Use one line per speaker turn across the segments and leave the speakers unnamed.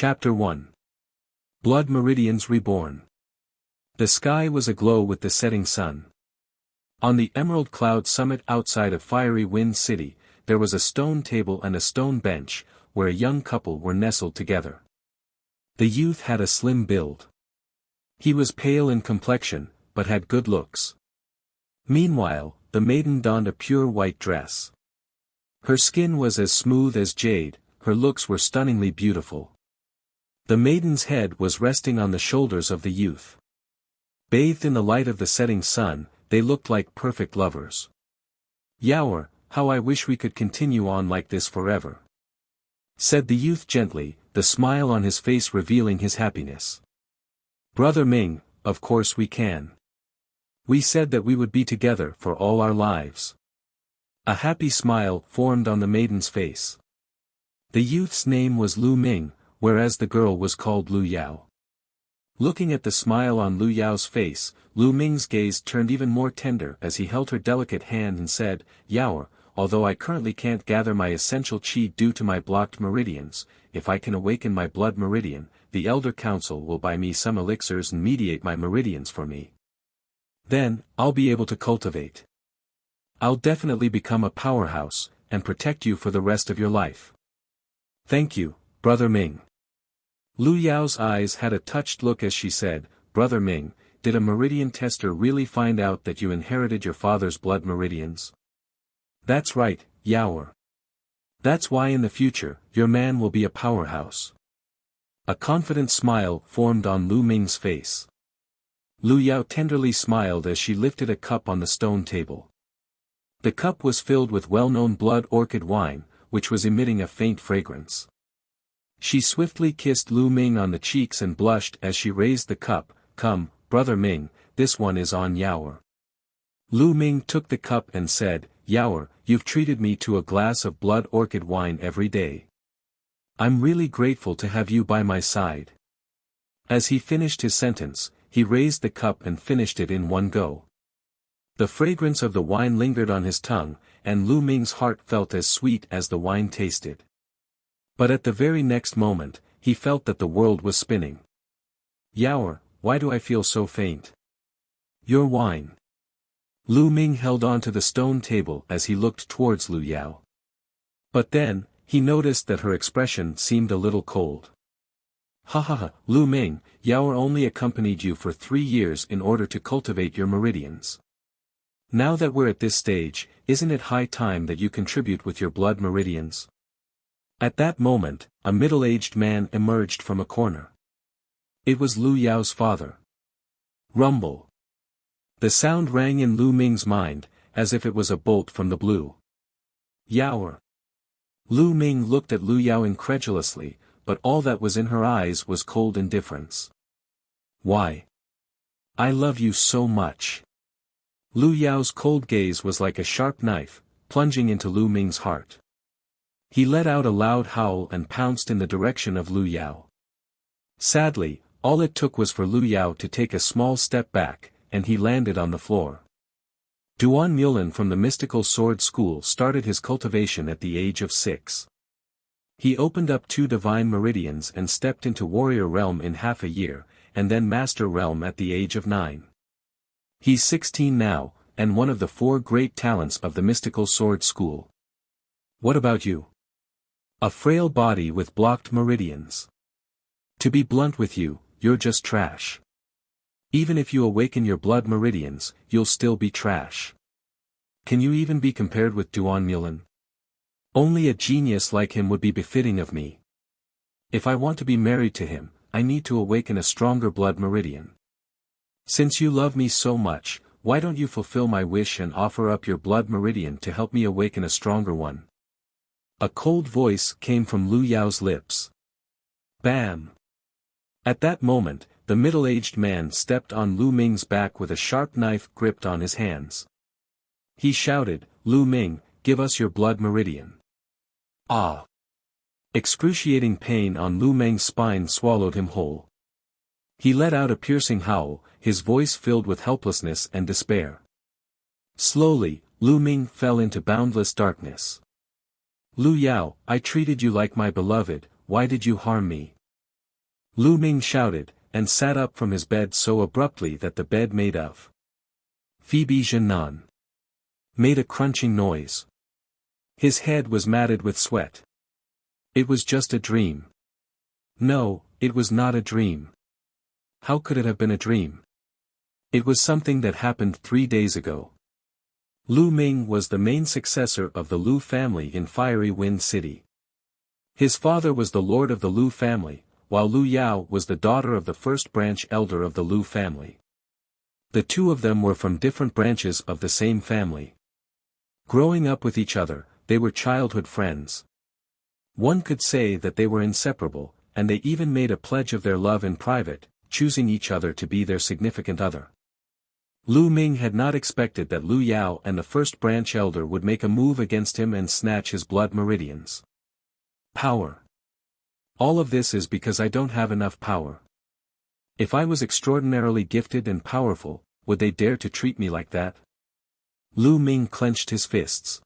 Chapter 1. Blood Meridians Reborn. The sky was aglow with the setting sun. On the emerald cloud summit outside of Fiery Wind City, there was a stone table and a stone bench, where a young couple were nestled together. The youth had a slim build. He was pale in complexion, but had good looks. Meanwhile, the maiden donned a pure white dress. Her skin was as smooth as jade, her looks were stunningly beautiful. The maiden's head was resting on the shoulders of the youth. Bathed in the light of the setting sun, they looked like perfect lovers. "Yaoer, how I wish we could continue on like this forever," said the youth gently, the smile on his face revealing his happiness. "Brother Ming, of course we can. We said that we would be together for all our lives." A happy smile formed on the maiden's face. The youth's name was Lu Ming, whereas the girl was called Lu Yao. Looking at the smile on Lu Yao's face, Lu Ming's gaze turned even more tender as he held her delicate hand and said, "Yaoer, although I currently can't gather my essential qi due to my blocked meridians, if I can awaken my blood meridian, the Elder Council will buy me some elixirs and mediate my meridians for me. Then, I'll be able to cultivate. I'll definitely become a powerhouse, and protect you for the rest of your life." "Thank you, Brother Ming." Lu Yao's eyes had a touched look as she said, "Brother Ming, did a meridian tester really find out that you inherited your father's blood meridians?" "That's right, Yaoer. That's why in the future, your man will be a powerhouse." A confident smile formed on Lu Ming's face. Lu Yao tenderly smiled as she lifted a cup on the stone table. The cup was filled with well-known blood orchid wine, which was emitting a faint fragrance. She swiftly kissed Lu Ming on the cheeks and blushed as she raised the cup. "Come, Brother Ming, this one is on Yaoer." Lu Ming took the cup and said, "Yaoer, you've treated me to a glass of blood orchid wine every day. I'm really grateful to have you by my side." As he finished his sentence, he raised the cup and finished it in one go. The fragrance of the wine lingered on his tongue, and Lu Ming's heart felt as sweet as the wine tasted. But at the very next moment, he felt that the world was spinning. "Yaoer, why do I feel so faint?" "Your wine." Lu Ming held on to the stone table as he looked towards Lu Yao. But then, he noticed that her expression seemed a little cold. "Ha ha ha, Lu Ming, Yaoer only accompanied you for 3 years in order to cultivate your meridians. Now that we're at this stage, isn't it high time that you contribute with your blood meridians?" At that moment, a middle-aged man emerged from a corner. It was Lu Yao's father. Rumble. The sound rang in Lu Ming's mind, as if it was a bolt from the blue. "Yaoer." Lu Ming looked at Lu Yao incredulously, but all that was in her eyes was cold indifference. "Why? I love you so much." Lu Yao's cold gaze was like a sharp knife, plunging into Lu Ming's heart. He let out a loud howl and pounced in the direction of Lu Yao. Sadly, all it took was for Lu Yao to take a small step back, and he landed on the floor. Duan Mulan from the Mystical Sword School started his cultivation at the age of 6. He opened up 2 divine meridians and stepped into Warrior Realm in half a year, and then Master Realm at the age of 9. He's 16 now, and one of the 4 great talents of the Mystical Sword School. What about you? A frail body with blocked meridians. To be blunt with you, you're just trash. Even if you awaken your blood meridians, you'll still be trash. Can you even be compared with Duan Mulan? Only a genius like him would be befitting of me. If I want to be married to him, I need to awaken a stronger blood meridian. Since you love me so much, why don't you fulfill my wish and offer up your blood meridian to help me awaken a stronger one?" A cold voice came from Lu Yao's lips. Bam! At that moment, the middle-aged man stepped on Lu Ming's back with a sharp knife gripped on his hands. He shouted, "Lu Ming, give us your blood meridian." Ah! Excruciating pain on Lu Ming's spine swallowed him whole. He let out a piercing howl, his voice filled with helplessness and despair. Slowly, Lu Ming fell into boundless darkness. "Lu Yao, I treated you like my beloved, why did you harm me?" Lu Ming shouted, and sat up from his bed so abruptly that the bed made of Phoebe Jinan made a crunching noise. His head was matted with sweat. It was just a dream. No, it was not a dream. How could it have been a dream? It was something that happened 3 days ago. Lu Ming was the main successor of the Lu family in Fiery Wind City. His father was the lord of the Lu family, while Lu Yao was the daughter of the first branch elder of the Lu family. The two of them were from different branches of the same family. Growing up with each other, they were childhood friends. One could say that they were inseparable, and they even made a pledge of their love in private, choosing each other to be their significant other. Lu Ming had not expected that Lu Yao and the first branch elder would make a move against him and snatch his blood meridians. Power. All of this is because I don't have enough power. If I was extraordinarily gifted and powerful, would they dare to treat me like that? Lu Ming clenched his fists.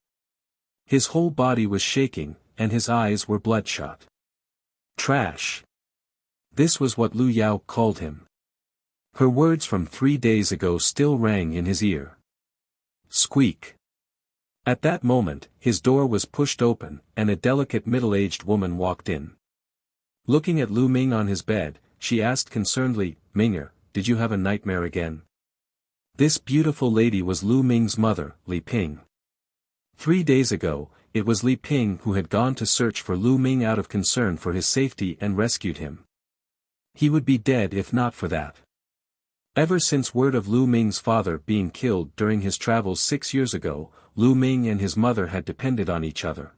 His whole body was shaking, and his eyes were bloodshot. Trash. This was what Lu Yao called him. Her words from 3 days ago still rang in his ear. Squeak. At that moment, his door was pushed open, and a delicate middle-aged woman walked in. Looking at Lu Ming on his bed, she asked concernedly, "Ming'er, did you have a nightmare again?" This beautiful lady was Lu Ming's mother, Li Ping. 3 days ago, it was Li Ping who had gone to search for Lu Ming out of concern for his safety and rescued him. He would be dead if not for that. Ever since word of Lu Ming's father being killed during his travels 6 years ago, Lu Ming and his mother had depended on each other.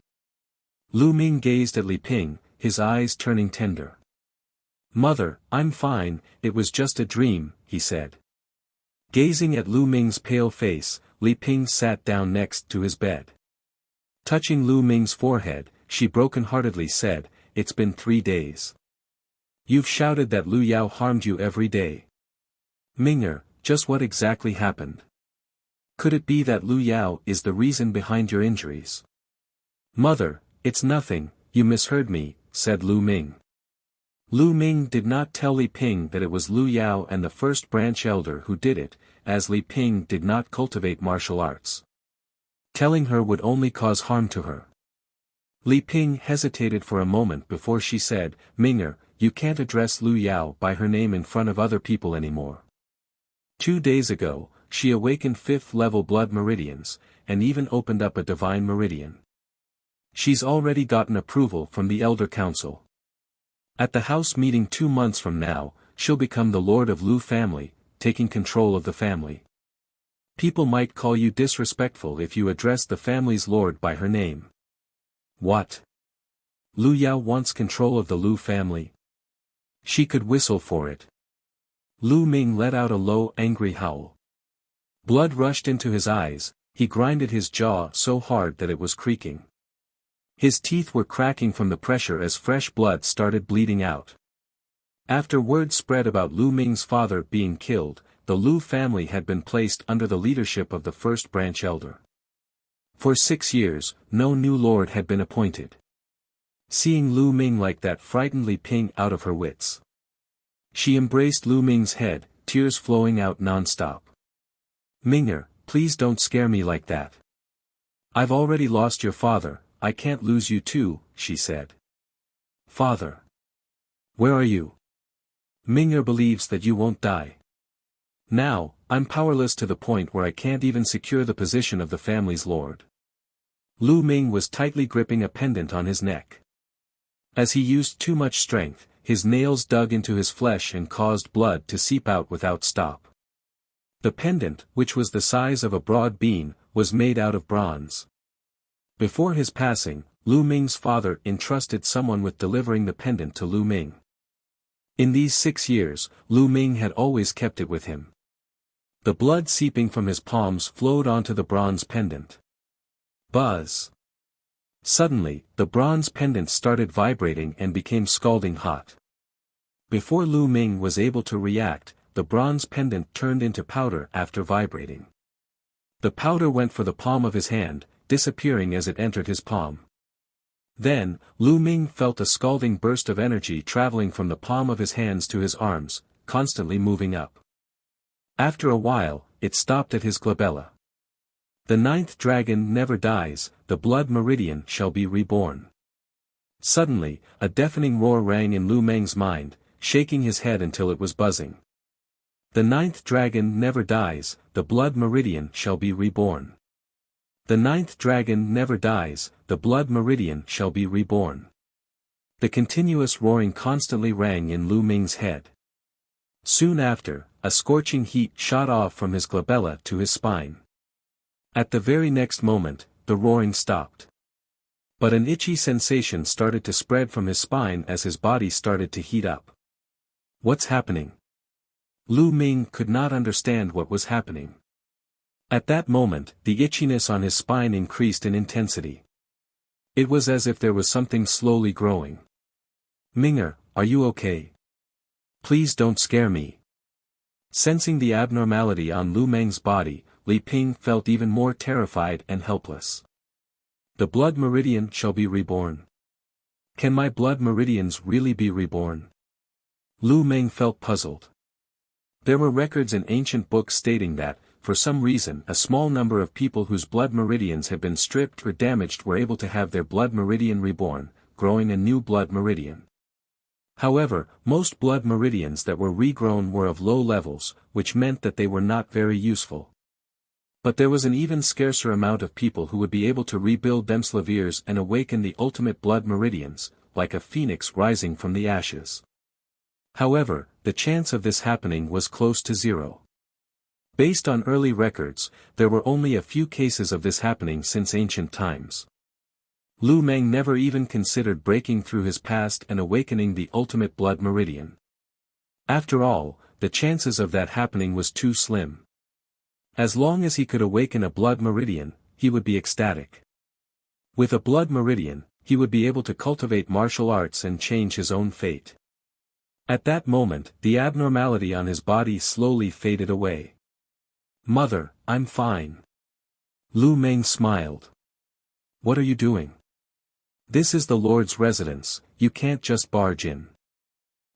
Lu Ming gazed at Li Ping, his eyes turning tender. "Mother, I'm fine, it was just a dream," he said. Gazing at Lu Ming's pale face, Li Ping sat down next to his bed. Touching Lu Ming's forehead, she broken-heartedly said, "It's been 3 days. You've shouted that Lu Yao harmed you every day. Ming'er, just what exactly happened? Could it be that Lu Yao is the reason behind your injuries?" "Mother, it's nothing, you misheard me," said Lu Ming. Lu Ming did not tell Li Ping that it was Lu Yao and the first branch elder who did it, as Li Ping did not cultivate martial arts. Telling her would only cause harm to her. Li Ping hesitated for a moment before she said, "Ming'er, you can't address Lu Yao by her name in front of other people anymore. 2 days ago, she awakened 5th-level blood meridians, and even opened up a divine meridian. She's already gotten approval from the Elder Council. At the house meeting 2 months from now, she'll become the Lord of Lu family, taking control of the family. People might call you disrespectful if you address the family's lord by her name." "What? Lu Yao wants control of the Lu family? She could whistle for it." Lu Ming let out a low, angry howl. Blood rushed into his eyes, he grinded his jaw so hard that it was creaking. His teeth were cracking from the pressure as fresh blood started bleeding out. After word spread about Lu Ming's father being killed, the Lu family had been placed under the leadership of the first branch elder. For 6 years, no new lord had been appointed. Seeing Lu Ming like that frightened Li Ping out of her wits. She embraced Lu Ming's head, tears flowing out non-stop. "Ming'er, please don't scare me like that. I've already lost your father, I can't lose you too," she said. "Father. Where are you? Ming'er believes that you won't die. Now, I'm powerless to the point where I can't even secure the position of the family's lord." Lu Ming was tightly gripping a pendant on his neck. As he used too much strength, his nails dug into his flesh and caused blood to seep out without stop. The pendant, which was the size of a broad bean, was made out of bronze. Before his passing, Lu Ming's father entrusted someone with delivering the pendant to Lu Ming. In these 6 years, Lu Ming had always kept it with him. The blood seeping from his palms flowed onto the bronze pendant. Buzz! Suddenly, the bronze pendant started vibrating and became scalding hot. Before Lu Ming was able to react, the bronze pendant turned into powder after vibrating. The powder went for the palm of his hand, disappearing as it entered his palm. Then, Lu Ming felt a scalding burst of energy traveling from the palm of his hands to his arms, constantly moving up. After a while, it stopped at his glabella. The ninth dragon never dies, the blood meridian shall be reborn. Suddenly, a deafening roar rang in Lu Meng's mind, shaking his head until it was buzzing. The ninth dragon never dies, the blood meridian shall be reborn. The ninth dragon never dies, the blood meridian shall be reborn. The continuous roaring constantly rang in Lu Ming's head. Soon after, a scorching heat shot off from his glabella to his spine. At the very next moment, the roaring stopped. But an itchy sensation started to spread from his spine as his body started to heat up. What's happening? Lu Ming could not understand what was happening. At that moment, the itchiness on his spine increased in intensity. It was as if there was something slowly growing. Minger, are you okay? Please don't scare me. Sensing the abnormality on Lu Meng's body, Li Ping felt even more terrified and helpless. The blood meridian shall be reborn. Can my blood meridians really be reborn? Lu Meng felt puzzled. There were records in ancient books stating that, for some reason, a small number of people whose blood meridians had been stripped or damaged were able to have their blood meridian reborn, growing a new blood meridian. However, most blood meridians that were regrown were of low levels, which meant that they were not very useful. But there was an even scarcer amount of people who would be able to rebuild themselves and awaken the ultimate blood meridians, like a phoenix rising from the ashes. However, the chance of this happening was close to zero. Based on early records, there were only a few cases of this happening since ancient times. Lu Meng never even considered breaking through his past and awakening the ultimate blood meridian. After all, the chances of that happening was too slim. As long as he could awaken a blood meridian, he would be ecstatic. With a blood meridian, he would be able to cultivate martial arts and change his own fate. At that moment, the abnormality on his body slowly faded away. Mother, I'm fine. Lu Meng smiled. What are you doing? This is the Lord's residence, you can't just barge in.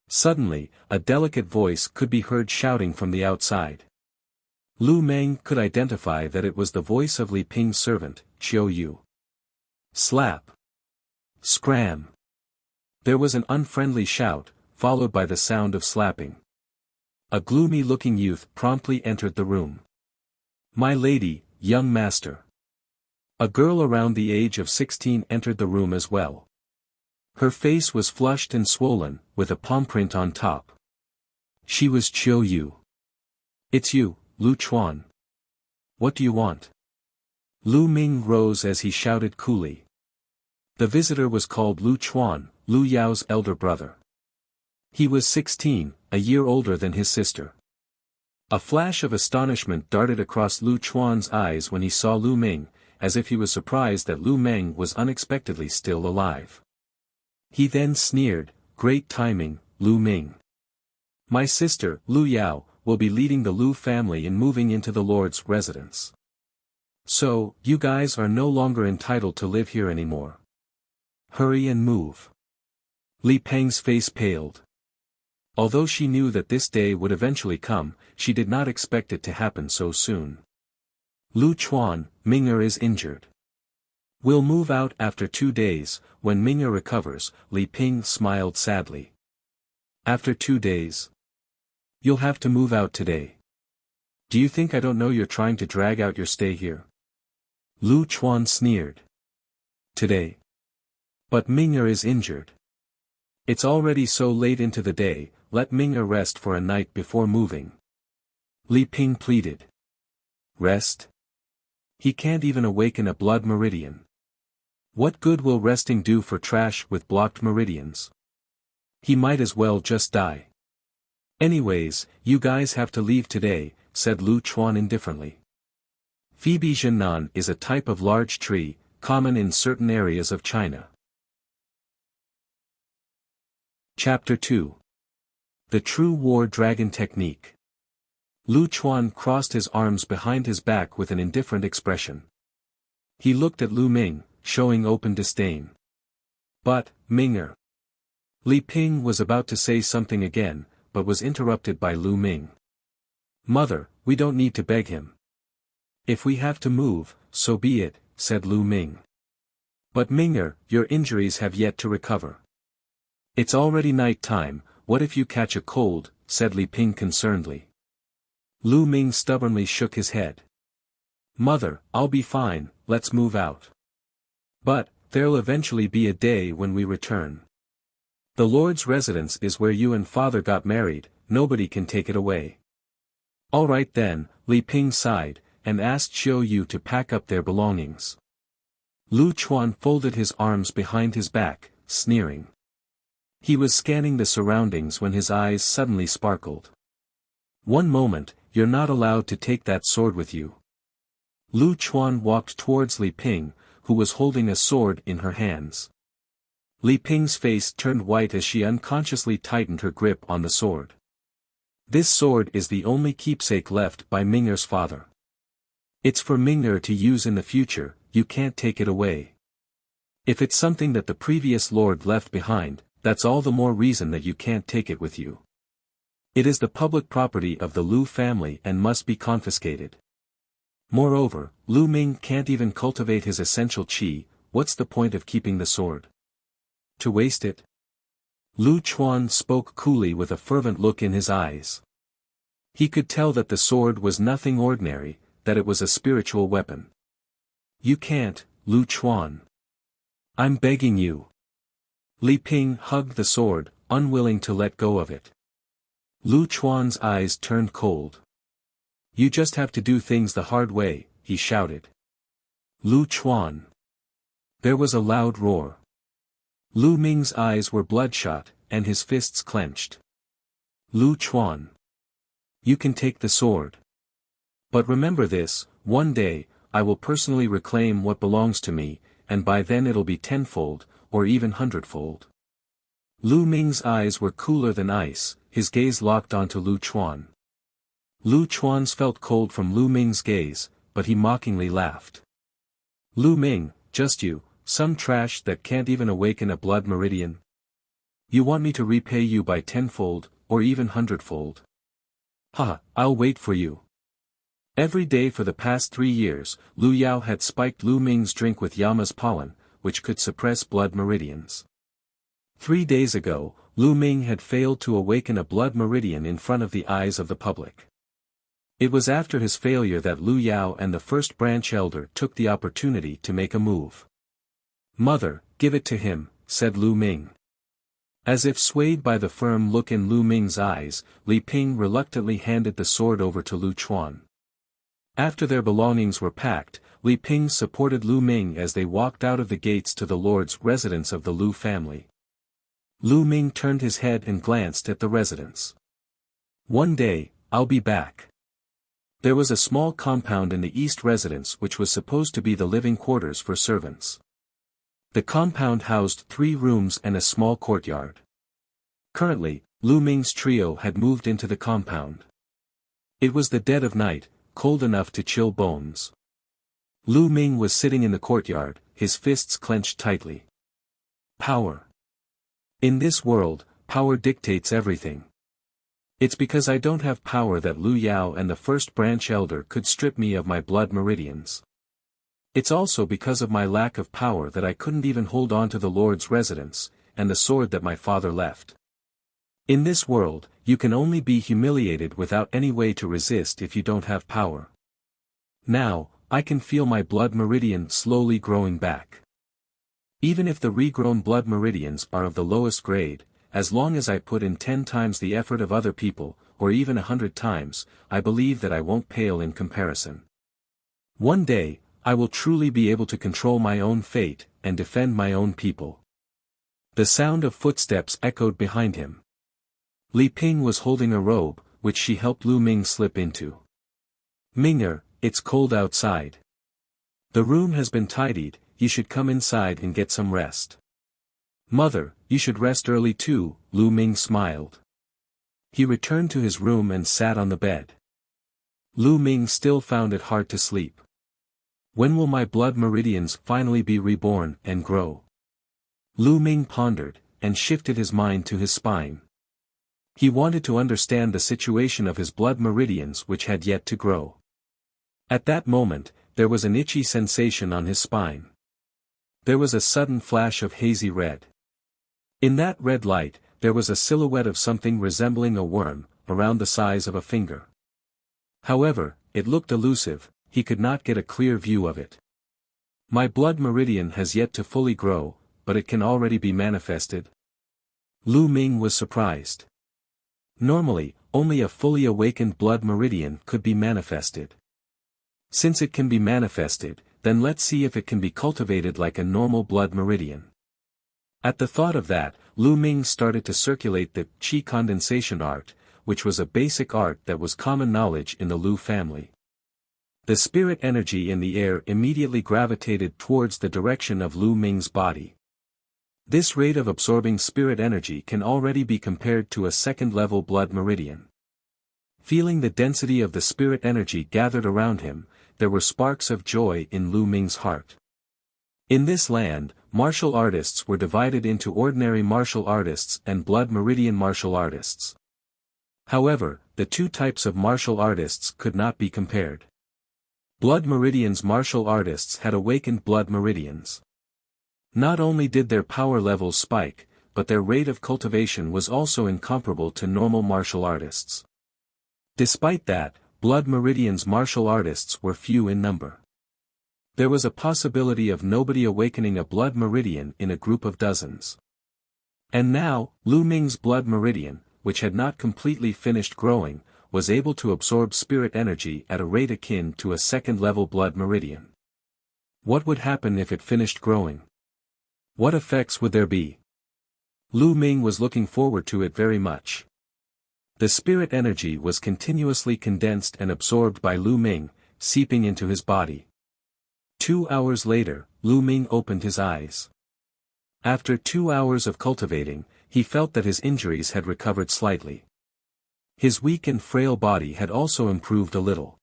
Suddenly, a delicate voice could be heard shouting from the outside. Lu Meng could identify that it was the voice of Li Ping's servant, Chiu Yu. Slap. Scram. There was an unfriendly shout, followed by the sound of slapping. A gloomy-looking youth promptly entered the room. My lady, young master. A girl around the age of 16 entered the room as well. Her face was flushed and swollen, with a palm print on top. She was Chiu Yu. It's you, Lu Chuan. What do you want? Lu Ming rose as he shouted coolly. The visitor was called Lu Chuan, Lu Yao's elder brother. He was 16, a year older than his sister. A flash of astonishment darted across Lu Chuan's eyes when he saw Lu Ming, as if he was surprised that Lu Meng was unexpectedly still alive. He then sneered, great timing, Lu Ming. My sister, Lu Yao, will be leading the Lu family in moving into the Lord's residence. So, you guys are no longer entitled to live here anymore. Hurry and move. Li Peng's face paled. Although she knew that this day would eventually come, she did not expect it to happen so soon. Lu Chuan, Minger is injured. We'll move out after 2 days, when Minger recovers, Li Ping smiled sadly. After 2 days? You'll have to move out today. Do you think I don't know you're trying to drag out your stay here? Lu Chuan sneered. Today. But Minger is injured. It's already so late into the day, let Minger rest for a night before moving. Li Ping pleaded. Rest? He can't even awaken a blood meridian. What good will resting do for trash with blocked meridians? He might as well just die. Anyways, you guys have to leave today, said Lu Chuan indifferently. Phoebe Zhennan is a type of large tree, common in certain areas of China. Chapter 2. The True War Dragon Technique. Lu Chuan crossed his arms behind his back with an indifferent expression. He looked at Lu Ming, showing open disdain. But, Ming'er. Li Ping was about to say something again, but was interrupted by Lu Ming. Mother, we don't need to beg him. If we have to move, so be it, said Lu Ming. But Ming'er, your injuries have yet to recover. It's already night time, what if you catch a cold, said Li Ping concernedly. Lu Ming stubbornly shook his head. Mother, I'll be fine, let's move out. But, there'll eventually be a day when we return. The Lord's residence is where you and Father got married, nobody can take it away. All right then, Li Ping sighed, and asked Xiao Yu to pack up their belongings. Lu Chuan folded his arms behind his back, sneering. He was scanning the surroundings when his eyes suddenly sparkled. One moment, you're not allowed to take that sword with you. Lu Chuan walked towards Li Ping, who was holding a sword in her hands. Li Ping's face turned white as she unconsciously tightened her grip on the sword. This sword is the only keepsake left by Ming'er's father. It's for Ming'er to use in the future, you can't take it away. If it's something that the previous lord left behind, that's all the more reason that you can't take it with you. It is the public property of the Lu family and must be confiscated. Moreover, Lu Ming can't even cultivate his essential qi, what's the point of keeping the sword? To waste it? Lu Chuan spoke coolly with a fervent look in his eyes. He could tell that the sword was nothing ordinary, that it was a spiritual weapon. You can't, Lu Chuan. I'm begging you. Li Ping hugged the sword, unwilling to let go of it. Lu Chuan's eyes turned cold. You just have to do things the hard way, he shouted. Lu Chuan. There was a loud roar. Lu Ming's eyes were bloodshot, and his fists clenched. Lu Chuan. You can take the sword. But remember this, one day, I will personally reclaim what belongs to me, and by then it'll be tenfold, or even hundredfold. Lu Ming's eyes were cooler than ice, his gaze locked onto Lu Chuan. Lu Chuan's felt cold from Lu Ming's gaze, but he mockingly laughed. Lu Ming, just you, some trash that can't even awaken a blood meridian? You want me to repay you by tenfold, or even hundredfold? Ha, I'll wait for you. Every day for the past 3 years, Lu Yao had spiked Lu Ming's drink with Yama's pollen, which could suppress blood meridians. 3 days ago, Lu Ming had failed to awaken a blood meridian in front of the eyes of the public. It was after his failure that Lu Yao and the first branch elder took the opportunity to make a move. Mother, give it to him, said Lu Ming. As if swayed by the firm look in Lu Ming's eyes, Li Ping reluctantly handed the sword over to Lu Chuan. After their belongings were packed, Li Ping supported Lu Ming as they walked out of the gates to the lord's residence of the Lu family. Lu Ming turned his head and glanced at the residence. One day, I'll be back. There was a small compound in the east residence which was supposed to be the living quarters for servants. The compound housed 3 rooms and a small courtyard. Currently, Lu Ming's trio had moved into the compound. It was the dead of night, cold enough to chill bones. Lu Ming was sitting in the courtyard, his fists clenched tightly. Power. In this world, power dictates everything. It's because I don't have power that Lu Yao and the first branch elder could strip me of my blood meridians. It's also because of my lack of power that I couldn't even hold on to the Lord's residence, and the sword that my father left. In this world, you can only be humiliated without any way to resist if you don't have power. Now, I can feel my blood meridian slowly growing back. Even if the regrown blood meridians are of the lowest grade, as long as I put in 10 times the effort of other people, or even 100 times, I believe that I won't pale in comparison. One day, I will truly be able to control my own fate, and defend my own people. The sound of footsteps echoed behind him. Li Ping was holding a robe, which she helped Lu Ming slip into. Ming'er, it's cold outside. The room has been tidied, you should come inside and get some rest. Mother, you should rest early too, Lu Ming smiled. He returned to his room and sat on the bed. Lu Ming still found it hard to sleep. When will my blood meridians finally be reborn and grow? Lu Ming pondered, and shifted his mind to his spine. He wanted to understand the situation of his blood meridians which had yet to grow. At that moment, there was an itchy sensation on his spine. There was a sudden flash of hazy red. In that red light, there was a silhouette of something resembling a worm, around the size of a finger. However, it looked elusive, he could not get a clear view of it. My blood meridian has yet to fully grow, but it can already be manifested? Lu Ming was surprised. Normally, only a fully awakened blood meridian could be manifested. Since it can be manifested, then let's see if it can be cultivated like a normal blood meridian. At the thought of that, Lu Ming started to circulate the qi condensation art, which was a basic art that was common knowledge in the Lu family. The spirit energy in the air immediately gravitated towards the direction of Lu Ming's body. This rate of absorbing spirit energy can already be compared to a second-level blood meridian. Feeling the density of the spirit energy gathered around him, there were sparks of joy in Lu Ming's heart. In this land, martial artists were divided into ordinary martial artists and blood meridian martial artists. However, the two types of martial artists could not be compared. Blood meridians martial artists had awakened blood meridians. Not only did their power levels spike, but their rate of cultivation was also incomparable to normal martial artists. Despite that, blood meridians martial artists were few in number. There was a possibility of nobody awakening a blood meridian in a group of dozens. And now, Lu Ming's blood meridian, which had not completely finished growing, was able to absorb spirit energy at a rate akin to a second-level blood meridian. What would happen if it finished growing? What effects would there be? Lu Ming was looking forward to it very much. The spirit energy was continuously condensed and absorbed by Lu Ming, seeping into his body. 2 hours later, Lu Ming opened his eyes. After 2 hours of cultivating, he felt that his injuries had recovered slightly. His weak and frail body had also improved a little.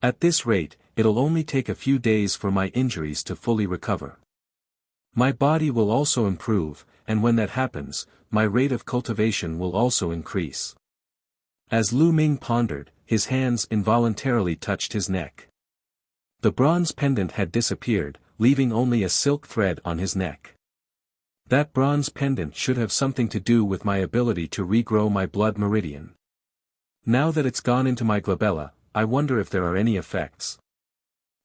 At this rate, it'll only take a few days for my injuries to fully recover. My body will also improve, and when that happens, my rate of cultivation will also increase. As Lu Ming pondered, his hands involuntarily touched his neck. The bronze pendant had disappeared, leaving only a silk thread on his neck. That bronze pendant should have something to do with my ability to regrow my blood meridian. Now that it's gone into my glabella, I wonder if there are any effects.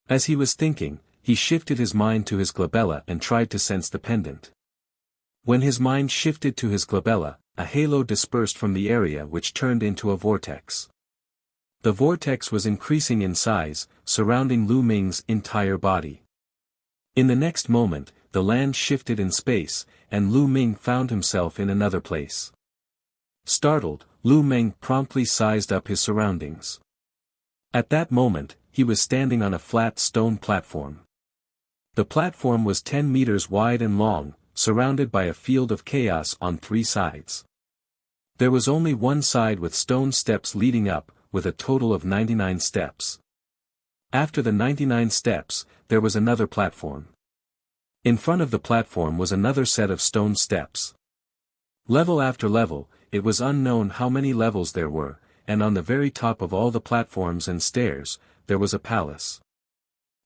As he was thinking, he shifted his mind to his glabella and tried to sense the pendant. When his mind shifted to his glabella, a halo dispersed from the area which turned into a vortex. The vortex was increasing in size, surrounding Lu Ming's entire body. In the next moment, the land shifted in space, and Lu Ming found himself in another place. Startled, Lu Ming promptly sized up his surroundings. At that moment, he was standing on a flat stone platform. The platform was 10 meters wide and long, surrounded by a field of chaos on 3 sides. There was only one side with stone steps leading up, with a total of 99 steps. After the 99 steps, there was another platform. In front of the platform was another set of stone steps. Level after level, it was unknown how many levels there were, and on the very top of all the platforms and stairs, there was a palace.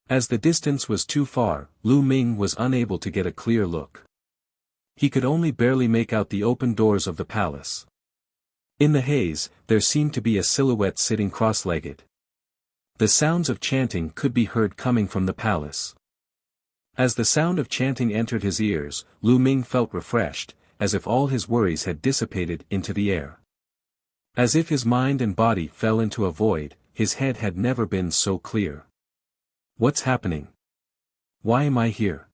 As the distance was too far, Lu Ming was unable to get a clear look. He could only barely make out the open doors of the palace. In the haze, there seemed to be a silhouette sitting cross-legged. The sounds of chanting could be heard coming from the palace. As the sound of chanting entered his ears, Lu Ming felt refreshed, as if all his worries had dissipated into the air. As if his mind and body fell into a void, his head had never been so clear. What's happening? Why am I here?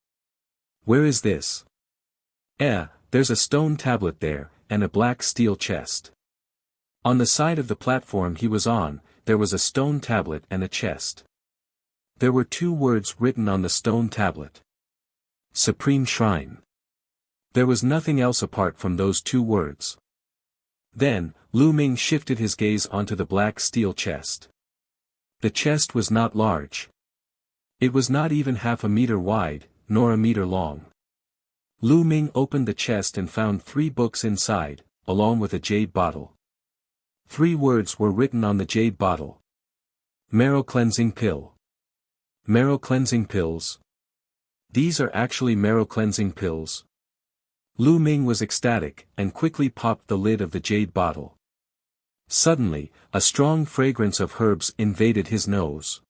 Where is this? There's a stone tablet there, and a black steel chest. On the side of the platform he was on, there was a stone tablet and a chest. There were 2 words written on the stone tablet. Supreme Shrine. There was nothing else apart from those 2 words. Then, Lu Ming shifted his gaze onto the black steel chest. The chest was not large. It was not even half a meter wide, nor a meter long. Lu Ming opened the chest and found 3 books inside, along with a jade bottle. 3 words were written on the jade bottle. Marrow cleansing pill. Marrow cleansing pills. These are actually marrow cleansing pills. Lu Ming was ecstatic, and quickly popped the lid of the jade bottle. Suddenly, a strong fragrance of herbs invaded his nose.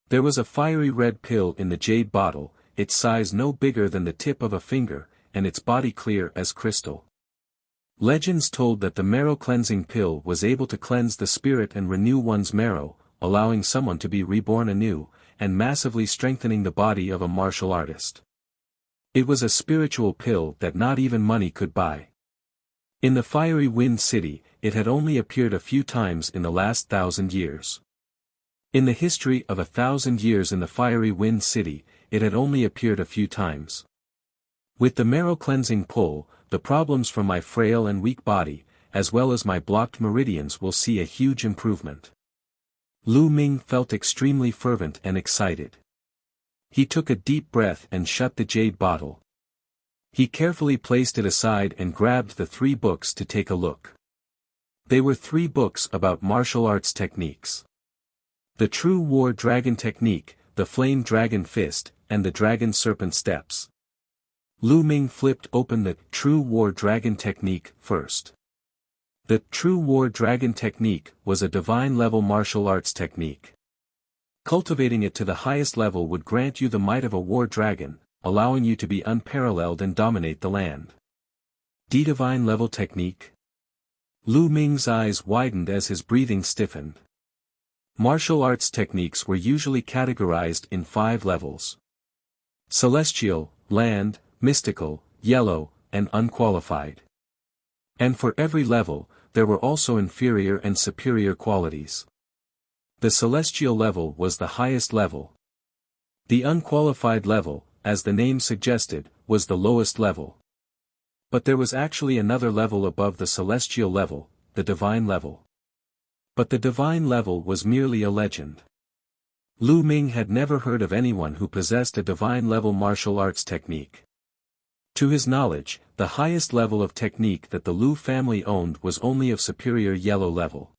There was a fiery red pill in the jade bottle, its size no bigger than the tip of a finger, and its body clear as crystal. Legends told that the marrow cleansing pill was able to cleanse the spirit and renew one's marrow, allowing someone to be reborn anew, and massively strengthening the body of a martial artist. It was a spiritual pill that not even money could buy. In the fiery wind city, it had only appeared a few times in the last 1,000 years. In the history of 1,000 years in the fiery wind city, it had only appeared a few times. With the marrow cleansing pull, the problems from my frail and weak body, as well as my blocked meridians will see a huge improvement. Lu Ming felt extremely fervent and excited. He took a deep breath and shut the jade bottle. He carefully placed it aside and grabbed the 3 books to take a look. They were 3 books about martial arts techniques. The True War Dragon Technique, the Flame Dragon Fist, and the Dragon Serpent Steps. Lu Ming flipped open the True War Dragon Technique first. The True War Dragon Technique was a divine-level martial arts technique. Cultivating it to the highest level would grant you the might of a war dragon, allowing you to be unparalleled and dominate the land. Divine-level technique? Lu Ming's eyes widened as his breathing stiffened. Martial arts techniques were usually categorized in 5 levels. Celestial, land, mystical, yellow, and unqualified. And for every level, there were also inferior and superior qualities. The celestial level was the highest level. The unqualified level, as the name suggested, was the lowest level. But there was actually another level above the celestial level, the divine level. But the divine level was merely a legend. Lu Ming had never heard of anyone who possessed a divine-level martial arts technique. To his knowledge, the highest level of technique that the Lu family owned was only of superior yellow level.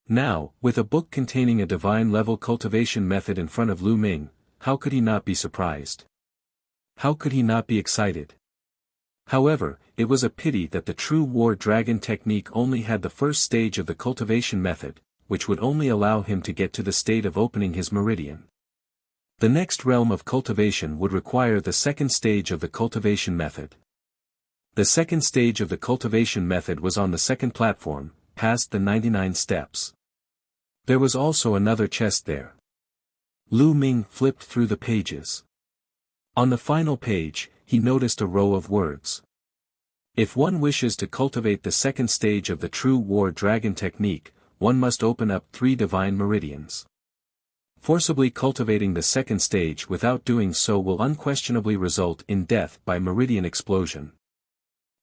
Now, with a book containing a divine-level cultivation method in front of Lu Ming, how could he not be surprised? How could he not be excited? However, it was a pity that the True War Dragon technique only had the first stage of the cultivation method, which would only allow him to get to the state of opening his meridian. The next realm of cultivation would require the second stage of the cultivation method. The second stage of the cultivation method was on the second platform, past the 99 steps. There was also another chest there. Lu Ming flipped through the pages. On the final page, he noticed a row of words. If one wishes to cultivate the second stage of the True War Dragon technique, one must open up 3 divine meridians. Forcibly cultivating the second stage without doing so will unquestionably result in death by meridian explosion.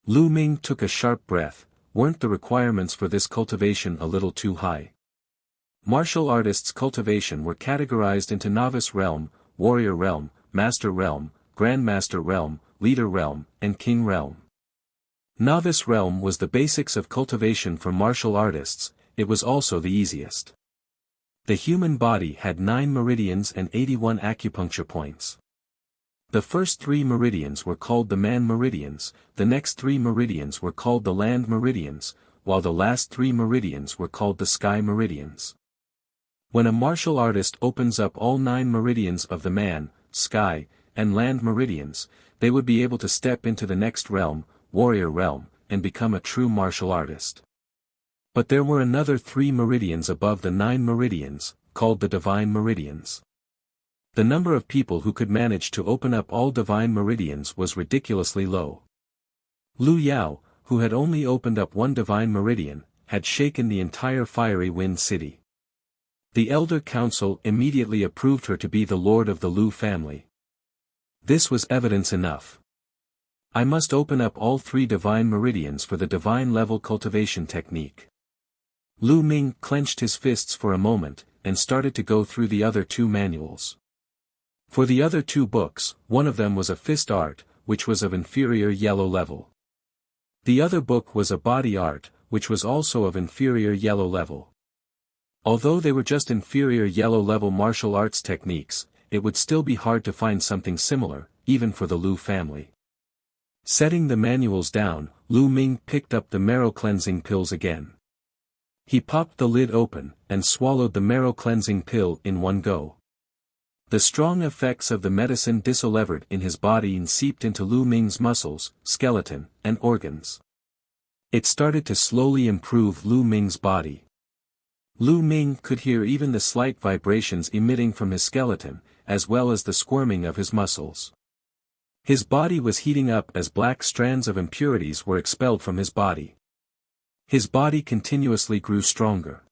Lu Ming took a sharp breath. Weren't the requirements for this cultivation a little too high? Martial artists' cultivation were categorized into Novice Realm, Warrior Realm, Master Realm, Grandmaster Realm, Leader Realm, and King Realm. Novice Realm was the basics of cultivation for martial artists. It was also the easiest. The human body had 9 meridians and 81 acupuncture points. The first 3 meridians were called the man meridians, the next 3 meridians were called the land meridians, while the last 3 meridians were called the sky meridians. When a martial artist opens up all 9 meridians of the man, sky, and land meridians, they would be able to step into the next realm, warrior realm, and become a true martial artist. But there were another 3 meridians above the 9 meridians, called the divine meridians. The number of people who could manage to open up all divine meridians was ridiculously low. Lu Yao, who had only opened up 1 divine meridian, had shaken the entire fiery wind city. The Elder Council immediately approved her to be the lord of the Lu family. This was evidence enough. I must open up all 3 divine meridians for the divine level cultivation technique. Lu Ming clenched his fists for a moment, and started to go through the other 2 manuals. For the other 2 books, one of them was a fist art, which was of inferior yellow level. The other book was a body art, which was also of inferior yellow level. Although they were just inferior yellow level martial arts techniques, it would still be hard to find something similar, even for the Lu family. Setting the manuals down, Lu Ming picked up the marrow cleansing pills again. He popped the lid open, and swallowed the marrow cleansing pill in one go. The strong effects of the medicine dissolved in his body and seeped into Lu Ming's muscles, skeleton, and organs. It started to slowly improve Lu Ming's body. Lu Ming could hear even the slight vibrations emitting from his skeleton, as well as the squirming of his muscles. His body was heating up as black strands of impurities were expelled from his body. His body continuously grew stronger.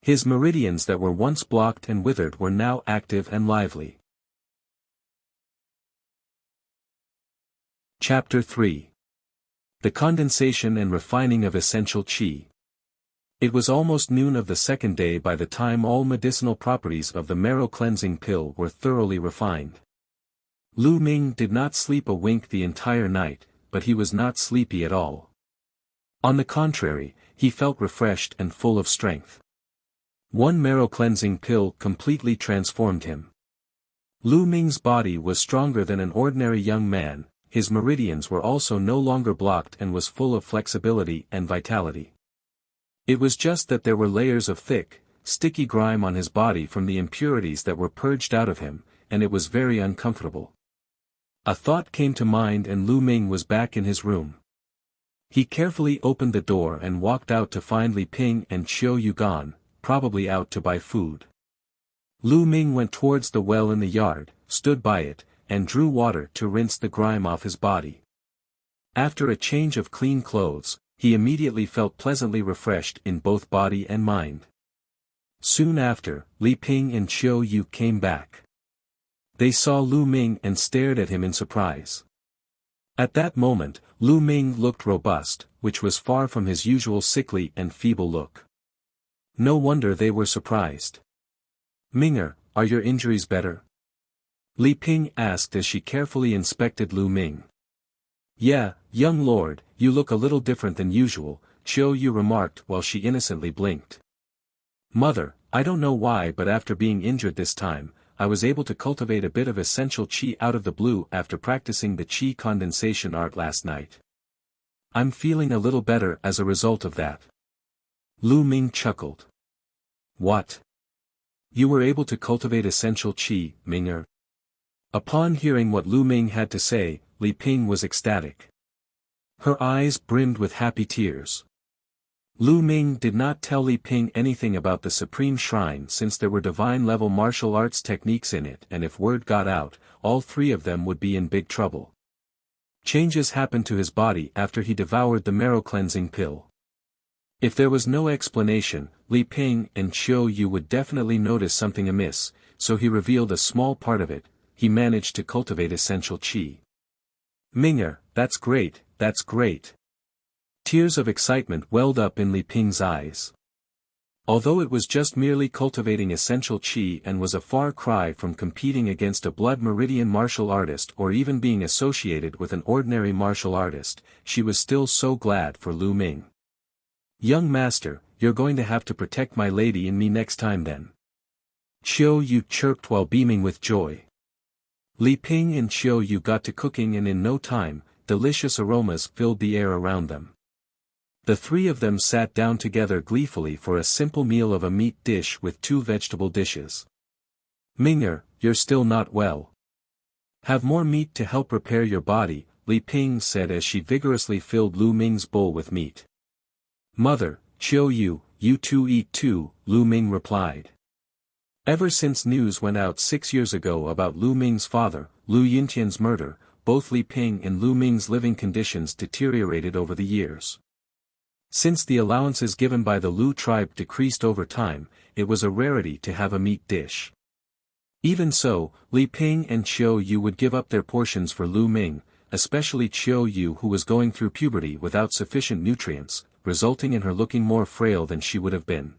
His meridians that were once blocked and withered were now active and lively. Chapter 3. The condensation and refining of essential qi. It was almost noon of the second day by the time all medicinal properties of the marrow cleansing pill were thoroughly refined. Lu Ming did not sleep a wink the entire night, but he was not sleepy at all. On the contrary, he felt refreshed and full of strength. One marrow cleansing pill completely transformed him. Lu Ming's body was stronger than an ordinary young man, his meridians were also no longer blocked and was full of flexibility and vitality. It was just that there were layers of thick, sticky grime on his body from the impurities that were purged out of him, and it was very uncomfortable. A thought came to mind and Lu Ming was back in his room. He carefully opened the door and walked out to find Li Ping and Qiu Yu gone, probably out to buy food. Lu Ming went towards the well in the yard, stood by it, and drew water to rinse the grime off his body. After a change of clean clothes, he immediately felt pleasantly refreshed in both body and mind. Soon after, Li Ping and Qiu Yu came back. They saw Lu Ming and stared at him in surprise. At that moment, Lu Ming looked robust, which was far from his usual sickly and feeble look. No wonder they were surprised. "Minger, are your injuries better?" Li Ping asked as she carefully inspected Lu Ming. "Yeah, young lord, you look a little different than usual," Qiu Yu remarked while she innocently blinked. "Mother, I don't know why but after being injured this time, I was able to cultivate a bit of essential qi out of the blue after practicing the qi condensation art last night. I'm feeling a little better as a result of that." Lu Ming chuckled. "What? You were able to cultivate essential qi, Minger?" Upon hearing what Lu Ming had to say, Li Ping was ecstatic. Her eyes brimmed with happy tears. Lu Ming did not tell Li Ping anything about the Supreme Shrine since there were divine-level martial arts techniques in it, and if word got out, all three of them would be in big trouble. Changes happened to his body after he devoured the marrow cleansing pill. If there was no explanation, Li Ping and Qiu Yu would definitely notice something amiss, so he revealed a small part of it: he managed to cultivate essential qi. "Minger, that's great, that's great." Tears of excitement welled up in Li Ping's eyes. Although it was just merely cultivating essential qi and was a far cry from competing against a blood meridian martial artist or even being associated with an ordinary martial artist, she was still so glad for Lu Ming. "Young master, you're going to have to protect my lady and me next time then," Qiu Yu chirped while beaming with joy. Li Ping and Qiu Yu got to cooking and in no time, delicious aromas filled the air around them. The three of them sat down together gleefully for a simple meal of a meat dish with 2 vegetable dishes. "Minger, you're still not well. Have more meat to help repair your body," Li Ping said as she vigorously filled Lu Ming's bowl with meat. "Mother, Qiu Yu, you two eat too," Lu Ming replied. Ever since news went out 6 years ago about Lu Ming's father, Lu Yintian's murder, both Li Ping and Lu Ming's living conditions deteriorated over the years. Since the allowances given by the Lu tribe decreased over time, it was a rarity to have a meat dish. Even so, Li Ping and Qiu Yu would give up their portions for Lu Ming, especially Qiu Yu who was going through puberty without sufficient nutrients, resulting in her looking more frail than she would have been.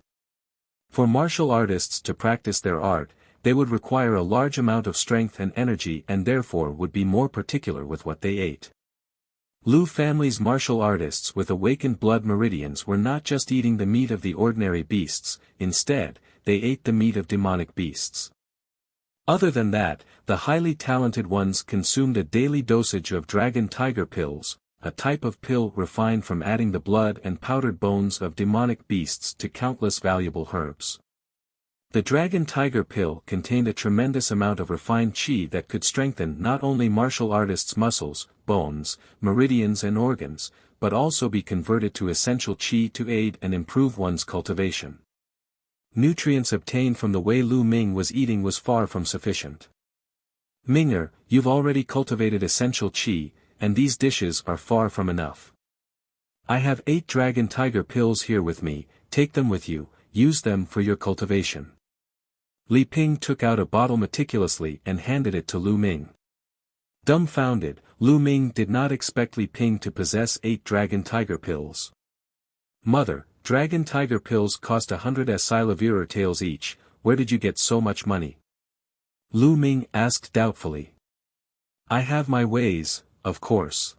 For martial artists to practice their art, they would require a large amount of strength and energy and therefore would be more particular with what they ate. Lu family's martial artists with awakened blood meridians were not just eating the meat of the ordinary beasts, instead, they ate the meat of demonic beasts. Other than that, the highly talented ones consumed a daily dosage of dragon tiger pills, a type of pill refined from adding the blood and powdered bones of demonic beasts to countless valuable herbs. The dragon tiger pill contained a tremendous amount of refined qi that could strengthen not only martial artists' muscles, bones, meridians and organs, but also be converted to essential qi to aid and improve one's cultivation. Nutrients obtained from the way Lu Ming was eating was far from sufficient. "Ming'er, you've already cultivated essential qi, and these dishes are far from enough. I have 8 dragon tiger pills here with me, take them with you, use them for your cultivation." Li Ping took out a bottle meticulously and handed it to Lu Ming. Dumbfounded, Lu Ming did not expect Li Ping to possess 8 dragon tiger pills. "Mother, dragon tiger pills cost 100 Silavira taels each, where did you get so much money?" Lu Ming asked doubtfully. "I have my ways, of course.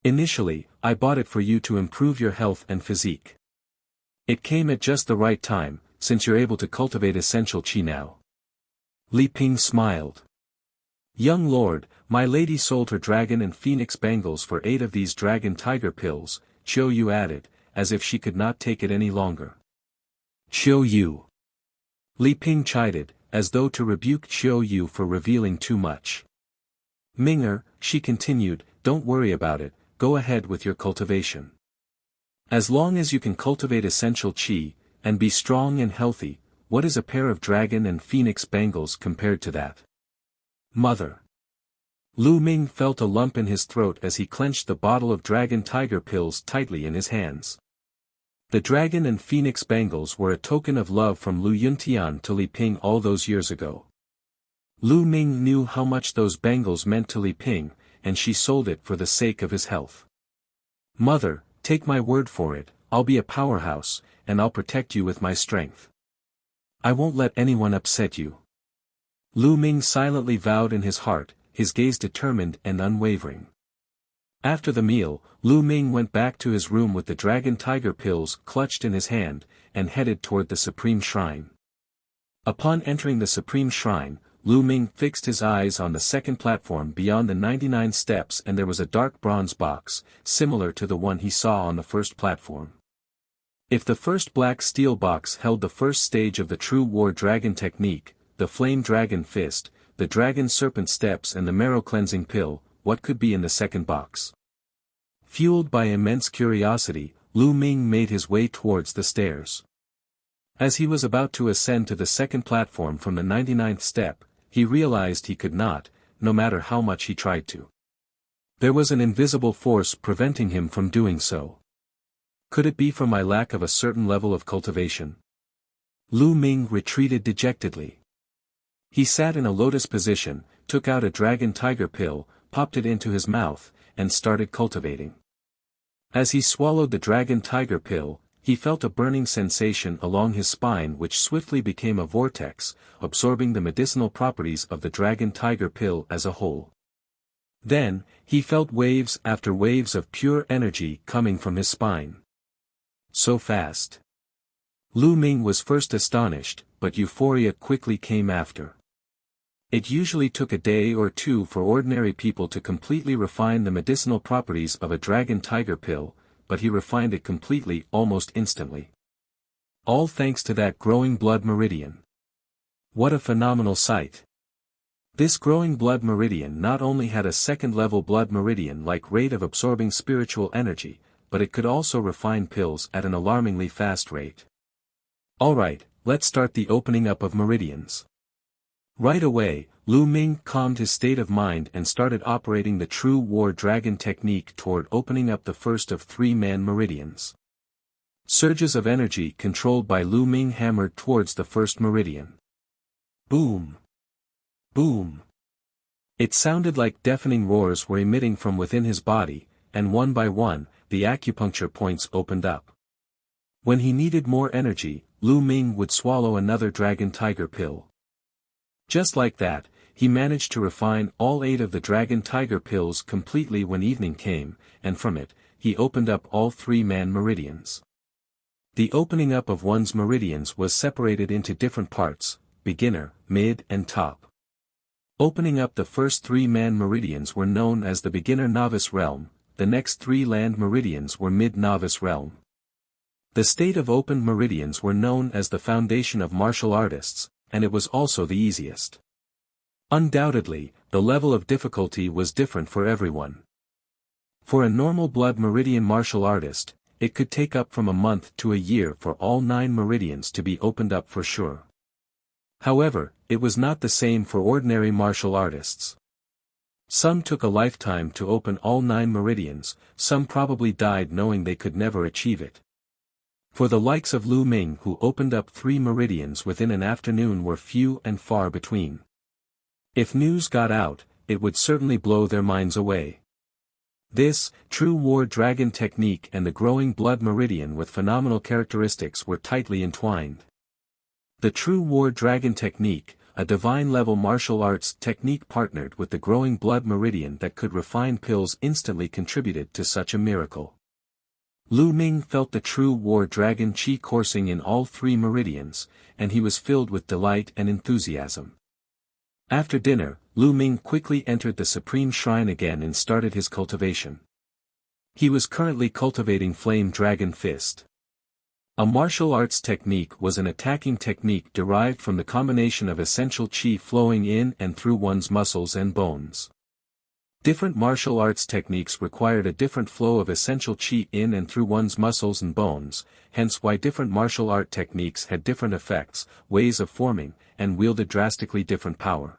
Initially, I bought it for you to improve your health and physique. It came at just the right time, since you're able to cultivate essential qi now." Li Ping smiled. "Young lord, my lady sold her dragon and phoenix bangles for 8 of these dragon tiger pills," Qiu Yu added, as if she could not take it any longer. "Qiu Yu." Li Ping chided, as though to rebuke Qiu Yu for revealing too much. "Ming'er," she continued, "don't worry about it, go ahead with your cultivation. As long as you can cultivate essential qi, and be strong and healthy, what is a pair of dragon and phoenix bangles compared to that?" "Mother." Lu Ming felt a lump in his throat as he clenched the bottle of dragon tiger pills tightly in his hands. The dragon and phoenix bangles were a token of love from Lu Yuntian to Li Ping all those years ago. Lu Ming knew how much those bangles meant to Li Ping, and she sold it for the sake of his health. "Mother, take my word for it, I'll be a powerhouse, and I'll protect you with my strength. I won't let anyone upset you." Lu Ming silently vowed in his heart, his gaze determined and unwavering. After the meal, Lu Ming went back to his room with the dragon tiger pills clutched in his hand, and headed toward the Supreme Shrine. Upon entering the Supreme Shrine, Lu Ming fixed his eyes on the second platform beyond the 99 steps, and there was a dark bronze box, similar to the one he saw on the first platform. If the first black steel box held the first stage of the true war dragon technique, the flame dragon fist, the dragon serpent steps and the marrow cleansing pill, what could be in the second box? Fueled by immense curiosity, Lu Ming made his way towards the stairs. As he was about to ascend to the second platform from the 99th step, he realized he could not, no matter how much he tried to. There was an invisible force preventing him from doing so. Could it be from my lack of a certain level of cultivation? Lu Ming retreated dejectedly. He sat in a lotus position, took out a dragon tiger pill, popped it into his mouth, and started cultivating. As he swallowed the dragon tiger pill, he felt a burning sensation along his spine which swiftly became a vortex, absorbing the medicinal properties of the dragon tiger pill as a whole. Then, he felt waves after waves of pure energy coming from his spine. So fast. Lu Ming was first astonished, but euphoria quickly came after. It usually took a day or two for ordinary people to completely refine the medicinal properties of a dragon tiger pill, but he refined it completely almost instantly. All thanks to that growing blood meridian. What a phenomenal sight! This growing blood meridian not only had a second-level blood meridian-like rate of absorbing spiritual energy, but it could also refine pills at an alarmingly fast rate. Alright, let's start the opening up of meridians. Right away, Lu Ming calmed his state of mind and started operating the true war dragon technique toward opening up the first of 3 man meridians. Surges of energy controlled by Lu Ming hammered towards the first meridian. Boom! Boom! It sounded like deafening roars were emitting from within his body, and one by one, the acupuncture points opened up. When he needed more energy, Lu Ming would swallow another dragon tiger pill. Just like that, he managed to refine all 8 of the dragon tiger pills completely when evening came, and from it, he opened up all 3 man meridians. The opening up of one's meridians was separated into different parts, beginner, mid and top. Opening up the first 3 man meridians were known as the beginner-novice realm, the next 3 land meridians were mid-novice realm. The state of opened meridians were known as the foundation of martial artists, and it was also the easiest. Undoubtedly, the level of difficulty was different for everyone. For a normal blood meridian martial artist, it could take up from a month to a year for all 9 meridians to be opened up for sure. However, it was not the same for ordinary martial artists. Some took a lifetime to open all 9 meridians, some probably died knowing they could never achieve it. For the likes of Lu Ming who opened up 3 meridians within an afternoon were few and far between. If news got out, it would certainly blow their minds away. This, true war dragon technique and the growing blood meridian with phenomenal characteristics were tightly entwined. The true war dragon technique, a divine-level martial arts technique partnered with the growing blood meridian that could refine pills instantly contributed to such a miracle. Lu Ming felt the true war dragon chi coursing in all 3 meridians, and he was filled with delight and enthusiasm. After dinner, Lu Ming quickly entered the Supreme Shrine again and started his cultivation. He was currently cultivating Flame Dragon Fist. A martial arts technique was an attacking technique derived from the combination of essential chi flowing in and through one's muscles and bones. Different martial arts techniques required a different flow of essential chi in and through one's muscles and bones, hence why different martial art techniques had different effects, ways of forming, and wielded drastically different power.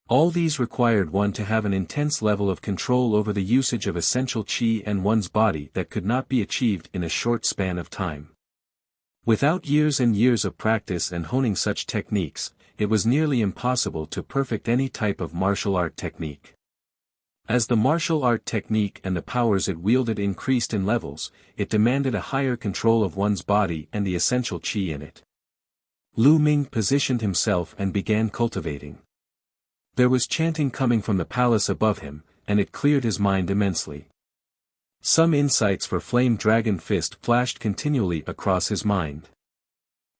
All these required one to have an intense level of control over the usage of essential chi and one's body that could not be achieved in a short span of time. Without years and years of practice and honing such techniques, it was nearly impossible to perfect any type of martial art technique. As the martial art technique and the powers it wielded increased in levels, it demanded a higher control of one's body and the essential chi in it. Lu Ming positioned himself and began cultivating. There was chanting coming from the palace above him, and it cleared his mind immensely. Some insights for Flame Dragon Fist flashed continually across his mind.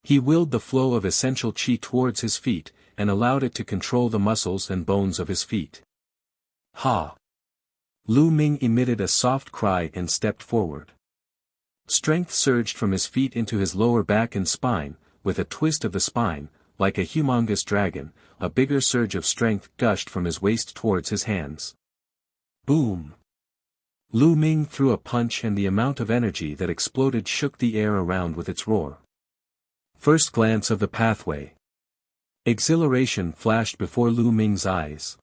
He willed the flow of essential chi towards his feet, and allowed it to control the muscles and bones of his feet. Ha! Lu Ming emitted a soft cry and stepped forward. Strength surged from his feet into his lower back and spine, with a twist of the spine, like a humongous dragon, a bigger surge of strength gushed from his waist towards his hands. Boom! Lu Ming threw a punch and the amount of energy that exploded shook the air around with its roar. First glance of the pathway. Exhilaration flashed before Lu Ming's eyes.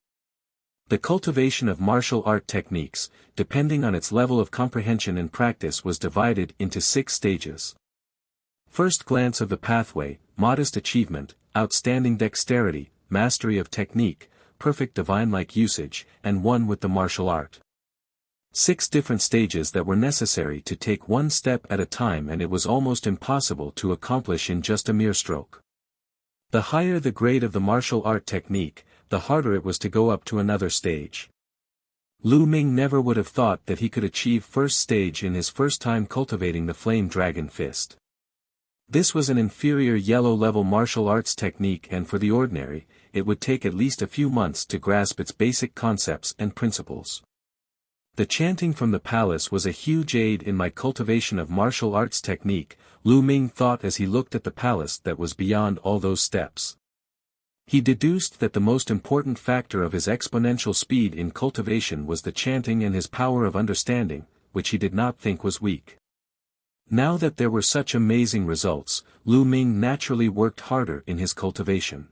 The cultivation of martial art techniques, depending on its level of comprehension and practice, was divided into 6 stages. First glance of the pathway, modest achievement, outstanding dexterity, mastery of technique, perfect divine-like usage, and one with the martial art. 6 different stages that were necessary to take one step at a time, and it was almost impossible to accomplish in just a mere stroke. The higher the grade of the martial art technique, the harder it was to go up to another stage. Lu Ming never would have thought that he could achieve first stage in his first time cultivating the Flame Dragon Fist. This was an inferior yellow-level martial arts technique, and for the ordinary, it would take at least a few months to grasp its basic concepts and principles. The chanting from the palace was a huge aid in my cultivation of martial arts technique, Lu Ming thought as he looked at the palace that was beyond all those steps. He deduced that the most important factor of his exponential speed in cultivation was the chanting and his power of understanding, which he did not think was weak. Now that there were such amazing results, Lu Ming naturally worked harder in his cultivation.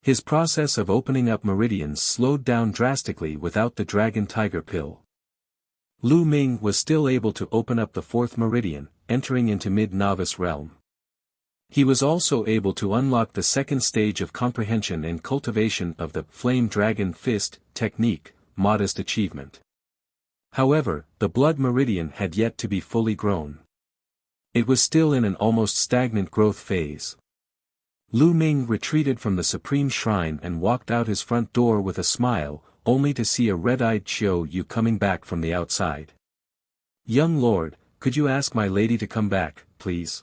His process of opening up meridians slowed down drastically without the Dragon Tiger pill. Lu Ming was still able to open up the 4th meridian, entering into mid-novice realm. He was also able to unlock the 2nd stage of comprehension and cultivation of the Flame Dragon Fist technique, modest achievement. However, the blood meridian had yet to be fully grown. It was still in an almost stagnant growth phase. Lu Ming retreated from the supreme shrine and walked out his front door with a smile, only to see a red-eyed Qiu Yu coming back from the outside. "Young lord, could you ask my lady to come back, please?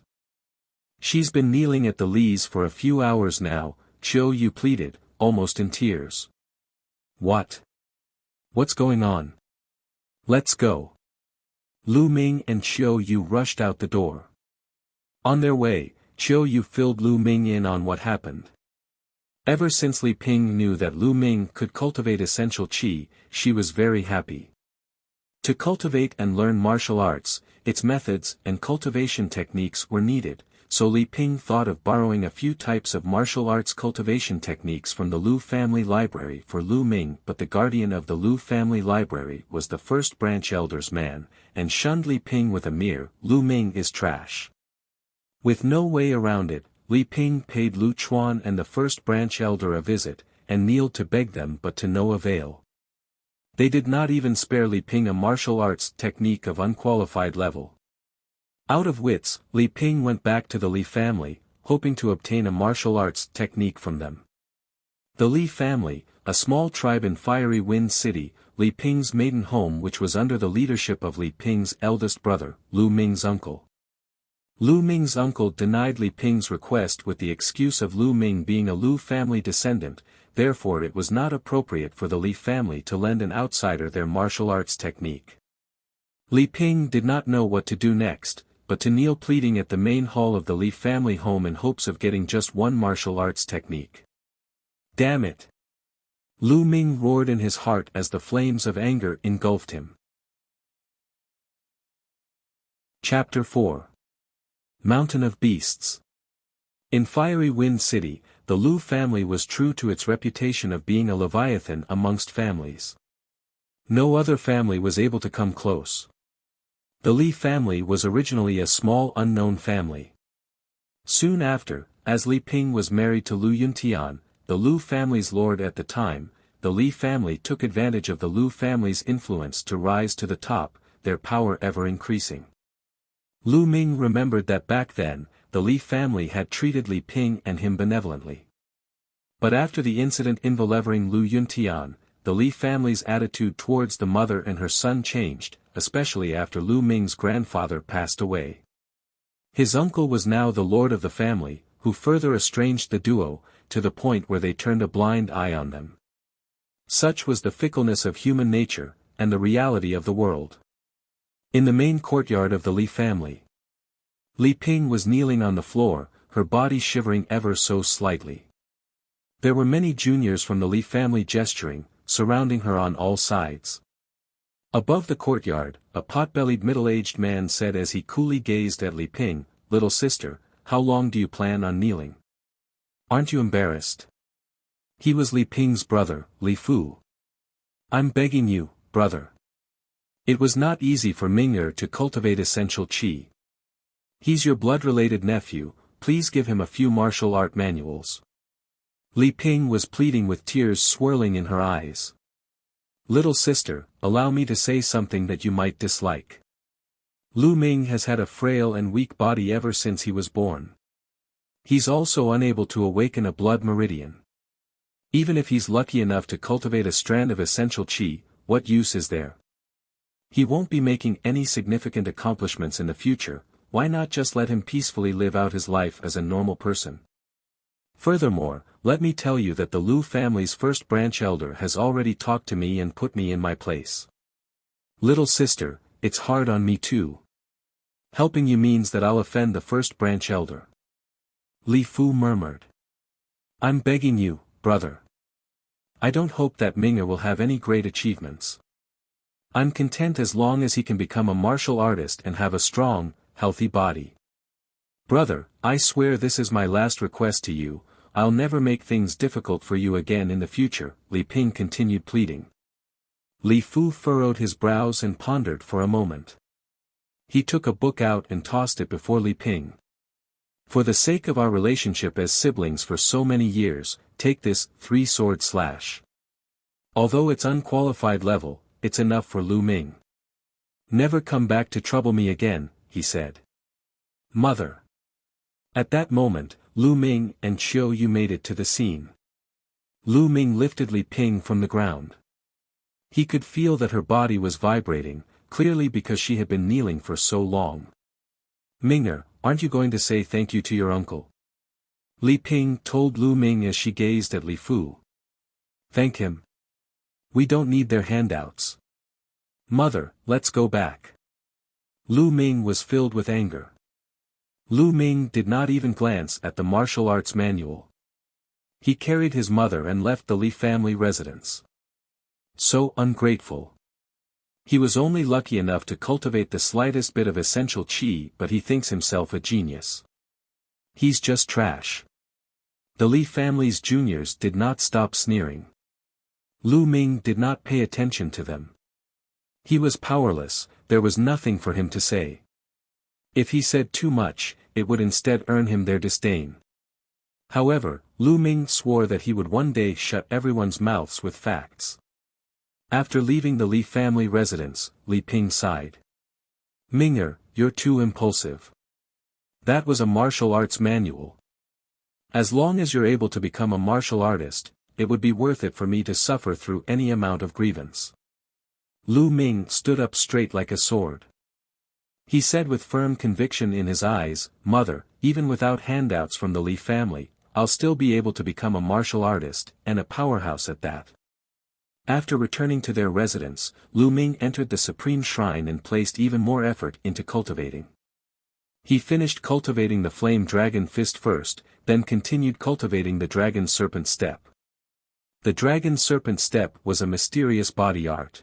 She's been kneeling at the lees for a few hours now," Qiu Yu pleaded, almost in tears. "What? What's going on? Let's go." Lu Ming and Qiu Yu rushed out the door. On their way, Qiu Yu filled Lu Ming in on what happened. Ever since Li Ping knew that Lu Ming could cultivate essential qi, she was very happy. To cultivate and learn martial arts, its methods and cultivation techniques were needed, so Li Ping thought of borrowing a few types of martial arts cultivation techniques from the Lu family library for Lu Ming, but the guardian of the Lu family library was the first branch elder's man, and shunned Li Ping with a mere, "Lu Ming is trash." With no way around it, Li Ping paid Lu Chuan and the first branch elder a visit, and kneeled to beg them but to no avail. They did not even spare Li Ping a martial arts technique of unqualified level. Out of wits, Li Ping went back to the Li family, hoping to obtain a martial arts technique from them. The Li family, a small tribe in Fiery Wind City, Li Ping's maiden home, which was under the leadership of Li Ping's eldest brother, Lu Ming's uncle. Lu Ming's uncle denied Li Ping's request with the excuse of Lu Ming being a Lu family descendant, therefore it was not appropriate for the Li family to lend an outsider their martial arts technique. Li Ping did not know what to do next, but to kneel pleading at the main hall of the Li family home in hopes of getting just one martial arts technique. Damn it! Lu Ming roared in his heart as the flames of anger engulfed him. Chapter 4. Mountain of Beasts. In Fiery Wind City, the Lu family was true to its reputation of being a leviathan amongst families. No other family was able to come close. The Li family was originally a small unknown family. Soon after, as Li Ping was married to Lu Yuntian, the Lu family's lord at the time, the Li family took advantage of the Lu family's influence to rise to the top, their power ever increasing. Lu Ming remembered that back then, the Li family had treated Li Ping and him benevolently. But after the incident involving Lu Yuntian, the Li family's attitude towards the mother and her son changed, especially after Lu Ming's grandfather passed away. His uncle was now the lord of the family, who further estranged the duo, to the point where they turned a blind eye on them. Such was the fickleness of human nature, and the reality of the world. In the main courtyard of the Li family, Li Ping was kneeling on the floor, her body shivering ever so slightly. There were many juniors from the Li family gesturing, surrounding her on all sides. Above the courtyard, a pot-bellied middle-aged man said as he coolly gazed at Li Ping, "Little sister, how long do you plan on kneeling? Aren't you embarrassed?" He was Li Ping's brother, Li Fu. "I'm begging you, brother." It was not easy for Ming'er to cultivate essential qi. "He's your blood-related nephew, please give him a few martial art manuals." Li Ping was pleading with tears swirling in her eyes. "Little sister, allow me to say something that you might dislike. Lu Ming has had a frail and weak body ever since he was born. He's also unable to awaken a blood meridian. Even if he's lucky enough to cultivate a strand of essential qi, what use is there? He won't be making any significant accomplishments in the future, why not just let him peacefully live out his life as a normal person? Furthermore, let me tell you that the Lu family's first branch elder has already talked to me and put me in my place. Little sister, it's hard on me too. Helping you means that I'll offend the first branch elder." Li Fu murmured. "I'm begging you, brother. I don't hope that Ming'er will have any great achievements. I'm content as long as he can become a martial artist and have a strong, healthy body. Brother, I swear this is my last request to you, I'll never make things difficult for you again in the future," Li Ping continued pleading. Li Fu furrowed his brows and pondered for a moment. He took a book out and tossed it before Li Ping. "For the sake of our relationship as siblings for so many years, take this three-sword slash. Although it's unqualified level, it's enough for Lu Ming. Never come back to trouble me again," he said. "Mother." At that moment, Lu Ming and Qiu Yu made it to the scene. Lu Ming lifted Li Ping from the ground. He could feel that her body was vibrating, clearly because she had been kneeling for so long. "Ming'er, aren't you going to say thank you to your uncle?" Li Ping told Lu Ming as she gazed at Li Fu. "Thank him? We don't need their handouts. Mother, let's go back." Lu Ming was filled with anger. Lu Ming did not even glance at the martial arts manual. He carried his mother and left the Li family residence. So ungrateful. He was only lucky enough to cultivate the slightest bit of essential qi, but he thinks himself a genius. He's just trash. The Li family's juniors did not stop sneering. Lu Ming did not pay attention to them. He was powerless, there was nothing for him to say. If he said too much, it would instead earn him their disdain. However, Lu Ming swore that he would one day shut everyone's mouths with facts. After leaving the Li family residence, Li Ping sighed. "Ming'er, you're too impulsive. That was a martial arts manual. As long as you're able to become a martial artist, it would be worth it for me to suffer through any amount of grievance." Lu Ming stood up straight like a sword. He said with firm conviction in his eyes, "Mother, even without handouts from the Li family, I'll still be able to become a martial artist, and a powerhouse at that." After returning to their residence, Lu Ming entered the Supreme Shrine and placed even more effort into cultivating. He finished cultivating the Flame Dragon Fist first, then continued cultivating the Dragon Serpent Step. The Dragon Serpent Step was a mysterious body art.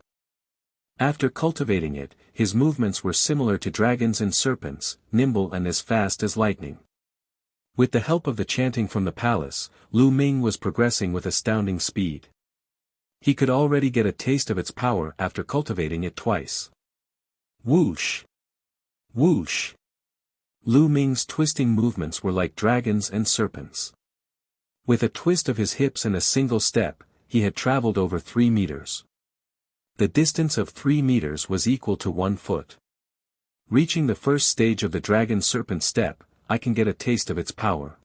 After cultivating it, his movements were similar to dragons and serpents, nimble and as fast as lightning. With the help of the chanting from the palace, Lu Ming was progressing with astounding speed. He could already get a taste of its power after cultivating it twice. Whoosh! Whoosh! Lu Ming's twisting movements were like dragons and serpents. With a twist of his hips and a single step, he had traveled over 3 meters. The distance of 3 meters was equal to 1 foot. Reaching the first stage of the Dragon Serpent Step, I can get a taste of its power.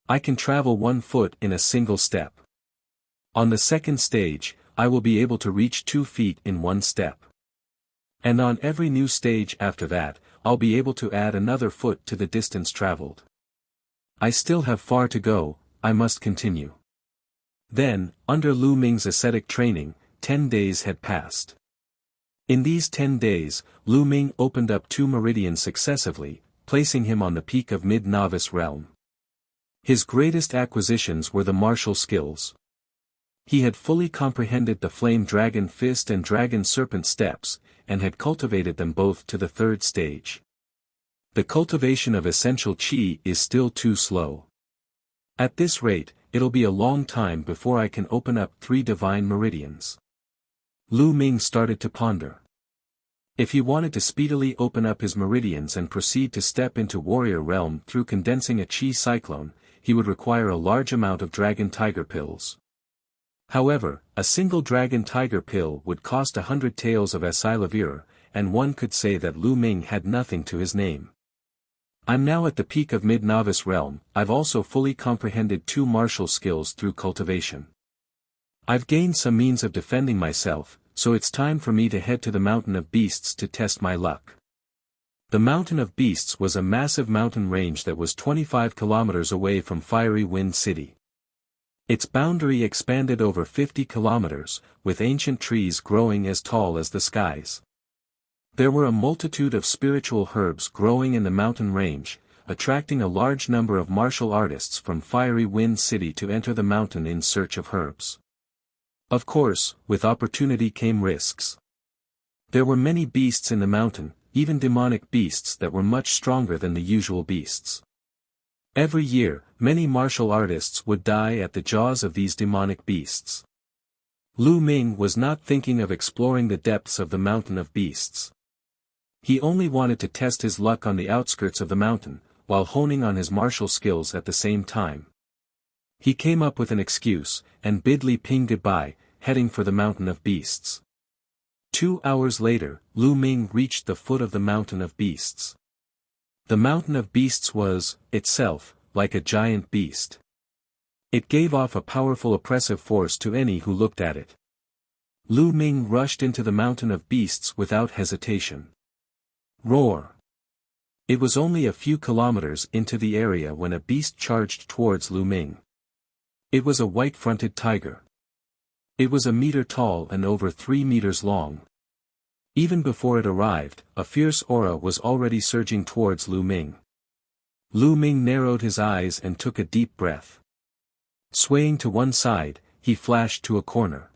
I can travel 1 foot in a single step. On the second stage, I will be able to reach 2 feet in 1 step. And on every new stage after that, I'll be able to add another foot to the distance traveled. I still have far to go, I must continue. Then, under Lu Ming's ascetic training, 10 days had passed. In these 10 days, Lu Ming opened up 2 meridians successively, placing him on the peak of mid-novice realm. His greatest acquisitions were the martial skills. He had fully comprehended the Flame Dragon Fist and Dragon Serpent Steps, and had cultivated them both to the 3rd stage. The cultivation of essential qi is still too slow. At this rate, it'll be a long time before I can open up 3 divine meridians. Lu Ming started to ponder. If he wanted to speedily open up his meridians and proceed to step into warrior realm through condensing a qi cyclone, he would require a large amount of dragon tiger pills. However, a single dragon tiger pill would cost 100 taels of Asilavir, and one could say that Lu Ming had nothing to his name. I'm now at the peak of mid-novice realm, I've also fully comprehended 2 martial skills through cultivation. I've gained some means of defending myself, so it's time for me to head to the Mountain of Beasts to test my luck. The Mountain of Beasts was a massive mountain range that was 25 kilometers away from Fiery Wind City. Its boundary expanded over 50 kilometers, with ancient trees growing as tall as the skies. There were a multitude of spiritual herbs growing in the mountain range, attracting a large number of martial artists from Fiery Wind City to enter the mountain in search of herbs. Of course, with opportunity came risks. There were many beasts in the mountain, even demonic beasts that were much stronger than the usual beasts. Every year, many martial artists would die at the jaws of these demonic beasts. Lu Ming was not thinking of exploring the depths of the Mountain of Beasts. He only wanted to test his luck on the outskirts of the mountain, while honing on his martial skills at the same time. He came up with an excuse, and bid Li Ping goodbye, heading for the Mountain of Beasts. 2 hours later, Lu Ming reached the foot of the Mountain of Beasts. The Mountain of Beasts was, itself, like a giant beast. It gave off a powerful oppressive force to any who looked at it. Lu Ming rushed into the mountain of beasts without hesitation. Roar! It was only a few kilometers into the area when a beast charged towards Lu Ming. It was a white-fronted tiger. It was a meter tall and over 3 meters long. Even before it arrived, a fierce aura was already surging towards Lu Ming. Lu Ming narrowed his eyes and took a deep breath. Swaying to one side, he flashed to a corner.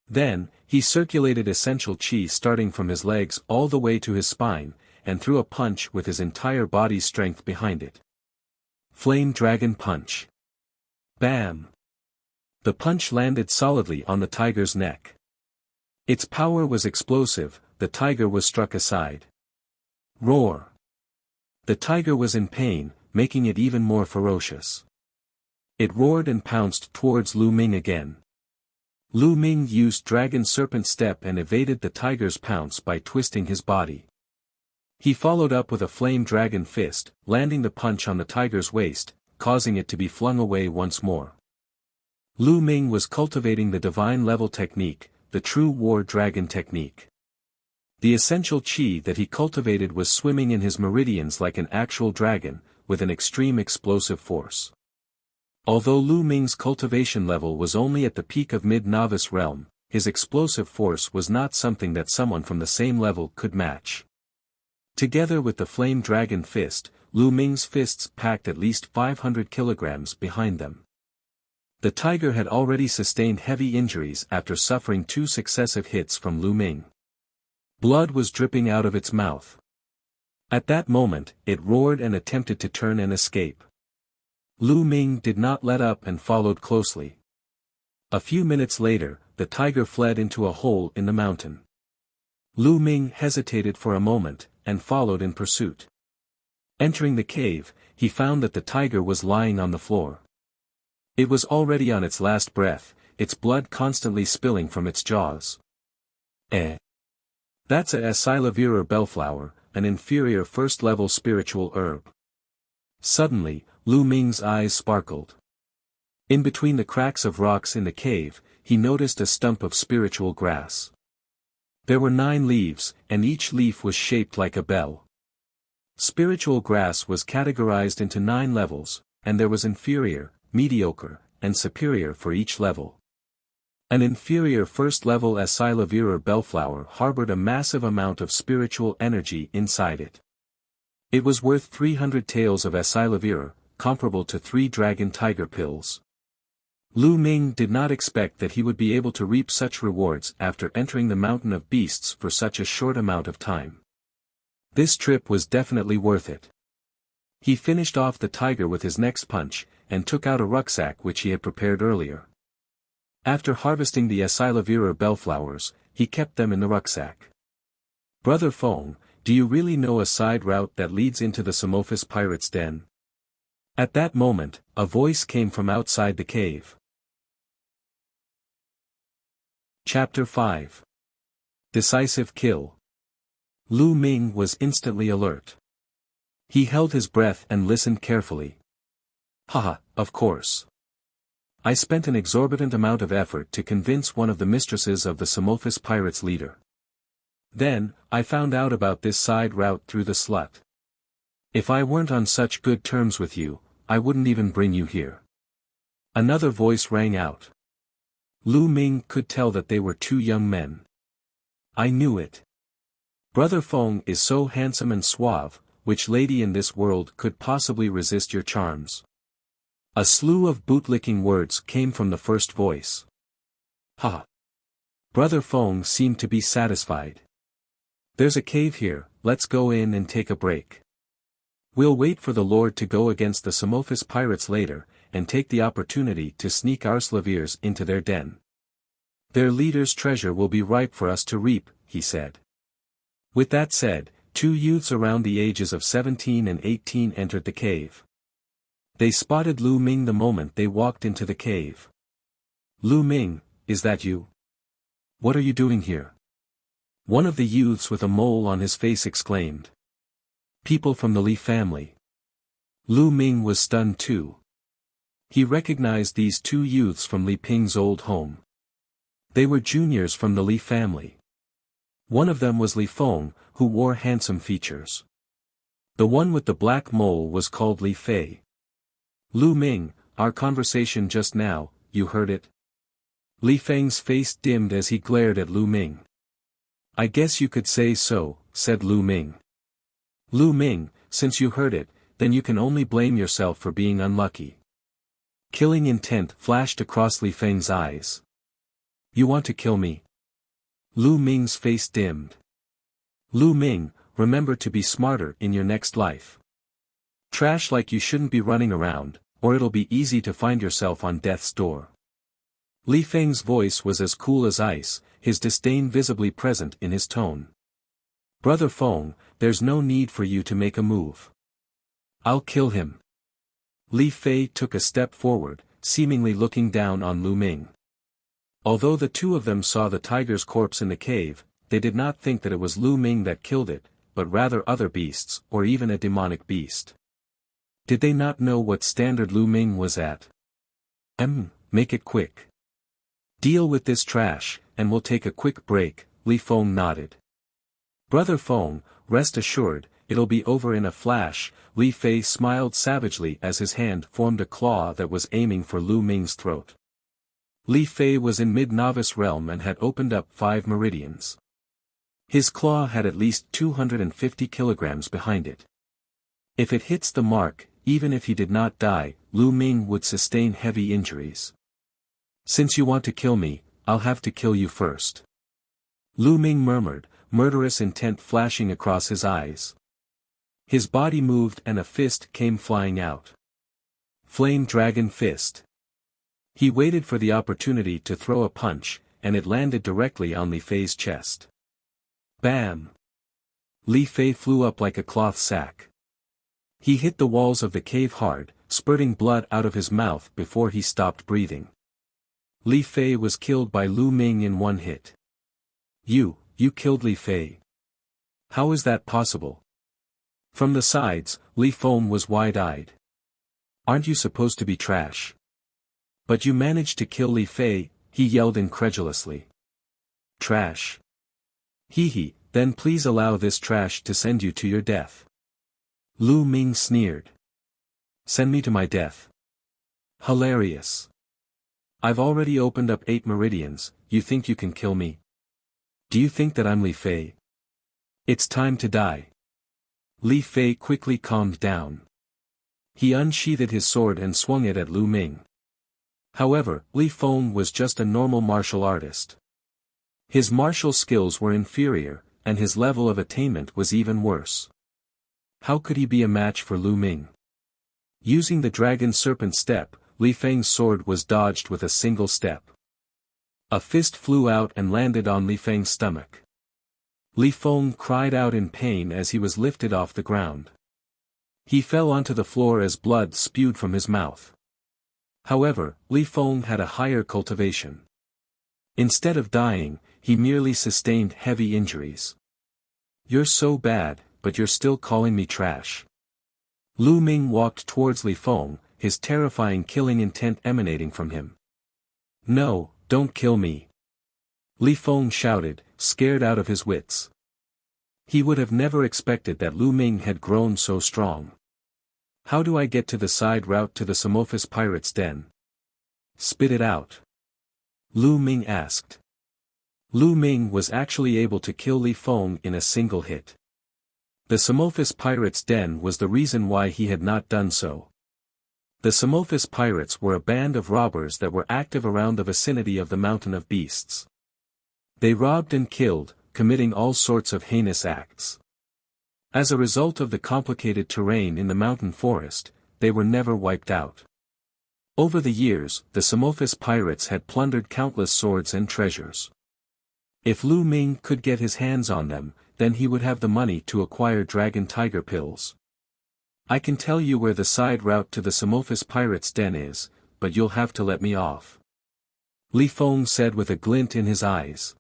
Then, he circulated essential chi starting from his legs all the way to his spine, and threw a punch with his entire body's strength behind it. Flame Dragon Punch. Bam! The punch landed solidly on the tiger's neck. Its power was explosive, the tiger was struck aside. Roar! The tiger was in pain, making it even more ferocious. It roared and pounced towards Lu Ming again. Lu Ming used Dragon Serpent Step and evaded the tiger's pounce by twisting his body. He followed up with a Flame Dragon Fist, landing the punch on the tiger's waist, causing it to be flung away once more. Lu Ming was cultivating the divine level technique, the true war dragon technique. The essential chi that he cultivated was swimming in his meridians like an actual dragon, with an extreme explosive force. Although Lu Ming's cultivation level was only at the peak of mid-novice realm, his explosive force was not something that someone from the same level could match. Together with the Flame Dragon Fist, Lu Ming's fists packed at least 500 kilograms behind them. The tiger had already sustained heavy injuries after suffering 2 successive hits from Lu Ming. Blood was dripping out of its mouth. At that moment, it roared and attempted to turn and escape. Lu Ming did not let up and followed closely. A few minutes later, the tiger fled into a hole in the mountain. Lu Ming hesitated for a moment, and followed in pursuit. Entering the cave, he found that the tiger was lying on the floor. It was already on its last breath, its blood constantly spilling from its jaws. That's a Silavira bellflower, an inferior first-level spiritual herb. Suddenly, Lu Ming's eyes sparkled. In between the cracks of rocks in the cave, he noticed a stump of spiritual grass. There were 9 leaves, and each leaf was shaped like a bell. Spiritual grass was categorized into 9 levels, and there was inferior, mediocre, and superior for each level. An inferior first-level Silavira bellflower harbored a massive amount of spiritual energy inside it. It was worth 300 taels of Silavira, comparable to 3 dragon tiger pills. Lu Ming did not expect that he would be able to reap such rewards after entering the mountain of beasts for such a short amount of time. This trip was definitely worth it. He finished off the tiger with his next punch, and took out a rucksack which he had prepared earlier. After harvesting the Silavira bellflowers, he kept them in the rucksack. Brother Fong, do you really know a side route that leads into the Samophis pirates' den? At that moment, a voice came from outside the cave. Chapter 5. Decisive Kill. Lu Ming was instantly alert. He held his breath and listened carefully. Haha, of course. I spent an exorbitant amount of effort to convince one of the mistresses of the Samophis pirates' leader. Then, I found out about this side route through the slut. If I weren't on such good terms with you, I wouldn't even bring you here. Another voice rang out. Lu Ming could tell that they were 2 young men. I knew it. Brother Fong is so handsome and suave, which lady in this world could possibly resist your charms? A slew of bootlicking words came from the first voice. Ha! Brother Fong seemed to be satisfied. There's a cave here, let's go in and take a break. We'll wait for the Lord to go against the Samophis pirates later, and take the opportunity to sneak our slavirs into their den. Their leader's treasure will be ripe for us to reap, he said. With that said, 2 youths around the ages of 17 and 18 entered the cave. They spotted Lu Ming the moment they walked into the cave. Lu Ming, is that you? What are you doing here? One of the youths with a mole on his face exclaimed. People from the Li family. Lu Ming was stunned too. He recognized these two youths from Li Ping's old home. They were juniors from the Li family. One of them was Li Feng, who wore handsome features. The one with the black mole was called Li Fei. Lu Ming, our conversation just now, you heard it? Li Feng's face dimmed as he glared at Lu Ming. I guess you could say so, said Lu Ming. Lu Ming, since you heard it, then you can only blame yourself for being unlucky. Killing intent flashed across Li Feng's eyes. You want to kill me? Lu Ming's face dimmed. Lu Ming, remember to be smarter in your next life. Trash like you shouldn't be running around, or it'll be easy to find yourself on death's door. Li Feng's voice was as cool as ice, his disdain visibly present in his tone. Brother Feng, there's no need for you to make a move. I'll kill him. Li Fei took a step forward, seemingly looking down on Lu Ming. Although the two of them saw the tiger's corpse in the cave, they did not think that it was Lu Ming that killed it, but rather other beasts, or even a demonic beast. Did they not know what standard Lu Ming was at? Make it quick. Deal with this trash, and we'll take a quick break, Li Feng nodded. Brother Feng, rest assured, it'll be over in a flash, Li Fei smiled savagely as his hand formed a claw that was aiming for Lu Ming's throat. Li Fei was in mid-novice realm and had opened up 5 meridians. His claw had at least 250 kilograms behind it. If it hits the mark, even if he did not die, Lu Ming would sustain heavy injuries. Since you want to kill me, I'll have to kill you first. Lu Ming murmured, murderous intent flashing across his eyes. His body moved and a fist came flying out. Flame Dragon Fist. He waited for the opportunity to throw a punch, and it landed directly on Li Fei's chest. Bam! Li Fei flew up like a cloth sack. He hit the walls of the cave hard, spurting blood out of his mouth before he stopped breathing. Li Fei was killed by Lu Ming in one hit. You killed Li Fei. How is that possible? From the sides, Li Feng was wide-eyed. Aren't you supposed to be trash? But you managed to kill Li Fei, he yelled incredulously. Trash. Hee, then please allow this trash to send you to your death. Lu Ming sneered. Send me to my death. Hilarious. I've already opened up 8 meridians, you think you can kill me? Do you think that I'm Li Fei? It's time to die. Li Fei quickly calmed down. He unsheathed his sword and swung it at Lu Ming. However, Li Feng was just a normal martial artist. His martial skills were inferior, and his level of attainment was even worse. How could he be a match for Lu Ming? Using the dragon serpent step, Li Feng's sword was dodged with a single step. A fist flew out and landed on Li Feng's stomach. Li Feng cried out in pain as he was lifted off the ground. He fell onto the floor as blood spewed from his mouth. However, Li Feng had a higher cultivation. Instead of dying, he merely sustained heavy injuries. You're so bad, but you're still calling me trash. Lu Ming walked towards Li Feng, his terrifying killing intent emanating from him. No, don't kill me. Li Feng shouted, scared out of his wits. He would have never expected that Lu Ming had grown so strong. How do I get to the side route to the Samophis pirate's den? Spit it out. Lu Ming asked. Lu Ming was actually able to kill Li Feng in a single hit. The Samophis pirate's den was the reason why he had not done so. The Samophis pirates were a band of robbers that were active around the vicinity of the Mountain of Beasts. They robbed and killed, committing all sorts of heinous acts. As a result of the complicated terrain in the mountain forest, they were never wiped out. Over the years, the Samophis pirates had plundered countless swords and treasures. If Lu Ming could get his hands on them, then he would have the money to acquire dragon tiger pills. I can tell you where the side route to the Samophis pirate's den is, but you'll have to let me off. Li Feng said with a glint in his eyes.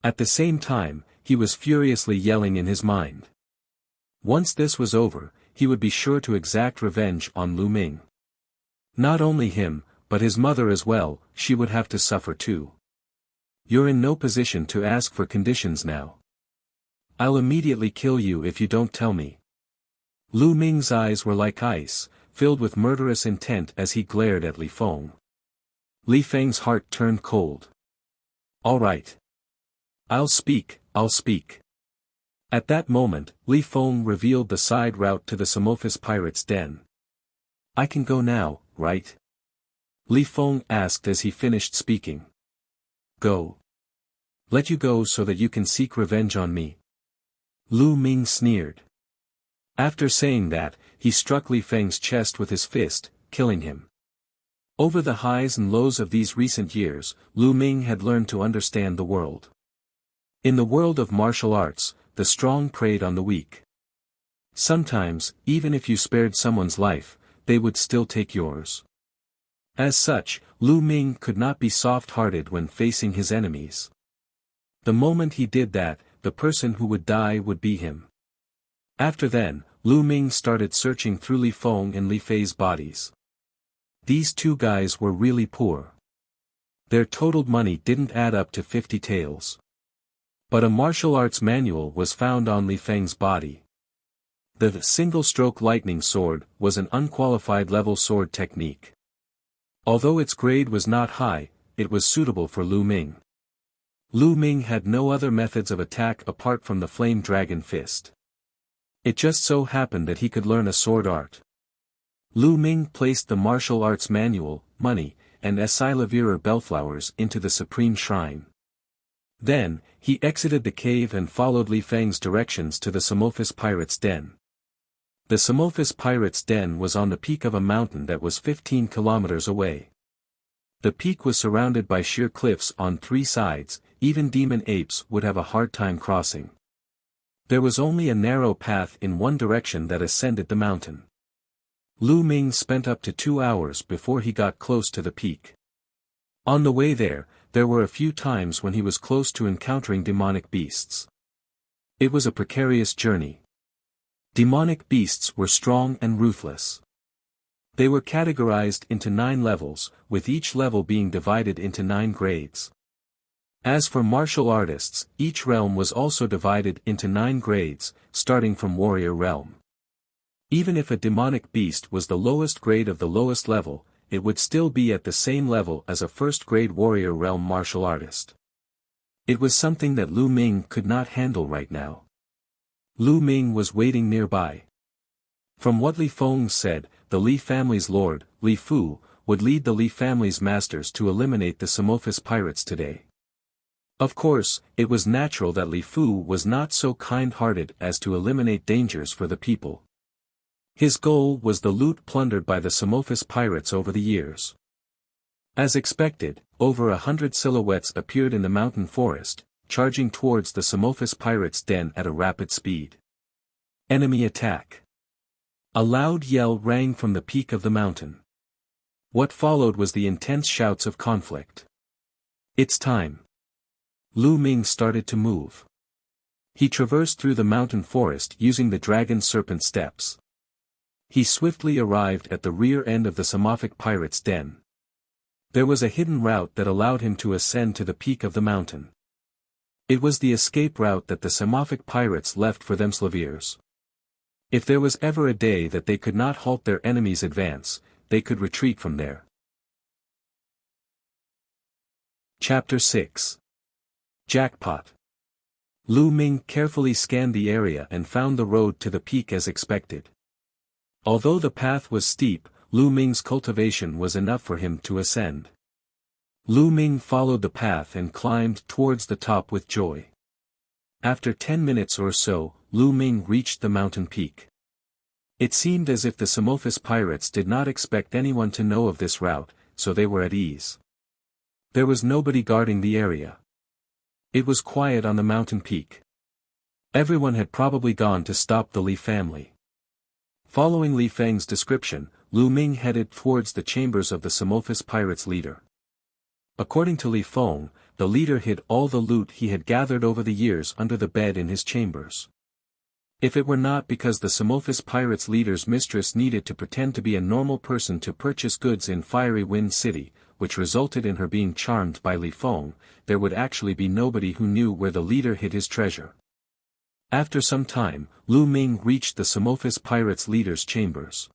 At the same time, he was furiously yelling in his mind. Once this was over, he would be sure to exact revenge on Lu Ming. Not only him, but his mother as well, she would have to suffer too. You're in no position to ask for conditions now. I'll immediately kill you if you don't tell me. Lu Ming's eyes were like ice, filled with murderous intent as he glared at Li Feng. Li Feng's heart turned cold. All right. I'll speak. At that moment, Li Feng revealed the side route to the Samophis pirates' den. I can go now, right? Li Feng asked as he finished speaking. Go. Let you go so that you can seek revenge on me. Lu Ming sneered. After saying that, he struck Li Feng's chest with his fist, killing him. Over the highs and lows of these recent years, Lu Ming had learned to understand the world. In the world of martial arts, the strong preyed on the weak. Sometimes, even if you spared someone's life, they would still take yours. As such, Lu Ming could not be soft-hearted when facing his enemies. The moment he did that, the person who would die would be him. After then, Lu Ming started searching through Li Feng and Li Fei's bodies. These two guys were really poor. Their totaled money didn't add up to 50 taels. But a martial arts manual was found on Li Feng's body. The single-stroke lightning sword was an unqualified level sword technique. Although its grade was not high, it was suitable for Lu Ming. Lu Ming had no other methods of attack apart from the flame dragon fist. It just so happened that he could learn a sword art. Lu Ming placed the martial arts manual, money, and Esilavira bellflowers into the supreme shrine. Then, he exited the cave and followed Li Feng's directions to the Samophis pirates' den. The Samophis pirates' den was on the peak of a mountain that was 15 kilometers away. The peak was surrounded by sheer cliffs on 3 sides, even demon apes would have a hard time crossing. There was only a narrow path in one direction that ascended the mountain. Lu Ming spent up to 2 hours before he got close to the peak. On the way there were a few times when he was close to encountering demonic beasts. It was a precarious journey. Demonic beasts were strong and ruthless. They were categorized into 9 levels, with each level being divided into 9 grades. As for martial artists, each realm was also divided into 9 grades, starting from warrior realm. Even if a demonic beast was the lowest grade of the lowest level, it would still be at the same level as a first-grade warrior realm martial artist. It was something that Lu Ming could not handle right now. Lu Ming was waiting nearby. From what Li Feng said, the Li family's lord, Li Fu, would lead the Li family's masters to eliminate the Samophis pirates today. Of course, it was natural that Li Fu was not so kind-hearted as to eliminate dangers for the people. His goal was the loot plundered by the Samophis pirates over the years. As expected, over 100 silhouettes appeared in the mountain forest, charging towards the Samophis pirates' den at a rapid speed. Enemy attack. A loud yell rang from the peak of the mountain. What followed was the intense shouts of conflict. It's time. Lu Ming started to move. He traversed through the mountain forest using the dragon serpent steps. He swiftly arrived at the rear end of the Samophis pirates' den. There was a hidden route that allowed him to ascend to the peak of the mountain. It was the escape route that the Samophis pirates left for themselves. If there was ever a day that they could not halt their enemy's advance, they could retreat from there. Chapter 6. Jackpot. Lu Ming carefully scanned the area and found the road to the peak as expected. Although the path was steep, Lu Ming's cultivation was enough for him to ascend. Lu Ming followed the path and climbed towards the top with joy. After 10 minutes or so, Lu Ming reached the mountain peak. It seemed as if the Samophis pirates did not expect anyone to know of this route, so they were at ease. There was nobody guarding the area. It was quiet on the mountain peak. Everyone had probably gone to stop the Li family. Following Li Feng's description, Lu Ming headed towards the chambers of the Samophis pirates' leader. According to Li Feng, the leader hid all the loot he had gathered over the years under the bed in his chambers. If it were not because the Samophis pirates' leader's mistress needed to pretend to be a normal person to purchase goods in Fiery Wind City, which resulted in her being charmed by Li Feng, there would actually be nobody who knew where the leader hid his treasure. After some time, Lu Ming reached the Samophis pirates' leader's chambers.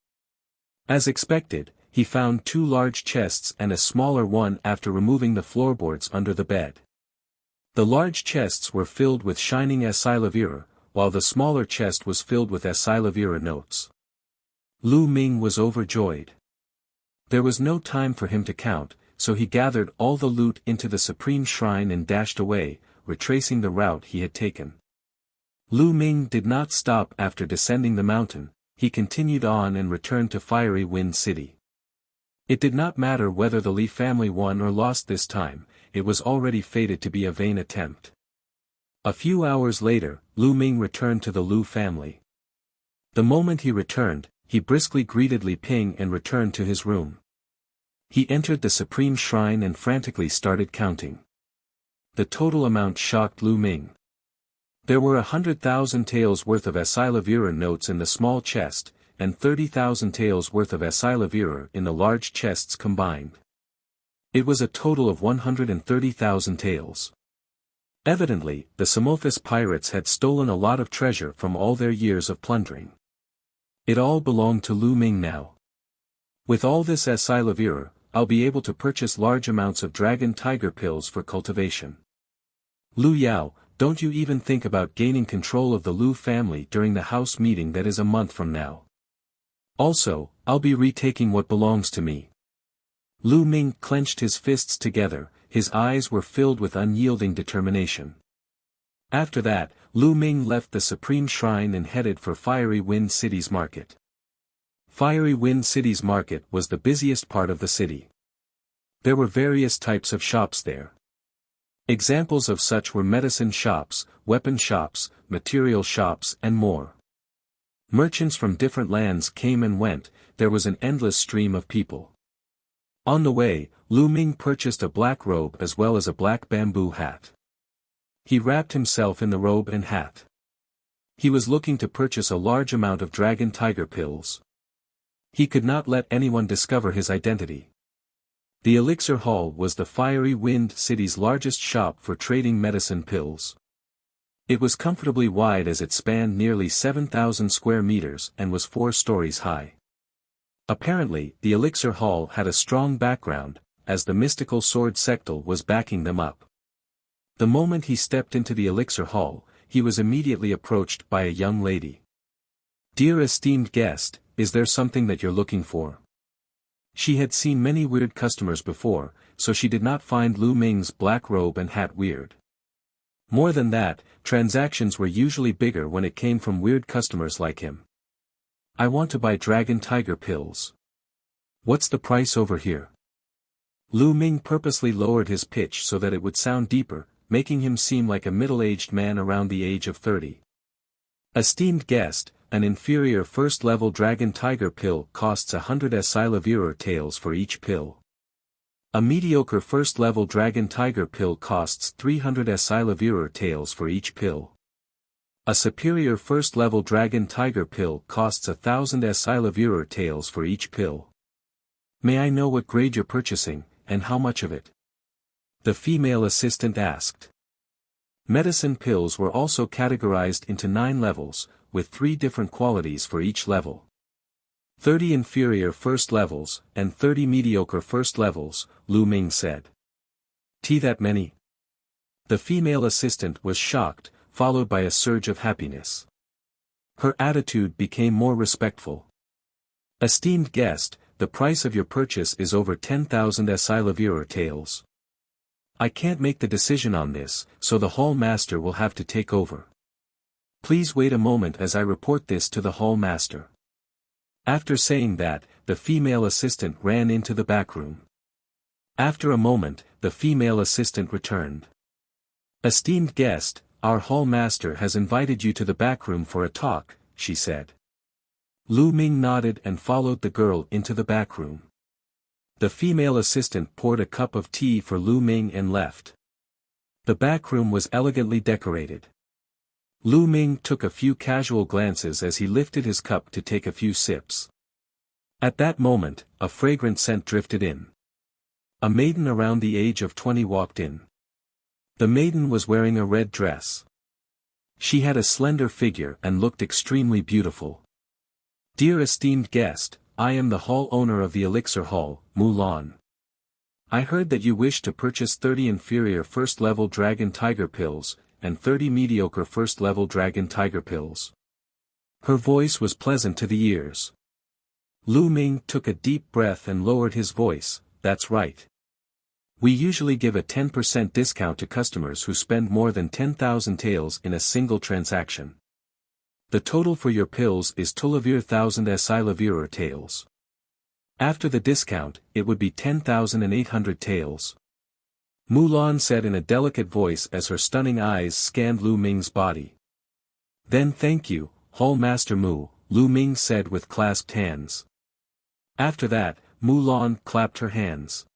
As expected, he found 2 large chests and a smaller one after removing the floorboards under the bed. The large chests were filled with shining acylavira, while the smaller chest was filled with acylavira notes. Lu Ming was overjoyed. There was no time for him to count, so he gathered all the loot into the supreme shrine and dashed away, retracing the route he had taken. Lu Ming did not stop after descending the mountain, he continued on and returned to Fiery Wind City. It did not matter whether the Li family won or lost this time, it was already fated to be a vain attempt. A few hours later, Lu Ming returned to the Lu family. The moment he returned, he briskly greeted Li Ping and returned to his room. He entered the supreme shrine and frantically started counting. The total amount shocked Lu Ming. There were 100,000 taels worth of acylavira notes in the small chest, and 30,000 taels worth of acylavira in the large chests combined. It was a total of 130,000 taels. Evidently, the Samophis pirates had stolen a lot of treasure from all their years of plundering. It all belonged to Lu Ming now. With all this acylavira, I'll be able to purchase large amounts of dragon tiger pills for cultivation. Lu Yao, don't you even think about gaining control of the Lu family during the house meeting that is a month from now. Also, I'll be retaking what belongs to me. Lu Ming clenched his fists together, his eyes were filled with unyielding determination. After that, Lu Ming left the supreme shrine and headed for Fiery Wind City's market. Fiery Wind City's market was the busiest part of the city. There were various types of shops there. Examples of such were medicine shops, weapon shops, material shops and more. Merchants from different lands came and went, there was an endless stream of people. On the way, Lu Ming purchased a black robe as well as a black bamboo hat. He wrapped himself in the robe and hat. He was looking to purchase a large amount of dragon tiger pills. He could not let anyone discover his identity. The Elixir Hall was the Fiery Wind City's largest shop for trading medicine pills. It was comfortably wide as it spanned nearly 7,000 square meters and was 4 stories high. Apparently, the Elixir Hall had a strong background, as the mystical sword sectal was backing them up. The moment he stepped into the Elixir Hall, he was immediately approached by a young lady. "Dear esteemed guest, is there something that you're looking for?" She had seen many weird customers before, so she did not find Lu Ming's black robe and hat weird. More than that, transactions were usually bigger when it came from weird customers like him. "I want to buy dragon tiger pills. What's the price over here?" Lu Ming purposely lowered his pitch so that it would sound deeper, making him seem like a middle-aged man around the age of 30. "Esteemed guest, an inferior first-level dragon tiger pill costs 100 acylavira taels for each pill. A mediocre first-level dragon tiger pill costs 300 acylavira taels for each pill. A superior first-level dragon tiger pill costs 1,000 acylavira taels for each pill. May I know what grade you're purchasing, and how much of it?" the female assistant asked. Medicine pills were also categorized into 9 levels, with 3 different qualities for each level. 30 inferior first levels, and 30 mediocre first levels, Lu Ming said. That many?" The female assistant was shocked, followed by a surge of happiness. Her attitude became more respectful. "Esteemed guest, the price of your purchase is over 10,000 acylavira taels. I can't make the decision on this, so the hall master will have to take over. Please wait a moment as I report this to the hall master." After saying that, the female assistant ran into the back room. After a moment, the female assistant returned. "Esteemed guest, our hall master has invited you to the back room for a talk," she said. Lu Ming nodded and followed the girl into the back room. The female assistant poured a cup of tea for Lu Ming and left. The back room was elegantly decorated. Lu Ming took a few casual glances as he lifted his cup to take a few sips. At that moment, a fragrant scent drifted in. A maiden around the age of 20 walked in. The maiden was wearing a red dress. She had a slender figure and looked extremely beautiful. "Dear esteemed guest, I am the hall owner of the Elixir Hall, Mulan. I heard that you wish to purchase 30 inferior first-level Dragon Tiger pills, and 30 mediocre first-level Dragon Tiger pills." Her voice was pleasant to the ears. Lu Ming took a deep breath and lowered his voice. "That's right. We usually give a 10% discount to customers who spend more than 10,000 taels in a single transaction. The total for your pills is 12,000 Silavir taels. After the discount, it would be 10,800 taels." Mulan said in a delicate voice as her stunning eyes scanned Lu Ming's body. "Then thank you, Hall Master Mu," Lu Ming said with clasped hands. After that, Mulan clapped her hands.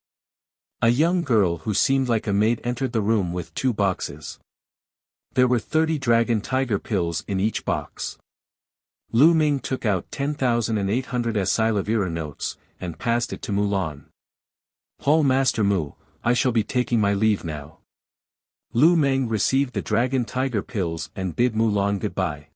A young girl who seemed like a maid entered the room with 2 boxes. There were 30 Dragon Tiger pills in each box. Lu Ming took out 10,800 Silavira notes, and passed it to Mulan. "Hall Master Mu, I shall be taking my leave now." Lu Ming received the Dragon Tiger pills and bid Mulan goodbye.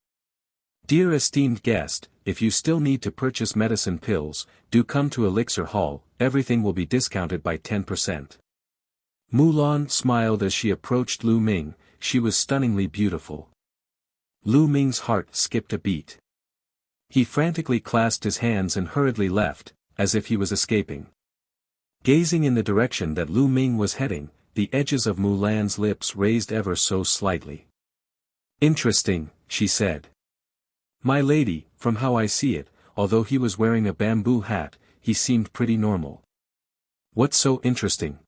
"Dear esteemed guest, if you still need to purchase medicine pills, do come to Elixir Hall, everything will be discounted by 10%. Mulan smiled as she approached Lu Ming. She was stunningly beautiful. Lu Ming's heart skipped a beat. He frantically clasped his hands and hurriedly left, as if he was escaping. Gazing in the direction that Lu Ming was heading, the edges of Mulan's lips raised ever so slightly. "Interesting," she said. "My lady, from how I see it, although he was wearing a bamboo hat, he seemed pretty normal." "What's so interesting?"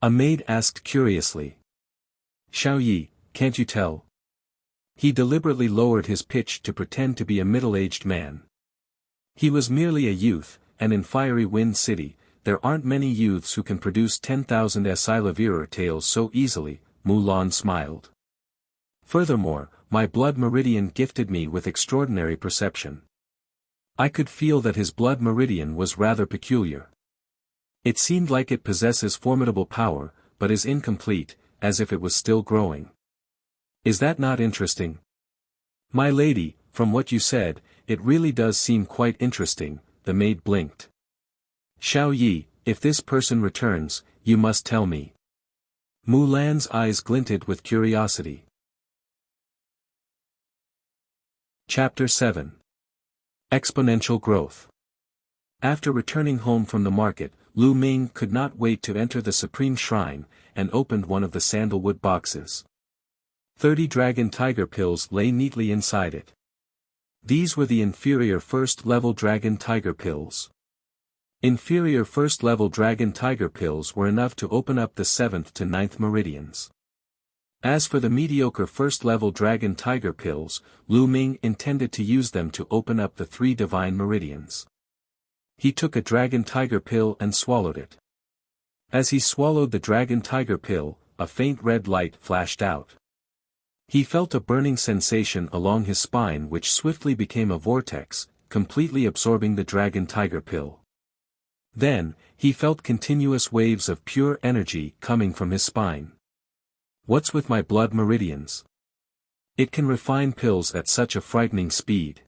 a maid asked curiously. "Xiao Yi, can't you tell?" He deliberately lowered his pitch to pretend to be a middle-aged man. He was merely a youth, and in Fiery Wind City, there aren't many youths who can produce 10,000 Silavir taels so easily, Mulan smiled. "Furthermore, my blood meridian gifted me with extraordinary perception. I could feel that his blood meridian was rather peculiar. It seemed like it possesses formidable power, but is incomplete, as if it was still growing. Is that not interesting?" "My lady, from what you said, it really does seem quite interesting," the maid blinked. "Xiao Yi, if this person returns, you must tell me." Mulan's eyes glinted with curiosity. Chapter 7. Exponential Growth. After returning home from the market, Lu Ming could not wait to enter the Supreme Shrine, and opened one of the sandalwood boxes. 30 Dragon Tiger pills lay neatly inside it. These were the inferior first-level Dragon Tiger pills. Inferior first-level Dragon Tiger pills were enough to open up the 7th to 9th meridians. As for the mediocre first-level Dragon Tiger pills, Lu Ming intended to use them to open up the 3 divine meridians. He took a Dragon Tiger pill and swallowed it. As he swallowed the Dragon Tiger pill, a faint red light flashed out. He felt a burning sensation along his spine which swiftly became a vortex, completely absorbing the Dragon Tiger pill. Then, he felt continuous waves of pure energy coming from his spine. "What's with my blood meridians? It can refine pills at such a frightening speed."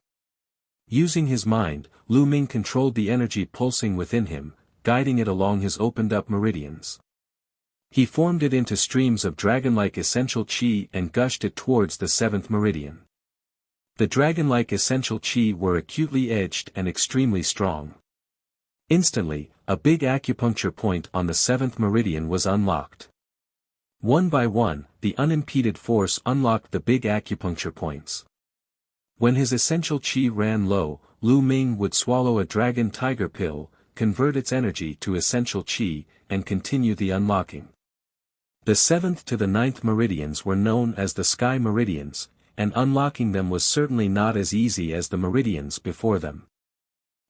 Using his mind, Lu Ming controlled the energy pulsing within him, guiding it along his opened-up meridians. He formed it into streams of dragon-like essential qi and gushed it towards the 7th meridian. The dragon-like essential qi were acutely edged and extremely strong. Instantly, a big acupuncture point on the 7th meridian was unlocked. One by one, the unimpeded force unlocked the big acupuncture points. When his essential qi ran low, Lu Ming would swallow a Dragon Tiger pill, convert its energy to essential qi, and continue the unlocking. The 7th to the 9th meridians were known as the Sky Meridians, and unlocking them was certainly not as easy as the meridians before them.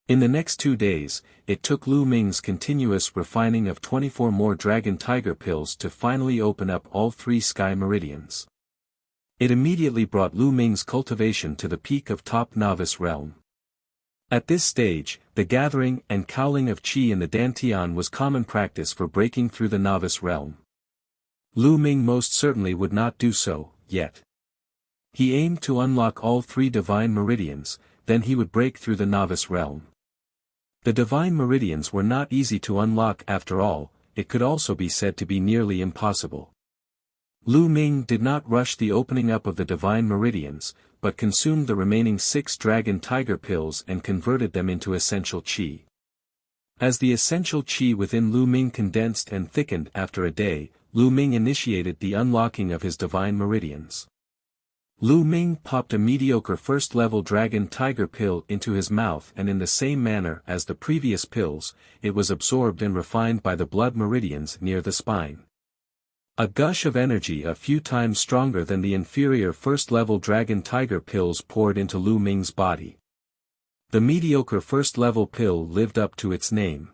In the next 2 days, it took Lu Ming's continuous refining of 24 more Dragon Tiger pills to finally open up all 3 Sky Meridians. It immediately brought Lu Ming's cultivation to the peak of top novice realm. At this stage, the gathering and cowling of qi in the dantian was common practice for breaking through the novice realm. Lu Ming most certainly would not do so, yet. He aimed to unlock all 3 divine meridians, then he would break through the novice realm. The divine meridians were not easy to unlock after all, it could also be said to be nearly impossible. Lu Ming did not rush the opening up of the divine meridians, but consumed the remaining 6 dragon tiger pills and converted them into essential qi. As the essential qi within Lu Ming condensed and thickened after a day, Lu Ming initiated the unlocking of his divine meridians. Lu Ming popped a mediocre first-level dragon tiger pill into his mouth, and in the same manner as the previous pills, it was absorbed and refined by the blood meridians near the spine. A gush of energy a few times stronger than the inferior first-level dragon tiger pills poured into Lu Ming's body. The mediocre first-level pill lived up to its name.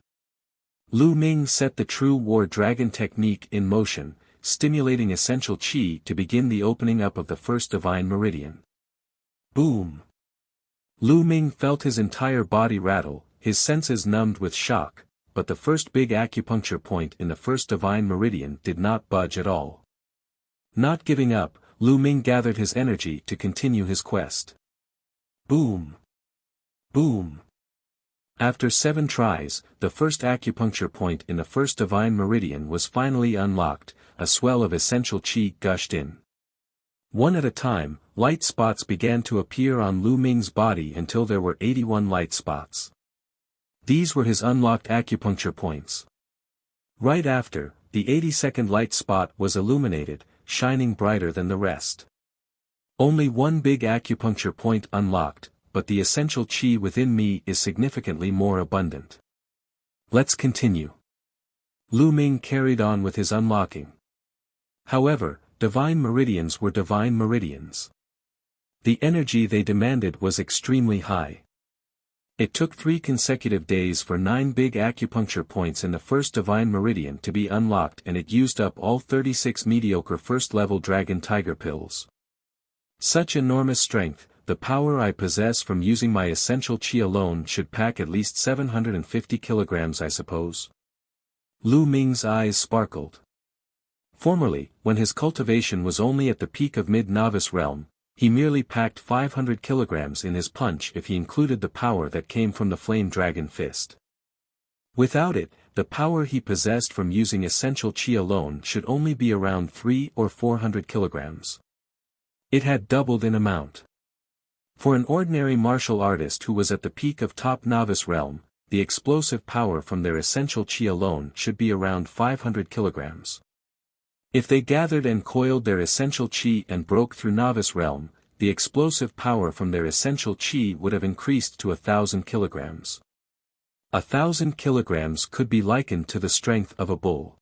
Lu Ming set the true war dragon technique in motion, stimulating essential qi to begin the opening up of the first divine meridian. Boom! Lu Ming felt his entire body rattle, his senses numbed with shock, but the first big acupuncture point in the first divine meridian did not budge at all. Not giving up, Lu Ming gathered his energy to continue his quest. Boom! Boom! After 7 tries, the first acupuncture point in the first divine meridian was finally unlocked, a swell of essential qi gushed in. One at a time, light spots began to appear on Lu Ming's body until there were 81 light spots. These were his unlocked acupuncture points. Right after, the 82nd light spot was illuminated, shining brighter than the rest. Only one big acupuncture point unlocked, but the essential qi within me is significantly more abundant. Let's continue. Lu Ming carried on with his unlocking. However, divine meridians were divine meridians. The energy they demanded was extremely high. It took 3 consecutive days for 9 big acupuncture points in the first divine meridian to be unlocked, and it used up all 36 mediocre first-level dragon tiger pills. Such enormous strength, the power I possess from using my essential qi alone should pack at least 750 kilograms, I suppose. Lu Ming's eyes sparkled. Formerly, when his cultivation was only at the peak of mid-novice realm, he merely packed 500 kilograms in his punch if he included the power that came from the flame dragon fist. Without it, the power he possessed from using essential qi alone should only be around 300 or 400 kilograms. It had doubled in amount. For an ordinary martial artist who was at the peak of top novice realm, the explosive power from their essential qi alone should be around 500 kilograms. If they gathered and coiled their essential qi and broke through novice realm, the explosive power from their essential qi would have increased to 1,000 kilograms. 1,000 kilograms could be likened to the strength of a bull.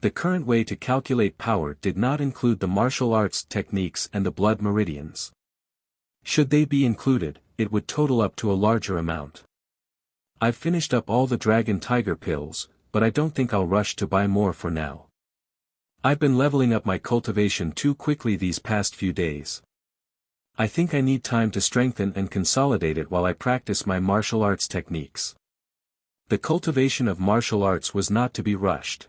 The current way to calculate power did not include the martial arts techniques and the blood meridians. Should they be included, it would total up to a larger amount. I've finished up all the dragon tiger pills, but I don't think I'll rush to buy more for now. I've been leveling up my cultivation too quickly these past few days. I think I need time to strengthen and consolidate it while I practice my martial arts techniques. The cultivation of martial arts was not to be rushed.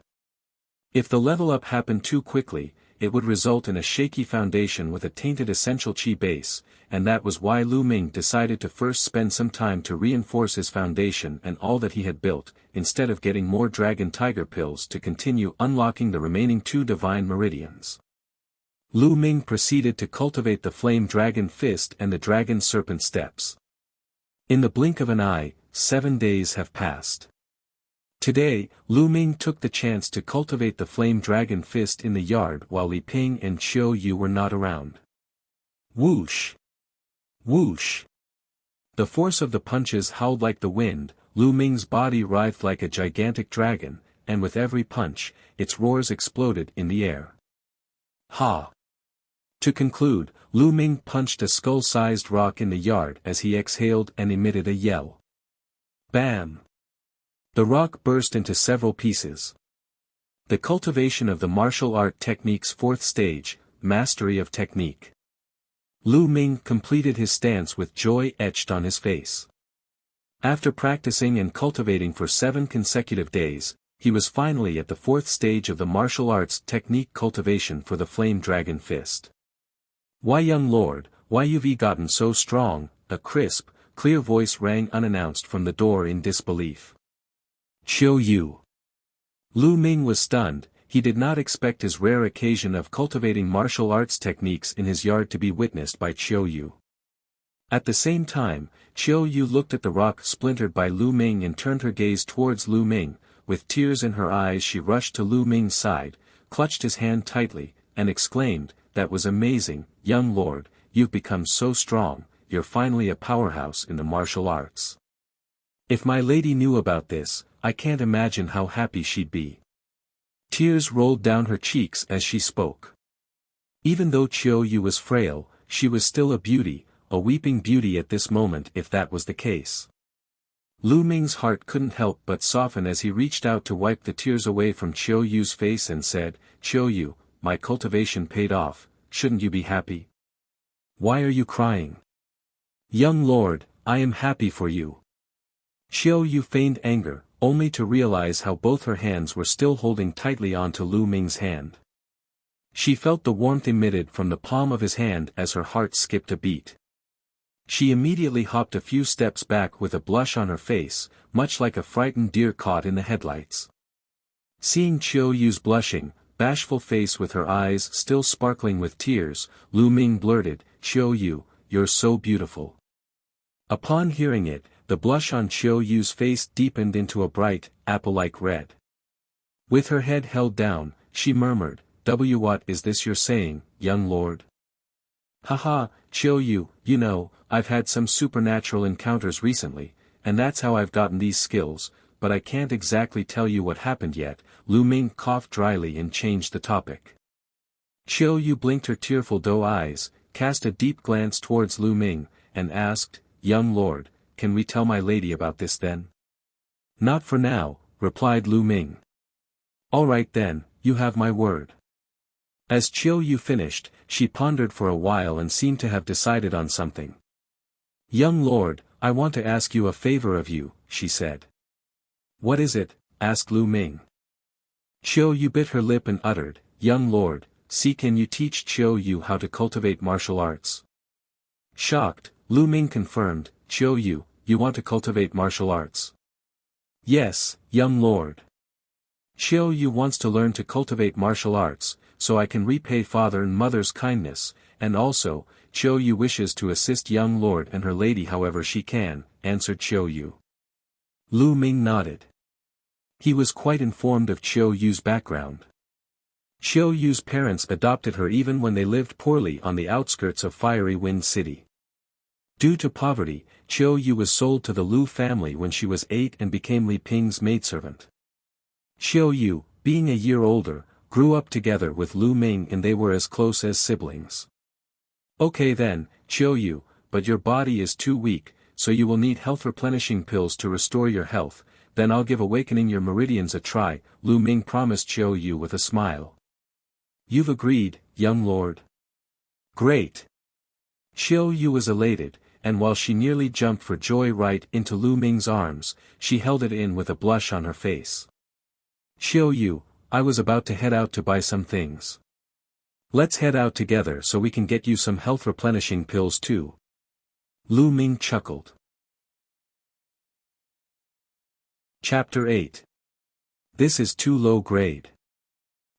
If the level up happened too quickly, it would result in a shaky foundation with a tainted essential qi base, and that was why Lu Ming decided to first spend some time to reinforce his foundation and all that he had built, instead of getting more dragon tiger pills to continue unlocking the remaining 2 divine meridians. Lu Ming proceeded to cultivate the flame dragon fist and the dragon serpent steps. In the blink of an eye, 7 days have passed. Today, Lu Ming took the chance to cultivate the flame dragon fist in the yard while Li Ping and Qiu Yu were not around. Whoosh! Whoosh! The force of the punches howled like the wind, Lu Ming's body writhed like a gigantic dragon, and with every punch, its roars exploded in the air. Ha! To conclude, Lu Ming punched a skull-sized rock in the yard as he exhaled and emitted a yell. Bam! The rock burst into several pieces. The cultivation of the martial art technique's 4th stage, mastery of technique. Lu Ming completed his stance with joy etched on his face. After practicing and cultivating for 7 consecutive days, he was finally at the 4th stage of the martial arts technique cultivation for the Flame Dragon Fist. "Why, young lord, why you've gotten so strong?" A crisp, clear voice rang unannounced from the door in disbelief. "Qiu Yu." Lu Ming was stunned. He did not expect his rare occasion of cultivating martial arts techniques in his yard to be witnessed by Qiu Yu. At the same time, Qiu Yu looked at the rock splintered by Lu Ming and turned her gaze towards Lu Ming. With tears in her eyes she rushed to Lu Ming's side, clutched his hand tightly, and exclaimed, "That was amazing, young lord, you've become so strong, you're finally a powerhouse in the martial arts. If my lady knew about this, I can't imagine how happy she'd be." Tears rolled down her cheeks as she spoke. Even though Qiu Yu was frail, she was still a beauty, a weeping beauty at this moment if that was the case. Lu Ming's heart couldn't help but soften as he reached out to wipe the tears away from Qiu Yu's face and said, "Qiu Yu, my cultivation paid off, shouldn't you be happy? Why are you crying?" "Young lord, I am happy for you." Qiu Yu feigned anger, only to realize how both her hands were still holding tightly onto Lu Ming's hand. She felt the warmth emitted from the palm of his hand as her heart skipped a beat. She immediately hopped a few steps back with a blush on her face, much like a frightened deer caught in the headlights. Seeing Qiu Yu's blushing, bashful face with her eyes still sparkling with tears, Lu Ming blurted, "Qiu Yu, you're so beautiful." Upon hearing it, the blush on Qiu Yu's face deepened into a bright, apple-like red. With her head held down, she murmured, What is this you're saying, young lord?" "Haha, Qiu Yu, you know, I've had some supernatural encounters recently, and that's how I've gotten these skills, but I can't exactly tell you what happened yet." Lu Ming coughed dryly and changed the topic. Qiu Yu blinked her tearful doe eyes, cast a deep glance towards Lu Ming, and asked, "Young lord, can we tell my lady about this then?" "Not for now," replied Lu Ming. "All right then, you have my word." As Qiu Yu finished, she pondered for a while and seemed to have decided on something. "Young lord, I want to ask you a favor of you," she said. "What is it?" asked Lu Ming. Qiu Yu bit her lip and uttered, "Young lord, can you teach Qiu Yu how to cultivate martial arts?" Shocked, Lu Ming confirmed, "Qiu Yu, you want to cultivate martial arts?" "Yes, young lord. Qiu Yu wants to learn to cultivate martial arts, so I can repay father and mother's kindness, and also, Qiu Yu wishes to assist young lord and her lady however she can," answered Qiu Yu. Lu Ming nodded. He was quite informed of Qiu Yu's background. Qiu Yu's parents adopted her even when they lived poorly on the outskirts of Fiery Wind City. Due to poverty, Qiu Yu was sold to the Lu family when she was 8 and became Li Ping's maidservant. Qiu Yu, being a year older, grew up together with Lu Ming and they were as close as siblings. "Okay then, Qiu Yu, but your body is too weak, so you will need health replenishing pills to restore your health, then I'll give awakening your meridians a try," Lu Ming promised Qiu Yu with a smile. "You've agreed, young lord." "Great." Qiu Yu was elated, and while she nearly jumped for joy right into Lu Ming's arms, she held it in with a blush on her face. "Qiu Yu, I was about to head out to buy some things. Let's head out together so we can get you some health replenishing pills too." Lu Ming chuckled. Chapter 8. This is too low grade.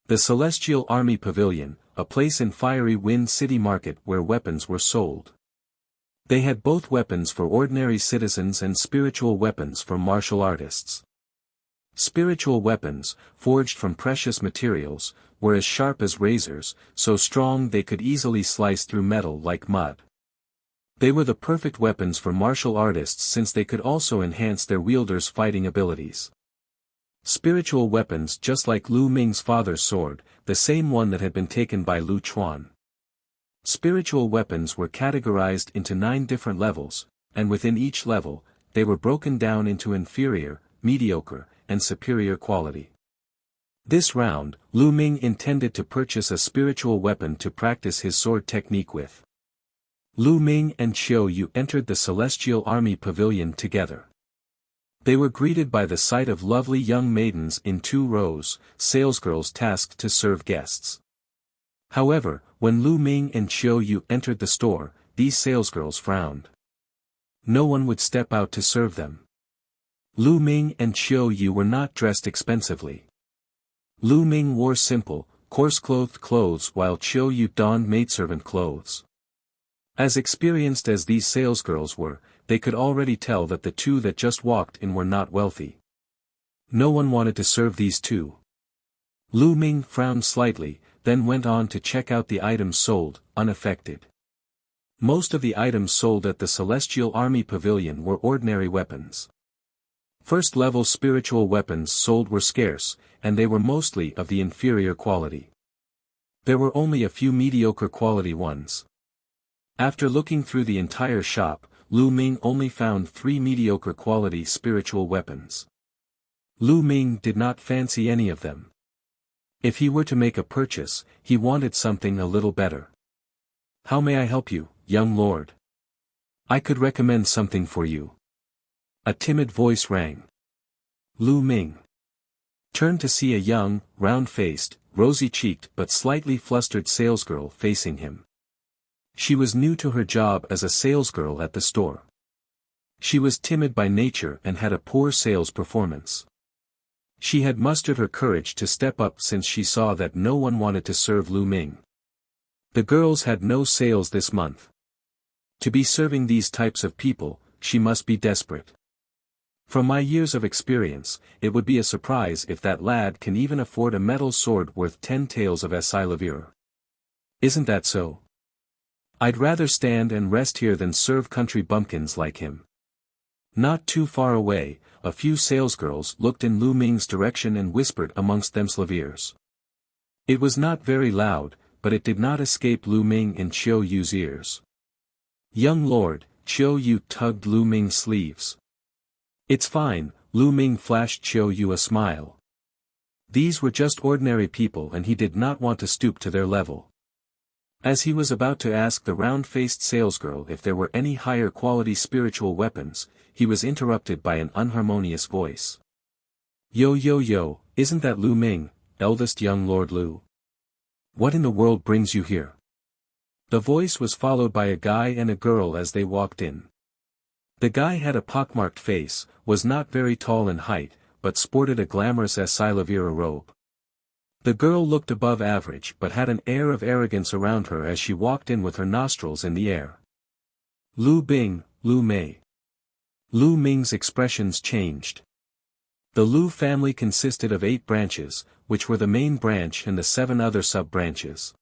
The Celestial Army Pavilion, a place in Fiery Wind City Market where weapons were sold. They had both weapons for ordinary citizens and spiritual weapons for martial artists. Spiritual weapons, forged from precious materials, were as sharp as razors, so strong they could easily slice through metal like mud. They were the perfect weapons for martial artists since they could also enhance their wielders' fighting abilities. Spiritual weapons just like Lu Ming's father's sword, the same one that had been taken by Lu Chuan. Spiritual weapons were categorized into 9 different levels, and within each level, they were broken down into inferior, mediocre, and superior quality. This round, Lu Ming intended to purchase a spiritual weapon to practice his sword technique with. Lu Ming and Qiu Yu entered the Celestial Army Pavilion together. They were greeted by the sight of lovely young maidens in 2 rows, salesgirls tasked to serve guests. However, when Lu Ming and Qiu Yu entered the store, these salesgirls frowned. No one would step out to serve them. Lu Ming and Qiu Yu were not dressed expensively. Lu Ming wore simple, coarse-clothed clothes while Qiu Yu donned maidservant clothes. As experienced as these salesgirls were, they could already tell that the 2 that just walked in were not wealthy. No one wanted to serve these 2. Lu Ming frowned slightly, then went on to check out the items sold, unaffected. Most of the items sold at the Celestial Army Pavilion were ordinary weapons. First-level spiritual weapons sold were scarce, and they were mostly of the inferior quality. There were only a few mediocre quality ones. After looking through the entire shop, Lu Ming only found 3 mediocre quality spiritual weapons. Lu Ming did not fancy any of them. If he were to make a purchase, he wanted something a little better. "How may I help you, young lord? I could recommend something for you." A timid voice rang. Lu Ming turned to see a young, round-faced, rosy-cheeked but slightly flustered salesgirl facing him. She was new to her job as a salesgirl at the store. She was timid by nature and had a poor sales performance. She had mustered her courage to step up since she saw that no one wanted to serve Lu Ming. The girls had no sales this month. To be serving these types of people, she must be desperate. From my years of experience, it would be a surprise if that lad can even afford a metal sword worth 10 taels of Esilavir. Isn't that so? I'd rather stand and rest here than serve country bumpkins like him. Not too far away, a few salesgirls looked in Lu Ming's direction and whispered amongst themselves. It was not very loud, but it did not escape Lu Ming and Qiu Yu's ears. "Young lord," Qiu Yu tugged Lu Ming's sleeves. "It's fine," Lu Ming flashed Qiu Yu a smile. These were just ordinary people and he did not want to stoop to their level. As he was about to ask the round-faced salesgirl if there were any higher quality spiritual weapons, he was interrupted by an unharmonious voice. "Yo yo yo, isn't that Lu Ming, eldest young Lord Lu? What in the world brings you here?" The voice was followed by a guy and a girl as they walked in. The guy had a pockmarked face, was not very tall in height, but sported a glamorous Esilavira robe. The girl looked above average but had an air of arrogance around her as she walked in with her nostrils in the air. "Lu Bing, Lu Mei." Lu Ming's expressions changed. The Lu family consisted of 8 branches, which were the main branch and the 7 other sub-branches.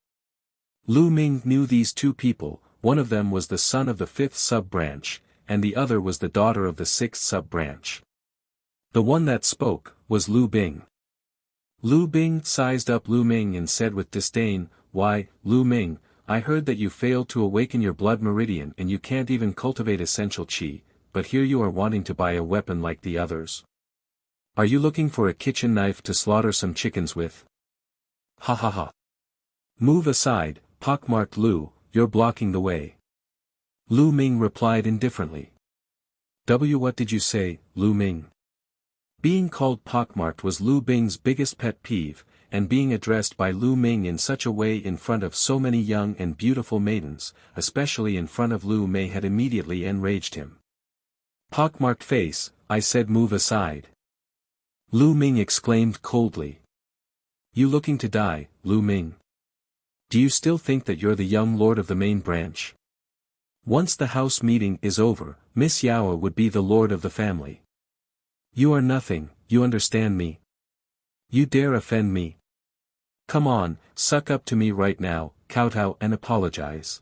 Lu Ming knew these 2 people, one of them was the son of the 5th sub-branch, and the other was the daughter of the 6th sub-branch. The one that spoke was Lu Bing. Lu Bing sized up Lu Ming and said with disdain, "Why, Lu Ming, I heard that you failed to awaken your blood meridian and you can't even cultivate essential qi, but here you are wanting to buy a weapon like the others. Are you looking for a kitchen knife to slaughter some chickens with? Ha ha ha. Move aside, pockmarked Lu, you're blocking the way." Lu Ming replied indifferently. What did you say, Lu Ming?" Being called pockmarked was Lu Bing's biggest pet peeve, and being addressed by Lu Ming in such a way in front of so many young and beautiful maidens, especially in front of Lu Mei, had immediately enraged him. "Pockmarked face, I said move aside." Lu Ming exclaimed coldly. "You looking to die, Lu Ming? Do you still think that you're the young lord of the main branch? Once the house meeting is over, Miss Yao would be the lord of the family. You are nothing, you understand me? You dare offend me? Come on, suck up to me right now, kowtow and apologize.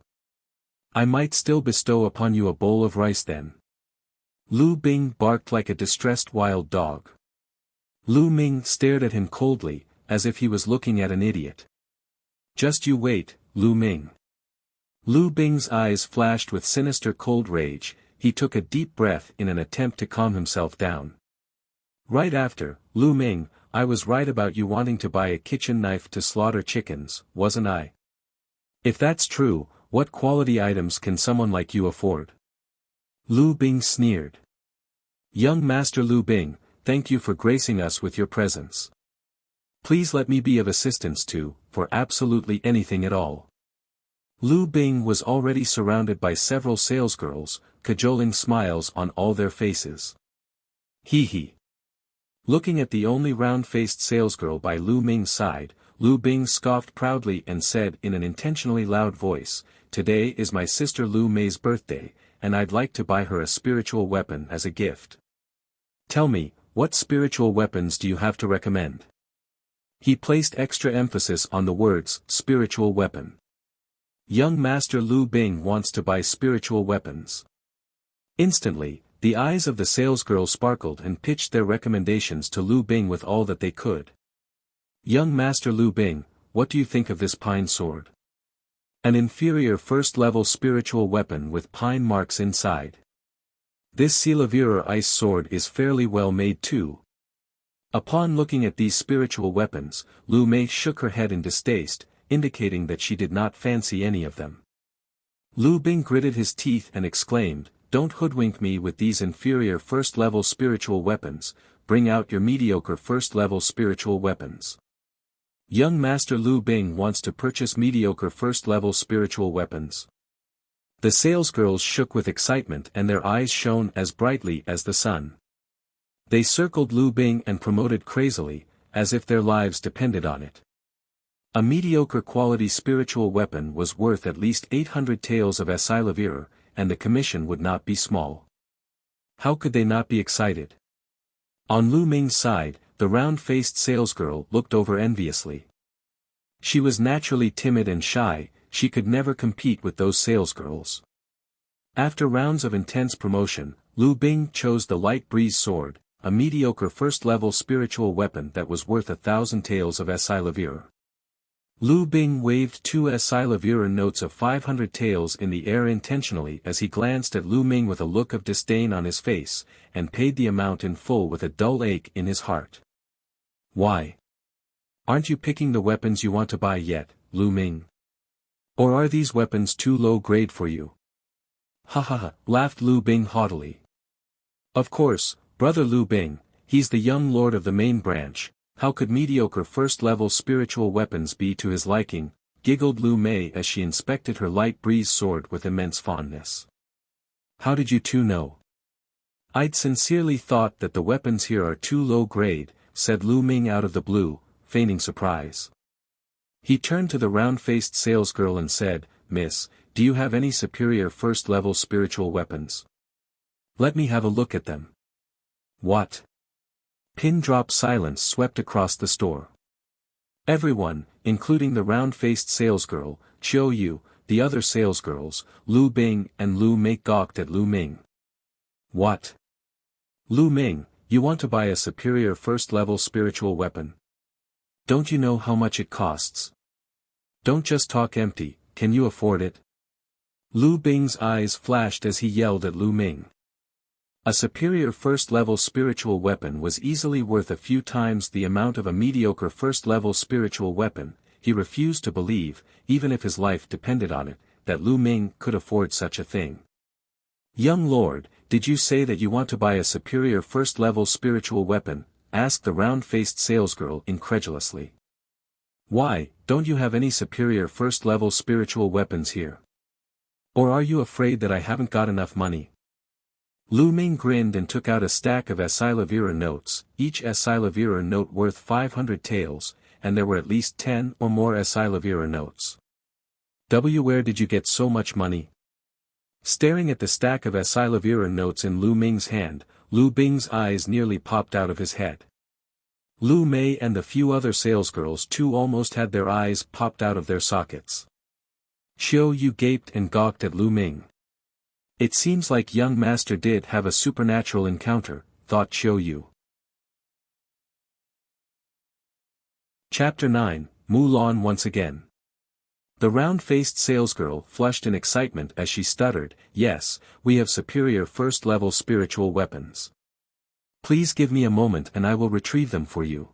I might still bestow upon you a bowl of rice then." Lu Bing barked like a distressed wild dog. Lu Ming stared at him coldly, as if he was looking at an idiot. "Just you wait, Lu Ming." Lu Bing's eyes flashed with sinister cold rage. He took a deep breath in an attempt to calm himself down. Right after, Lu Ming, I was right about you wanting to buy a kitchen knife to slaughter chickens, wasn't I? If that's true, what quality items can someone like you afford? Lu Bing sneered. Young Master Lu Bing, thank you for gracing us with your presence. Please let me be of assistance to, for absolutely anything at all. Lu Bing was already surrounded by several salesgirls, cajoling smiles on all their faces. Hee hee. Looking at the only round-faced salesgirl by Lu Ming's side, Lu Bing scoffed proudly and said in an intentionally loud voice, "Today is my sister Lu Mei's birthday, and I'd like to buy her a spiritual weapon as a gift. Tell me, what spiritual weapons do you have to recommend?" He placed extra emphasis on the words, spiritual weapon. Young Master Lu Bing wants to buy spiritual weapons. Instantly, the eyes of the salesgirl sparkled and pitched their recommendations to Lu Bing with all that they could. Young Master Lu Bing, what do you think of this pine sword? An inferior first-level spiritual weapon with pine marks inside. This Silavira ice sword is fairly well made too. Upon looking at these spiritual weapons, Lu Mei shook her head in distaste, indicating that she did not fancy any of them. Lu Bing gritted his teeth and exclaimed, "Don't hoodwink me with these inferior first-level spiritual weapons, bring out your mediocre first-level spiritual weapons." Young Master Lu Bing wants to purchase mediocre first-level spiritual weapons. The salesgirls shook with excitement and their eyes shone as brightly as the sun. They circled Lu Bing and promoted crazily, as if their lives depended on it. A mediocre quality spiritual weapon was worth at least 800 taels of Silavira, and the commission would not be small. How could they not be excited? On Lu Ming's side, the round-faced salesgirl looked over enviously. She was naturally timid and shy, she could never compete with those salesgirls. After rounds of intense promotion, Lu Bing chose the light breeze sword, a mediocre first-level spiritual weapon that was worth 1,000 taels of Silavira. Lu Bing waved 2 Silavira notes of 500 taels in the air intentionally as he glanced at Lu Ming with a look of disdain on his face, and paid the amount in full with a dull ache in his heart. Why? Aren't you picking the weapons you want to buy yet, Lu Ming? Or are these weapons too low grade for you? Ha ha ha, laughed Lu Bing haughtily. Of course, brother Lu Bing, he's the young lord of the main branch. How could mediocre first-level spiritual weapons be to his liking, giggled Lu Mei as she inspected her light breeze sword with immense fondness. How did you two know? I'd sincerely thought that the weapons here are too low grade, said Lu Ming out of the blue, feigning surprise. He turned to the round-faced salesgirl and said, "Miss, do you have any superior first-level spiritual weapons? Let me have a look at them." What? Pin-drop silence swept across the store. Everyone, including the round-faced salesgirl, Chiu Yu, the other salesgirls, Lu Bing and Lu Mei gawked at Lu Ming. What? Lu Ming, you want to buy a superior first-level spiritual weapon? Don't you know how much it costs? Don't just talk empty, can you afford it? Lu Bing's eyes flashed as he yelled at Lu Ming. A superior first-level spiritual weapon was easily worth a few times the amount of a mediocre first-level spiritual weapon. He refused to believe, even if his life depended on it, that Lu Ming could afford such a thing. Young lord, did you say that you want to buy a superior first-level spiritual weapon? Asked the round-faced salesgirl incredulously. Why, don't you have any superior first-level spiritual weapons here? Or are you afraid that I haven't got enough money? Lu Ming grinned and took out a stack of Silavira notes, each Silavira note worth 500 taels, and there were at least 10 or more Silavira notes. Where did you get so much money? Staring at the stack of Silavira notes in Lu Ming's hand, Lu Bing's eyes nearly popped out of his head. Lu Mei and the few other salesgirls too almost had their eyes popped out of their sockets. Chiu Yu gaped and gawked at Lu Ming. It seems like young master did have a supernatural encounter, thought Chiu Yu. Chapter 9, Mulan once again. The round-faced salesgirl flushed in excitement as she stuttered, "Yes, we have superior first-level spiritual weapons. Please give me a moment and I will retrieve them for you.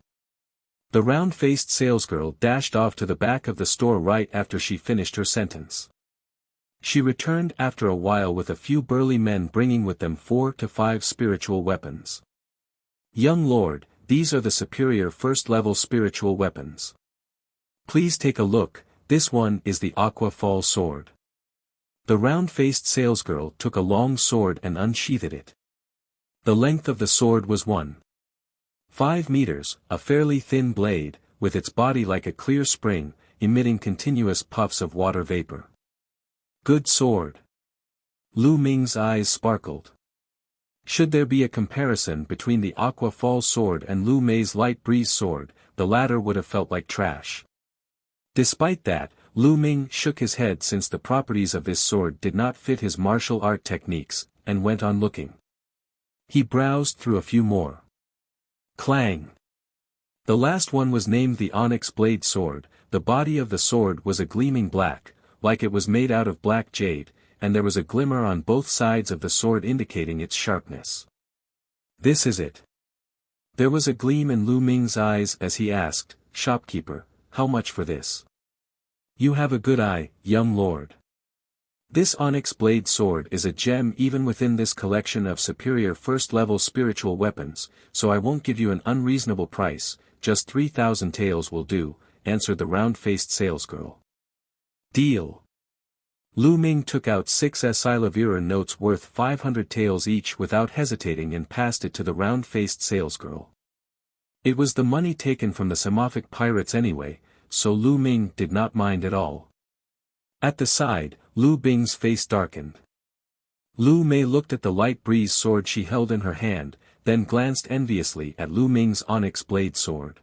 The round-faced salesgirl dashed off to the back of the store right after she finished her sentence. She returned after a while with a few burly men bringing with them 4 to 5 spiritual weapons. Young lord, these are the superior first-level spiritual weapons. Please take a look, this one is the Aqua Fall sword. The round-faced salesgirl took a long sword and unsheathed it. The length of the sword was 1.5 meters, a fairly thin blade, with its body like a clear spring, emitting continuous puffs of water vapor. Good sword. Lu Ming's eyes sparkled. Should there be a comparison between the Aqua Fall sword and Lu Mei's Light Breeze sword, the latter would have felt like trash. Despite that, Lu Ming shook his head since the properties of this sword did not fit his martial art techniques, and went on looking. He browsed through a few more. Clang! The last one was named the Onyx Blade Sword. The body of the sword was a gleaming black, like it was made out of black jade, and there was a glimmer on both sides of the sword indicating its sharpness. This is it. There was a gleam in Lu Ming's eyes as he asked, "Shopkeeper, how much for this?" "You have a good eye, young lord. This onyx blade sword is a gem even within this collection of superior first-level spiritual weapons, so I won't give you an unreasonable price, just 3,000 taels will do," answered the round-faced salesgirl. Deal. Lu Ming took out 6 Asilavira notes worth 500 taels each without hesitating and passed it to the round-faced salesgirl. It was the money taken from the Samophic pirates anyway, so Lu Ming did not mind at all. At the side, Lu Bing's face darkened. Lu Mei looked at the light breeze sword she held in her hand, then glanced enviously at Lu Ming's onyx blade sword.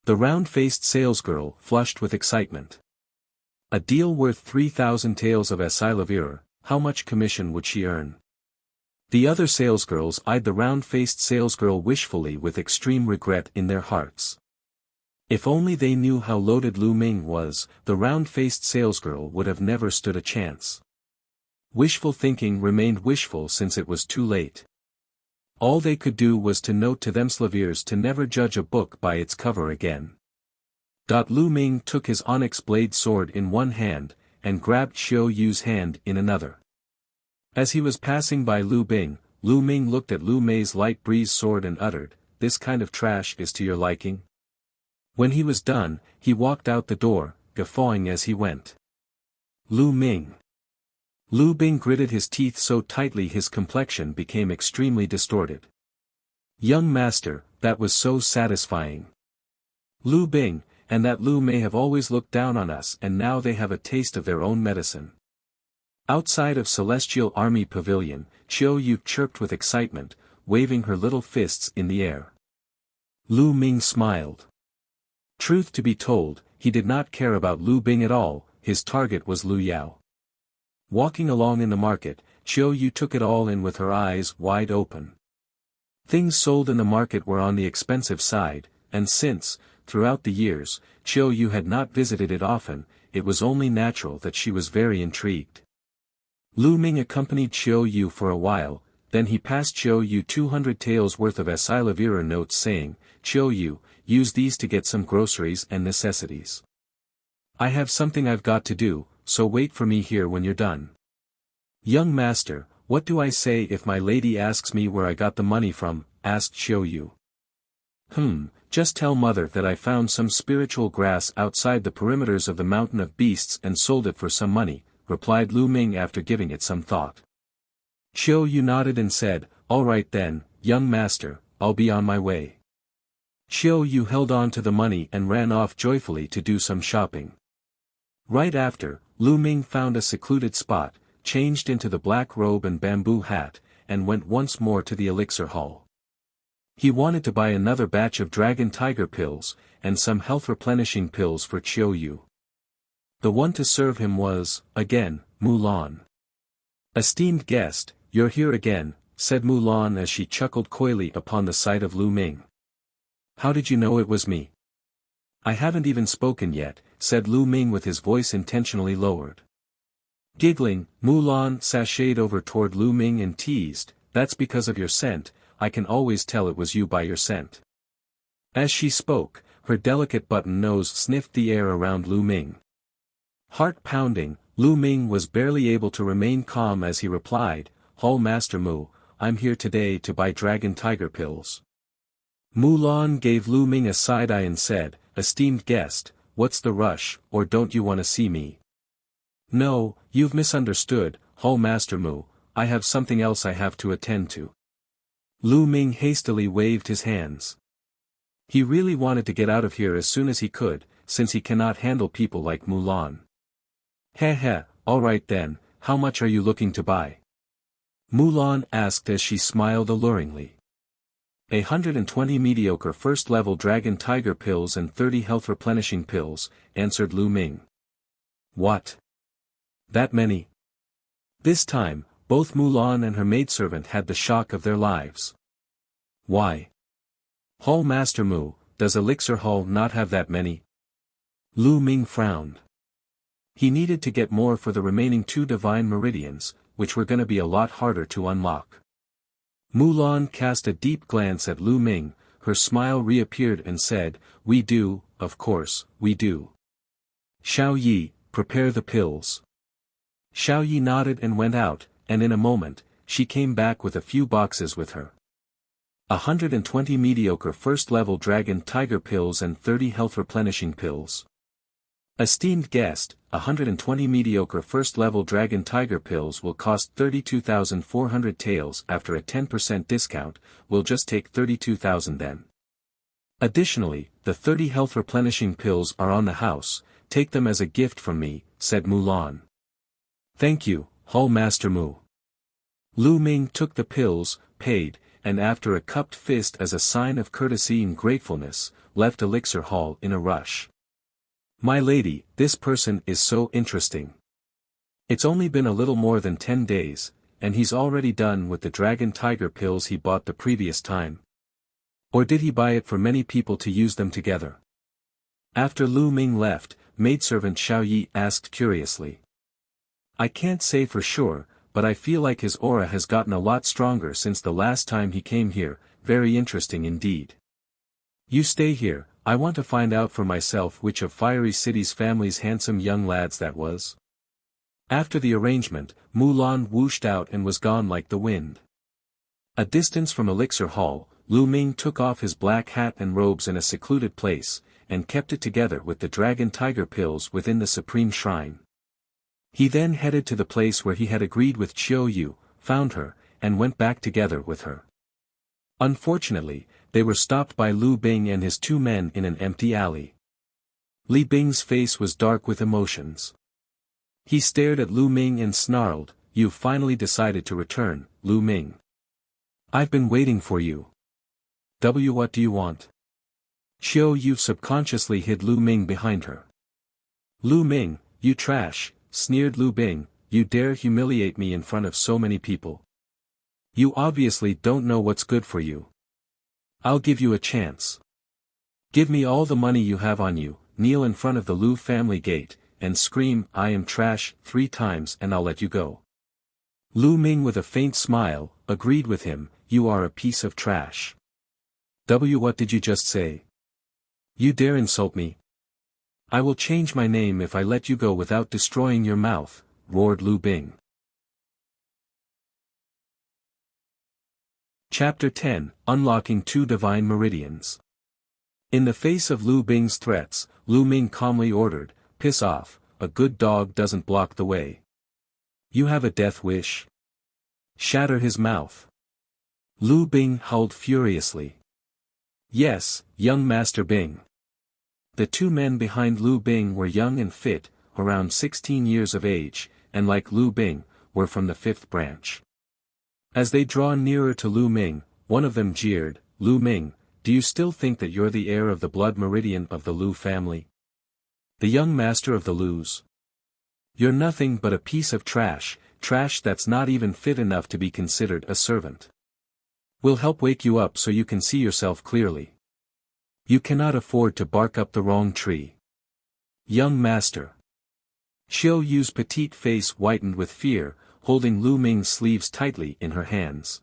The round-faced salesgirl flushed with excitement. A deal worth 3,000 taels of Asilavira, how much commission would she earn? The other salesgirls eyed the round-faced salesgirl wishfully with extreme regret in their hearts. If only they knew how loaded Lu Ming was, the round-faced salesgirl would have never stood a chance. Wishful thinking remained wishful since it was too late. All they could do was to note to themselves to never judge a book by its cover again. Lu Ming took his onyx blade sword in one hand, and grabbed Xiao Yu's hand in another. As he was passing by Lu Bing, Lu Ming looked at Lu Mei's light breeze sword and uttered, "This kind of trash is to your liking?" When he was done, he walked out the door, guffawing as he went. Lu Ming. Lu Bing gritted his teeth so tightly his complexion became extremely distorted. "Young master, that was so satisfying. Lu Bing, and that Lu Mei have always looked down on us and now they have a taste of their own medicine." Outside of Celestial Army Pavilion, Xiao Yu chirped with excitement, waving her little fists in the air. Lu Ming smiled. Truth to be told, he did not care about Lu Bing at all, his target was Lu Yao. Walking along in the market, Xiao Yu took it all in with her eyes wide open. Things sold in the market were on the expensive side, and since, throughout the years, Xiao Yu had not visited it often, it was only natural that she was very intrigued. Lu Ming accompanied Xiao Yu for a while, then he passed Xiao Yu 200 taels worth of Asilavira notes saying, "Xiao Yu, use these to get some groceries and necessities. I have something I've got to do, so wait for me here when you're done." "Young master, what do I say if my lady asks me where I got the money from?" asked Xiao Yu. Just tell mother that I found some spiritual grass outside the perimeters of the Mountain of Beasts and sold it for some money," replied Lu Ming after giving it some thought. Xiao Yu nodded and said, "All right then, young master, I'll be on my way." Xiao Yu held on to the money and ran off joyfully to do some shopping. Right after, Lu Ming found a secluded spot, changed into the black robe and bamboo hat, and went once more to the elixir hall. He wanted to buy another batch of dragon tiger pills, and some health-replenishing pills for Xiao Yu. The one to serve him was, again, Mulan. "Esteemed guest, you're here again," said Mulan as she chuckled coyly upon the sight of Lu Ming. "How did you know it was me?" "I haven't even spoken yet," said Lu Ming with his voice intentionally lowered. Giggling, Mulan sashayed over toward Lu Ming and teased, "That's because of your scent, I can always tell it was you by your scent." As she spoke, her delicate button nose sniffed the air around Lu Ming. Heart pounding, Lu Ming was barely able to remain calm as he replied, "Hall Master Mu, I'm here today to buy dragon tiger pills." Mulan gave Lu Ming a side eye and said, "Esteemed guest, what's the rush, or don't you want to see me?" "No, you've misunderstood, Hall Master Mu, I have something else I have to attend to." Lu Ming hastily waved his hands. He really wanted to get out of here as soon as he could, since he cannot handle people like Mulan. Heh, alright then, how much are you looking to buy?" Mulan asked as she smiled alluringly. 120 mediocre first-level dragon tiger pills and 30 health replenishing pills, answered Lu Ming. What? That many? This time, both Mulan and her maidservant had the shock of their lives. Why? Hall Master Mu, does Elixir Hall not have that many? Lu Ming frowned. He needed to get more for the remaining 2 divine meridians, which were gonna be a lot harder to unlock. Mulan cast a deep glance at Lu Ming, her smile reappeared and said, "We do, of course, we do. Xiao Yi, prepare the pills." Xiao Yi nodded and went out, and in a moment, she came back with a few boxes with her. 120 mediocre first-level dragon tiger pills and 30 health replenishing pills. Esteemed guest, 120 mediocre first-level dragon tiger pills will cost 32,400 taels after a 10% discount, we'll just take 32,000 then. Additionally, the 30 health replenishing pills are on the house, take them as a gift from me, said Mulan. Thank you, Hall Master Mu. Lu Ming took the pills, paid, and after a cupped fist as a sign of courtesy and gratefulness, left Elixir Hall in a rush. My lady, this person is so interesting. It's only been a little more than 10 days, and he's already done with the dragon tiger pills he bought the previous time. Or did he buy it for many people to use them together? After Lu Ming left, maidservant Xiao Yi asked curiously. I can't say for sure, but I feel like his aura has gotten a lot stronger since the last time he came here, very interesting indeed. You stay here, I want to find out for myself which of Fiery City's family's handsome young lads that was. After the arrangement, Mulan whooshed out and was gone like the wind. A distance from Elixir Hall, Lu Ming took off his black hat and robes in a secluded place, and kept it together with the dragon tiger pills within the supreme shrine. He then headed to the place where he had agreed with Qiu Yu, found her, and went back together with her. Unfortunately, they were stopped by Lu Bing and his 2 men in an empty alley. Li Bing's face was dark with emotions. He stared at Lu Ming and snarled, "You finally decided to return, Lu Ming. I've been waiting for you. What do you want?" Qiu Yu subconsciously hid Lu Ming behind her. "Lu Ming, you trash," sneered Lu Bing, "you dare humiliate me in front of so many people. You obviously don't know what's good for you. I'll give you a chance. Give me all the money you have on you, kneel in front of the Lu family gate, and scream, 'I am trash,' 3 times and I'll let you go." Lu Ming with a faint smile, agreed with him, "You are a piece of trash." What did you just say? You dare insult me? I will change my name if I let you go without destroying your mouth, roared Lu Bing. Chapter 10, Unlocking 2 Divine Meridians. In the face of Lu Bing's threats, Lu Ming calmly ordered, "Piss off, a good dog doesn't block the way. You have a death wish? Shatter his mouth." Lu Bing howled furiously. Yes, young Master Bing. The 2 men behind Lu Bing were young and fit, around 16 years of age, and like Lu Bing, were from the 5th branch. As they draw nearer to Lu Ming, one of them jeered, "Lu Ming, do you still think that you're the heir of the blood meridian of the Lu family? The young master of the Lus? You're nothing but a piece of trash that's not even fit enough to be considered a servant. We'll help wake you up so you can see yourself clearly. You cannot afford to bark up the wrong tree. Young master." Qiu Yu's petite face whitened with fear, holding Lu Ming's sleeves tightly in her hands.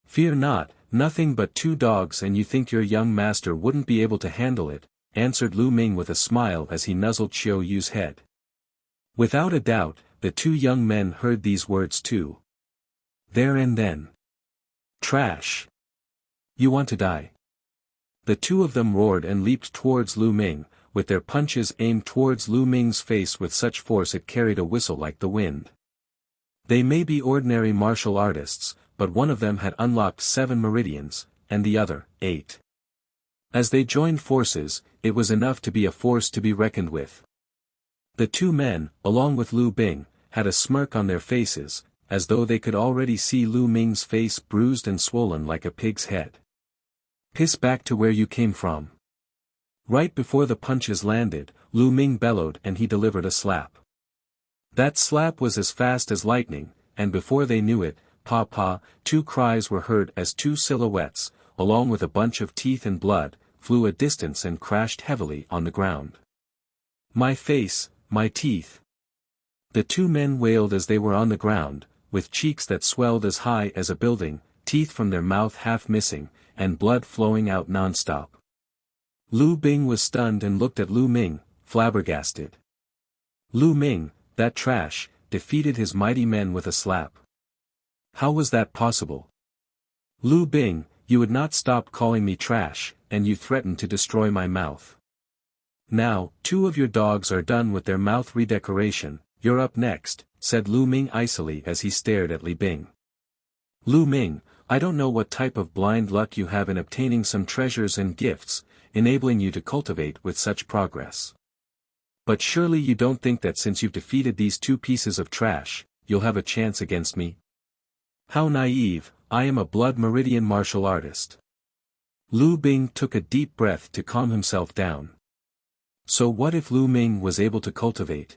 "Fear not, Nothing but 2 dogs, and you think your young master wouldn't be able to handle it, answered Lu Ming with a smile as he nuzzled Xiao Yu's head. Without a doubt, the 2 young men heard these words too. There and then. Trash! You want to die? The 2 of them roared and leaped towards Lu Ming, with their punches aimed towards Lu Ming's face with such force it carried a whistle like the wind. They may be ordinary martial artists, but one of them had unlocked 7 meridians, and the other, 8. As they joined forces, it was enough to be a force to be reckoned with. The 2 men, along with Lu Bing, had a smirk on their faces, as though they could already see Lu Ming's face bruised and swollen like a pig's head. Piss back to where you came from. Right before the punches landed, Lu Ming bellowed and he delivered a slap. That slap was as fast as lightning, and before they knew it, "Pa pa," 2 cries were heard as 2 silhouettes, along with a bunch of teeth and blood, flew a distance and crashed heavily on the ground. My face, my teeth. The 2 men wailed as they were on the ground, with cheeks that swelled as high as a building, teeth from their mouth half missing, and blood flowing out non-stop. Lu Bing was stunned and looked at Lu Ming, flabbergasted. Lu Ming, that trash, defeated his mighty men with a slap. How was that possible? Lu Bing, you would not stop calling me trash, and you threatened to destroy my mouth. Now, 2 of your dogs are done with their mouth redecoration, you're up next, said Lu Ming icily as he stared at Li Bing. Lu Ming, I don't know what type of blind luck you have in obtaining some treasures and gifts, enabling you to cultivate with such progress. But surely you don't think that since you've defeated these 2 pieces of trash, you'll have a chance against me? How naive, I am a blood meridian martial artist. Lu Bing took a deep breath to calm himself down. So what if Lu Ming was able to cultivate?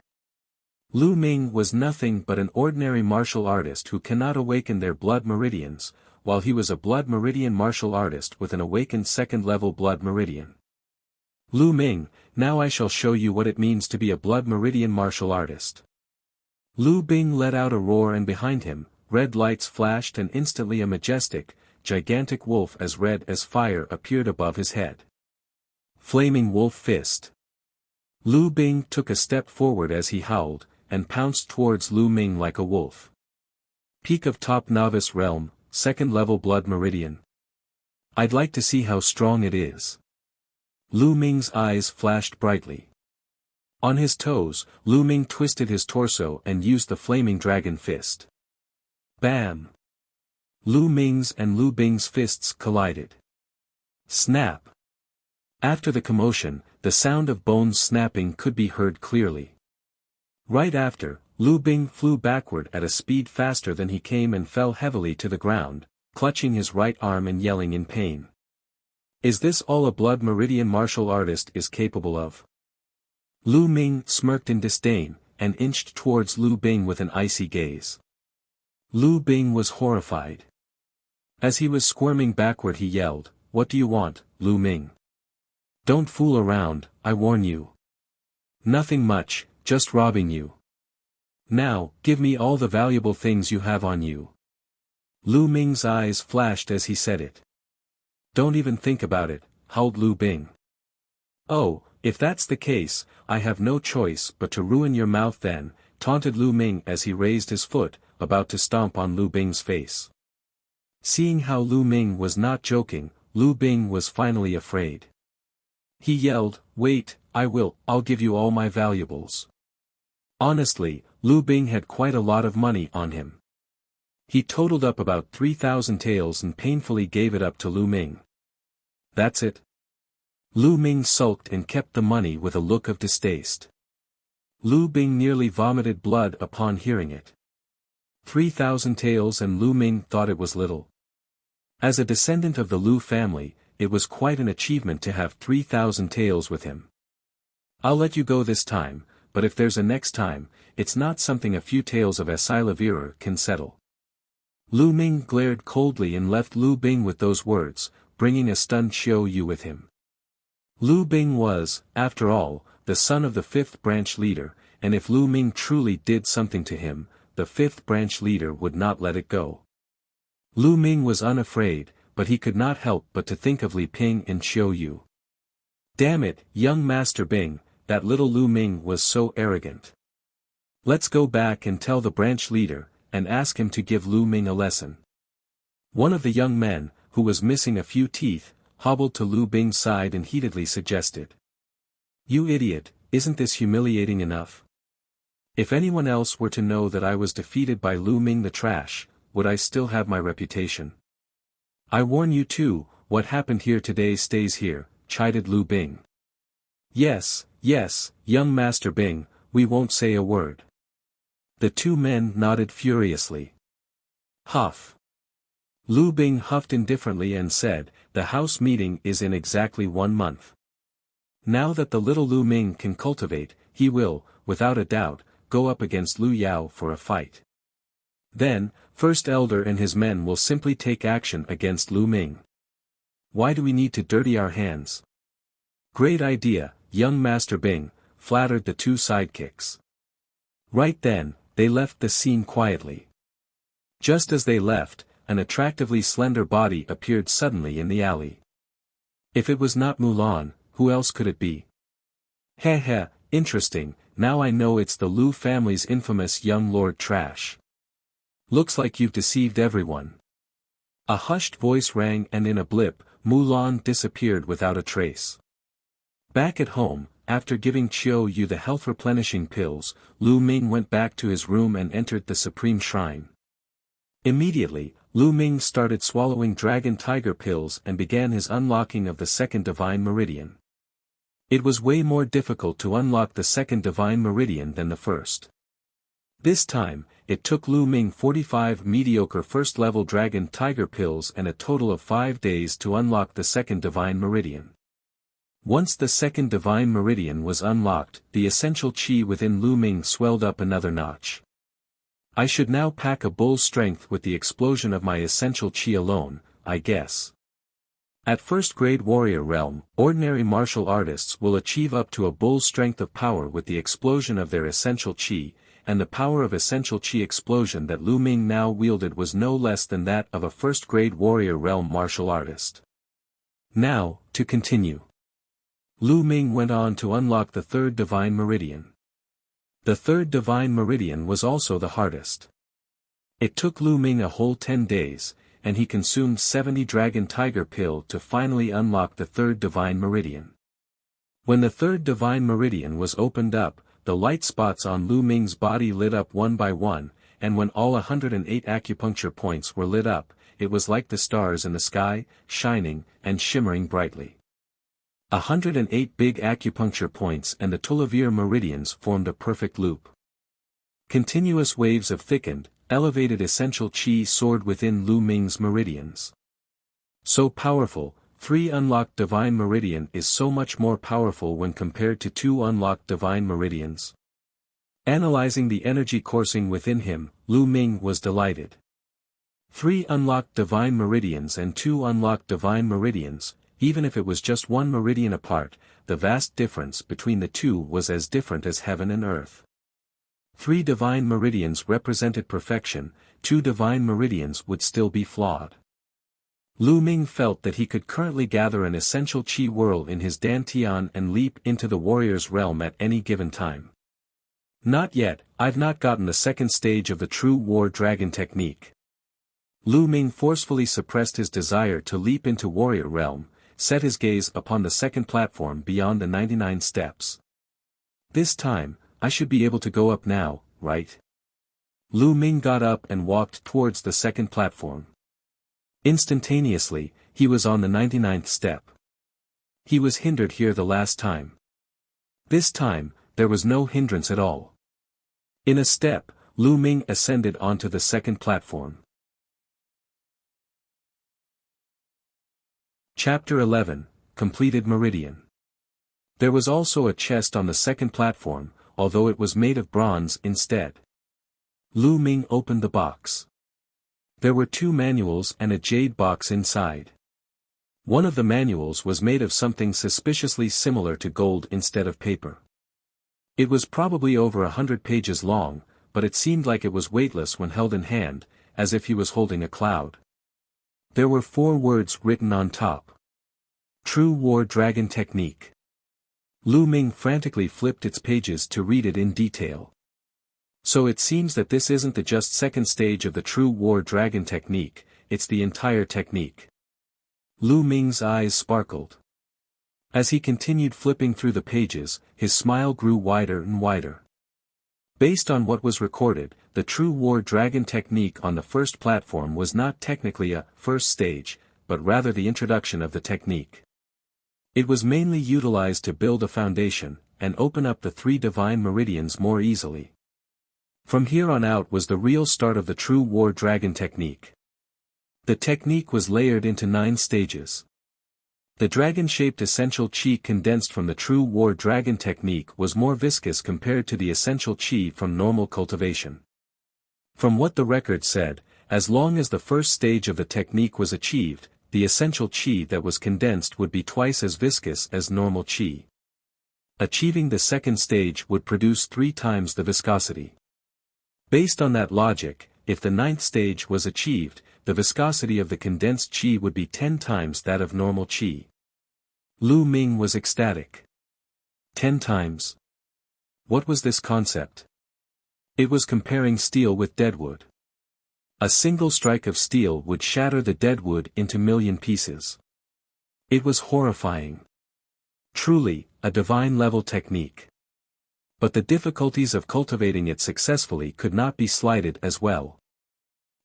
Lu Ming was nothing but an ordinary martial artist who cannot awaken their blood meridians, while he was a blood meridian martial artist with an awakened 2nd-level blood meridian. Lu Ming, now I shall show you what it means to be a blood meridian martial artist. Lu Bing let out a roar and behind him, red lights flashed and instantly a majestic, gigantic wolf as red as fire appeared above his head. Flaming Wolf Fist. Lu Bing took a step forward as he howled, and pounced towards Lu Ming like a wolf. Peak of top novice realm, 2nd-level blood meridian. I'd like to see how strong it is. Lu Ming's eyes flashed brightly. On his toes, Lu Ming twisted his torso and used the flaming dragon fist. Bam! Lu Ming's and Lu Bing's fists collided. Snap! After the commotion, the sound of bones snapping could be heard clearly. Right after, Lu Bing flew backward at a speed faster than he came and fell heavily to the ground, clutching his right arm and yelling in pain. Is this all a blood meridian martial artist is capable of? Lu Ming smirked in disdain, and inched towards Lu Bing with an icy gaze. Lu Bing was horrified. As he was squirming backward he yelled, "What do you want, Lu Ming? Don't fool around, I warn you. Nothing much, just robbing you. Now, give me all the valuable things you have on you." Lu Ming's eyes flashed as he said it. "Don't even think about it," howled Lu Bing. "Oh, if that's the case, I have no choice but to ruin your mouth then," taunted Lu Ming as he raised his foot, about to stomp on Lu Bing's face. Seeing how Lu Ming was not joking, Lu Bing was finally afraid. He yelled, "Wait, I'll give you all my valuables." Honestly, Lu Bing had quite a lot of money on him. He totaled up about 3,000 taels and painfully gave it up to Lu Ming. "That's it?" Lu Ming sulked and kept the money with a look of distaste. Lu Bing nearly vomited blood upon hearing it. 3,000 taels, and Lu Ming thought it was little. As a descendant of the Lu family, it was quite an achievement to have 3,000 taels with him. "I'll let you go this time, but if there's a next time, it's not something a few taels of Asilavirur can settle." Lu Ming glared coldly and left Lu Bing with those words, bringing a stunned Xiao Yu with him. Lu Bing was, after all, the son of the 5th branch leader, and if Lu Ming truly did something to him, the 5th branch leader would not let it go. Lu Ming was unafraid, but he could not help but to think of Li Ping and Qiu Yu. Damn it, young Master Bing, that little Lu Ming was so arrogant. Let's go back and tell the branch leader, and ask him to give Lu Ming a lesson. One of the young men, who was missing a few teeth, hobbled to Lu Bing's side and heatedly suggested. You idiot, isn't this humiliating enough? If anyone else were to know that I was defeated by Lu Ming the trash, would I still have my reputation? I warn you too, what happened here today stays here, chided Lu Bing. Yes, young Master Bing, we won't say a word. The two men nodded furiously. Huff. Lu Bing huffed indifferently and said, the house meeting is in exactly 1 month. Now that the little Lu Ming can cultivate, he will, without a doubt, go up against Lu Yao for a fight. Then, First Elder and his men will simply take action against Lu Ming. Why do we need to dirty our hands? Great idea, young Master Bing, flattered the two sidekicks. Right then, they left the scene quietly. Just as they left, an attractively slender body appeared suddenly in the alley. If it was not Mulan, who else could it be? Heh, interesting, now I know it's the Lu family's infamous young Lord Trash. Looks like you've deceived everyone. A hushed voice rang and in a blip, Mulan disappeared without a trace. Back at home, after giving Qiu Yu the health-replenishing pills, Lu Ming went back to his room and entered the Supreme Shrine. Immediately, Lu Ming started swallowing dragon tiger pills and began his unlocking of the second divine meridian. It was way more difficult to unlock the second divine meridian than the first. This time, it took Lu Ming 45 mediocre first-level dragon tiger pills and a total of 5 days to unlock the second divine meridian. Once the second divine meridian was unlocked, the essential qi within Lu Ming swelled up another notch. I should now pack a bull's strength with the explosion of my essential qi alone, I guess. At first-grade warrior realm, ordinary martial artists will achieve up to a bull's strength of power with the explosion of their essential qi, and the power of essential qi explosion that Lu Ming now wielded was no less than that of a first-grade warrior realm martial artist. Now, to continue. Lu Ming went on to unlock the third divine meridian. The third divine meridian was also the hardest. It took Lu Ming a whole 10 days, and he consumed 70 dragon tiger pill to finally unlock the third divine meridian. When the third divine meridian was opened up, the light spots on Lu Ming's body lit up one by one, and when all 108 acupuncture points were lit up, it was like the stars in the sky, shining and shimmering brightly. 108 big acupuncture points and the Tulavir meridians formed a perfect loop. Continuous waves of thickened, elevated essential qi soared within Lu Ming's meridians. So powerful, 3 unlocked divine meridian is so much more powerful when compared to 2 unlocked divine meridians. Analyzing the energy coursing within him, Lu Ming was delighted. 3 unlocked divine meridians and 2 unlocked divine meridians, even if it was just 1 meridian apart, the vast difference between the two was as different as heaven and earth. 3 divine meridians represented perfection, 2 divine meridians would still be flawed. Lu Ming felt that he could currently gather an essential qi whirl in his dantian and leap into the warrior's realm at any given time. Not yet, I've not gotten the second stage of the true war dragon technique. Lu Ming forcefully suppressed his desire to leap into warrior realm, set his gaze upon the second platform beyond the 99 steps. This time, I should be able to go up now, right? Lu Ming got up and walked towards the second platform. Instantaneously, he was on the 99th step. He was hindered here the last time. This time, there was no hindrance at all. In a step, Lu Ming ascended onto the second platform. Chapter 11, Completed Meridian. There was also a chest on the second platform, although it was made of bronze instead. Lu Ming opened the box. There were 2 manuals and a jade box inside. One of the manuals was made of something suspiciously similar to gold instead of paper. It was probably over 100 pages long, but it seemed like it was weightless when held in hand, as if he was holding a cloud. There were 4 words written on top. True War Dragon Technique. Lu Ming frantically flipped its pages to read it in detail. So it seems that this isn't the just second stage of the True War Dragon Technique, it's the entire technique. Lu Ming's eyes sparkled. As he continued flipping through the pages, his smile grew wider and wider. Based on what was recorded, the True War Dragon Technique on the first platform was not technically a first stage, but rather the introduction of the technique. It was mainly utilized to build a foundation, and open up the 3 divine meridians more easily. From here on out was the real start of the True War Dragon Technique. The technique was layered into 9 stages. The dragon-shaped essential chi condensed from the True War Dragon Technique was more viscous compared to the essential chi from normal cultivation. From what the record said, as long as the first stage of the technique was achieved, the essential chi that was condensed would be twice as viscous as normal chi. Achieving the second stage would produce 3 times the viscosity. Based on that logic, if the 9th stage was achieved, the viscosity of the condensed chi would be 10 times that of normal chi. Lu Ming was ecstatic. 10 times. What was this concept? It was comparing steel with deadwood. A single strike of steel would shatter the deadwood into million pieces. It was horrifying. Truly, a divine-level technique. But the difficulties of cultivating it successfully could not be slighted as well.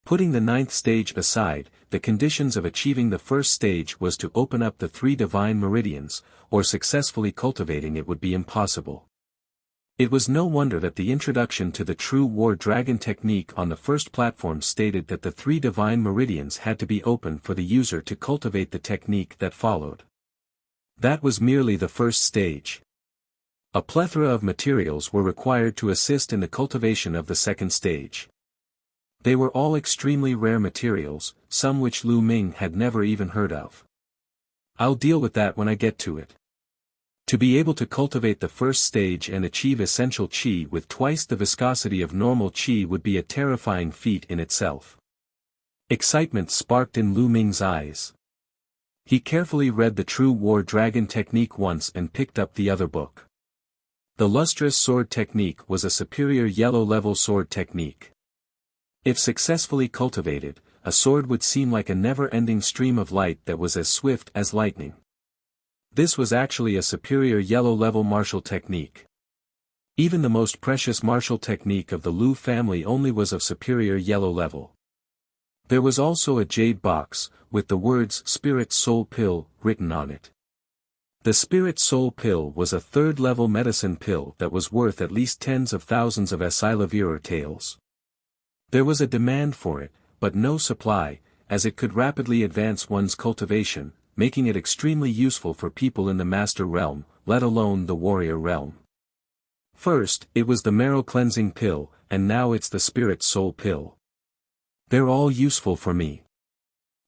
Putting the 9th stage aside, the conditions of achieving the first stage was to open up the 3 divine meridians, or successfully cultivating it would be impossible. It was no wonder that the introduction to the True War Dragon Technique on the first platform stated that the 3 divine meridians had to be open for the user to cultivate the technique that followed. That was merely the first stage. A plethora of materials were required to assist in the cultivation of the second stage. They were all extremely rare materials, some which Lu Ming had never even heard of. I'll deal with that when I get to it. To be able to cultivate the first stage and achieve essential chi with twice the viscosity of normal chi would be a terrifying feat in itself. Excitement sparked in Lu Ming's eyes. He carefully read the True War Dragon Technique once and picked up the other book. The Lustrous Sword Technique was a superior yellow-level sword technique. If successfully cultivated, a sword would seem like a never-ending stream of light that was as swift as lightning. This was actually a superior yellow-level martial technique. Even the most precious martial technique of the Lu family only was of superior yellow level. There was also a jade box, with the words Spirit Soul Pill written on it. The Spirit Soul Pill was a 3rd-level medicine pill that was worth at least tens of thousands of Asilavir taels. There was a demand for it, but no supply, as it could rapidly advance one's cultivation, making it extremely useful for people in the Master Realm, let alone the Warrior Realm. First, it was the Marrow Cleansing Pill, and now it's the Spirit Soul Pill. They're all useful for me.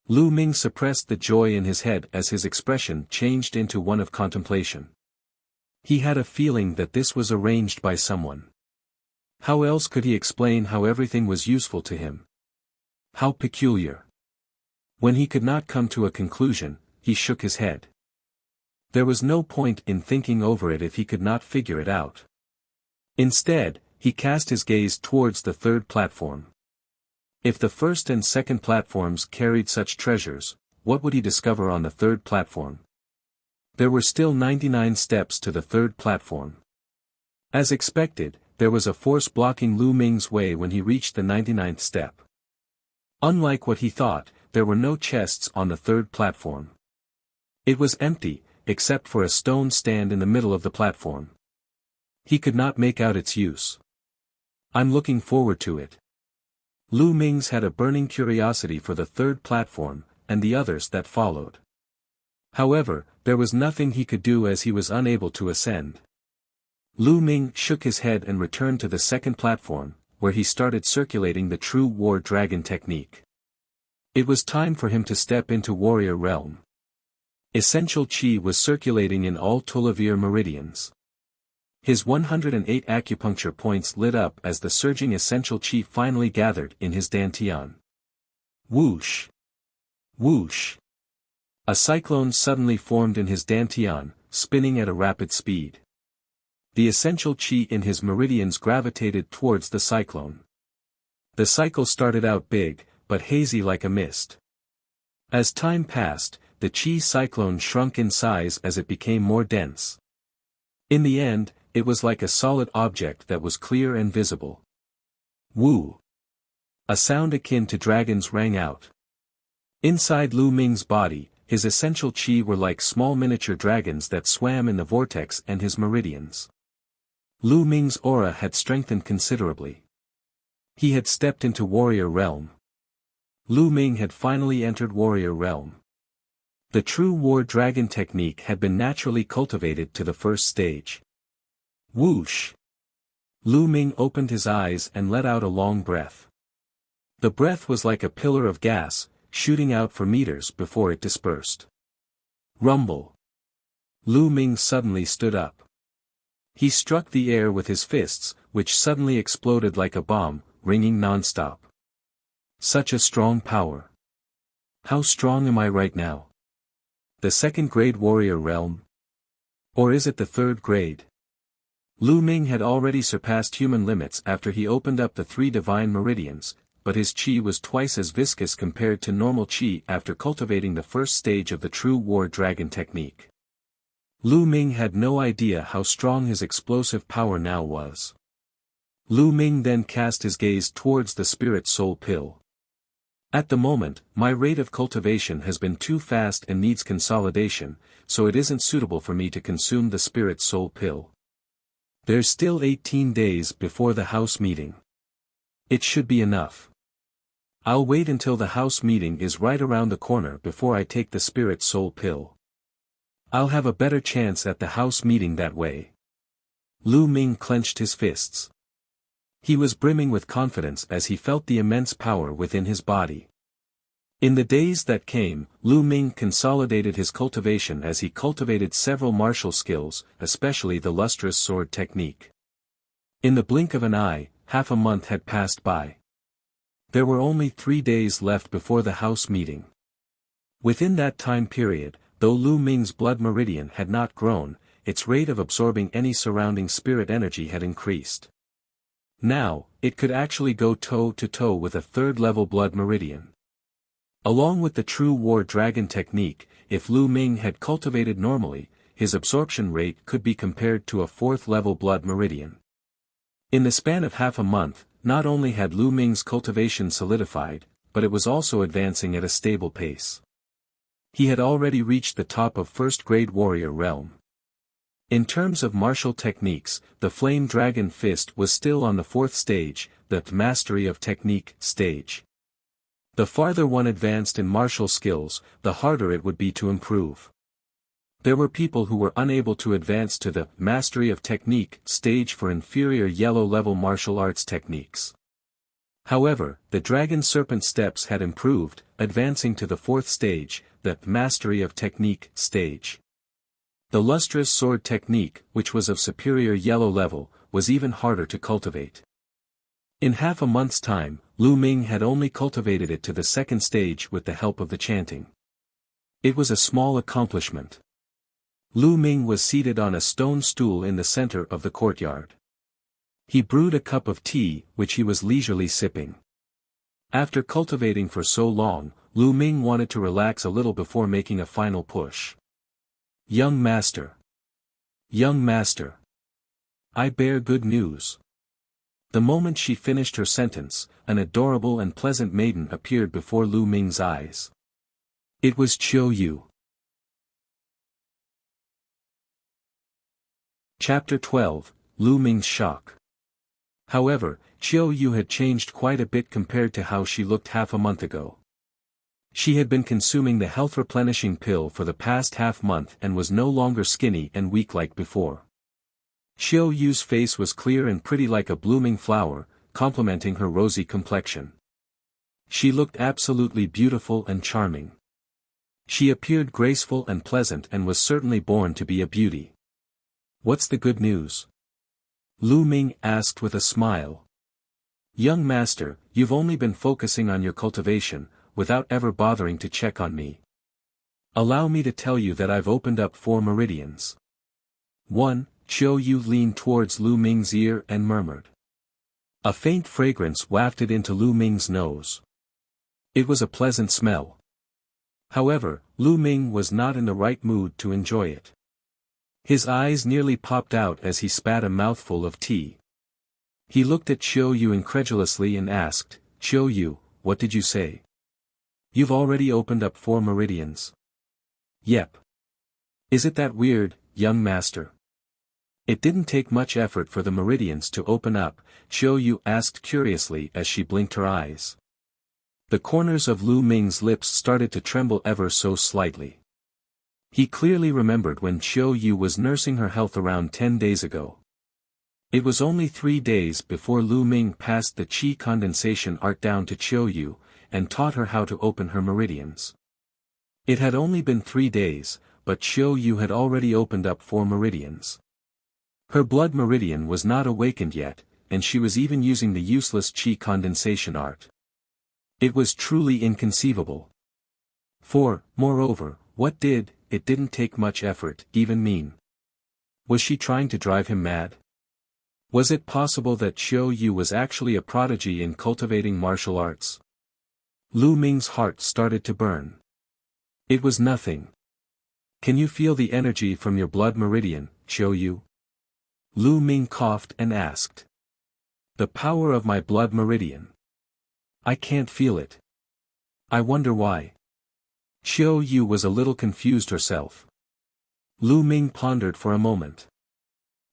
Lu Ming suppressed the joy in his head as his expression changed into one of contemplation. He had a feeling that this was arranged by someone. How else could he explain how everything was useful to him? How peculiar. When he could not come to a conclusion, he shook his head. There was no point in thinking over it if he could not figure it out. Instead, he cast his gaze towards the 3rd platform. If the 1st and 2nd platforms carried such treasures, what would he discover on the 3rd platform? There were still 99 steps to the 3rd platform. As expected, there was a force blocking Lu Ming's way when he reached the 99th step. Unlike what he thought, there were no chests on the 3rd platform. It was empty, except for a stone stand in the middle of the platform. He could not make out its use. I'm looking forward to it. Lu Ming's had a burning curiosity for the 3rd platform, and the others that followed. However, there was nothing he could do as he was unable to ascend. Lu Ming shook his head and returned to the 2nd platform, where he started circulating the True War Dragon Technique. It was time for him to step into Warrior Realm. Essential Chi was circulating in all Tulavir meridians. His 108 acupuncture points lit up as the surging Essential Chi finally gathered in his dantian. Whoosh! Whoosh! A cyclone suddenly formed in his dantian, spinning at a rapid speed. The essential chi in his meridians gravitated towards the cyclone. The cycle started out big, but hazy like a mist. As time passed, the chi cyclone shrunk in size as it became more dense. In the end, it was like a solid object that was clear and visible. Woo! A sound akin to dragons rang out. Inside Lu Ming's body, his essential chi were like small miniature dragons that swam in the vortex and his meridians. Lu Ming's aura had strengthened considerably. He had stepped into warrior realm. Lu Ming had finally entered warrior realm. The true war dragon technique had been naturally cultivated to the first stage. Whoosh! Lu Ming opened his eyes and let out a long breath. The breath was like a pillar of gas, shooting out for meters before it dispersed. Rumble! Lu Ming suddenly stood up. He struck the air with his fists, which suddenly exploded like a bomb, ringing non-stop. Such a strong power. How strong am I right now? The second grade warrior realm? Or is it the third grade? Lu Ming had already surpassed human limits after he opened up the 3 divine meridians, but his chi was twice as viscous compared to normal chi after cultivating the first stage of the true war dragon technique. Lu Ming had no idea how strong his explosive power now was. Lu Ming then cast his gaze towards the spirit soul pill. At the moment, my rate of cultivation has been too fast and needs consolidation, so it isn't suitable for me to consume the spirit soul pill. There's still 18 days before the house meeting. It should be enough. I'll wait until the house meeting is right around the corner before I take the spirit soul pill. I'll have a better chance at the house meeting that way. Lu Ming clenched his fists. He was brimming with confidence as he felt the immense power within his body. In the days that came, Lu Ming consolidated his cultivation as he cultivated several martial skills, especially the lustrous sword technique. In the blink of an eye, half a month had passed by. There were only 3 days left before the house meeting. Within that time period, though Lu Ming's blood meridian had not grown, its rate of absorbing any surrounding spirit energy had increased. Now, it could actually go toe-to-toe with a 3rd-level blood meridian. Along with the true war dragon technique, if Lu Ming had cultivated normally, his absorption rate could be compared to a 4th-level blood meridian. In the span of half a month, not only had Lu Ming's cultivation solidified, but it was also advancing at a stable pace. He had already reached the top of 1st-grade warrior realm. In terms of martial techniques, the Flame Dragon Fist was still on the 4th stage, the Mastery of Technique stage. The farther one advanced in martial skills, the harder it would be to improve. There were people who were unable to advance to the Mastery of Technique stage for inferior yellow-level martial arts techniques. However, the Dragon Serpent steps had improved, advancing to the 4th stage, the Mastery of Technique stage. The lustrous sword technique, which was of superior yellow level, was even harder to cultivate. In half a month's time, Lu Ming had only cultivated it to the 2nd stage with the help of the chanting. It was a small accomplishment. Lu Ming was seated on a stone stool in the center of the courtyard. He brewed a cup of tea, which he was leisurely sipping. After cultivating for so long, Lu Ming wanted to relax a little before making a final push. Young master. Young master. I bear good news. The moment she finished her sentence, an adorable and pleasant maiden appeared before Lu Ming's eyes. It was Chiu Yu. Chapter 12, Lu Ming's Shock. However, Chiu Yu had changed quite a bit compared to how she looked half a month ago. She had been consuming the health-replenishing pill for the past half-month and was no longer skinny and weak like before. Chiu Yu's face was clear and pretty like a blooming flower, complementing her rosy complexion. She looked absolutely beautiful and charming. She appeared graceful and pleasant and was certainly born to be a beauty. What's the good news? Lu Ming asked with a smile. Young master, you've only been focusing on your cultivation, without ever bothering to check on me. Allow me to tell you that I've opened up 4 meridians. 1. Chiu Yu leaned towards Lu Ming's ear and murmured. A faint fragrance wafted into Lu Ming's nose. It was a pleasant smell. However, Lu Ming was not in the right mood to enjoy it. His eyes nearly popped out as he spat a mouthful of tea. He looked at Chiu Yu incredulously and asked, "Chiu Yu, what did you say? You've already opened up 4 meridians." "Yep. Is it that weird, young master?" "It didn't take much effort for the meridians to open up," Chiu Yu asked curiously as she blinked her eyes. The corners of Lu Ming's lips started to tremble ever so slightly. He clearly remembered when Chiu Yu was nursing her health around 10 days ago. It was only 3 days before Lu Ming passed the qi condensation art down to Chiu Yu, and taught her how to open her meridians. It had only been 3 days, but Chiu Yu had already opened up 4 meridians. Her blood meridian was not awakened yet, and she was even using the useless qi condensation art. It was truly inconceivable. For, moreover, what did, "it didn't take much effort," even mean? Was she trying to drive him mad? Was it possible that Chiu Yu was actually a prodigy in cultivating martial arts? Lu Ming's heart started to burn. "It was nothing. Can you feel the energy from your blood meridian, Chiu Yu?" Lu Ming coughed and asked. "The power of my blood meridian. I can't feel it. I wonder why." Chiu Yu was a little confused herself. Lu Ming pondered for a moment.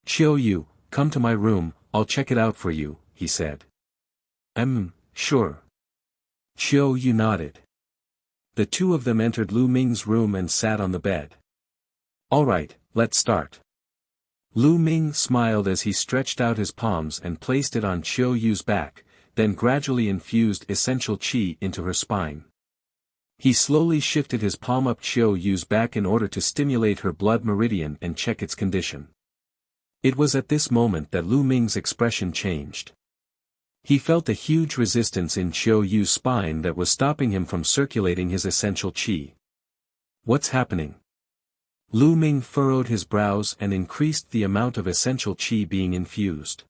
"Chiu Yu, come to my room, I'll check it out for you," he said. Sure." Chiu Yu nodded. The two of them entered Lu Ming's room and sat on the bed. "All right, let's start." Lu Ming smiled as he stretched out his palms and placed it on Chiu Yu's back, then gradually infused essential qi into her spine. He slowly shifted his palm up Chiu Yu's back in order to stimulate her blood meridian and check its condition. It was at this moment that Lu Ming's expression changed. He felt a huge resistance in Chiu Yu's spine that was stopping him from circulating his essential qi. "What's happening?" Lu Ming furrowed his brows and increased the amount of essential qi being infused.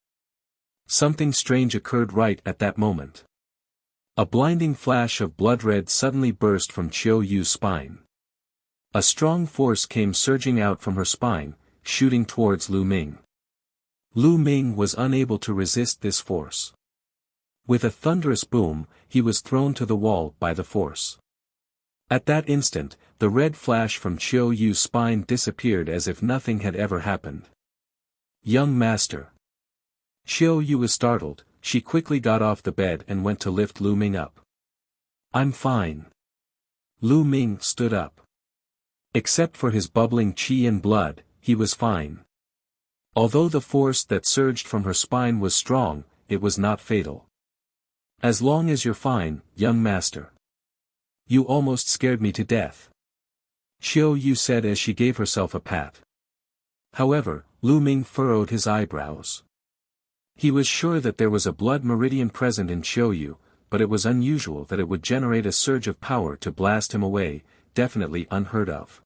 Something strange occurred right at that moment. A blinding flash of blood red suddenly burst from Chiu Yu's spine. A strong force came surging out from her spine, shooting towards Lu Ming. Lu Ming was unable to resist this force. With a thunderous boom, he was thrown to the wall by the force. At that instant, the red flash from Chiu Yu's spine disappeared as if nothing had ever happened. "Young master." Chiu Yu was startled. She quickly got off the bed and went to lift Lu Ming up. "I'm fine." Lu Ming stood up. Except for his bubbling qi and blood, he was fine. Although the force that surged from her spine was strong, it was not fatal. "As long as you're fine, young master." "You almost scared me to death," Chiu Yu said as she gave herself a pat. However, Lu Ming furrowed his eyebrows. He was sure that there was a blood meridian present in Chiu Yu, but it was unusual that it would generate a surge of power to blast him away, definitely unheard of.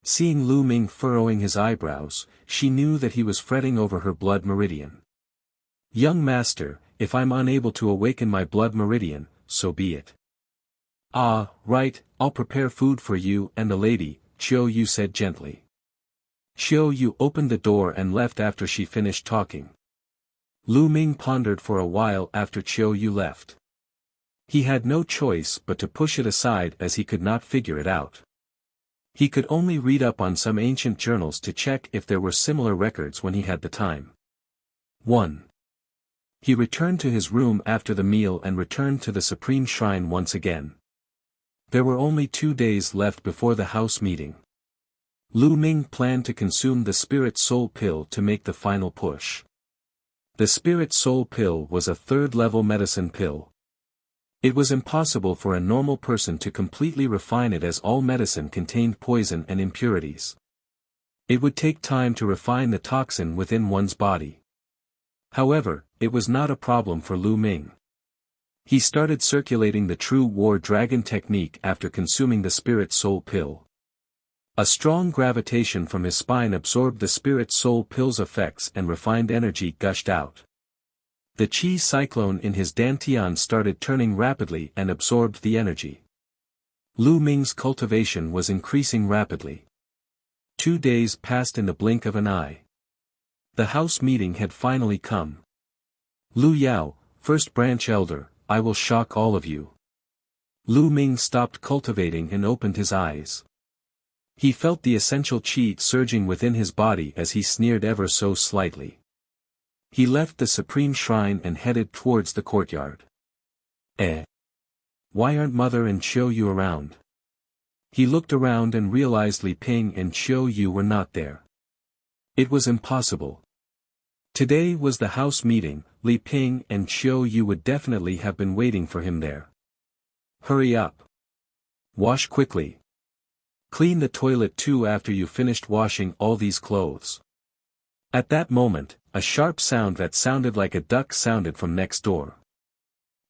Seeing Lu Ming furrowing his eyebrows, she knew that he was fretting over her blood meridian. "Young master, if I'm unable to awaken my blood meridian, so be it." "Ah, right, I'll prepare food for you and the lady," Chiu Yu said gently. Chiu Yu opened the door and left after she finished talking. Lu Ming pondered for a while after Chiu Yu left. He had no choice but to push it aside as he could not figure it out. He could only read up on some ancient journals to check if there were similar records when he had the time. 1. He returned to his room after the meal and returned to the Supreme Shrine once again. There were only 2 days left before the house meeting. Lu Ming planned to consume the Spirit Soul Pill to make the final push. The Spirit Soul Pill was a 3rd-level medicine pill. It was impossible for a normal person to completely refine it as all medicine contained poison and impurities. It would take time to refine the toxin within one's body. However, it was not a problem for Lu Ming. He started circulating the true war dragon technique after consuming the spirit soul pill. A strong gravitation from his spine absorbed the spirit soul pill's effects and refined energy gushed out. The chi cyclone in his dantian started turning rapidly and absorbed the energy. Lu Ming's cultivation was increasing rapidly. 2 days passed in the blink of an eye. The house meeting had finally come. Lu Yao, first branch elder, I will shock all of you. Lu Ming stopped cultivating and opened his eyes. He felt the essential qi surging within his body as he sneered ever so slightly. He left the supreme shrine and headed towards the courtyard. Why aren't Mother and Qiu Yu around? He looked around and realized Li Ping and Qiu Yu were not there. It was impossible. Today was the house meeting, Li Ping and Qiu Yu would definitely have been waiting for him there. Hurry up. Wash quickly. Clean the toilet too after you finished washing all these clothes. At that moment, a sharp sound that sounded like a duck sounded from next door.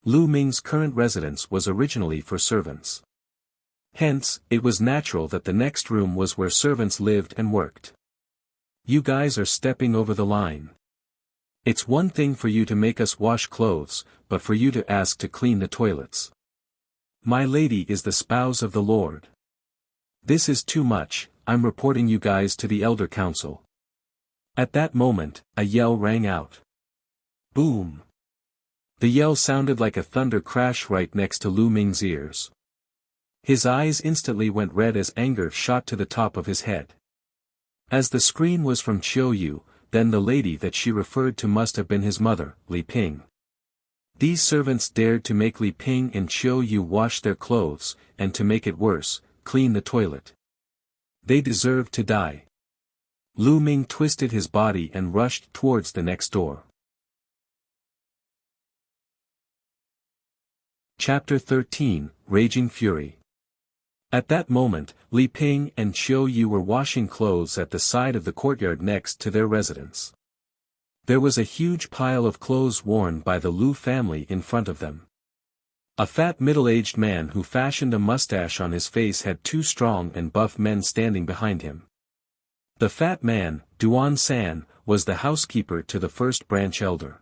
Lu Ming's current residence was originally for servants. Hence, it was natural that the next room was where servants lived and worked. You guys are stepping over the line. It's one thing for you to make us wash clothes, but for you to ask to clean the toilets. My lady is the spouse of the Lord. This is too much, I'm reporting you guys to the Elder Council. At that moment, a yell rang out. Boom! The yell sounded like a thunder crash right next to Lu Ming's ears. His eyes instantly went red as anger shot to the top of his head. As the scream was from Qiu Yu, then the lady that she referred to must have been his mother, Li Ping. These servants dared to make Li Ping and Qiu Yu wash their clothes, and to make it worse, clean the toilet. They deserved to die. Lu Ming twisted his body and rushed towards the next door. Chapter 13, Raging Fury. At that moment, Li Ping and Qiu Yu were washing clothes at the side of the courtyard next to their residence. There was a huge pile of clothes worn by the Lu family in front of them. A fat middle-aged man who fashioned a mustache on his face had 2 strong and buff men standing behind him. The fat man, Duan San, was the housekeeper to the first branch elder.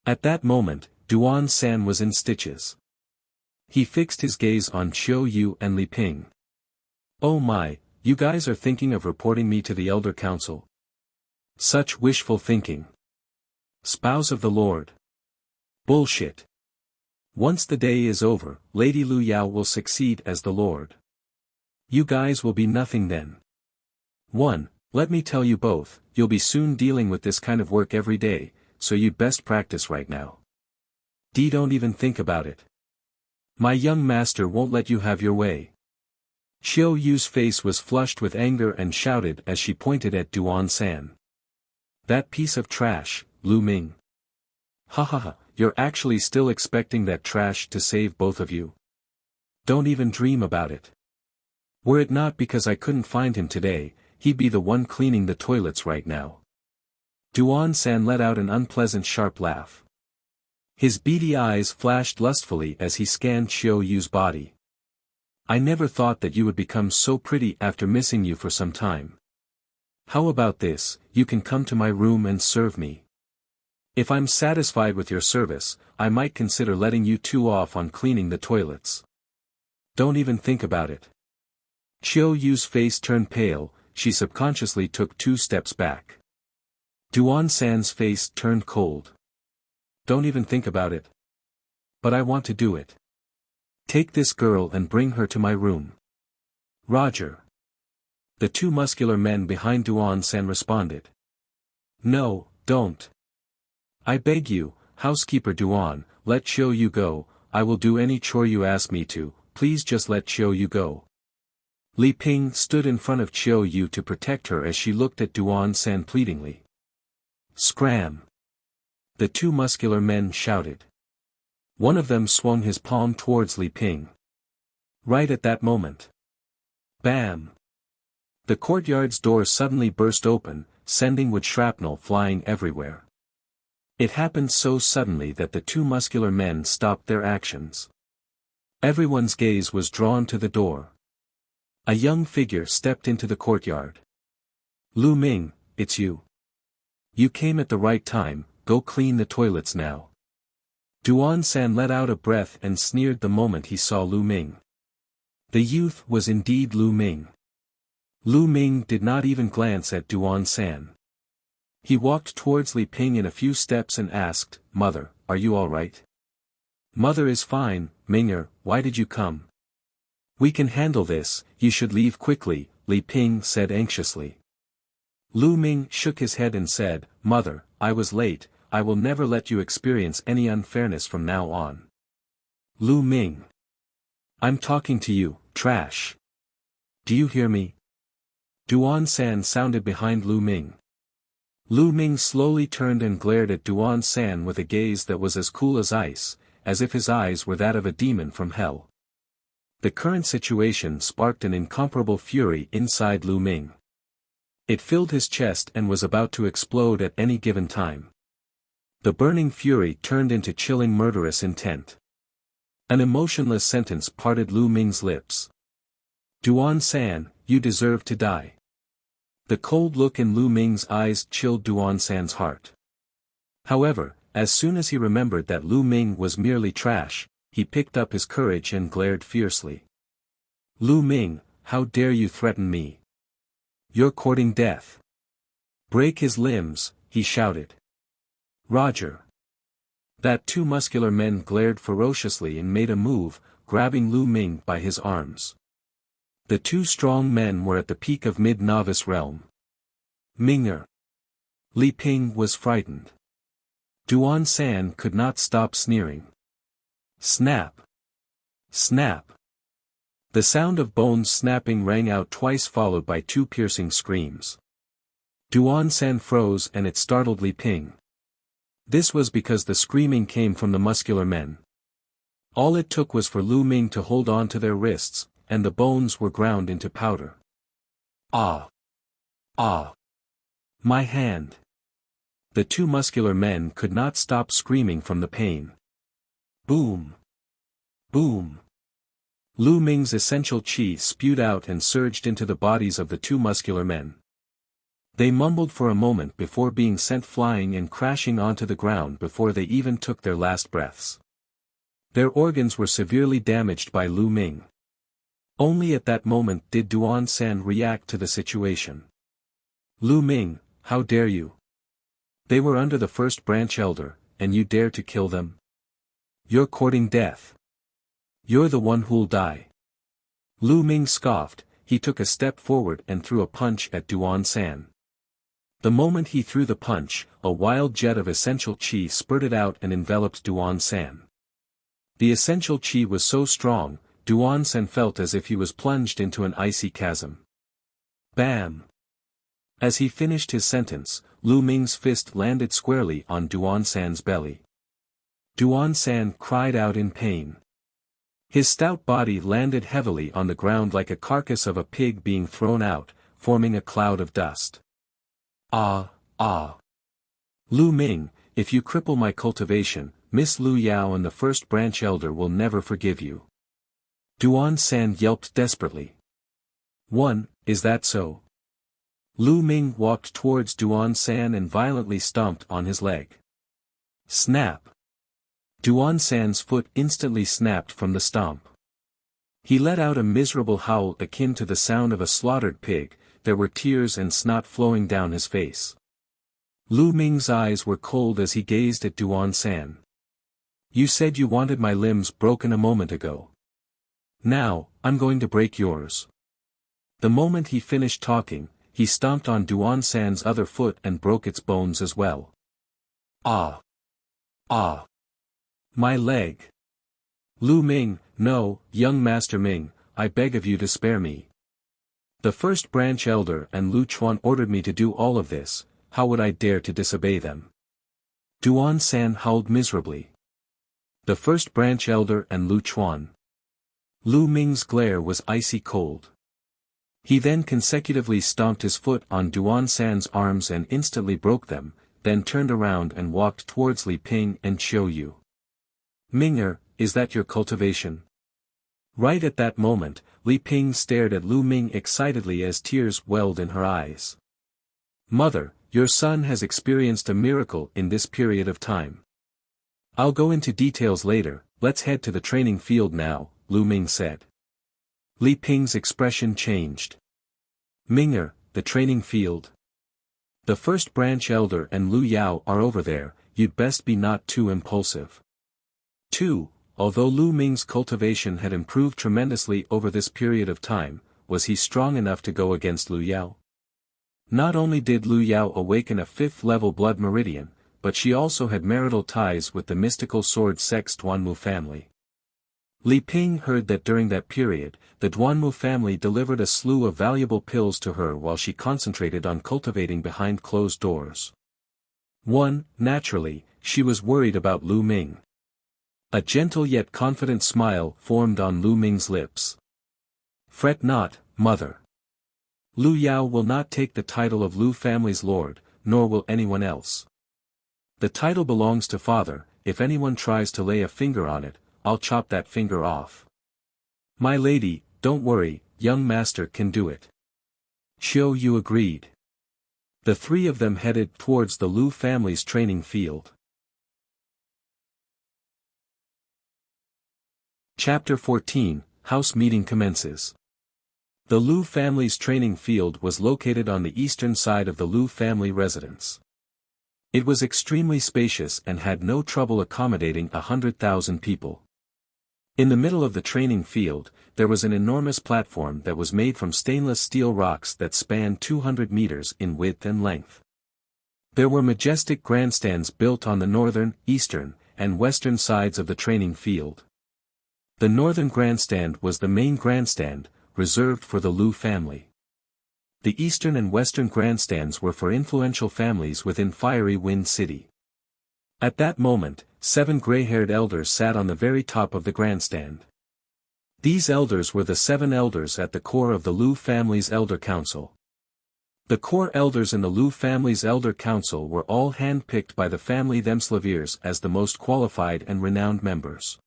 At that moment, Duan San was in stitches. He fixed his gaze on Qiu Yu and Li Ping. Oh my, you guys are thinking of reporting me to the Elder Council. Such wishful thinking. Spouse of the Lord. Bullshit. Once the day is over, Lady Lu Yao will succeed as the Lord. You guys will be nothing then. 1. Let me tell you both, you'll be soon dealing with this kind of work every day, so you'd best practice right now. Don't even think about it. My young master won't let you have your way. Qiu Yu's face was flushed with anger and shouted as she pointed at Duan San. That piece of trash, Lu Ming. Ha ha ha, you're actually still expecting that trash to save both of you? Don't even dream about it. Were it not because I couldn't find him today, he'd be the one cleaning the toilets right now. Duan San let out an unpleasant sharp laugh. His beady eyes flashed lustfully as he scanned Qiu Yu's body. I never thought that you would become so pretty after missing you for some time. How about this, you can come to my room and serve me. If I'm satisfied with your service, I might consider letting you 2 off on cleaning the toilets. Don't even think about it. Qiu Yu's face turned pale, she subconsciously took 2 steps back. Duan San's face turned cold. Don't even think about it. But I want to do it. Take this girl and bring her to my room. Roger. The 2 muscular men behind Duan San responded. No, don't. I beg you, housekeeper Duan, let Qiu Yu go, I will do any chore you ask me to, please just let Qiu Yu go. Li Ping stood in front of Qiu Yu to protect her as she looked at Duan San pleadingly. Scram! The 2 muscular men shouted. One of them swung his palm towards Li Ping. Right at that moment. Bam! The courtyard's door suddenly burst open, sending wood shrapnel flying everywhere. It happened so suddenly that the two muscular men stopped their actions. Everyone's gaze was drawn to the door. A young figure stepped into the courtyard. Lu Ming, it's you. You came at the right time, go clean the toilets now. Duan San let out a breath and sneered the moment he saw Lu Ming. The youth was indeed Lu Ming. Lu Ming did not even glance at Duan San. He walked towards Li Ping in a few steps and asked, "Mother, are you all right?" "Mother is fine, Ming'er, why did you come?" "We can handle this, you should leave quickly," Li Ping said anxiously. Lu Ming shook his head and said, "Mother, I was late, I will never let you experience any unfairness from now on." "Lu Ming. I'm talking to you, trash. Do you hear me?" Duan San sounded behind Lu Ming. Lu Ming slowly turned and glared at Duan San with a gaze that was as cool as ice, as if his eyes were that of a demon from hell. The current situation sparked an incomparable fury inside Lu Ming. It filled his chest and was about to explode at any given time. The burning fury turned into chilling murderous intent. An emotionless sentence parted Lu Ming's lips. "Duan San, you deserve to die." The cold look in Lu Ming's eyes chilled Duan San's heart. However, as soon as he remembered that Lu Ming was merely trash, he picked up his courage and glared fiercely. "Lu Ming, how dare you threaten me? You're courting death. Break his limbs," he shouted. "Roger." That two muscular men glared ferociously and made a move, grabbing Lu Ming by his arms. The two strong men were at the peak of mid-novice realm. "Ming'er." Li Ping was frightened. Duan San could not stop sneering. Snap! Snap! The sound of bones snapping rang out twice, followed by two piercing screams. Duan San froze and it startled Li Ping. This was because the screaming came from the muscular men. All it took was for Lu Ming to hold on to their wrists, and the bones were ground into powder. "Ah! Ah! My hand!" The two muscular men could not stop screaming from the pain. Boom! Boom! Lu Ming's essential qi spewed out and surged into the bodies of the two muscular men. They mumbled for a moment before being sent flying and crashing onto the ground before they even took their last breaths. Their organs were severely damaged by Lu Ming. Only at that moment did Duan San react to the situation. "Lu Ming, how dare you? They were under the first branch elder, and you dare to kill them? You're courting death. You're the one who'll die." Lu Ming scoffed. He took a step forward and threw a punch at Duan San. The moment he threw the punch, a wild jet of essential qi spurted out and enveloped Duan San. The essential qi was so strong, Duan San felt as if he was plunged into an icy chasm. Bam! As he finished his sentence, Lu Ming's fist landed squarely on Duan San's belly. Duan San cried out in pain. His stout body landed heavily on the ground like a carcass of a pig being thrown out, forming a cloud of dust. "Ah, ah. Lu Ming, if you cripple my cultivation, Miss Lu Yao and the first branch elder will never forgive you." Duan San yelped desperately. Is that so?" Lu Ming walked towards Duan San and violently stomped on his leg. Snap! Duan San's foot instantly snapped from the stomp. He let out a miserable howl akin to the sound of a slaughtered pig. There were tears and snot flowing down his face. Lu Ming's eyes were cold as he gazed at Duan San. "You said you wanted my limbs broken a moment ago. Now, I'm going to break yours." The moment he finished talking, he stomped on Duan San's other foot and broke its bones as well. "Ah! Ah! My leg! Lu Ming, no, young Master Ming, I beg of you to spare me. The first branch elder and Lu Chuan ordered me to do all of this, how would I dare to disobey them?" Duan San howled miserably. The first branch elder and Lu Chuan. Lu Ming's glare was icy cold. He then consecutively stomped his foot on Duan San's arms and instantly broke them, then turned around and walked towards Li Ping and Qiu Yu. Ming'er, is that your cultivation? Right at that moment, Li Ping stared at Lu Ming excitedly as tears welled in her eyes. Mother, your son has experienced a miracle in this period of time. I'll go into details later, let's head to the training field now, Lu Ming said. Li Ping's expression changed. Ming'er, the training field. The first branch elder and Lu Yao are over there, you'd best be not too impulsive. 2. Although Lu Ming's cultivation had improved tremendously over this period of time, was he strong enough to go against Lu Yao? Not only did Lu Yao awaken a 5th-level blood meridian, but she also had marital ties with the mystical sword sex Duanmu family. Li Ping heard that during that period, the Duanmu family delivered a slew of valuable pills to her while she concentrated on cultivating behind closed doors. 1. Naturally, she was worried about Lu Ming. A gentle yet confident smile formed on Lu Ming's lips. Fret not, mother. Lu Yao will not take the title of Lu family's lord, nor will anyone else. The title belongs to father, if anyone tries to lay a finger on it, I'll chop that finger off. My lady, don't worry, young master can do it. Qiu Yu agreed. The three of them headed towards the Lu family's training field. Chapter 14, House Meeting Commences. The Lu family's training field was located on the eastern side of the Lu family residence. It was extremely spacious and had no trouble accommodating 100,000 people. In the middle of the training field, there was an enormous platform that was made from stainless steel rocks that spanned 200 meters in width and length. There were majestic grandstands built on the northern, eastern, and western sides of the training field. The northern grandstand was the main grandstand, reserved for the Lu family. The eastern and western grandstands were for influential families within Fiery Wind City. At that moment, 7 gray-haired elders sat on the very top of the grandstand. These elders were the 7 elders at the core of the Lu family's elder council. The core elders in the Lu family's elder council were all hand-picked by the family themselves as the most qualified and renowned members.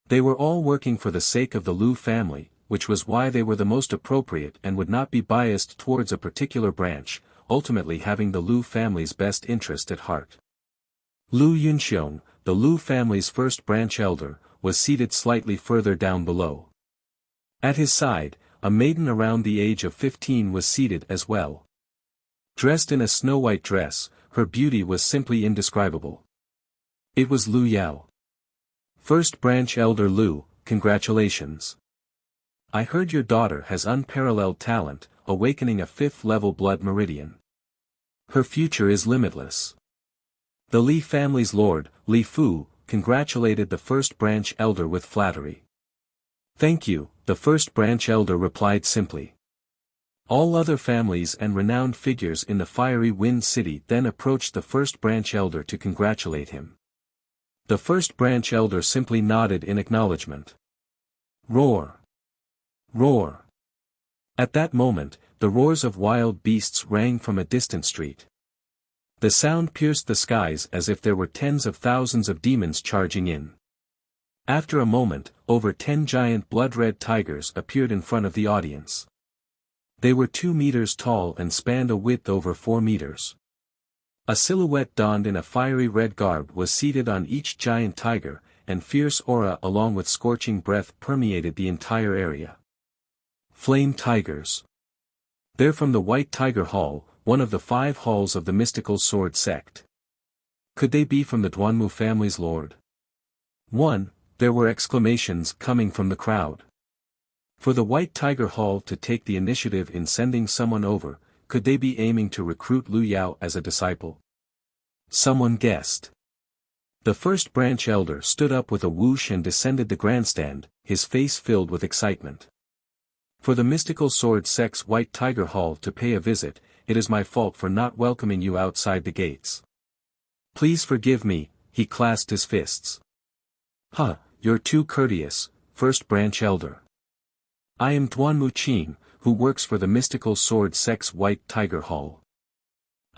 They were all working for the sake of the Lu family, which was why they were the most appropriate and would not be biased towards a particular branch, ultimately having the Lu family's best interest at heart. Lu Yunxiong, the Lu family's first branch elder, was seated slightly further down below. At his side, a maiden around the age of 15 was seated as well. Dressed in a snow-white dress, her beauty was simply indescribable. It was Lu Yao. First branch elder Lu, congratulations. I heard your daughter has unparalleled talent, awakening a 5th-level blood meridian. Her future is limitless. The Li family's lord, Li Fu, congratulated the first branch elder with flattery. Thank you, the first branch elder replied simply. All other families and renowned figures in the Fiery Wind City then approached the first branch elder to congratulate him. The first branch elder simply nodded in acknowledgement. Roar! Roar! At that moment, the roars of wild beasts rang from a distant street. The sound pierced the skies as if there were tens of thousands of demons charging in. After a moment, over 10 giant blood-red tigers appeared in front of the audience. They were 2 meters tall and spanned a width over 4 meters. A silhouette donned in a fiery red garb was seated on each giant tiger, and fierce aura along with scorching breath permeated the entire area. Flame tigers. They're from the White Tiger Hall, one of the 5 halls of the mystical sword sect. Could they be from the Duanmu family's lord? 1. There were exclamations coming from the crowd. For the White Tiger Hall to take the initiative in sending someone over, could they be aiming to recruit Lu Yao as a disciple? Someone guessed. The first branch elder stood up with a whoosh and descended the grandstand, his face filled with excitement. For the mystical sword sect's White Tiger Hall to pay a visit, it is my fault for not welcoming you outside the gates. Please forgive me, he clasped his fists. Huh, you're too courteous, first branch elder. I am Duanmu Qin, who works for the mystical sword sect's White Tiger Hall.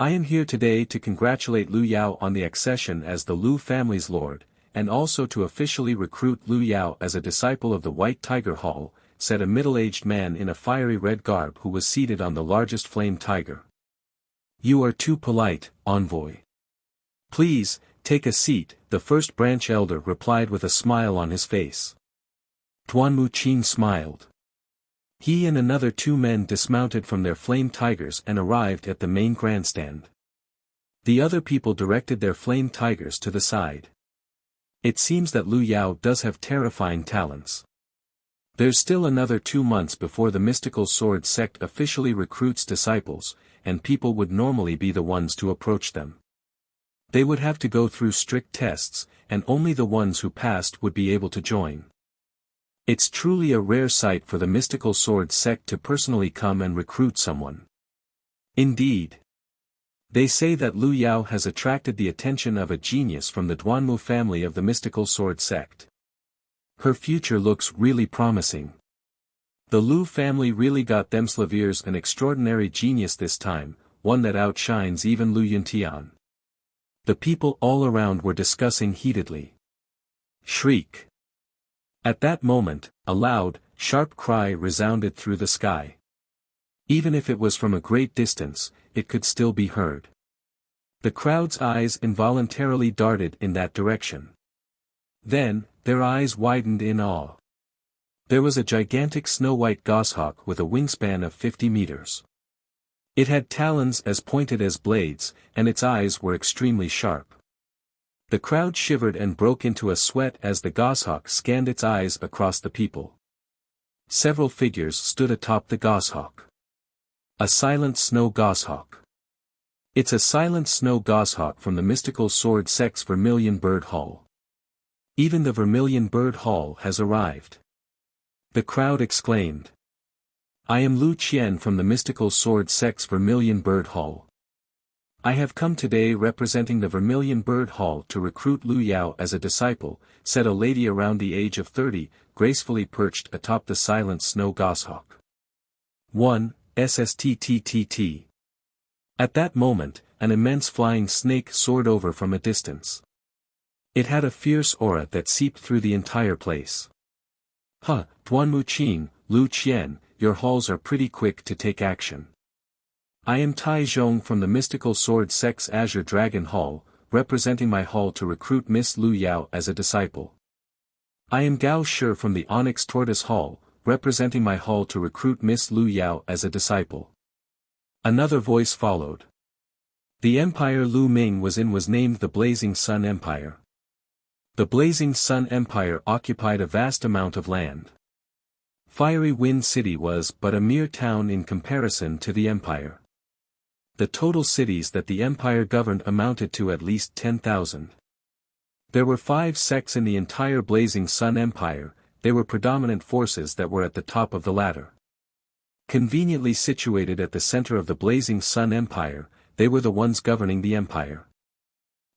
I am here today to congratulate Lu Yao on the accession as the Lu family's lord, and also to officially recruit Lu Yao as a disciple of the White Tiger Hall, said a middle-aged man in a fiery red garb who was seated on the largest flame tiger. You are too polite, envoy. Please, take a seat, the first branch elder replied with a smile on his face. Duan Muqing smiled. He and another 2 men dismounted from their flame tigers and arrived at the main grandstand. The other people directed their flame tigers to the side. It seems that Lu Yao does have terrifying talents. There's still another 2 months before the mystical sword sect officially recruits disciples, and people would normally be the ones to approach them. They would have to go through strict tests, and only the ones who passed would be able to join. It's truly a rare sight for the mystical sword sect to personally come and recruit someone. Indeed. They say that Lu Yao has attracted the attention of a genius from the Duanmu family of the mystical sword sect. Her future looks really promising. The Lu family really got themselves an extraordinary genius this time, one that outshines even Lu Yuntian. The people all around were discussing heatedly. Shriek. At that moment, a loud, sharp cry resounded through the sky. Even if it was from a great distance, it could still be heard. The crowd's eyes involuntarily darted in that direction. Then, their eyes widened in awe. There was a gigantic snow-white goshawk with a wingspan of 50 meters. It had talons as pointed as blades, and its eyes were extremely sharp. The crowd shivered and broke into a sweat as the goshawk scanned its eyes across the people. Several figures stood atop the goshawk. A silent snow goshawk. It's a silent snow goshawk from the mystical sword sect's Vermilion Bird Hall. Even the Vermilion Bird Hall has arrived. The crowd exclaimed. I am Lu Qian from the mystical sword sect's Vermilion Bird Hall. I have come today representing the Vermilion Bird Hall to recruit Lu Yao as a disciple, said a lady around the age of 30, gracefully perched atop the silent snow goshawk. 1. SSTTTT. At that moment, an immense flying snake soared over from a distance. It had a fierce aura that seeped through the entire place. Huh, Duan Muqing, Lu Qian, your halls are pretty quick to take action. I am Tai Zhong from the mystical sword sect's Azure Dragon Hall, representing my hall to recruit Miss Lu Yao as a disciple. I am Gao Shi from the Onyx Tortoise Hall, representing my hall to recruit Miss Lu Yao as a disciple. Another voice followed. The empire Lu Ming was in was named the Blazing Sun Empire. The Blazing Sun Empire occupied a vast amount of land. Fiery Wind City was but a mere town in comparison to the empire. The total cities that the empire governed amounted to at least 10,000. There were 5 sects in the entire Blazing Sun Empire. They were predominant forces that were at the top of the ladder. Conveniently situated at the center of the Blazing Sun Empire, they were the ones governing the empire.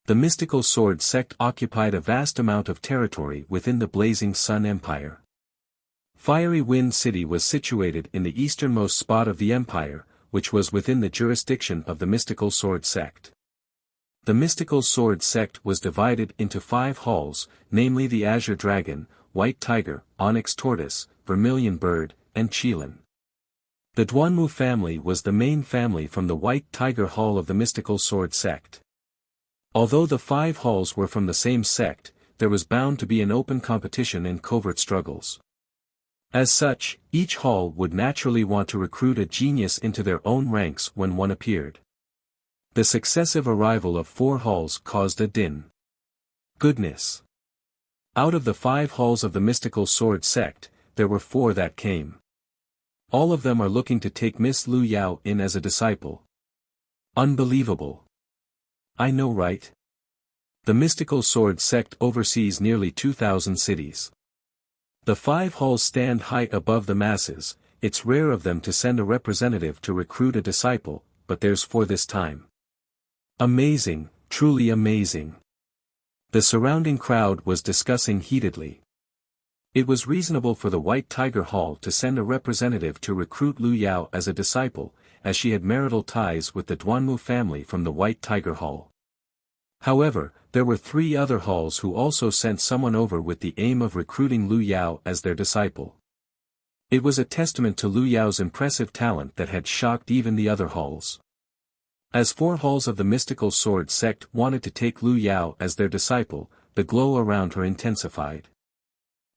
The mystical sword sect occupied a vast amount of territory within the Blazing Sun Empire. Fiery Wind City was situated in the easternmost spot of the empire, which was within the jurisdiction of the mystical sword sect. The mystical sword sect was divided into 5 halls, namely the Azure Dragon, White Tiger, Onyx Tortoise, Vermilion Bird, and Qilin. The Duanmu family was the main family from the White Tiger Hall of the mystical sword sect. Although the 5 halls were from the same sect, there was bound to be an open competition and covert struggles. As such, each hall would naturally want to recruit a genius into their own ranks when one appeared. The successive arrival of 4 halls caused a din. Goodness! Out of the 5 halls of the mystical sword sect, there were 4 that came. All of them are looking to take Miss Lu Yao in as a disciple. Unbelievable! I know, right? The mystical sword sect oversees nearly 2,000 cities. The 5 halls stand high above the masses. It's rare of them to send a representative to recruit a disciple, but there's 4 this time. Amazing, truly amazing. The surrounding crowd was discussing heatedly. It was reasonable for the White Tiger Hall to send a representative to recruit Lu Yao as a disciple, as she had marital ties with the Duanmu family from the White Tiger Hall. However, there were 3 other halls who also sent someone over with the aim of recruiting Lu Yao as their disciple. It was a testament to Lu Yao's impressive talent that had shocked even the other halls. As 4 halls of the mystical sword sect wanted to take Lu Yao as their disciple, the glow around her intensified.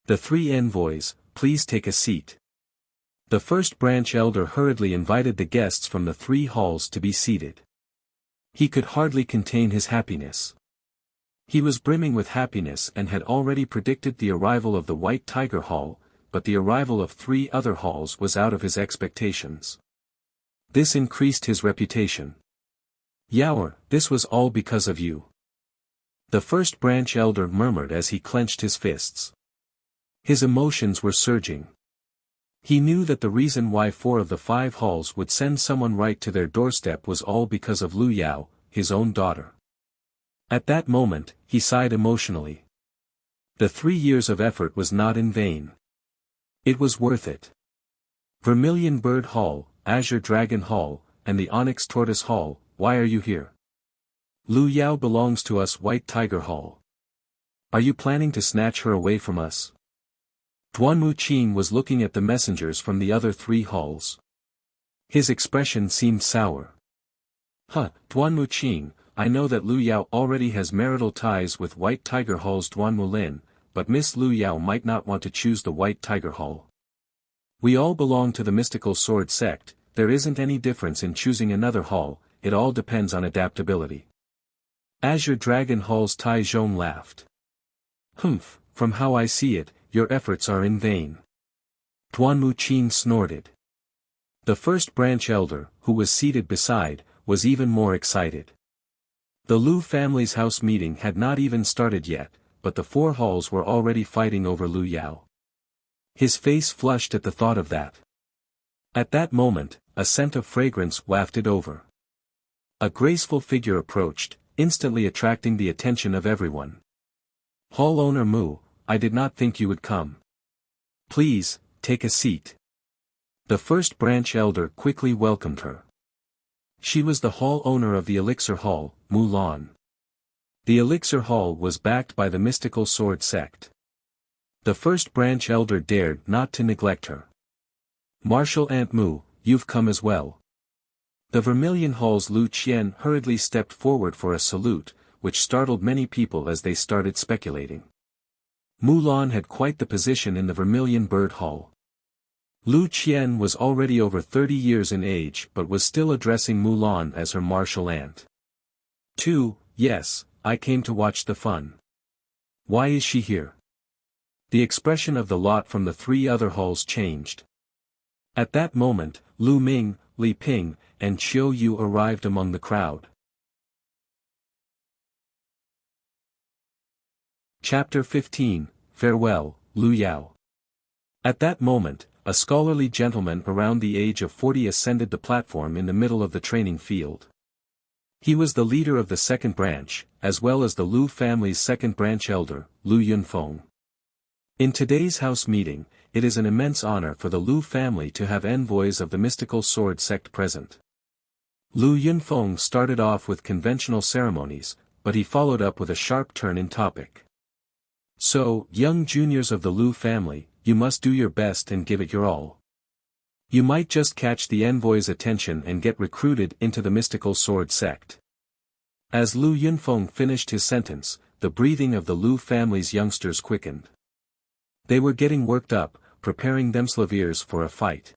The 3 envoys, please take a seat. The first branch elder hurriedly invited the guests from the 3 halls to be seated. He could hardly contain his happiness. He was brimming with happiness and had already predicted the arrival of the White Tiger Hall, but the arrival of 3 other halls was out of his expectations. This increased his reputation. Yaoer, this was all because of you. The first branch elder murmured as he clenched his fists. His emotions were surging. He knew that the reason why 4 of the 5 halls would send someone right to their doorstep was all because of Lu Yao, his own daughter. At that moment, he sighed emotionally. The 3 years of effort was not in vain. It was worth it. Vermilion Bird Hall, Azure Dragon Hall, and the Onyx Tortoise Hall, why are you here? Lu Yao belongs to us, White Tiger Hall. Are you planning to snatch her away from us? Duanmu Qing was looking at the messengers from the other 3 halls. His expression seemed sour. Duanmu Qing, I know that Lu Yao already has marital ties with White Tiger Hall's Duanmu Lin, but Miss Lu Yao might not want to choose the White Tiger Hall. We all belong to the mystical sword sect, there isn't any difference in choosing another hall, it all depends on adaptability. Azure Dragon Hall's Tai Zhong laughed. From how I see it, your efforts are in vain. Duanmu Qing snorted. The first branch elder, who was seated beside, was even more excited. The Lu family's house meeting had not even started yet, but the 4 halls were already fighting over Lu Yao. His face flushed at the thought of that. At that moment, a scent of fragrance wafted over. A graceful figure approached, instantly attracting the attention of everyone. Hall owner Mu, I did not think you would come. Please, take a seat. The first branch elder quickly welcomed her. She was the hall owner of the Elixir Hall, Mu Lan. The Elixir Hall was backed by the mystical sword sect. The first branch elder dared not to neglect her. Marshal Aunt Mu, you've come as well. The Vermilion Hall's Lu Qian hurriedly stepped forward for a salute, which startled many people as they started speculating. Mulan had quite the position in the Vermilion Bird Hall. Lu Qian was already over 30 years in age but was still addressing Mulan as her martial aunt. Yes, I came to watch the fun. Why is she here? The expression of the lot from the 3 other halls changed. At that moment, Lu Ming, Li Ping, and Qiu Yu arrived among the crowd. Chapter 15, Farewell, Lu Yao. At that moment, a scholarly gentleman around the age of 40 ascended the platform in the middle of the training field. He was the leader of the second branch, as well as the Lu family's second branch elder, Lu Yunfeng. In today's house meeting, it is an immense honor for the Lu family to have envoys of the mystical sword sect present. Lu Yunfeng started off with conventional ceremonies, but he followed up with a sharp turn in topic. So, young juniors of the Lu family, you must do your best and give it your all. You might just catch the envoy's attention and get recruited into the mystical sword sect. As Lu Yunfeng finished his sentence, the breathing of the Lu family's youngsters quickened. They were getting worked up, preparing themselves for a fight.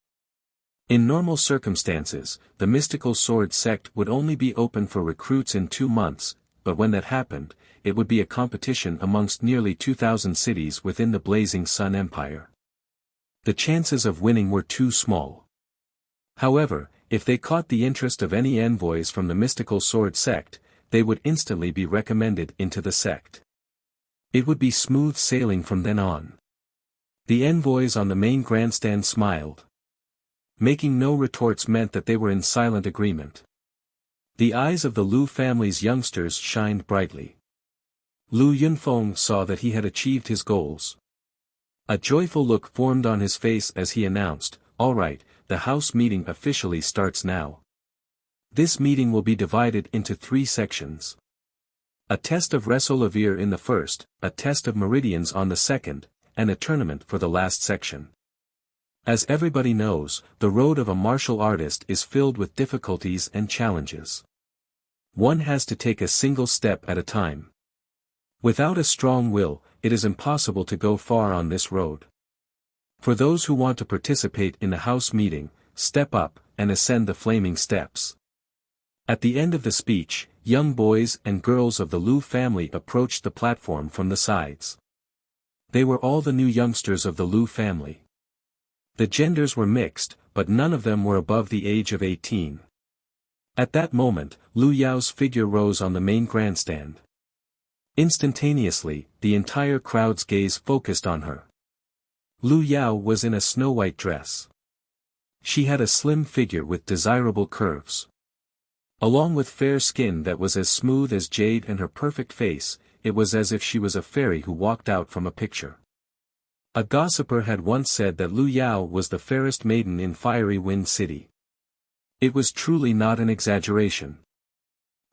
In normal circumstances, the mystical sword sect would only be open for recruits in 2 months, but when that happened, it would be a competition amongst nearly 2,000 cities within the Blazing Sun Empire. The chances of winning were too small. However, if they caught the interest of any envoys from the mystical sword sect, they would instantly be recommended into the sect. It would be smooth sailing from then on. The envoys on the main grandstand smiled. Making no retorts meant that they were in silent agreement. The eyes of the Lu family's youngsters shined brightly. Lu Yunfeng saw that he had achieved his goals. A joyful look formed on his face as he announced, "All right, the house meeting officially starts now." This meeting will be divided into 3 sections. A test of Resolver in the first, a test of meridians on the second, and a tournament for the last section. As everybody knows, the road of a martial artist is filled with difficulties and challenges. One has to take a single step at a time. Without a strong will, it is impossible to go far on this road. For those who want to participate in the house meeting, step up and ascend the flaming steps. At the end of the speech, young boys and girls of the Lu family approached the platform from the sides. They were all the new youngsters of the Lu family. The genders were mixed, but none of them were above the age of 18. At that moment, Lu Yao's figure rose on the main grandstand. Instantaneously, the entire crowd's gaze focused on her. Lu Yao was in a snow-white dress. She had a slim figure with desirable curves. Along with fair skin that was as smooth as jade and her perfect face, it was as if she was a fairy who walked out from a picture. A gossiper had once said that Lu Yao was the fairest maiden in Fiery Wind City. It was truly not an exaggeration.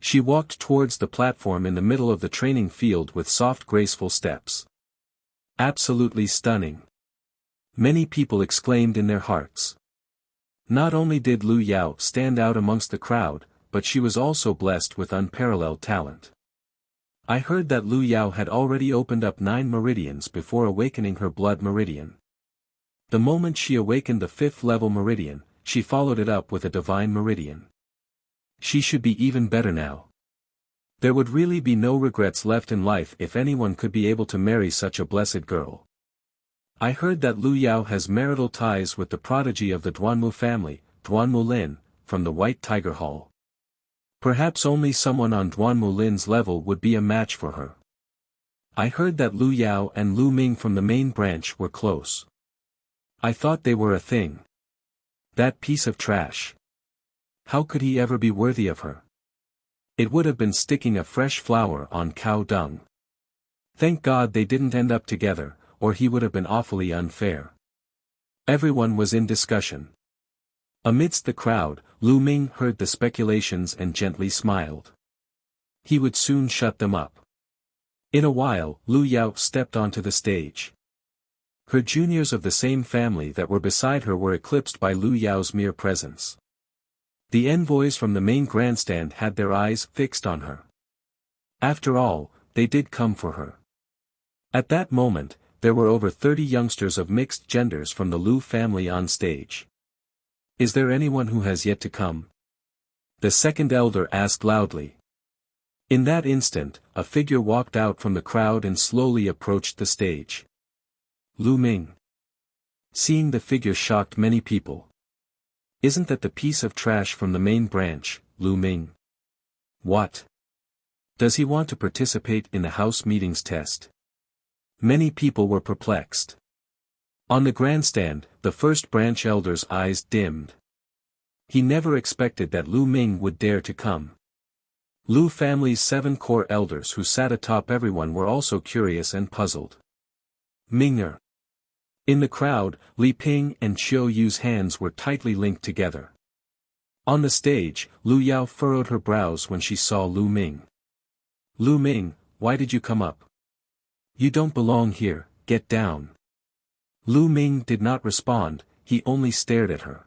She walked towards the platform in the middle of the training field with soft graceful steps. Absolutely stunning. Many people exclaimed in their hearts. Not only did Lu Yao stand out amongst the crowd, but she was also blessed with unparalleled talent. I heard that Lu Yao had already opened up 9 meridians before awakening her blood meridian. The moment she awakened the 5th level meridian, she followed it up with a divine meridian. She should be even better now. There would really be no regrets left in life if anyone could be able to marry such a blessed girl. I heard that Lu Yao has marital ties with the prodigy of the Duanmu family, Duanmu Lin, from the White Tiger Hall. Perhaps only someone on Duanmu Lin's level would be a match for her. I heard that Lu Yao and Lu Ming from the main branch were close. I thought they were a thing. That piece of trash. How could he ever be worthy of her? It would have been sticking a fresh flower on cow dung. Thank God they didn't end up together, or he would have been awfully unfair. Everyone was in discussion. Amidst the crowd, Lu Ming heard the speculations and gently smiled. He would soon shut them up. In a while, Lu Yao stepped onto the stage. Her juniors of the same family that were beside her were eclipsed by Lu Yao's mere presence. The envoys from the main grandstand had their eyes fixed on her. After all, they did come for her. At that moment, there were over 30 youngsters of mixed genders from the Lu family on stage. Is there anyone who has yet to come? The second elder asked loudly. In that instant, a figure walked out from the crowd and slowly approached the stage. Lu Ming. Seeing the figure shocked many people. Isn't that the piece of trash from the main branch, Lu Ming? What? Does he want to participate in the house meetings test? Many people were perplexed. On the grandstand, the first branch elder's eyes dimmed. He never expected that Lu Ming would dare to come. Lu family's 7 core elders who sat atop everyone were also curious and puzzled. Ming'er. In the crowd, Li Ping and Qiu Yu's hands were tightly linked together. On the stage, Lu Yao furrowed her brows when she saw Lu Ming. Lu Ming, why did you come up? You don't belong here, get down. Lu Ming did not respond, he only stared at her.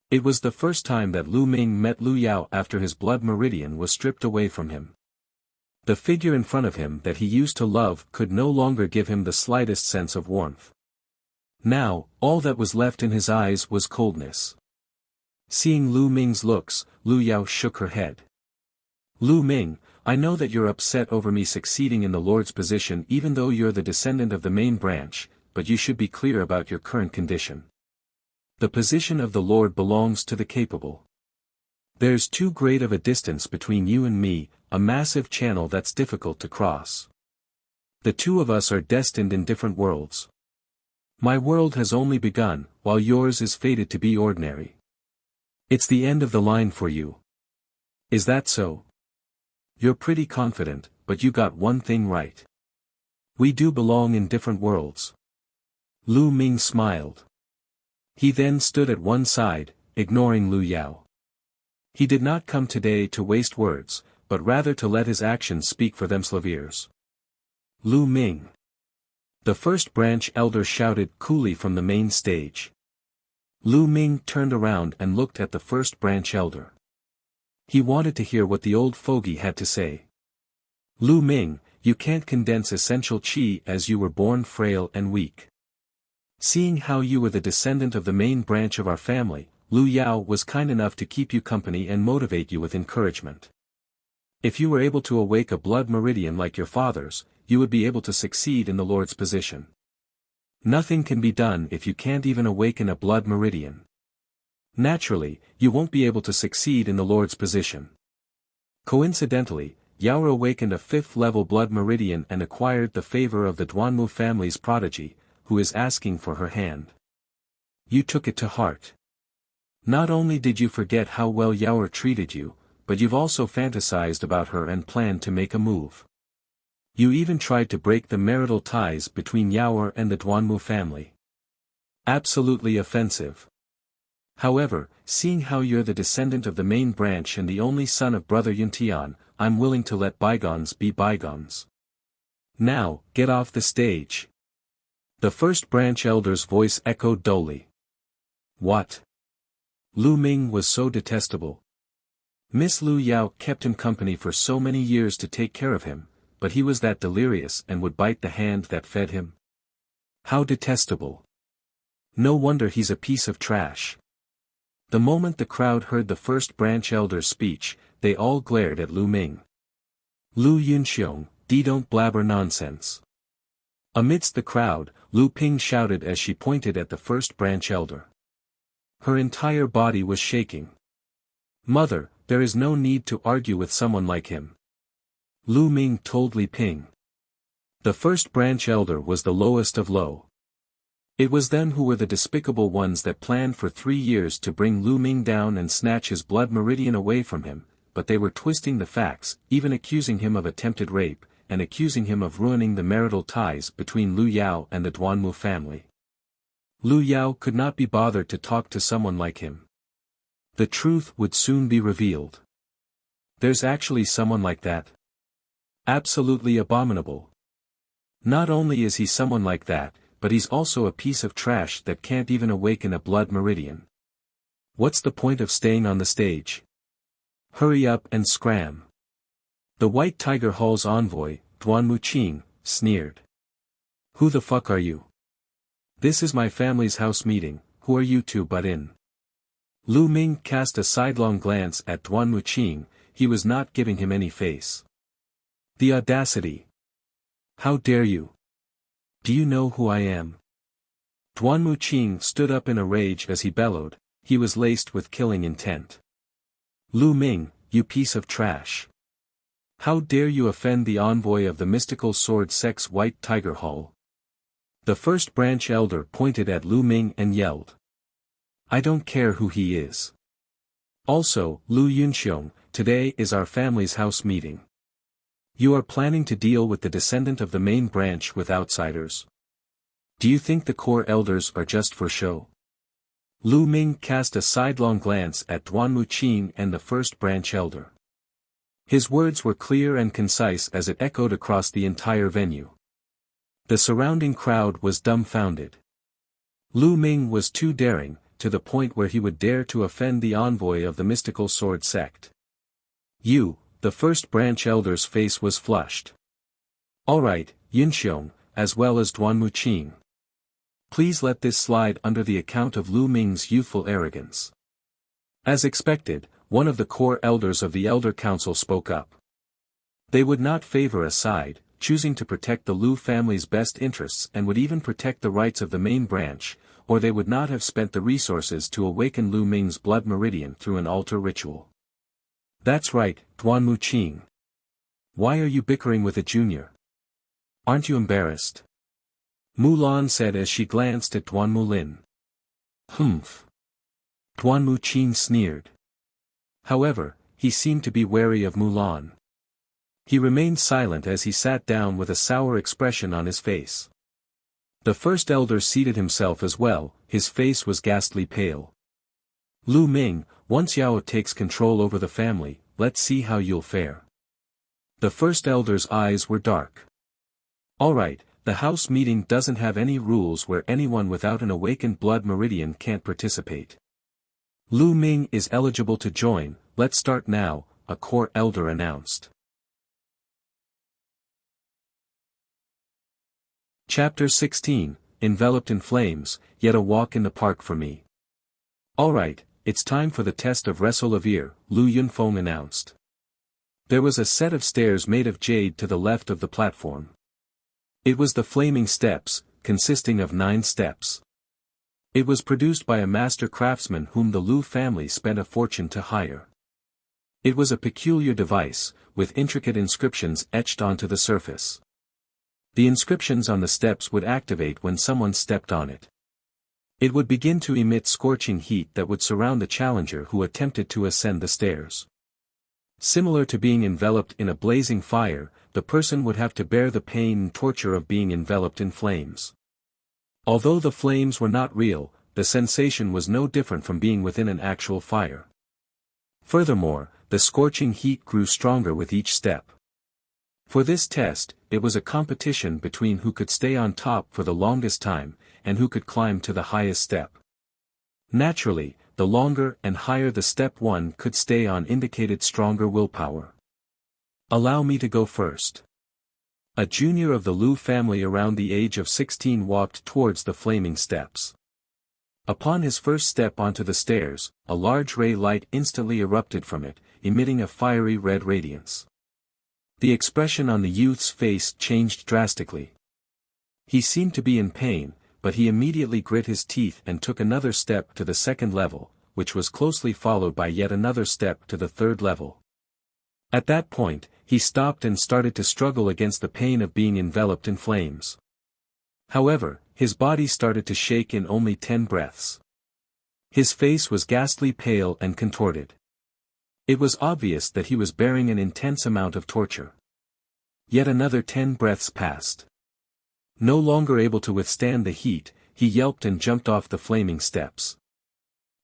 It was the first time that Lu Ming met Lu Yao after his blood meridian was stripped away from him. The figure in front of him that he used to love could no longer give him the slightest sense of warmth. Now, all that was left in his eyes was coldness. Seeing Lu Ming's looks, Lu Yao shook her head. Lu Ming, I know that you're upset over me succeeding in the Lord's position even though you're the descendant of the main branch, but you should be clear about your current condition. The position of the Lord belongs to the capable. There's too great of a distance between you and me, a massive channel that's difficult to cross. The two of us are destined in different worlds. My world has only begun, while yours is fated to be ordinary. It's the end of the line for you. Is that so? You're pretty confident, but you got one thing right. We do belong in different worlds. Lu Ming smiled. He then stood at one side, ignoring Lu Yao. He did not come today to waste words, but rather to let his actions speak for themselves. Lu Ming. The first branch elder shouted coolly from the main stage. Lu Ming turned around and looked at the first branch elder. He wanted to hear what the old fogey had to say. Lu Ming, you can't condense essential qi as you were born frail and weak. Seeing how you were the descendant of the main branch of our family, Lu Yao was kind enough to keep you company and motivate you with encouragement. If you were able to awake a blood meridian like your father's, you would be able to succeed in the Lord's position. Nothing can be done if you can't even awaken a blood meridian. Naturally, you won't be able to succeed in the Lord's position. Coincidentally, Yao awakened a 5th-level blood meridian and acquired the favor of the Duanmu family's prodigy, who is asking for her hand. You took it to heart. Not only did you forget how well Yao treated you, but you've also fantasized about her and planned to make a move. You even tried to break the marital ties between Yao and the Duanmu family. Absolutely offensive. However, seeing how you're the descendant of the main branch and the only son of brother Yuntian, I'm willing to let bygones be bygones. Now, get off the stage. The first branch elder's voice echoed dully. What? Lu Ming was so detestable. Miss Lu Yao kept him company for so many years to take care of him, but he was that delirious and would bite the hand that fed him. How detestable. No wonder he's a piece of trash. The moment the crowd heard the first branch elder's speech, they all glared at Lu Ming. Lu Yunxiong, don't blabber nonsense. Amidst the crowd, Lu Ping shouted as she pointed at the first branch elder. Her entire body was shaking. Mother, there is no need to argue with someone like him. Lu Ming told Li Ping. The first branch elder was the lowest of low. It was them who were the despicable ones that planned for 3 years to bring Lu Ming down and snatch his blood meridian away from him, but they were twisting the facts, even accusing him of attempted rape, and accusing him of ruining the marital ties between Lu Yao and the Duanmu family. Lu Yao could not be bothered to talk to someone like him. The truth would soon be revealed. There's actually someone like that? Absolutely abominable. Not only is he someone like that, but he's also a piece of trash that can't even awaken a blood meridian. What's the point of staying on the stage? Hurry up and scram. The White Tiger Hall's envoy, Duanmu Qing, sneered. Who the fuck are you? This is my family's house meeting, who are you to butt in? Lu Ming cast a sidelong glance at Duanmu Qing, he was not giving him any face. The audacity. How dare you? Do you know who I am? Duanmu Qing stood up in a rage as he bellowed, he was laced with killing intent. Lu Ming, you piece of trash. How dare you offend the envoy of the mystical sword sex White Tiger Hall? The first branch elder pointed at Lu Ming and yelled. I don't care who he is. Also, Lu Yunxiong, today is our family's house meeting. You are planning to deal with the descendant of the main branch with outsiders. Do you think the core elders are just for show? Lu Ming cast a sidelong glance at Duanmu Qing and the first branch elder. His words were clear and concise as it echoed across the entire venue. The surrounding crowd was dumbfounded. Lu Ming was too daring, to the point where he would dare to offend the envoy of the mystical sword sect. You, the first branch elder's face was flushed. All right, Yunxiong, as well as Duanmu Qing. Please let this slide under the account of Lu Ming's youthful arrogance. As expected, one of the core elders of the Elder Council spoke up. They would not favor a side, choosing to protect the Lu family's best interests and would even protect the rights of the main branch, or they would not have spent the resources to awaken Lu Ming's blood meridian through an altar ritual. That's right, Duanmu Qing. Why are you bickering with a junior? Aren't you embarrassed? Mulan said as she glanced at Duanmu Lin. Humph. Duanmu Qing sneered. However, he seemed to be wary of Mulan. He remained silent as he sat down with a sour expression on his face. The first elder seated himself as well, his face was ghastly pale. Lu Ming, once Yao takes control over the family, let's see how you'll fare. The first elder's eyes were dark. Alright, the house meeting doesn't have any rules where anyone without an awakened blood meridian can't participate. Lu Ming is eligible to join, let's start now, a core elder announced. Chapter 16, Enveloped in Flames, Yet a Walk in the Park for Me. Alright, it's time for the test of Resolvere, Lu Yunfeng announced. There was a set of stairs made of jade to the left of the platform. It was the Flaming Steps, consisting of 9 steps. It was produced by a master craftsman whom the Lu family spent a fortune to hire. It was a peculiar device, with intricate inscriptions etched onto the surface. The inscriptions on the steps would activate when someone stepped on it. It would begin to emit scorching heat that would surround the challenger who attempted to ascend the stairs. Similar to being enveloped in a blazing fire, the person would have to bear the pain and torture of being enveloped in flames. Although the flames were not real, the sensation was no different from being within an actual fire. Furthermore, the scorching heat grew stronger with each step. For this test, it was a competition between who could stay on top for the longest time, and who could climb to the highest step. Naturally, the longer and higher the step one could stay on indicated stronger willpower. Allow me to go first. A junior of the Lu family around the age of 16 walked towards the flaming steps. Upon his first step onto the stairs, a large ray light instantly erupted from it, emitting a fiery red radiance. The expression on the youth's face changed drastically. He seemed to be in pain, but he immediately grit his teeth and took another step to the second level, which was closely followed by yet another step to the third level. At that point, he stopped and started to struggle against the pain of being enveloped in flames. However, his body started to shake in only 10 breaths. His face was ghastly pale and contorted. It was obvious that he was bearing an intense amount of torture. Yet another 10 breaths passed. No longer able to withstand the heat, he yelped and jumped off the flaming steps.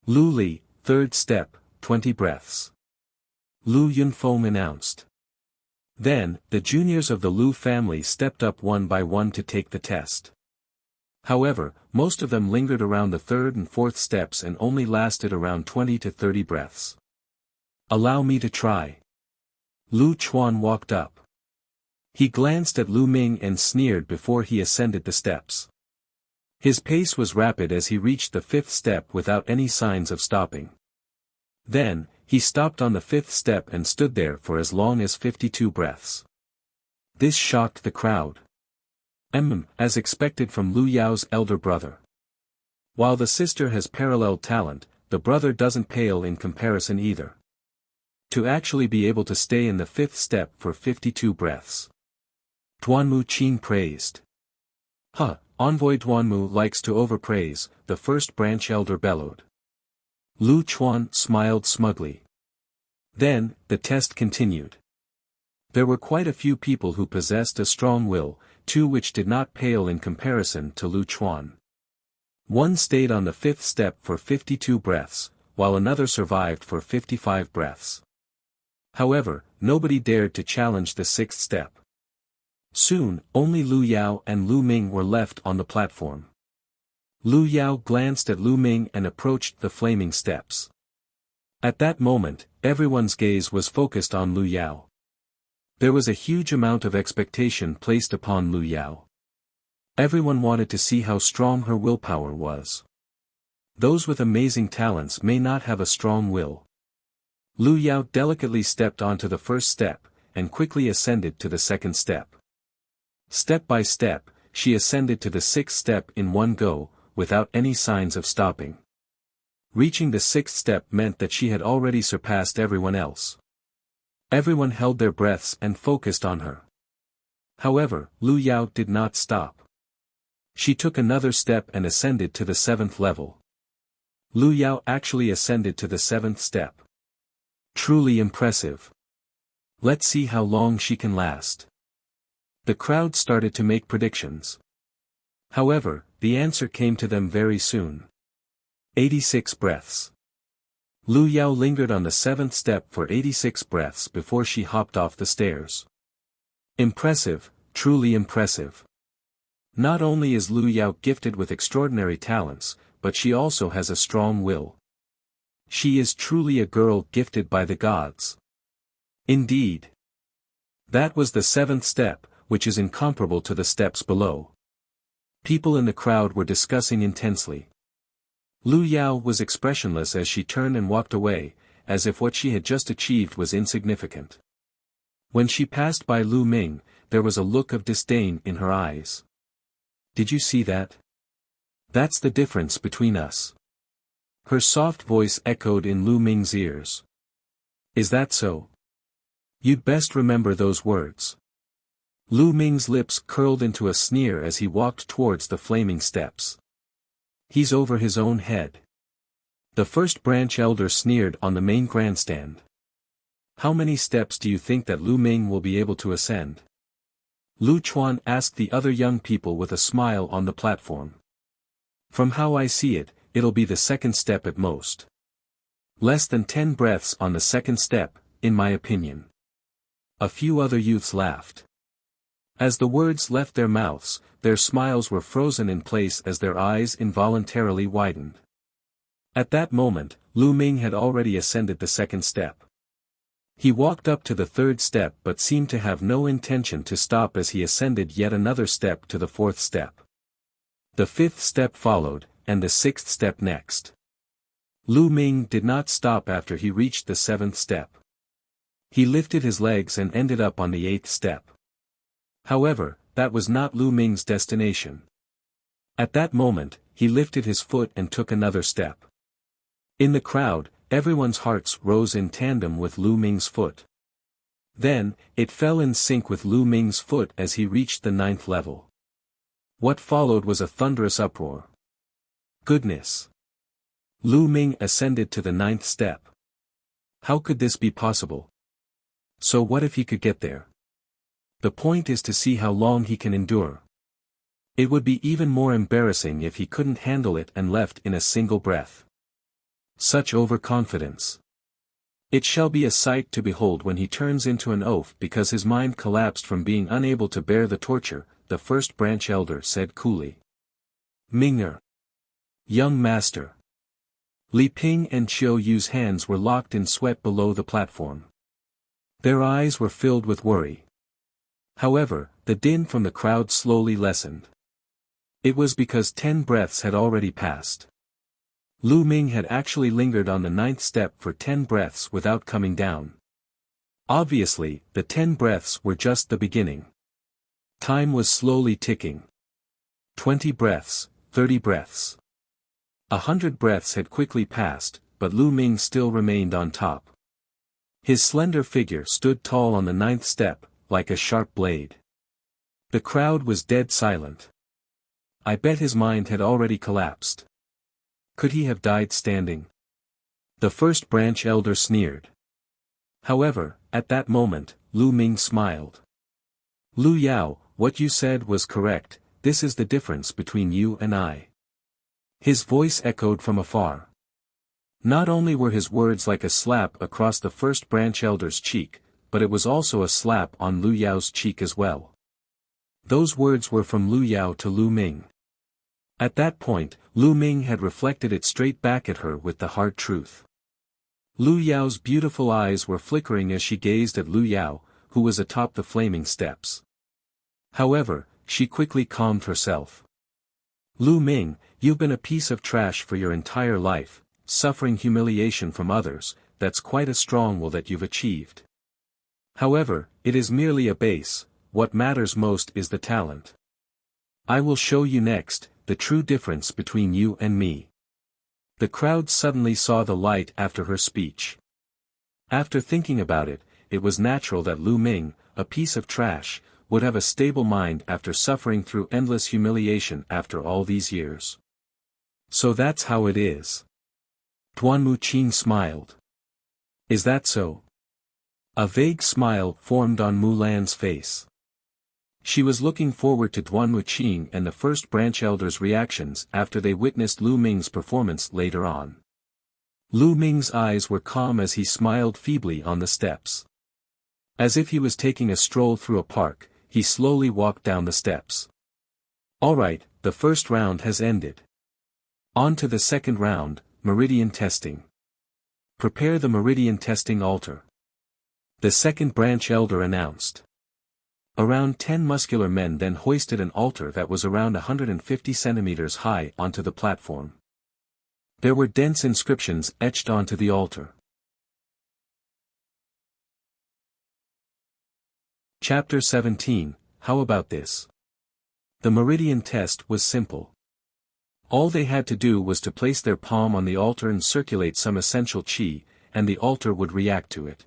Lu Li, third step, 20 breaths. Lu Yunfeng announced. Then, the juniors of the Lu family stepped up one by one to take the test. However, most of them lingered around the third and fourth steps and only lasted around 20 to 30 breaths. Allow me to try. Lu Chuan walked up. He glanced at Lu Ming and sneered before he ascended the steps. His pace was rapid as he reached the 5th step without any signs of stopping. Then, he stopped on the 5th step and stood there for as long as 52 breaths. This shocked the crowd. As expected from Lu Yao's elder brother. While the sister has parallel talent, the brother doesn't pale in comparison either. To actually be able to stay in the 5th step for 52 breaths. Duanmu Qin praised. Envoy Duanmu likes to overpraise, the first branch elder bellowed. Lu Chuan smiled smugly. Then, the test continued. There were quite a few people who possessed a strong will, 2 which did not pale in comparison to Lu Chuan. One stayed on the 5th step for 52 breaths, while another survived for 55 breaths. However, nobody dared to challenge the 6th step. Soon, only Lu Yao and Lu Ming were left on the platform. Lu Yao glanced at Lu Ming and approached the flaming steps. At that moment, everyone's gaze was focused on Lu Yao. There was a huge amount of expectation placed upon Lu Yao. Everyone wanted to see how strong her willpower was. Those with amazing talents may not have a strong will. Lu Yao delicately stepped onto the 1st step, and quickly ascended to the 2nd step. Step by step, she ascended to the 6th step in one go, without any signs of stopping. Reaching the 6th step meant that she had already surpassed everyone else. Everyone held their breaths and focused on her. However, Lu Yao did not stop. She took another step and ascended to the 7th level. Lu Yao actually ascended to the 7th step. Truly impressive. Let's see how long she can last. The crowd started to make predictions. However, the answer came to them very soon. 86 breaths. Lu Yao lingered on the 7th step for 86 breaths before she hopped off the stairs. Impressive, truly impressive. Not only is Lu Yao gifted with extraordinary talents, but she also has a strong will. She is truly a girl gifted by the gods. Indeed. That was the 7th step, which is incomparable to the steps below. People in the crowd were discussing intensely. Lu Yao was expressionless as she turned and walked away, as if what she had just achieved was insignificant. When she passed by Lu Ming, there was a look of disdain in her eyes. Did you see that? That's the difference between us. Her soft voice echoed in Lu Ming's ears. Is that so? You'd best remember those words. Lu Ming's lips curled into a sneer as he walked towards the flaming steps. He's over his own head. The first branch elder sneered on the main grandstand. How many steps do you think that Lu Ming will be able to ascend? Lu Chuan asked the other young people with a smile on the platform. From how I see it, it'll be the 2nd step at most. Less than 10 breaths on the 2nd step, in my opinion. A few other youths laughed. As the words left their mouths, their smiles were frozen in place as their eyes involuntarily widened. At that moment, Lu Ming had already ascended the 2nd step. He walked up to the 3rd step but seemed to have no intention to stop as he ascended yet another step to the 4th step. The 5th step followed, and the 6th step next. Lu Ming did not stop after he reached the 7th step. He lifted his legs and ended up on the 8th step. However, that was not Lu Ming's destination. At that moment, he lifted his foot and took another step. In the crowd, everyone's hearts rose in tandem with Lu Ming's foot. Then, it fell in sync with Lu Ming's foot as he reached the 9th level. What followed was a thunderous uproar. Goodness! Lu Ming ascended to the 9th step. How could this be possible? So what if he could get there? The point is to see how long he can endure. It would be even more embarrassing if he couldn't handle it and left in a single breath. Such overconfidence. It shall be a sight to behold when he turns into an oaf because his mind collapsed from being unable to bear the torture, the first branch elder said coolly. Ming'er. Young master. Li Ping and Qiu Yu's hands were locked in sweat below the platform. Their eyes were filled with worry. However, the din from the crowd slowly lessened. It was because 10 breaths had already passed. Lu Ming had actually lingered on the 9th step for 10 breaths without coming down. Obviously, the 10 breaths were just the beginning. Time was slowly ticking. 20 breaths, 30 breaths. 100 breaths had quickly passed, but Lu Ming still remained on top. His slender figure stood tall on the 9th step, like a sharp blade. The crowd was dead silent. I bet his mind had already collapsed. Could he have died standing? The first branch elder sneered. However, at that moment, Lu Ming smiled. Lu Yao, what you said was correct, this is the difference between you and I. His voice echoed from afar. Not only were his words like a slap across the first branch elder's cheek, but it was also a slap on Lu Yao's cheek as well. Those words were from Lu Yao to Lu Ming. At that point, Lu Ming had reflected it straight back at her with the hard truth. Lu Yao's beautiful eyes were flickering as she gazed at Lu Yao, who was atop the flaming steps. However, she quickly calmed herself. Lu Ming, you've been a piece of trash for your entire life, suffering humiliation from others, that's quite a strong will that you've achieved. However, it is merely a base, what matters most is the talent. I will show you next, the true difference between you and me. The crowd suddenly saw the light after her speech. After thinking about it, it was natural that Lu Ming, a piece of trash, would have a stable mind after suffering through endless humiliation after all these years. So that's how it is. Duan Muqing smiled. Is that so? A vague smile formed on Mulan's face. She was looking forward to Duan Muqing and the first branch elder's reactions after they witnessed Lu Ming's performance later on. Lu Ming's eyes were calm as he smiled feebly on the steps. As if he was taking a stroll through a park, he slowly walked down the steps. Alright, the first round has ended. On to the second round, meridian testing. Prepare the meridian testing altar. The second branch elder announced. Around 10 muscular men then hoisted an altar that was around 150 centimeters high onto the platform. There were dense inscriptions etched onto the altar. Chapter 17, How about this? The meridian test was simple. All they had to do was to place their palm on the altar and circulate some essential qi, and the altar would react to it.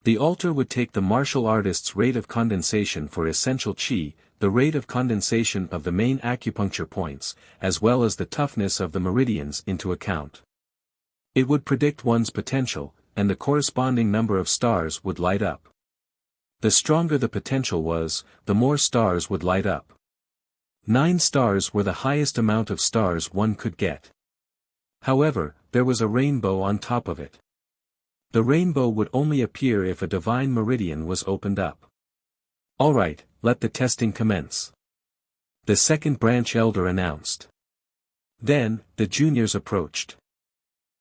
The altar would take the martial artist's rate of condensation for essential qi, the rate of condensation of the main acupuncture points, as well as the toughness of the meridians into account. It would predict one's potential, and the corresponding number of stars would light up. The stronger the potential was, the more stars would light up. 9 stars were the highest amount of stars one could get. However, there was a rainbow on top of it. The rainbow would only appear if a divine meridian was opened up. Alright, let the testing commence. The second branch elder announced. Then, the juniors approached.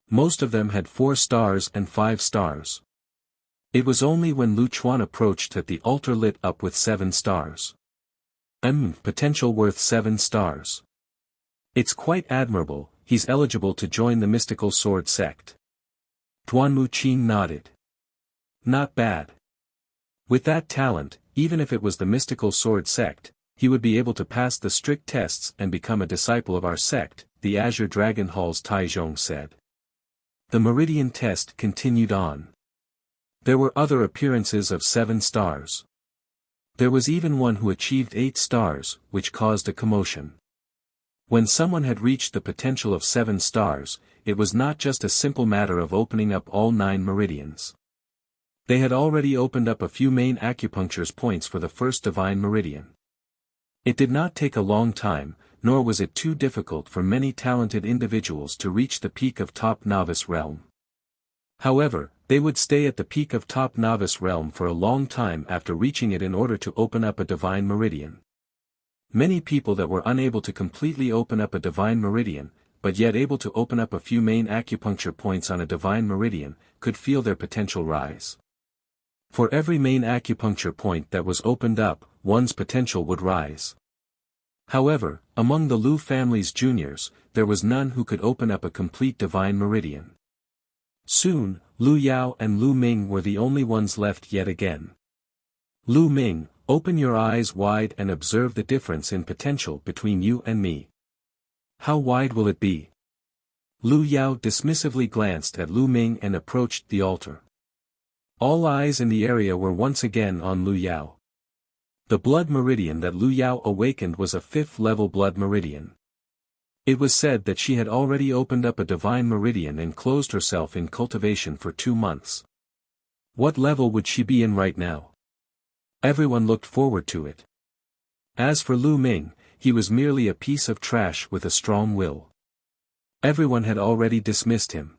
Most of them had 4 stars and 5 stars. It was only when Lu Chuan approached that the altar lit up with 7 stars. Potential worth 7 stars. It's quite admirable, he's eligible to join the mystical sword sect. Duan Muqing nodded. Not bad. With that talent, even if it was the mystical sword sect, he would be able to pass the strict tests and become a disciple of our sect, the Azure Dragon Hall's Taizhong said. The meridian test continued on. There were other appearances of 7 stars. There was even one who achieved 8 stars, which caused a commotion. When someone had reached the potential of 7 stars, it was not just a simple matter of opening up all 9 meridians. They had already opened up a few main acupuncture points for the first divine meridian. It did not take a long time, nor was it too difficult for many talented individuals to reach the peak of top novice realm. However, they would stay at the peak of top novice realm for a long time after reaching it in order to open up a divine meridian. Many people that were unable to completely open up a divine meridian, but yet able to open up a few main acupuncture points on a divine meridian, could feel their potential rise. For every main acupuncture point that was opened up, one's potential would rise. However, among the Lu family's juniors, there was none who could open up a complete divine meridian. Soon, Lu Yao and Lu Ming were the only ones left yet again. Lu Ming, open your eyes wide and observe the difference in potential between you and me. How wide will it be? Lu Yao dismissively glanced at Lu Ming and approached the altar. All eyes in the area were once again on Lu Yao. The blood meridian that Lu Yao awakened was a 5th level blood meridian. It was said that she had already opened up a divine meridian and closed herself in cultivation for 2 months. What level would she be in right now? Everyone looked forward to it. As for Lu Ming, he was merely a piece of trash with a strong will. Everyone had already dismissed him.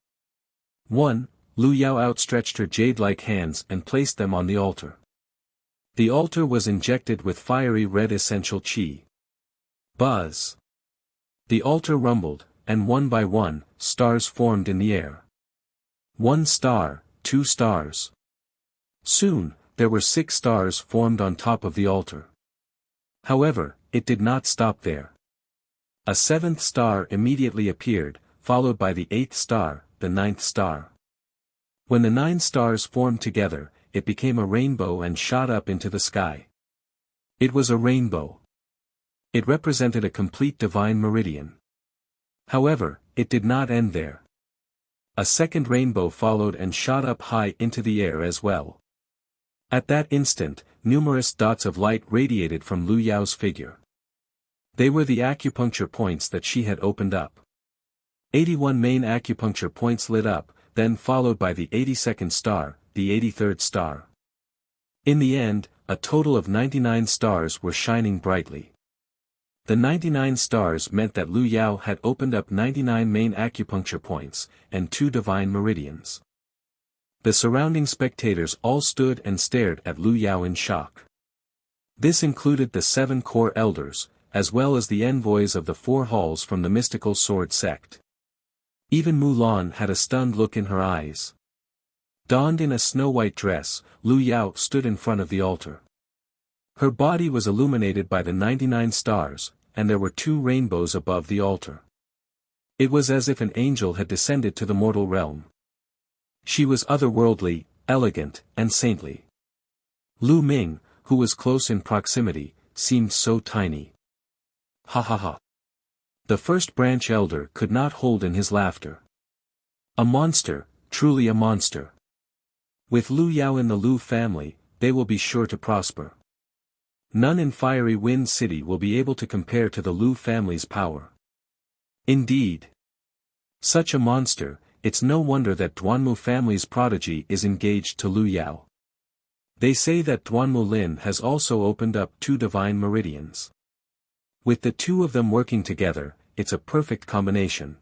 1. Lu Yao outstretched her jade-like hands and placed them on the altar. The altar was injected with fiery red essential qi. Buzz. The altar rumbled, and one by one, stars formed in the air. 1 star, 2 stars. Soon, there were 6 stars formed on top of the altar. However, it did not stop there. A 7th star immediately appeared, followed by the 8th star, the 9th star. When the 9 stars formed together, it became a rainbow and shot up into the sky. It was a rainbow. It represented a complete divine meridian. However, it did not end there. A second rainbow followed and shot up high into the air as well. At that instant, numerous dots of light radiated from Lu Yao's figure. They were the acupuncture points that she had opened up. 81 main acupuncture points lit up, then followed by the 82nd star, the 83rd star. In the end, a total of 99 stars were shining brightly. The 99 stars meant that Lu Yao had opened up 99 main acupuncture points, and 2 divine meridians. The surrounding spectators all stood and stared at Lu Yao in shock. This included the 7 core elders, as well as the envoys of the 4 halls from the mystical sword sect. Even Mulan had a stunned look in her eyes. Donned in a snow-white dress, Lu Yao stood in front of the altar. Her body was illuminated by the 99 stars, and there were 2 rainbows above the altar. It was as if an angel had descended to the mortal realm. She was otherworldly, elegant, and saintly. Lu Ming, who was close in proximity, seemed so tiny. Ha ha ha. The first branch elder could not hold in his laughter. A monster, truly a monster. With Lu Yao in the Lu family, they will be sure to prosper. None in Fiery Wind City will be able to compare to the Lu family's power. Indeed. Such a monster, it's no wonder that Duanmu family's prodigy is engaged to Lu Yao. They say that Duanmu Lin has also opened up 2 divine meridians. With the 2 of them working together, it's a perfect combination.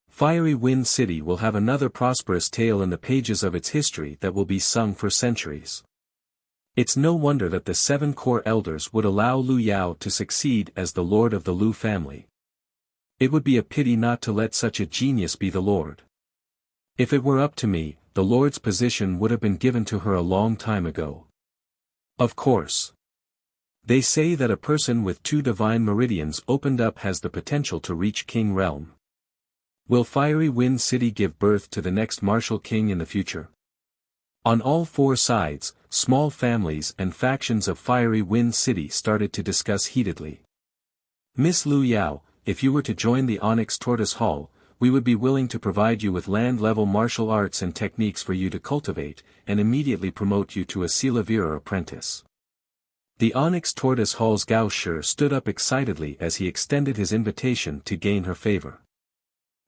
Fiery Wind City will have another prosperous tale in the pages of its history that will be sung for centuries. It's no wonder that the 7 core elders would allow Lu Yao to succeed as the lord of the Lu family. It would be a pity not to let such a genius be the lord. If it were up to me, the lord's position would have been given to her a long time ago. Of course. They say that a person with 2 divine meridians opened up has the potential to reach King Realm. Will Fiery Wind City give birth to the next martial king in the future? On all 4 sides, small families and factions of Fiery Wind City started to discuss heatedly. Miss Lu Yao, if you were to join the Onyx Tortoise Hall, we would be willing to provide you with land-level martial arts and techniques for you to cultivate, and immediately promote you to a Silavira apprentice. The Onyx Tortoise Hall's Gao Shi stood up excitedly as he extended his invitation to gain her favor.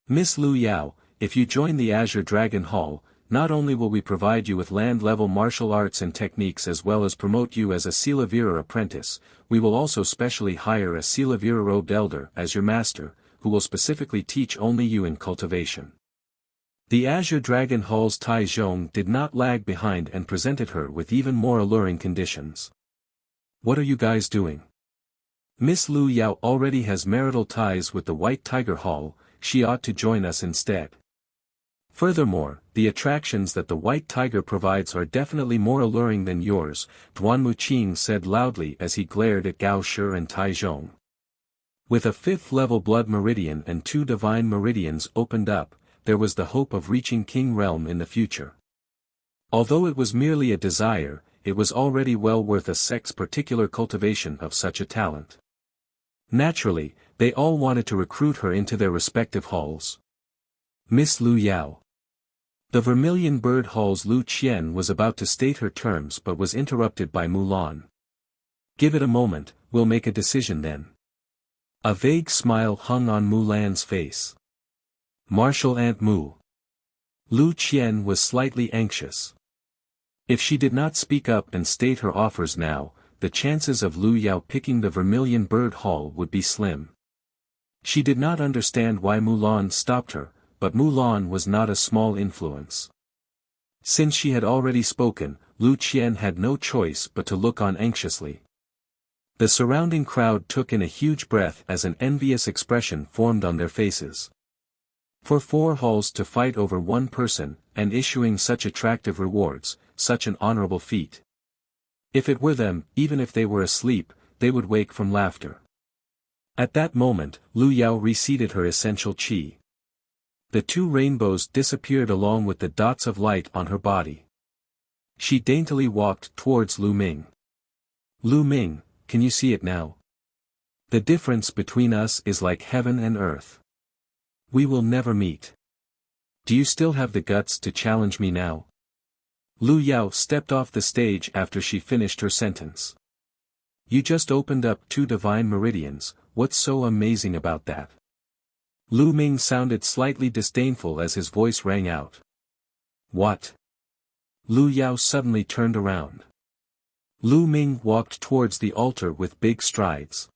Miss Lu Yao, if you join the Azure Dragon Hall, not only will we provide you with land-level martial arts and techniques as well as promote you as a Silavira apprentice, we will also specially hire a Silavira robed elder as your master, who will specifically teach only you in cultivation. The Azure Dragon Hall's Tai Zhong did not lag behind and presented her with even more alluring conditions. What are you guys doing? Miss Lu Yao already has marital ties with the White Tiger Hall, she ought to join us instead. Furthermore, the attractions that the White Tiger provides are definitely more alluring than yours, Duanmu Qing said loudly as he glared at Gao Shi and Tai Zhong. With a 5th level blood meridian and 2 divine meridians opened up, there was the hope of reaching King Realm in the future. Although it was merely a desire, it was already well worth a sect's particular cultivation of such a talent. Naturally, they all wanted to recruit her into their respective halls. Miss Lu Yao. The Vermilion Bird Hall's Lu Qian was about to state her terms but was interrupted by Mulan. Give it a moment, we'll make a decision then. A vague smile hung on Mulan's face. Martial Aunt Mu. Lu Qian was slightly anxious. If she did not speak up and state her offers now, the chances of Lu Yao picking the Vermilion Bird Hall would be slim. She did not understand why Mulan stopped her, but Mulan was not a small influence. Since she had already spoken, Lu Qian had no choice but to look on anxiously. The surrounding crowd took in a huge breath as an envious expression formed on their faces. For 4 halls to fight over 1 person, and issuing such attractive rewards, such an honorable feat. If it were them, even if they were asleep, they would wake from laughter. At that moment, Lu Yao reseated her essential qi. The 2 rainbows disappeared along with the dots of light on her body. She daintily walked towards Lu Ming. Lu Ming, can you see it now? The difference between us is like heaven and earth. We will never meet. Do you still have the guts to challenge me now? Lu Yao stepped off the stage after she finished her sentence. You just opened up 2 divine meridians, what's so amazing about that? Lu Ming sounded slightly disdainful as his voice rang out. What? Lu Yao suddenly turned around. Lu Ming walked towards the altar with big strides.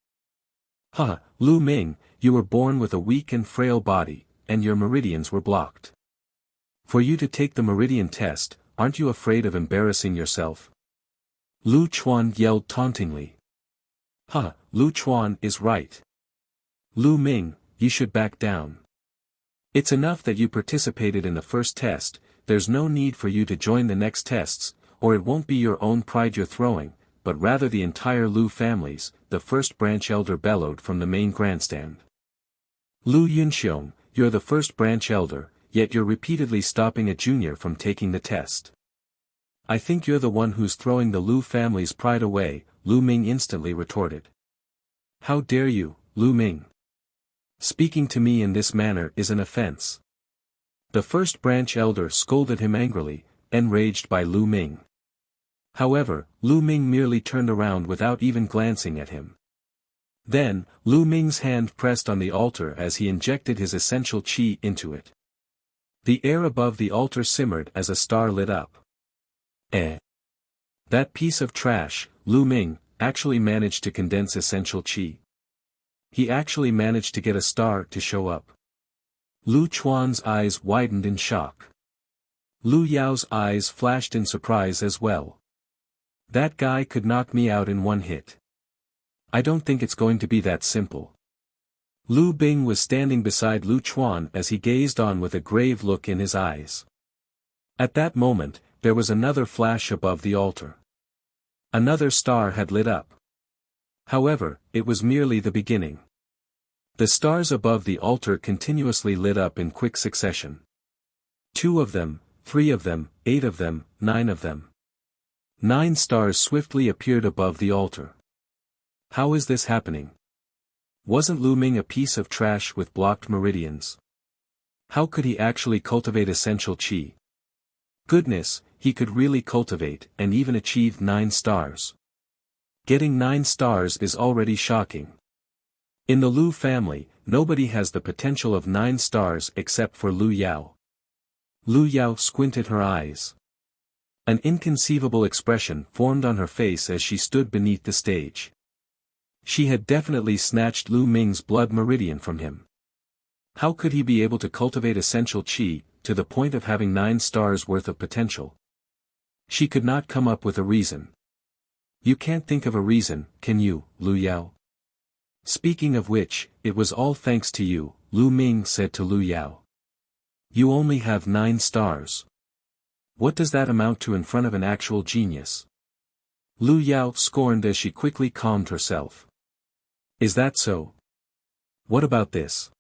Ha, Lu Ming, you were born with a weak and frail body, and your meridians were blocked. For you to take the meridian test, aren't you afraid of embarrassing yourself? Lu Chuan yelled tauntingly. Ha, Lu Chuan is right. Lu Ming, you should back down. It's enough that you participated in the first test, there's no need for you to join the next tests, or it won't be your own pride you're throwing, but rather the entire Lu family's, the first branch elder bellowed from the main grandstand. Lu Yunxiong, you're the first branch elder, yet you're repeatedly stopping a junior from taking the test. I think you're the one who's throwing the Lu family's pride away, Lu Ming instantly retorted. How dare you, Lu Ming? Speaking to me in this manner is an offense. The first branch elder scolded him angrily, enraged by Lu Ming. However, Lu Ming merely turned around without even glancing at him. Then, Lu Ming's hand pressed on the altar as he injected his essential qi into it. The air above the altar simmered as a star lit up. That piece of trash, Lu Ming, actually managed to condense essential qi. He actually managed to get a star to show up. Lu Chuan's eyes widened in shock. Lu Yao's eyes flashed in surprise as well. That guy could knock me out in one hit. I don't think it's going to be that simple. Lu Bing was standing beside Lu Chuan as he gazed on with a grave look in his eyes. At that moment, there was another flash above the altar. Another star had lit up. However, it was merely the beginning. The stars above the altar continuously lit up in quick succession. 2 of them, 3 of them, 8 of them, 9 of them. 9 stars swiftly appeared above the altar. How is this happening? Wasn't Lu Ming a piece of trash with blocked meridians? How could he actually cultivate essential qi? Goodness, he could really cultivate and even achieve 9 stars. Getting 9 stars is already shocking. In the Lu family, nobody has the potential of 9 stars except for Lu Yao. Lu Yao squinted her eyes. An inconceivable expression formed on her face as she stood beneath the stage. She had definitely snatched Lu Ming's blood meridian from him. How could he be able to cultivate essential qi, to the point of having 9 stars worth of potential? She could not come up with a reason. You can't think of a reason, can you, Lu Yao? Speaking of which, it was all thanks to you, Lu Ming said to Lu Yao. You only have 9 stars. What does that amount to in front of an actual genius? Lu Yao scorned as she quickly calmed herself. Is that so? What about this?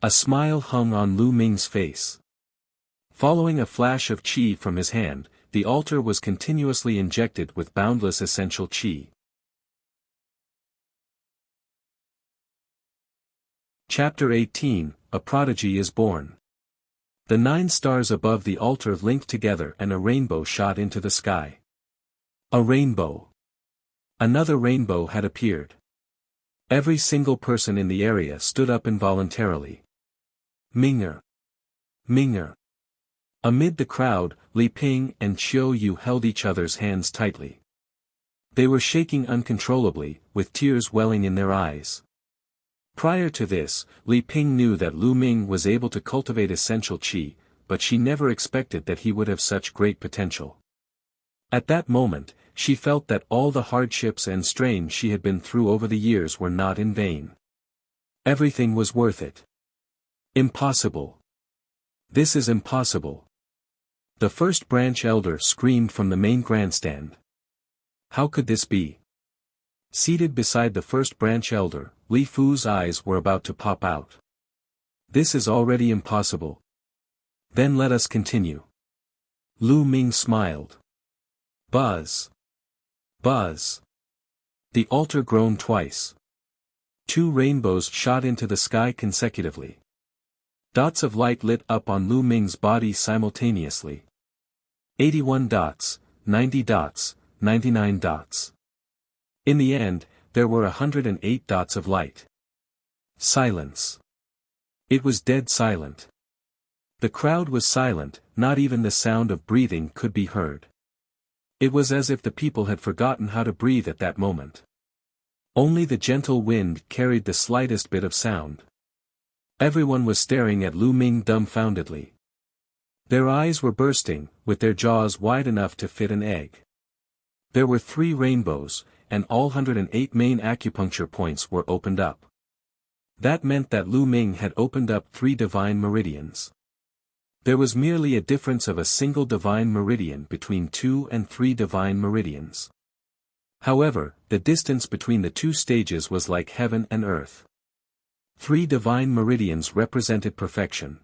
A smile hung on Lu Ming's face. Following a flash of qi from his hand, the altar was continuously injected with boundless essential qi. Chapter 18, A Prodigy is Born. The 9 stars above the altar linked together and a rainbow shot into the sky. A rainbow. Another rainbow had appeared. Every single person in the area stood up involuntarily. Minger. Minger. Amid the crowd, Li Ping and Qiu Yu held each other's hands tightly. They were shaking uncontrollably, with tears welling in their eyes. Prior to this, Li Ping knew that Lu Ming was able to cultivate essential qi, but she never expected that he would have such great potential. At that moment, she felt that all the hardships and strain she had been through over the years were not in vain. Everything was worth it. Impossible. This is impossible. The first branch elder screamed from the main grandstand. How could this be? Seated beside the first branch elder, Li Fu's eyes were about to pop out. This is already impossible. Then let us continue. Lu Ming smiled. Buzz. Buzz. The altar groaned twice. 2 rainbows shot into the sky consecutively. Dots of light lit up on Lu Ming's body simultaneously. 81 dots, 90 dots, 99 dots. In the end, there were 108 dots of light. Silence. It was dead silent. The crowd was silent, not even the sound of breathing could be heard. It was as if the people had forgotten how to breathe at that moment. Only the gentle wind carried the slightest bit of sound. Everyone was staring at Lu Ming dumbfoundedly. Their eyes were bursting, with their jaws wide enough to fit an egg. There were 3 rainbows, and all 108 main acupuncture points were opened up. That meant that Lu Ming had opened up 3 divine meridians. There was merely a difference of a single divine meridian between 2 and 3 divine meridians. However, the distance between the 2 stages was like heaven and earth. 3 divine meridians represented perfection.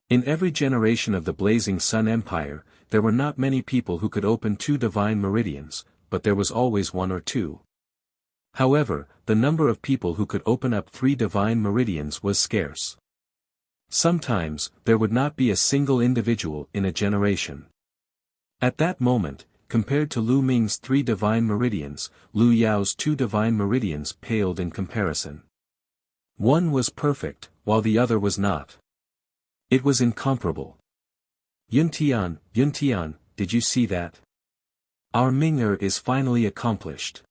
In every generation of the Blazing Sun Empire, there were not many people who could open 2 divine meridians, but there was always 1 or 2. However, the number of people who could open up 3 divine meridians was scarce. Sometimes, there would not be a single individual in a generation. At that moment, compared to Lu Ming's 3 divine meridians, Lu Yao's 2 divine meridians paled in comparison. One was perfect, while the other was not. It was incomparable. Yuntian, did you see that? Our Ming'er is finally accomplished.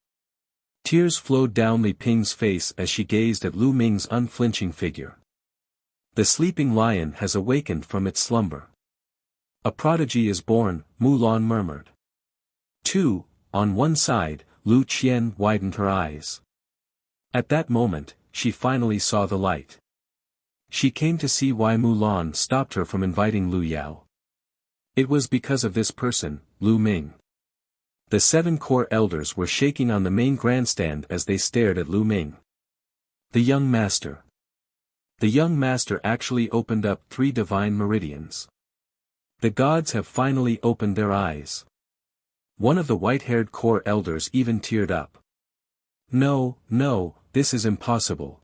Tears flowed down Li Ping's face as she gazed at Lu Ming's unflinching figure. The sleeping lion has awakened from its slumber. A prodigy is born, Mulan murmured. 2, on one side, Lu Qian widened her eyes. At that moment, she finally saw the light. She came to see why Mulan stopped her from inviting Lu Yao. It was because of this person, Lu Ming. The 7 core elders were shaking on the main grandstand as they stared at Lu Ming. The young master. The young master actually opened up 3 divine meridians. The gods have finally opened their eyes. One of the white-haired core elders even teared up. No, this is impossible.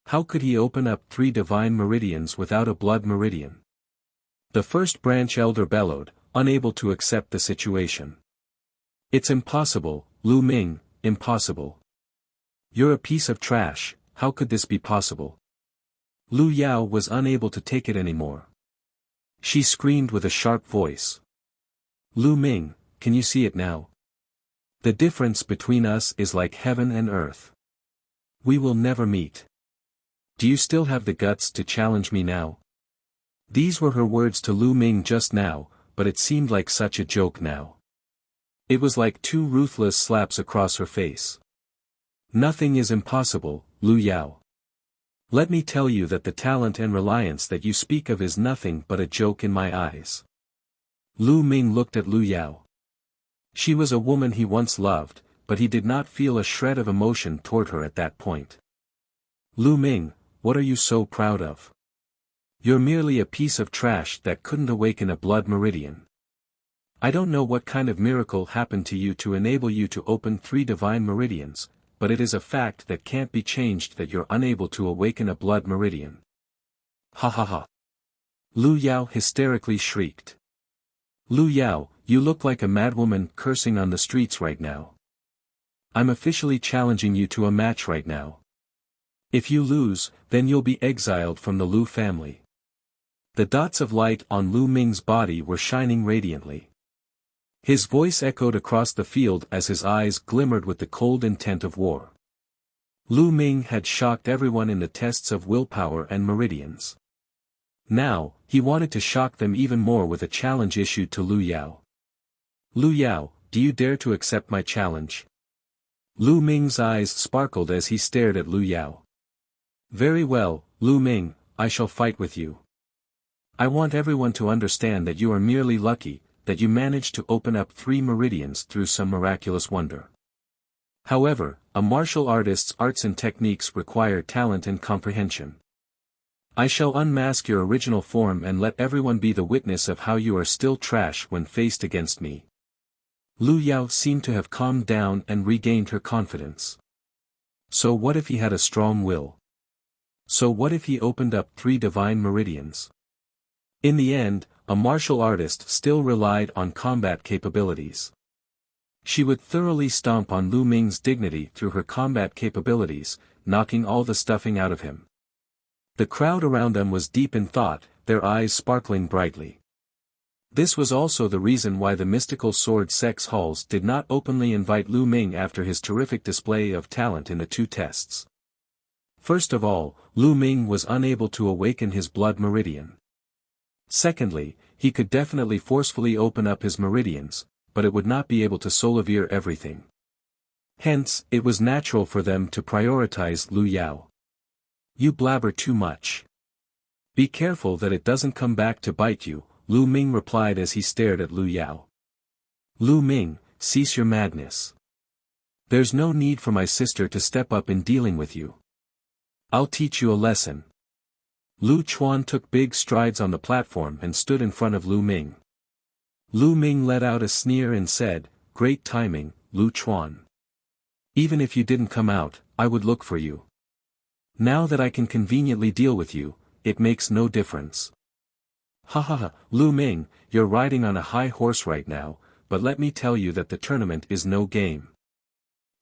How could he open up 3 divine meridians without a blood meridian? The first branch elder bellowed, unable to accept the situation. It's impossible, Lu Ming, impossible. You're a piece of trash, how could this be possible? Lu Yao was unable to take it anymore. She screamed with a sharp voice. Lu Ming, can you see it now? The difference between us is like heaven and earth. We will never meet. Do you still have the guts to challenge me now? These were her words to Lu Ming just now, but it seemed like such a joke now. It was like 2 ruthless slaps across her face. Nothing is impossible, Lu Yao. Let me tell you that the talent and reliance that you speak of is nothing but a joke in my eyes. Lu Ming looked at Lu Yao. She was a woman he once loved, but he did not feel a shred of emotion toward her at that point. Lu Ming, what are you so proud of? You're merely a piece of trash that couldn't awaken a blood meridian. I don't know what kind of miracle happened to you to enable you to open 3 divine meridians, but it is a fact that can't be changed that you're unable to awaken a blood meridian. Ha ha ha. Lu Yao hysterically shrieked. Lu Yao, you look like a madwoman cursing on the streets right now. I'm officially challenging you to a match right now. If you lose, then you'll be exiled from the Lu family. The dots of light on Lu Ming's body were shining radiantly. His voice echoed across the field as his eyes glimmered with the cold intent of war. Lu Ming had shocked everyone in the tests of willpower and meridians. Now, he wanted to shock them even more with a challenge issued to Lu Yao. Lu Yao, do you dare to accept my challenge? Lu Ming's eyes sparkled as he stared at Lu Yao. Very well, Lu Ming, I shall fight with you. I want everyone to understand that you are merely lucky, that you managed to open up 3 meridians through some miraculous wonder. However, a martial artist's arts and techniques require talent and comprehension. I shall unmask your original form and let everyone be the witness of how you are still trash when faced against me. Lu Yao seemed to have calmed down and regained her confidence. So what if he had a strong will? So what if he opened up 3 divine meridians? In the end, a martial artist still relied on combat capabilities. She would thoroughly stomp on Lu Ming's dignity through her combat capabilities, knocking all the stuffing out of him. The crowd around them was deep in thought, their eyes sparkling brightly. This was also the reason why the mystical sword sex halls did not openly invite Lu Ming after his terrific display of talent in the two tests. First of all, Lu Ming was unable to awaken his blood meridian. Secondly, he could definitely forcefully open up his meridians, but it would not be able to solivere everything. Hence, it was natural for them to prioritize Lu Yao. You blabber too much. Be careful that it doesn't come back to bite you, Lu Ming replied as he stared at Lu Yao. Lu Ming, cease your madness. There's no need for my sister to step up in dealing with you. I'll teach you a lesson. Lu Chuan took big strides on the platform and stood in front of Lu Ming. Lu Ming let out a sneer and said, "Great timing, Lu Chuan. Even if you didn't come out, I would look for you. Now that I can conveniently deal with you, it makes no difference." Ha ha ha, Lu Ming, you're riding on a high horse right now, but let me tell you that the tournament is no game.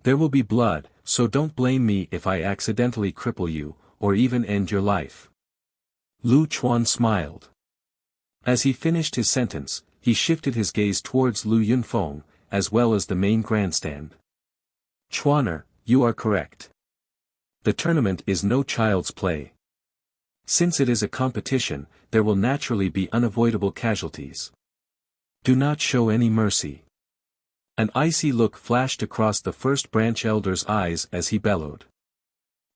There will be blood, so don't blame me if I accidentally cripple you, or even end your life. Lu Chuan smiled. As he finished his sentence, he shifted his gaze towards Lu Yunfeng, as well as the main grandstand. Chuaner, you are correct. The tournament is no child's play. Since it is a competition, there will naturally be unavoidable casualties. Do not show any mercy. An icy look flashed across the first branch elder's eyes as he bellowed.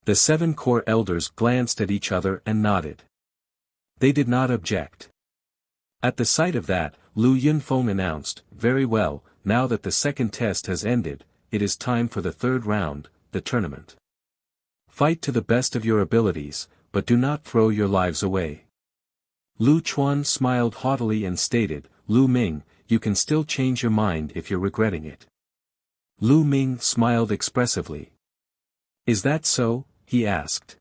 The 7 core elders glanced at each other and nodded. They did not object. At the sight of that, Lu Yunfeng announced, "Very well, now that the second test has ended, it is time for the third round, the tournament. Fight to the best of your abilities, but do not throw your lives away." Lu Chuan smiled haughtily and stated, "Lu Ming, you can still change your mind if you're regretting it." Lu Ming smiled expressively. "Is that so?" he asked.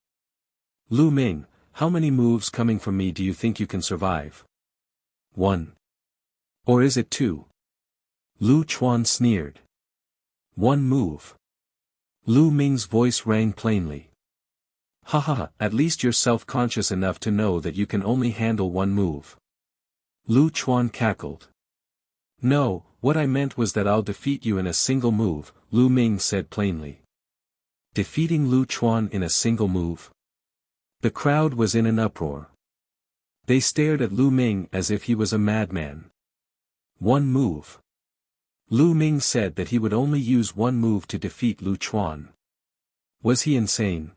"Lu Ming, how many moves coming from me do you think you can survive? 1. Or is it 2? Lu Chuan sneered. 1 move. Lu Ming's voice rang plainly. Ha ha ha, at least you're self-conscious enough to know that you can only handle 1 move. Lu Chuan cackled. No, what I meant was that I'll defeat you in a single move, Lu Ming said plainly. Defeating Lu Chuan in a single move? The crowd was in an uproar. They stared at Lu Ming as if he was a madman. 1 move. Lu Ming said that he would only use 1 move to defeat Lu Chuan. Was he insane?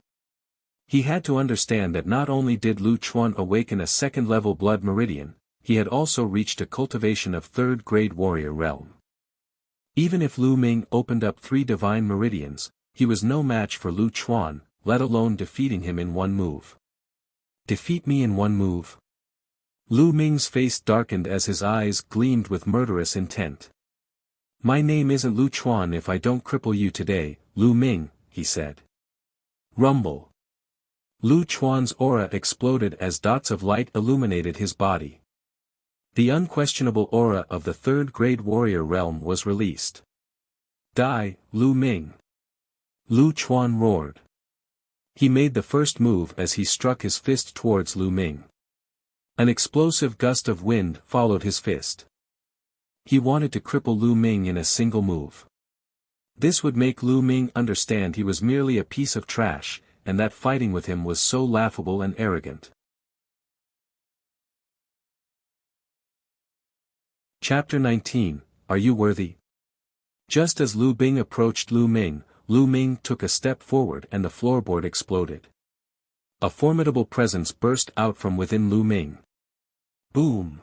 He had to understand that not only did Lu Chuan awaken a second-level blood meridian, he had also reached a cultivation of third-grade warrior realm. Even if Lu Ming opened up 3 divine meridians, he was no match for Lu Chuan, let alone defeating him in 1 move. Defeat me in 1 move? Lu Ming's face darkened as his eyes gleamed with murderous intent. My name isn't Lu Chuan if I don't cripple you today, Lu Ming, he said. Rumble. Lu Chuan's aura exploded as dots of light illuminated his body. The unquestionable aura of the third-grade warrior realm was released. Die, Lu Ming. Lu Chuan roared. He made the first move as he struck his fist towards Lu Ming. An explosive gust of wind followed his fist. He wanted to cripple Lu Ming in a single move. This would make Lu Ming understand he was merely a piece of trash, and that fighting with him was so laughable and arrogant. Chapter 19, Are You Worthy? Just as Lu Bing approached Lu Ming took a step forward and the floorboard exploded. A formidable presence burst out from within Lu Ming. Boom!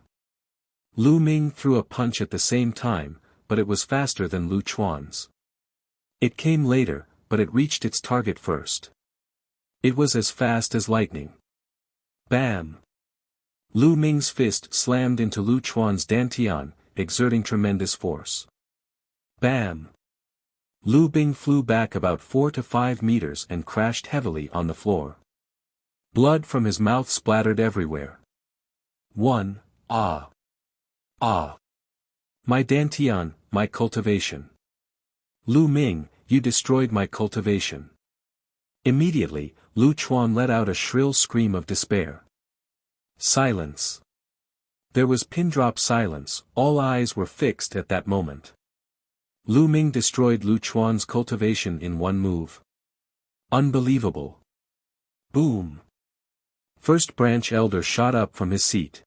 Lu Ming threw a punch at the same time, but it was faster than Lu Chuan's. It came later, but it reached its target first. It was as fast as lightning. Bam! Lu Ming's fist slammed into Lu Chuan's dantian, exerting tremendous force. Bam! Lu Bing flew back about 4 to 5 meters and crashed heavily on the floor. Blood from his mouth splattered everywhere. Ah! Ah! My dantian, my cultivation. Lu Ming, you destroyed my cultivation. Immediately, Lu Chuan let out a shrill scream of despair. Silence. There was pin-drop silence, all eyes were fixed at that moment. Lu Ming destroyed Lu Chuan's cultivation in one move. Unbelievable. Boom. First branch elder shot up from his seat.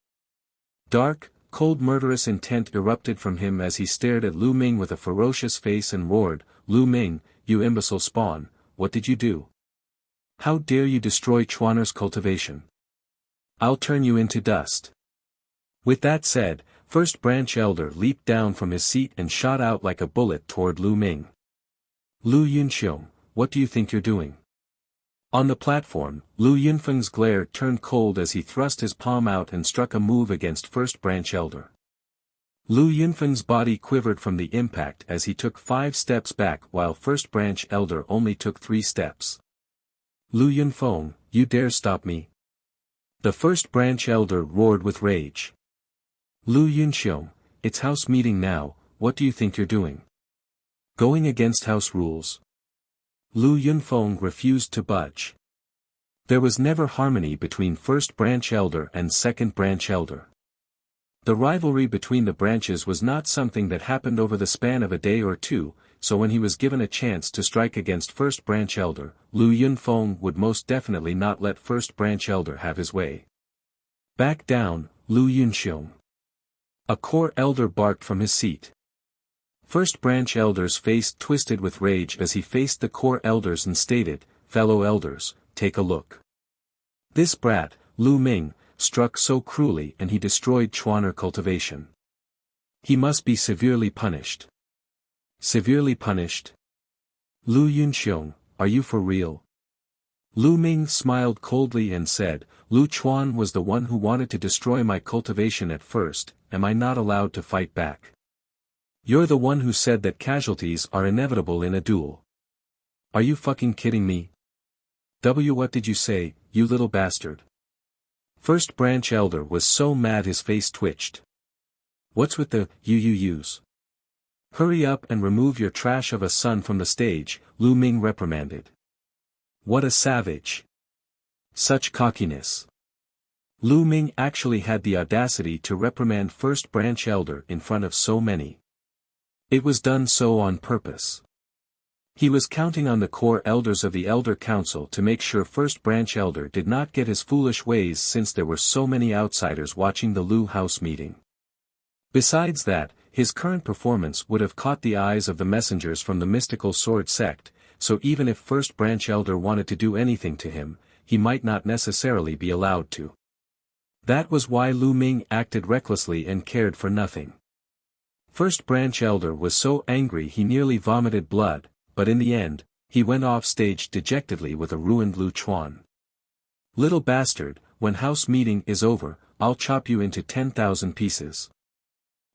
Dark, cold murderous intent erupted from him as he stared at Lu Ming with a ferocious face and roared, "Lu Ming, you imbecile spawn, what did you do? How dare you destroy Chuaner's cultivation? I'll turn you into dust." With that said, First Branch Elder leaped down from his seat and shot out like a bullet toward Lu Ming. "Lu Yunxiong, what do you think you're doing?" On the platform, Lu Yunfeng's glare turned cold as he thrust his palm out and struck a move against First Branch Elder. Lu Yunfeng's body quivered from the impact as he took 5 steps back while First Branch Elder only took 3 steps. "Lu Yunfeng, you dare stop me?" The First Branch Elder roared with rage. "Lu Yunxiong, it's house meeting now, what do you think you're doing? Going against house rules?" Lu Yunfeng refused to budge. There was never harmony between First Branch Elder and Second Branch Elder. The rivalry between the branches was not something that happened over the span of a day or two, so when he was given a chance to strike against First Branch Elder, Lu Yunfeng would most definitely not let First Branch Elder have his way. "Back down, Lu Yunxiong." A core elder barked from his seat. First Branch Elder's face twisted with rage as he faced the core elders and stated, "Fellow elders, take a look. This brat, Lu Ming, struck so cruelly and he destroyed Chuaner cultivation. He must be severely punished." "Severely punished? Lu Yunxiong, are you for real?" Lu Ming smiled coldly and said, "Lu Chuan was the one who wanted to destroy my cultivation at first, am I not allowed to fight back? You're the one who said that casualties are inevitable in a duel. Are you fucking kidding me? What did you say, you little bastard?" First Branch Elder was so mad his face twitched. "What's with the use? Hurry up and remove your trash of a son from the stage," Lu Ming reprimanded. What a savage. Such cockiness. Lu Ming actually had the audacity to reprimand First Branch Elder in front of so many. It was done so on purpose. He was counting on the core elders of the Elder Council to make sure First Branch Elder did not get his foolish ways since there were so many outsiders watching the Lu House meeting. Besides that, his current performance would have caught the eyes of the messengers from the mystical sword sect, so even if First Branch Elder wanted to do anything to him, he might not necessarily be allowed to. That was why Lu Ming acted recklessly and cared for nothing. First Branch Elder was so angry he nearly vomited blood, but in the end, he went off stage dejectedly with a ruined Lu Chuan. "Little bastard, when house meeting is over, I'll chop you into 10,000 pieces.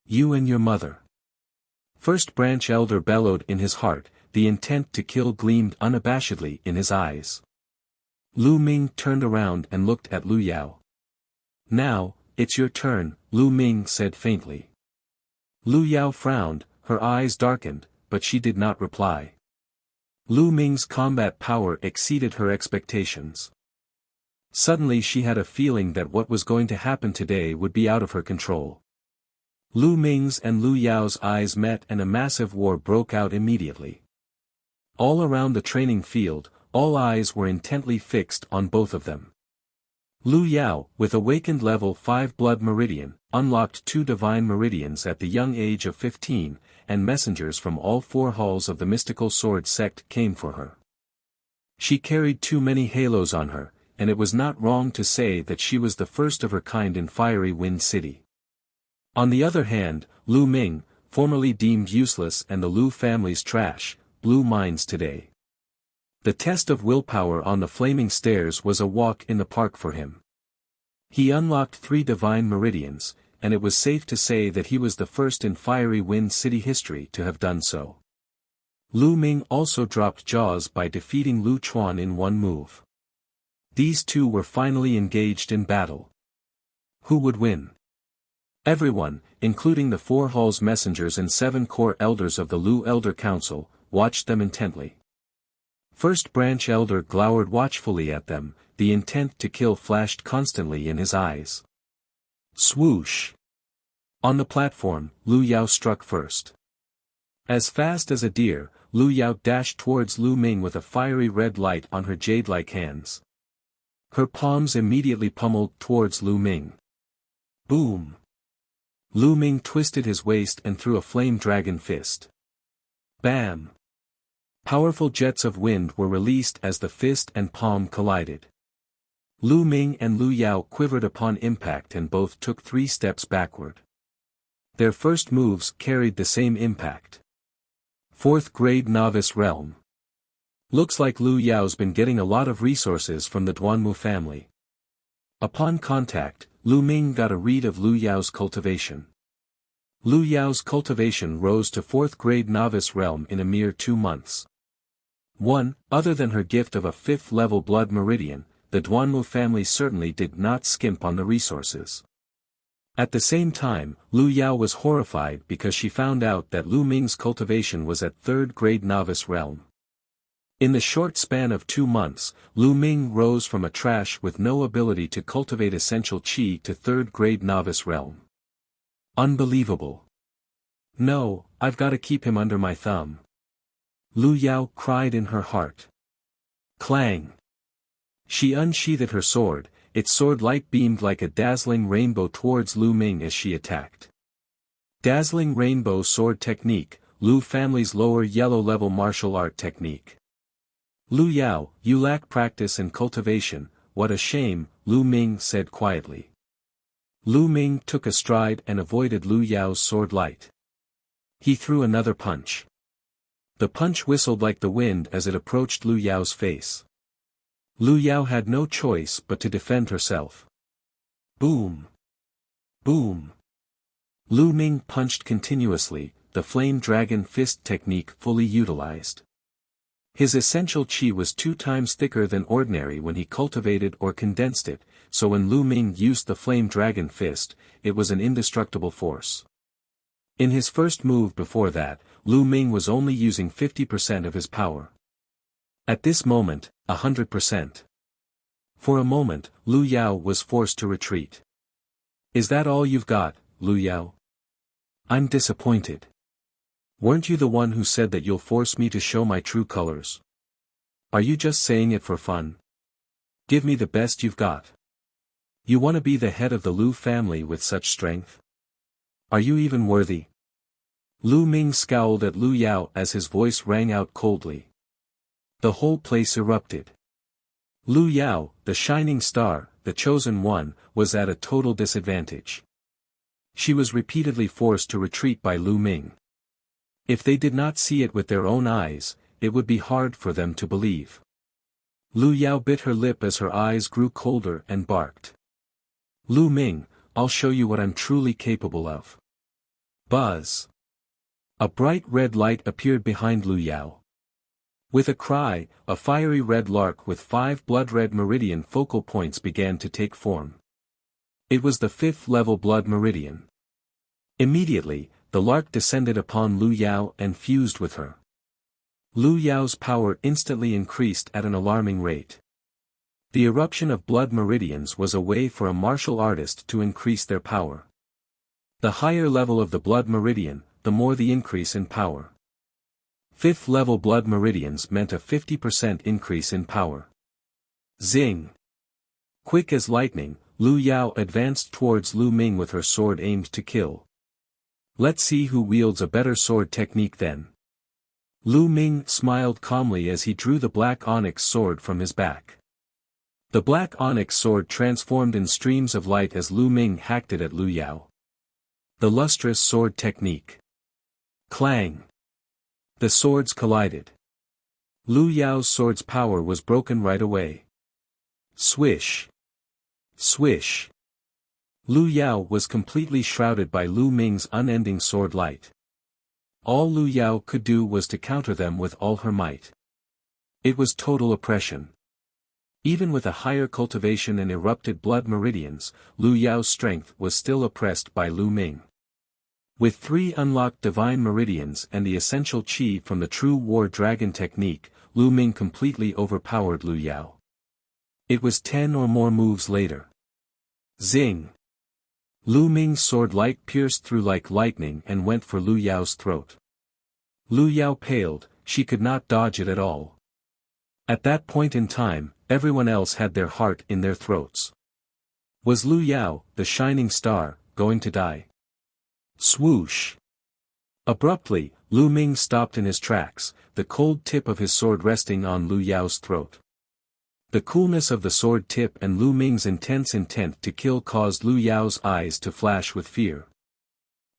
You and your mother." First Branch Elder bellowed in his heart, the intent to kill gleamed unabashedly in his eyes. Lu Ming turned around and looked at Lu Yao. "Now, it's your turn," Lu Ming said faintly. Lu Yao frowned, her eyes darkened, but she did not reply. Lu Ming's combat power exceeded her expectations. Suddenly she had a feeling that what was going to happen today would be out of her control. Lu Ming's and Lu Yao's eyes met and a massive war broke out immediately. All around the training field, all eyes were intently fixed on both of them. Lu Yao, with awakened level 5 blood meridian, unlocked 2 divine meridians at the young age of 15, and messengers from all 4 halls of the mystical sword sect came for her. She carried too many halos on her, and it was not wrong to say that she was the first of her kind in Fiery Wind City. On the other hand, Lu Ming, formerly deemed useless and the Lu family's trash, blew minds today. The test of willpower on the flaming stairs was a walk in the park for him. He unlocked 3 divine meridians, and it was safe to say that he was the first in Fiery Wind City history to have done so. Lu Ming also dropped jaws by defeating Lu Chuan in one move. These two were finally engaged in battle. Who would win? Everyone, including the 4 halls messengers and 7 core elders of the Lu Elder Council, watched them intently. First Branch Elder glowered watchfully at them, the intent to kill flashed constantly in his eyes. Swoosh! On the platform, Lu Yao struck first. As fast as a deer, Lu Yao dashed towards Lu Ming with a fiery red light on her jade-like hands. Her palms immediately pummeled towards Lu Ming. Boom! Lu Ming twisted his waist and threw a flame dragon fist. Bam! Powerful jets of wind were released as the fist and palm collided. Lu Ming and Lu Yao quivered upon impact and both took 3 steps backward. Their first moves carried the same impact. 4th grade novice realm. Looks like Lu Yao's been getting a lot of resources from the Duanmu family. Upon contact, Lu Ming got a read of Lu Yao's cultivation. Lu Yao's cultivation rose to 4th grade novice realm in a mere 2 months. Other than her gift of a 5th level blood meridian, the Duanmu family certainly did not skimp on the resources. At the same time, Lu Yao was horrified because she found out that Lu Ming's cultivation was at 3rd grade novice realm. In the short span of 2 months, Lu Ming rose from a trash with no ability to cultivate essential qi to 3rd grade novice realm. Unbelievable. No, I've got to keep him under my thumb. Lu Yao cried in her heart. Clang! She unsheathed her sword, its sword light beamed like a dazzling rainbow towards Lu Ming as she attacked. Dazzling rainbow sword technique, Lu family's lower yellow level martial art technique. Lu Yao, you lack practice and cultivation, what a shame, Lu Ming said quietly. Lu Ming took a stride and avoided Lu Yao's sword light. He threw another punch. The punch whistled like the wind as it approached Lu Yao's face. Lu Yao had no choice but to defend herself. Boom! Boom! Lu Ming punched continuously, the flame dragon fist technique fully utilized. His essential qi was 2 times thicker than ordinary when he cultivated or condensed it, so when Lu Ming used the flame dragon fist, it was an indestructible force. In his first move before that, Lu Ming was only using 50% of his power. At this moment, 100%. For a moment, Lu Yao was forced to retreat. Is that all you've got, Lu Yao? I'm disappointed. Weren't you the one who said that you'll force me to show my true colors? Are you just saying it for fun? Give me the best you've got. You want to be the head of the Lu family with such strength? Are you even worthy? Lu Ming scowled at Lu Yao as his voice rang out coldly. The whole place erupted. Lu Yao, the shining star, the chosen one, was at a total disadvantage. She was repeatedly forced to retreat by Lu Ming. If they did not see it with their own eyes, it would be hard for them to believe. Lu Yao bit her lip as her eyes grew colder and barked. Lu Ming, I'll show you what I'm truly capable of. Buzz! A bright red light appeared behind Lu Yao. With a cry, a fiery red lark with 5 blood-red meridian focal points began to take form. It was the 5th level blood meridian. Immediately, the lark descended upon Lu Yao and fused with her. Lu Yao's power instantly increased at an alarming rate. The eruption of blood meridians was a way for a martial artist to increase their power. The higher level of the blood meridian, the more the increase in power. 5th level blood meridians meant a 50% increase in power. Zing! Quick as lightning, Lu Yao advanced towards Lu Ming with her sword aimed to kill. Let's see who wields a better sword technique then. Lu Ming smiled calmly as he drew the black onyx sword from his back. The black onyx sword transformed in streams of light as Lu Ming hacked it at Lu Yao. The lustrous sword technique. Clang! The swords collided. Lu Yao's sword's power was broken right away. Swish! Swish! Lu Yao was completely shrouded by Lu Ming's unending sword light. All Lu Yao could do was to counter them with all her might. It was total oppression. Even with a higher cultivation and erupted blood meridians, Lu Yao's strength was still oppressed by Lu Ming. With 3 unlocked divine meridians and the essential qi from the true war dragon technique, Lu Ming completely overpowered Lu Yao. It was 10 or more moves later. Zing! Lu Ming's sword light pierced through like lightning and went for Lu Yao's throat. Lu Yao paled, she could not dodge it at all. At that point in time, everyone else had their heart in their throats. Was Lu Yao, the shining star, going to die? Swoosh! Abruptly, Lu Ming stopped in his tracks, the cold tip of his sword resting on Lu Yao's throat. The coolness of the sword tip and Lu Ming's intense intent to kill caused Lu Yao's eyes to flash with fear.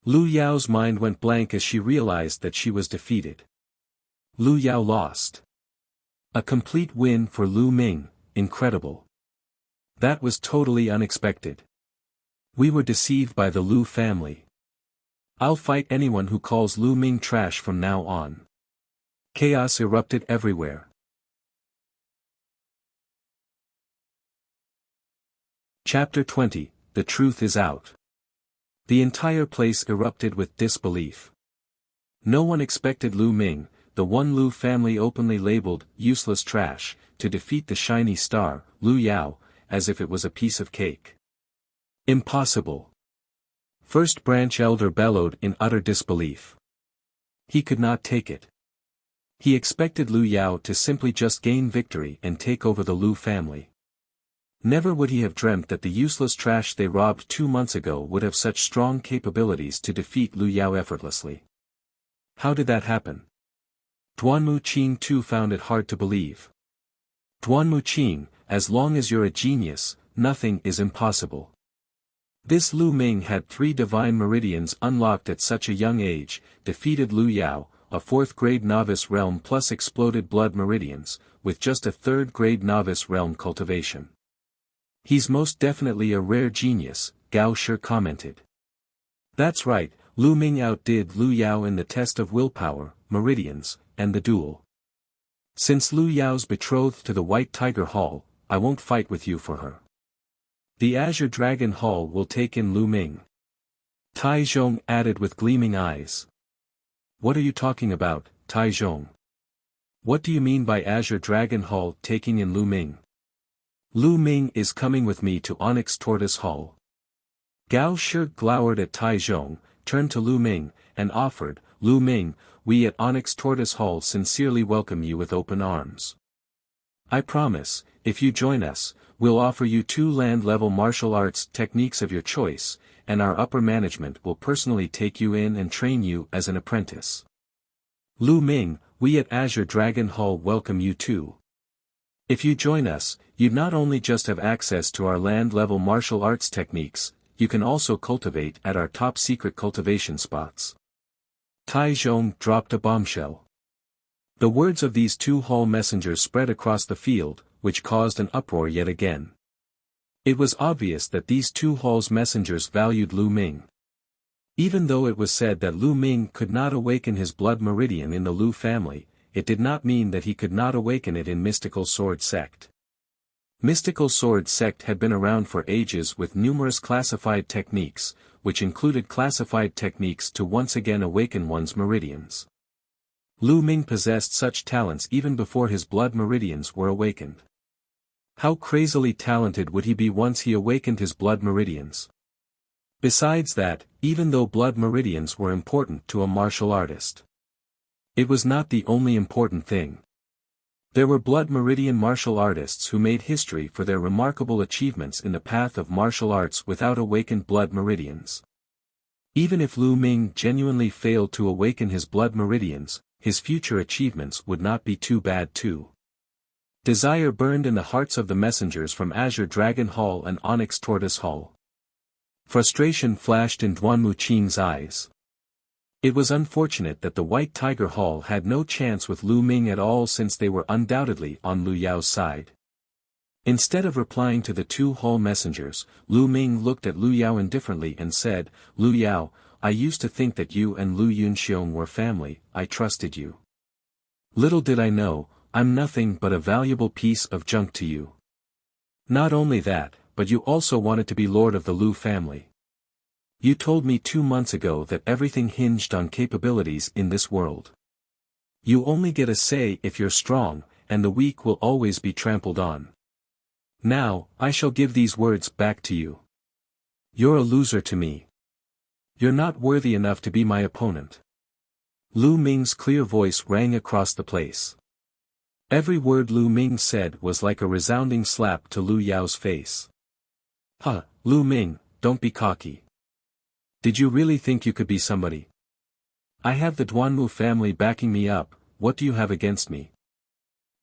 Lu Yao's mind went blank as she realized that she was defeated. Lu Yao lost. A complete win for Lu Ming, incredible. That was totally unexpected. We were deceived by the Lu family. I'll fight anyone who calls Lu Ming trash from now on. Chaos erupted everywhere. Chapter 20, The Truth is Out. The entire place erupted with disbelief. No one expected Lu Ming, the one Lu family openly labeled useless trash, to defeat the shiny star, Lu Yao, as if it was a piece of cake. Impossible. First Branch Elder bellowed in utter disbelief. He could not take it. He expected Lu Yao to simply just gain victory and take over the Lu family. Never would he have dreamt that the useless trash they robbed 2 months ago would have such strong capabilities to defeat Lu Yao effortlessly. How did that happen? Duanmu Qing too found it hard to believe. Duanmu Qing, as long as you're a genius, nothing is impossible. This Lu Ming had 3 divine meridians unlocked at such a young age, defeated Lu Yao, a 4th grade novice realm plus exploded blood meridians, with just a 3rd grade novice realm cultivation. He's most definitely a rare genius, Gao Shi commented. That's right, Lu Ming outdid Lu Yao in the test of willpower, meridians, and the duel. Since Lu Yao's betrothed to the White Tiger Hall, I won't fight with you for her. The Azure Dragon Hall will take in Lu Ming. Tai Zhong added with gleaming eyes. What are you talking about, Tai Zhong? What do you mean by Azure Dragon Hall taking in Lu Ming? Lu Ming is coming with me to Onyx Tortoise Hall. Gao Shi glowered at Tai Zhong, turned to Lu Ming, and offered, Lu Ming, we at Onyx Tortoise Hall sincerely welcome you with open arms. I promise, if you join us, we'll offer you 2 land-level martial arts techniques of your choice, and our upper management will personally take you in and train you as an apprentice. Lu Ming, we at Azure Dragon Hall welcome you too. If you join us, you'd not only just have access to our land-level martial arts techniques, you can also cultivate at our top-secret cultivation spots. Tai Zhong dropped a bombshell. The words of these 2 hall messengers spread across the field, which caused an uproar yet again. It was obvious that these 2 halls messengers valued Lu Ming. Even though it was said that Lu Ming could not awaken his blood meridian in the Lu family, it did not mean that he could not awaken it in Mystical Sword Sect. Mystical Sword Sect had been around for ages with numerous classified techniques, which included classified techniques to once again awaken one's meridians. Lu Ming possessed such talents even before his blood meridians were awakened. How crazily talented would he be once he awakened his blood meridians? Besides that, even though blood meridians were important to a martial artist, it was not the only important thing. There were blood meridian martial artists who made history for their remarkable achievements in the path of martial arts without awakened blood meridians. Even if Lu Ming genuinely failed to awaken his blood meridians, his future achievements would not be too bad too. Desire burned in the hearts of the messengers from Azure Dragon Hall and Onyx Tortoise Hall. Frustration flashed in Duanmu Qing's eyes. It was unfortunate that the White Tiger Hall had no chance with Lu Ming at all since they were undoubtedly on Lu Yao's side. Instead of replying to the 2 hall messengers, Lu Ming looked at Lu Yao indifferently and said, Lu Yao, I used to think that you and Lu Yunxiong were family, I trusted you. Little did I know, I'm nothing but a valuable piece of junk to you. Not only that, but you also wanted to be lord of the Lu family. You told me 2 months ago that everything hinged on capabilities in this world. You only get a say if you're strong, and the weak will always be trampled on. Now, I shall give these words back to you. You're a loser to me. You're not worthy enough to be my opponent. Lu Ming's clear voice rang across the place. Every word Lu Ming said was like a resounding slap to Lu Yao's face. Huh, Lu Ming, don't be cocky. Did you really think you could be somebody? I have the Duanmu family backing me up, what do you have against me?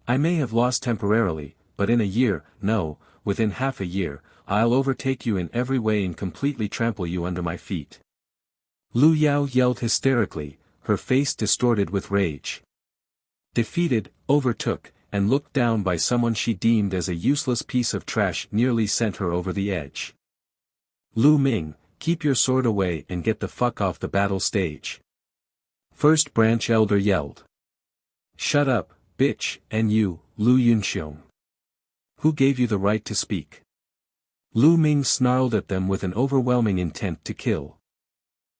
I may have lost temporarily, but in a year, no, within half a year, I'll overtake you in every way and completely trample you under my feet. Lu Yao yelled hysterically, her face distorted with rage. Defeated, overtook, and looked down by someone she deemed as a useless piece of trash nearly sent her over the edge. Lu Ming, keep your sword away and get the fuck off the battle stage. First branch elder yelled. Shut up, bitch, and you, Lu Yunxiong. Who gave you the right to speak? Lu Ming snarled at them with an overwhelming intent to kill.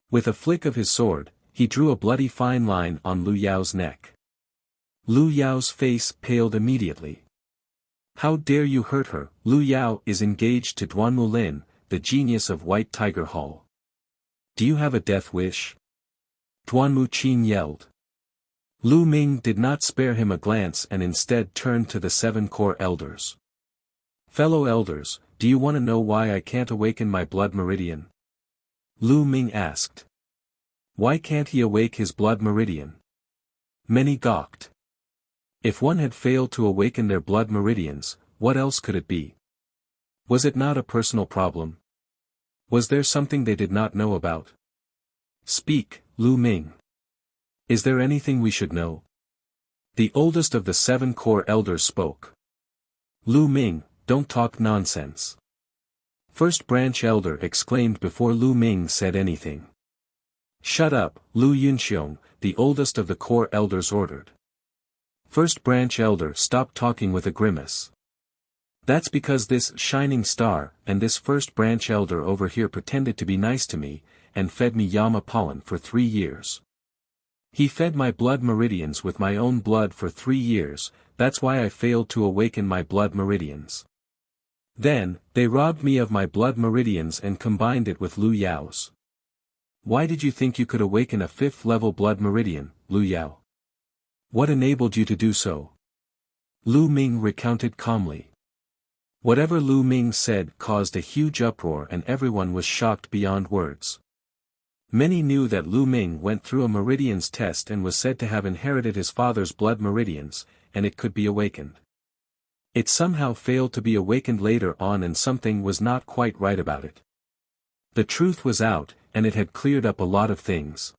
With a flick of his sword, he drew a bloody fine line on Lu Yao's neck. Lu Yao's face paled immediately. How dare you hurt her? Lu Yao is engaged to Duanmu Lin, the genius of White Tiger Hall. Do you have a death wish? Duanmu Qin yelled. Lu Ming did not spare him a glance and instead turned to the 7 core elders. Fellow elders, do you want to know why I can't awaken my blood meridian? Lu Ming asked. Why can't he awake his blood meridian? Many gawked. If one had failed to awaken their blood meridians, what else could it be? Was it not a personal problem? Was there something they did not know about? Speak, Lu Ming. Is there anything we should know? The oldest of the 7 core elders spoke. Lu Ming, don't talk nonsense. First branch elder exclaimed before Lu Ming said anything. Shut up, Lu Yunxiong, the oldest of the core elders ordered. First branch elder stopped talking with a grimace. That's because this shining star and this first branch elder over here pretended to be nice to me, and fed me Yama pollen for 3 years. He fed my blood meridians with my own blood for 3 years, that's why I failed to awaken my blood meridians. Then, they robbed me of my blood meridians and combined it with Lu Yao's. Why did you think you could awaken a 5th level blood meridian, Lu Yao? What enabled you to do so? Lu Ming recounted calmly. Whatever Lu Ming said caused a huge uproar and everyone was shocked beyond words. Many knew that Lu Ming went through a meridians test and was said to have inherited his father's blood meridians, and it could be awakened. It somehow failed to be awakened later on and something was not quite right about it. The truth was out, and it had cleared up a lot of things.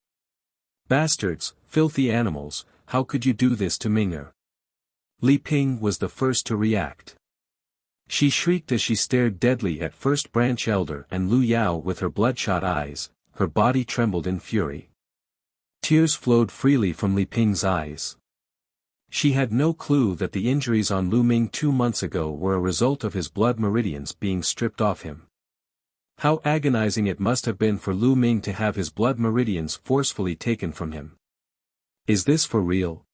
Bastards, filthy animals, how could you do this to Ming'er? Li Ping was the first to react. She shrieked as she stared deadly at First Branch Elder and Lu Yao with her bloodshot eyes, her body trembled in fury. Tears flowed freely from Li Ping's eyes. She had no clue that the injuries on Lu Ming 2 months ago were a result of his blood meridians being stripped off him. How agonizing it must have been for Lu Ming to have his blood meridians forcefully taken from him. Is this for real?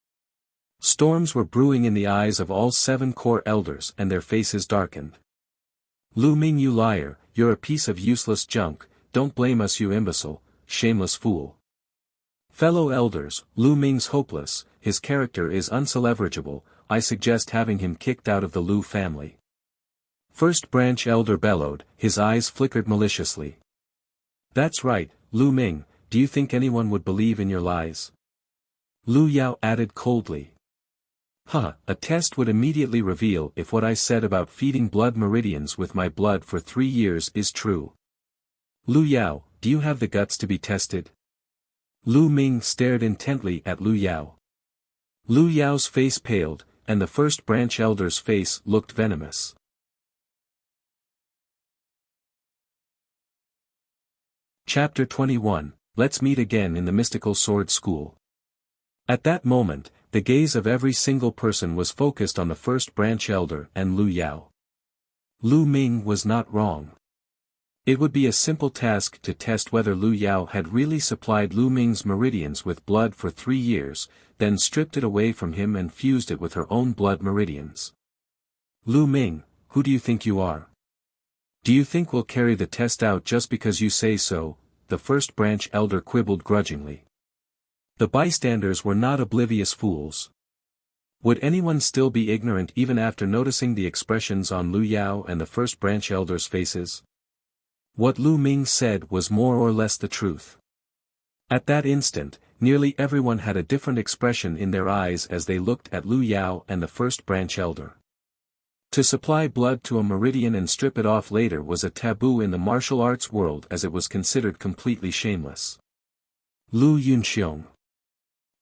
Storms were brewing in the eyes of all 7 core elders and their faces darkened. Lu Ming, you liar, you're a piece of useless junk, don't blame us, you imbecile, shameless fool. Fellow elders, Lu Ming's hopeless, his character is unsalvageable, I suggest having him kicked out of the Lu family. First Branch Elder bellowed, his eyes flickered maliciously. That's right, Lu Ming, do you think anyone would believe in your lies? Lu Yao added coldly. A test would immediately reveal if what I said about feeding blood meridians with my blood for 3 years is true. Lu Yao, do you have the guts to be tested? Lu Ming stared intently at Lu Yao. Lu Yao's face paled, and the First Branch Elder's face looked venomous. Chapter 21, Let's meet again in the Mystical Sword School. At that moment, the gaze of every single person was focused on the First Branch Elder and Lu Yao. Lu Ming was not wrong. It would be a simple task to test whether Lu Yao had really supplied Lu Ming's meridians with blood for 3 years, then stripped it away from him and fused it with her own blood meridians. Lu Ming, who do you think you are? Do you think we'll carry the test out just because you say so? The first branch elder quibbled grudgingly. The bystanders were not oblivious fools. Would anyone still be ignorant even after noticing the expressions on Lu Yao and the first branch elders' faces? What Lu Ming said was more or less the truth. At that instant, nearly everyone had a different expression in their eyes as they looked at Lu Yao and the first branch elder. To supply blood to a meridian and strip it off later was a taboo in the martial arts world, as it was considered completely shameless. Lu Yunxiong.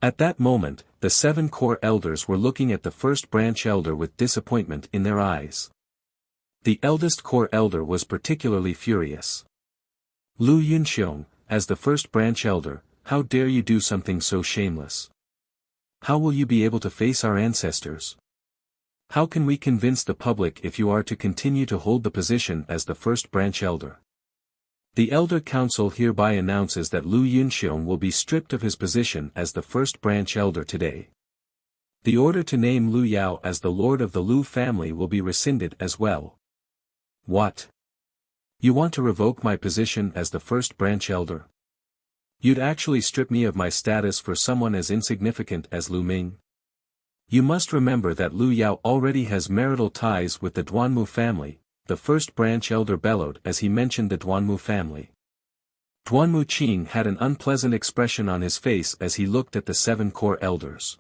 At that moment, the 7 core elders were looking at the first branch elder with disappointment in their eyes. The eldest core elder was particularly furious. Lu Yunxiong, as the first branch elder, how dare you do something so shameless? How will you be able to face our ancestors? How can we convince the public if you are to continue to hold the position as the first branch elder? The Elder Council hereby announces that Lu Yunxiong will be stripped of his position as the first branch elder today. The order to name Lu Yao as the lord of the Lu family will be rescinded as well. What? You want to revoke my position as the first branch elder? You'd actually strip me of my status for someone as insignificant as Lu Ming? You must remember that Lu Yao already has marital ties with the Duanmu family, the first branch elder bellowed as he mentioned the Duanmu family. Duanmu Qing had an unpleasant expression on his face as he looked at the 7 core elders.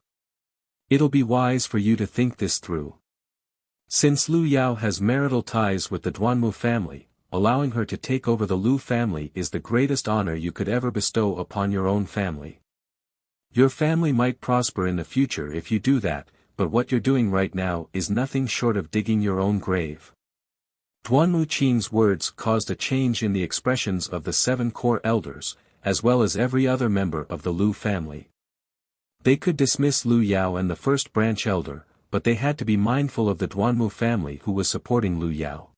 It'll be wise for you to think this through. Since Lu Yao has marital ties with the Duanmu family, allowing her to take over the Lu family is the greatest honor you could ever bestow upon your own family. Your family might prosper in the future if you do that, but what you're doing right now is nothing short of digging your own grave. Duanmu Qing's words caused a change in the expressions of the 7 core elders, as well as every other member of the Lu family. They could dismiss Lu Yao and the first branch elder, but they had to be mindful of the Duanmu family who was supporting Lu Yao.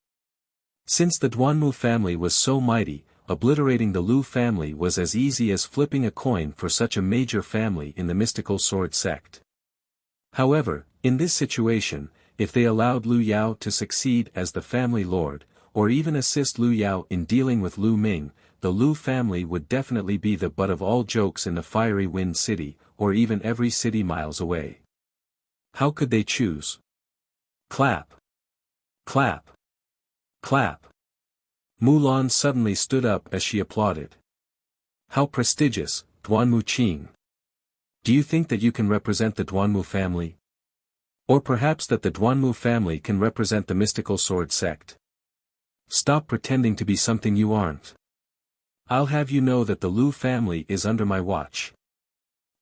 Since the Duanmu family was so mighty, obliterating the Lu family was as easy as flipping a coin for such a major family in the mystical sword sect. However, in this situation, if they allowed Lu Yao to succeed as the family lord, or even assist Lu Yao in dealing with Lu Ming, the Lu family would definitely be the butt of all jokes in the Fiery Wind City, or even every city miles away. How could they choose? Clap. Clap. Clap. Mulan suddenly stood up as she applauded. How prestigious, Duanmu Qing. Do you think that you can represent the Duanmu family? Or perhaps that the Duanmu family can represent the mystical sword sect? Stop pretending to be something you aren't. I'll have you know that the Lu family is under my watch.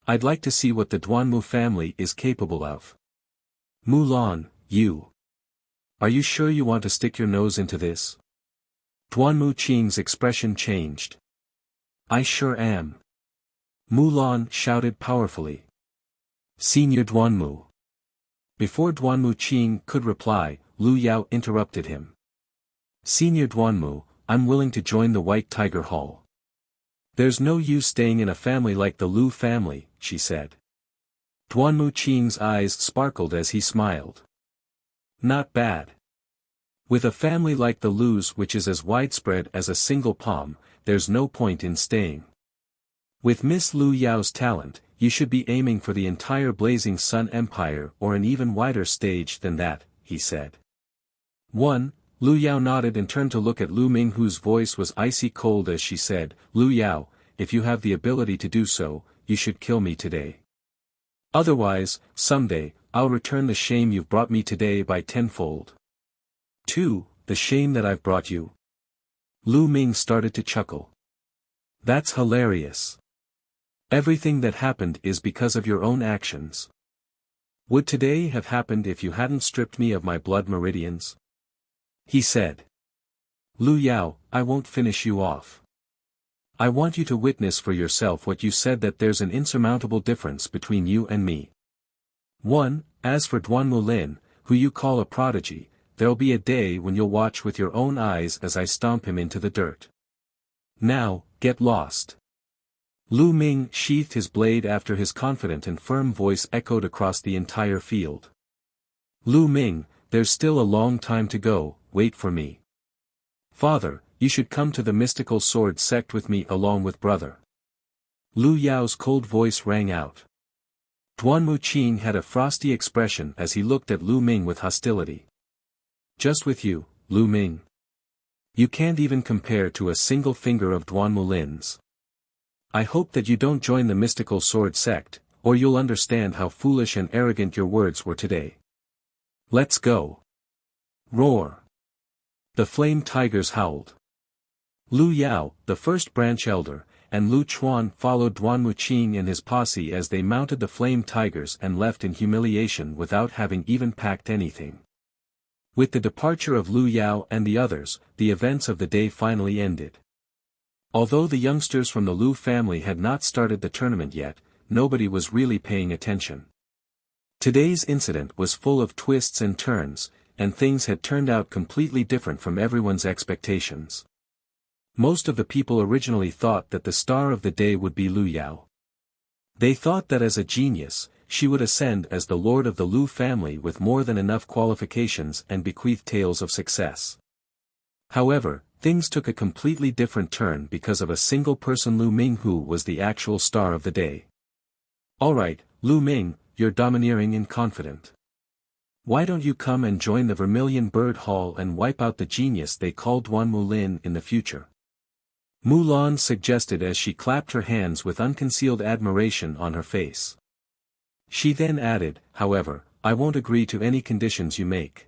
I'd like to see what the Duanmu family is capable of. Mulan, you. Are you sure you want to stick your nose into this? Duanmu Qing's expression changed. I sure am. Mulan shouted powerfully. Senior Duanmu. Before Duanmu Qing could reply, Lu Yao interrupted him. Senior Duanmu, I'm willing to join the White Tiger Hall. There's no use staying in a family like the Lu family, she said. Duanmu Qing's eyes sparkled as he smiled. Not bad. With a family like the Lu's, which is as widespread as a single palm, there's no point in staying. With Miss Lu Yao's talent, you should be aiming for the entire Blazing Sun Empire or an even wider stage than that, he said. 1. Lu Yao nodded and turned to look at Lu Ming, whose voice was icy cold as she said, Lu Yao, if you have the ability to do so, you should kill me today. Otherwise, someday, I'll return the shame you've brought me today by tenfold. 2. The shame that I've brought you. Lu Ming started to chuckle. That's hilarious. Everything that happened is because of your own actions. Would today have happened if you hadn't stripped me of my blood meridians? He said. Lu Yao, I won't finish you off. I want you to witness for yourself what you said, that there's an insurmountable difference between you and me. 1. As for Duanmu Lin, who you call a prodigy, there'll be a day when you'll watch with your own eyes as I stomp him into the dirt. Now, get lost. Lu Ming sheathed his blade after his confident and firm voice echoed across the entire field. Lu Ming, there's still a long time to go, wait for me. Father, you should come to the mystical sword sect with me along with brother. Lu Yao's cold voice rang out. Duan Muqing had a frosty expression as he looked at Lu Ming with hostility. Just with you, Lu Ming. You can't even compare to a single finger of Duan Mulin's. I hope that you don't join the mystical sword sect, or you'll understand how foolish and arrogant your words were today. Let's go. Roar. The flame tigers howled. Lu Yao, the first branch elder, and Lu Chuan followed Duan Muqing and his posse as they mounted the flame tigers and left in humiliation without having even packed anything. With the departure of Lu Yao and the others, the events of the day finally ended. Although the youngsters from the Lu family had not started the tournament yet, nobody was really paying attention. Today's incident was full of twists and turns, and things had turned out completely different from everyone's expectations. Most of the people originally thought that the star of the day would be Lu Yao. They thought that as a genius, she would ascend as the lord of the Lu family with more than enough qualifications and bequeath tales of success. However, things took a completely different turn because of a single person, Lu Ming, who was the actual star of the day. Alright, Lu Ming, you're domineering and confident. Why don't you come and join the Vermilion Bird Hall and wipe out the genius they call Duan Mulin in the future? Mulan suggested as she clapped her hands with unconcealed admiration on her face. She then added, however, I won't agree to any conditions you make.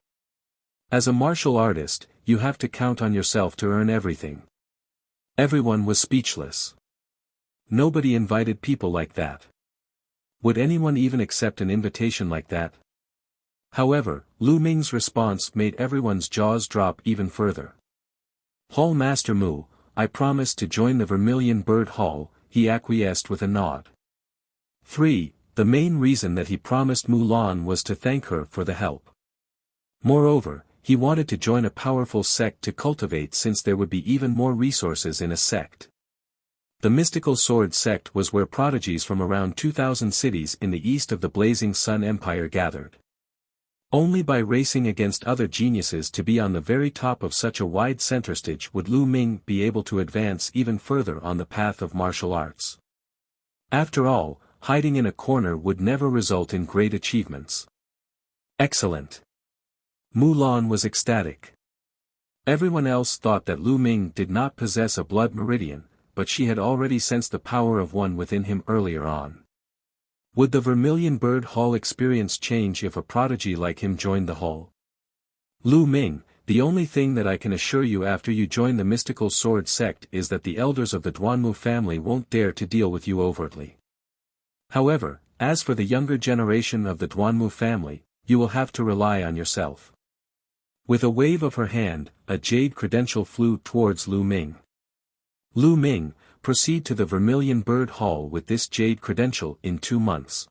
As a martial artist, you have to count on yourself to earn everything. Everyone was speechless. Nobody invited people like that. Would anyone even accept an invitation like that? However, Lu Ming's response made everyone's jaws drop even further. Hall Master Mu, I promise to join the Vermilion Bird Hall, he acquiesced with a nod. 3. The main reason that he promised Mulan was to thank her for the help. Moreover, he wanted to join a powerful sect to cultivate, since there would be even more resources in a sect. The mystical sword sect was where prodigies from around 2,000 cities in the east of the Blazing Sun Empire gathered. Only by racing against other geniuses to be on the very top of such a wide center stage would Lu Ming be able to advance even further on the path of martial arts. After all, hiding in a corner would never result in great achievements. Excellent. Mulan was ecstatic. Everyone else thought that Lu Ming did not possess a blood meridian, but she had already sensed the power of one within him earlier on. Would the Vermilion Bird Hall experience change if a prodigy like him joined the hall? Lu Ming, the only thing that I can assure you after you join the mystical sword sect is that the elders of the Duanmu family won't dare to deal with you overtly. However, as for the younger generation of the Duanmu family, you will have to rely on yourself. With a wave of her hand, a jade credential flew towards Lu Ming. Lu Ming, proceed to the Vermilion Bird Hall with this jade credential in 2 months.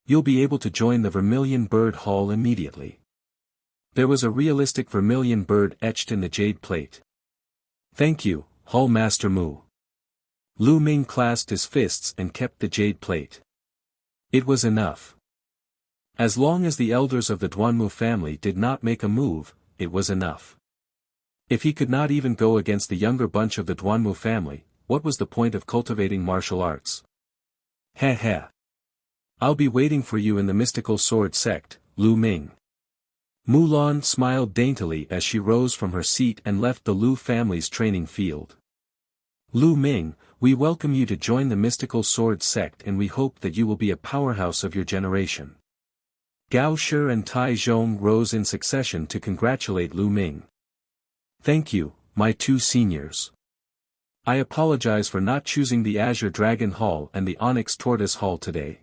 You'll be able to join the Vermilion Bird Hall immediately. There was a realistic vermilion bird etched in the jade plate. Thank you, Hall Master Mu. Lu Ming clasped his fists and kept the jade plate. It was enough. As long as the elders of the Duanmu family did not make a move, it was enough. If he could not even go against the younger bunch of the Duanmu family, what was the point of cultivating martial arts? Heh heh. I'll be waiting for you in the mystical sword sect, Lu Ming. Mulan smiled daintily as she rose from her seat and left the Lu family's training field. Lu Ming, we welcome you to join the mystical sword sect, and we hope that you will be a powerhouse of your generation. Gao Shi and Tai Zhong rose in succession to congratulate Lu Ming. Thank you, my 2 seniors. I apologize for not choosing the Azure Dragon Hall and the Onyx Tortoise Hall today.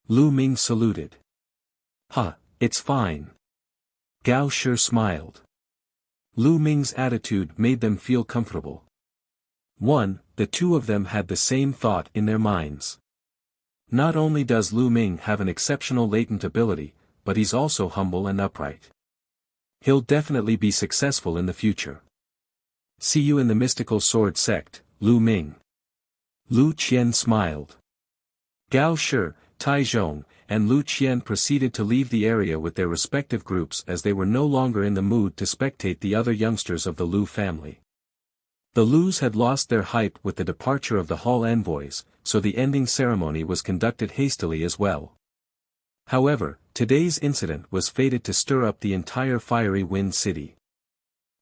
Lu Ming saluted. It's fine. Gao Shi smiled. Lu Ming's attitude made them feel comfortable. 1. The 2 of them had the same thought in their minds. Not only does Lu Ming have an exceptional latent ability, but he's also humble and upright. He'll definitely be successful in the future. See you in the mystical sword sect, Lu Ming. Lu Qian smiled. Gao Shi, Tai Zhong, and Lu Qian proceeded to leave the area with their respective groups as they were no longer in the mood to spectate the other youngsters of the Lu family. The Lus had lost their hype with the departure of the hall envoys, so the ending ceremony was conducted hastily as well. However, today's incident was fated to stir up the entire Fiery Wind City.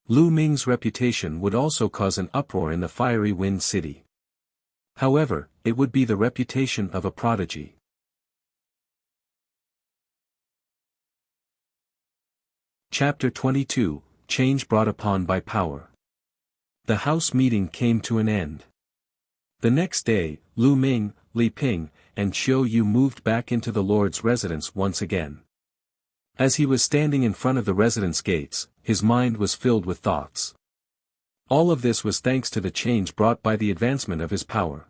Lu Ming's reputation would also cause an uproar in the Fiery Wind City. However, it would be the reputation of a prodigy. Chapter 22, Change Brought Upon by Power. The house meeting came to an end. The next day, Lu Ming, Li Ping, and Qiu Yu moved back into the Lord's residence once again. As he was standing in front of the residence gates, his mind was filled with thoughts. All of this was thanks to the change brought by the advancement of his power.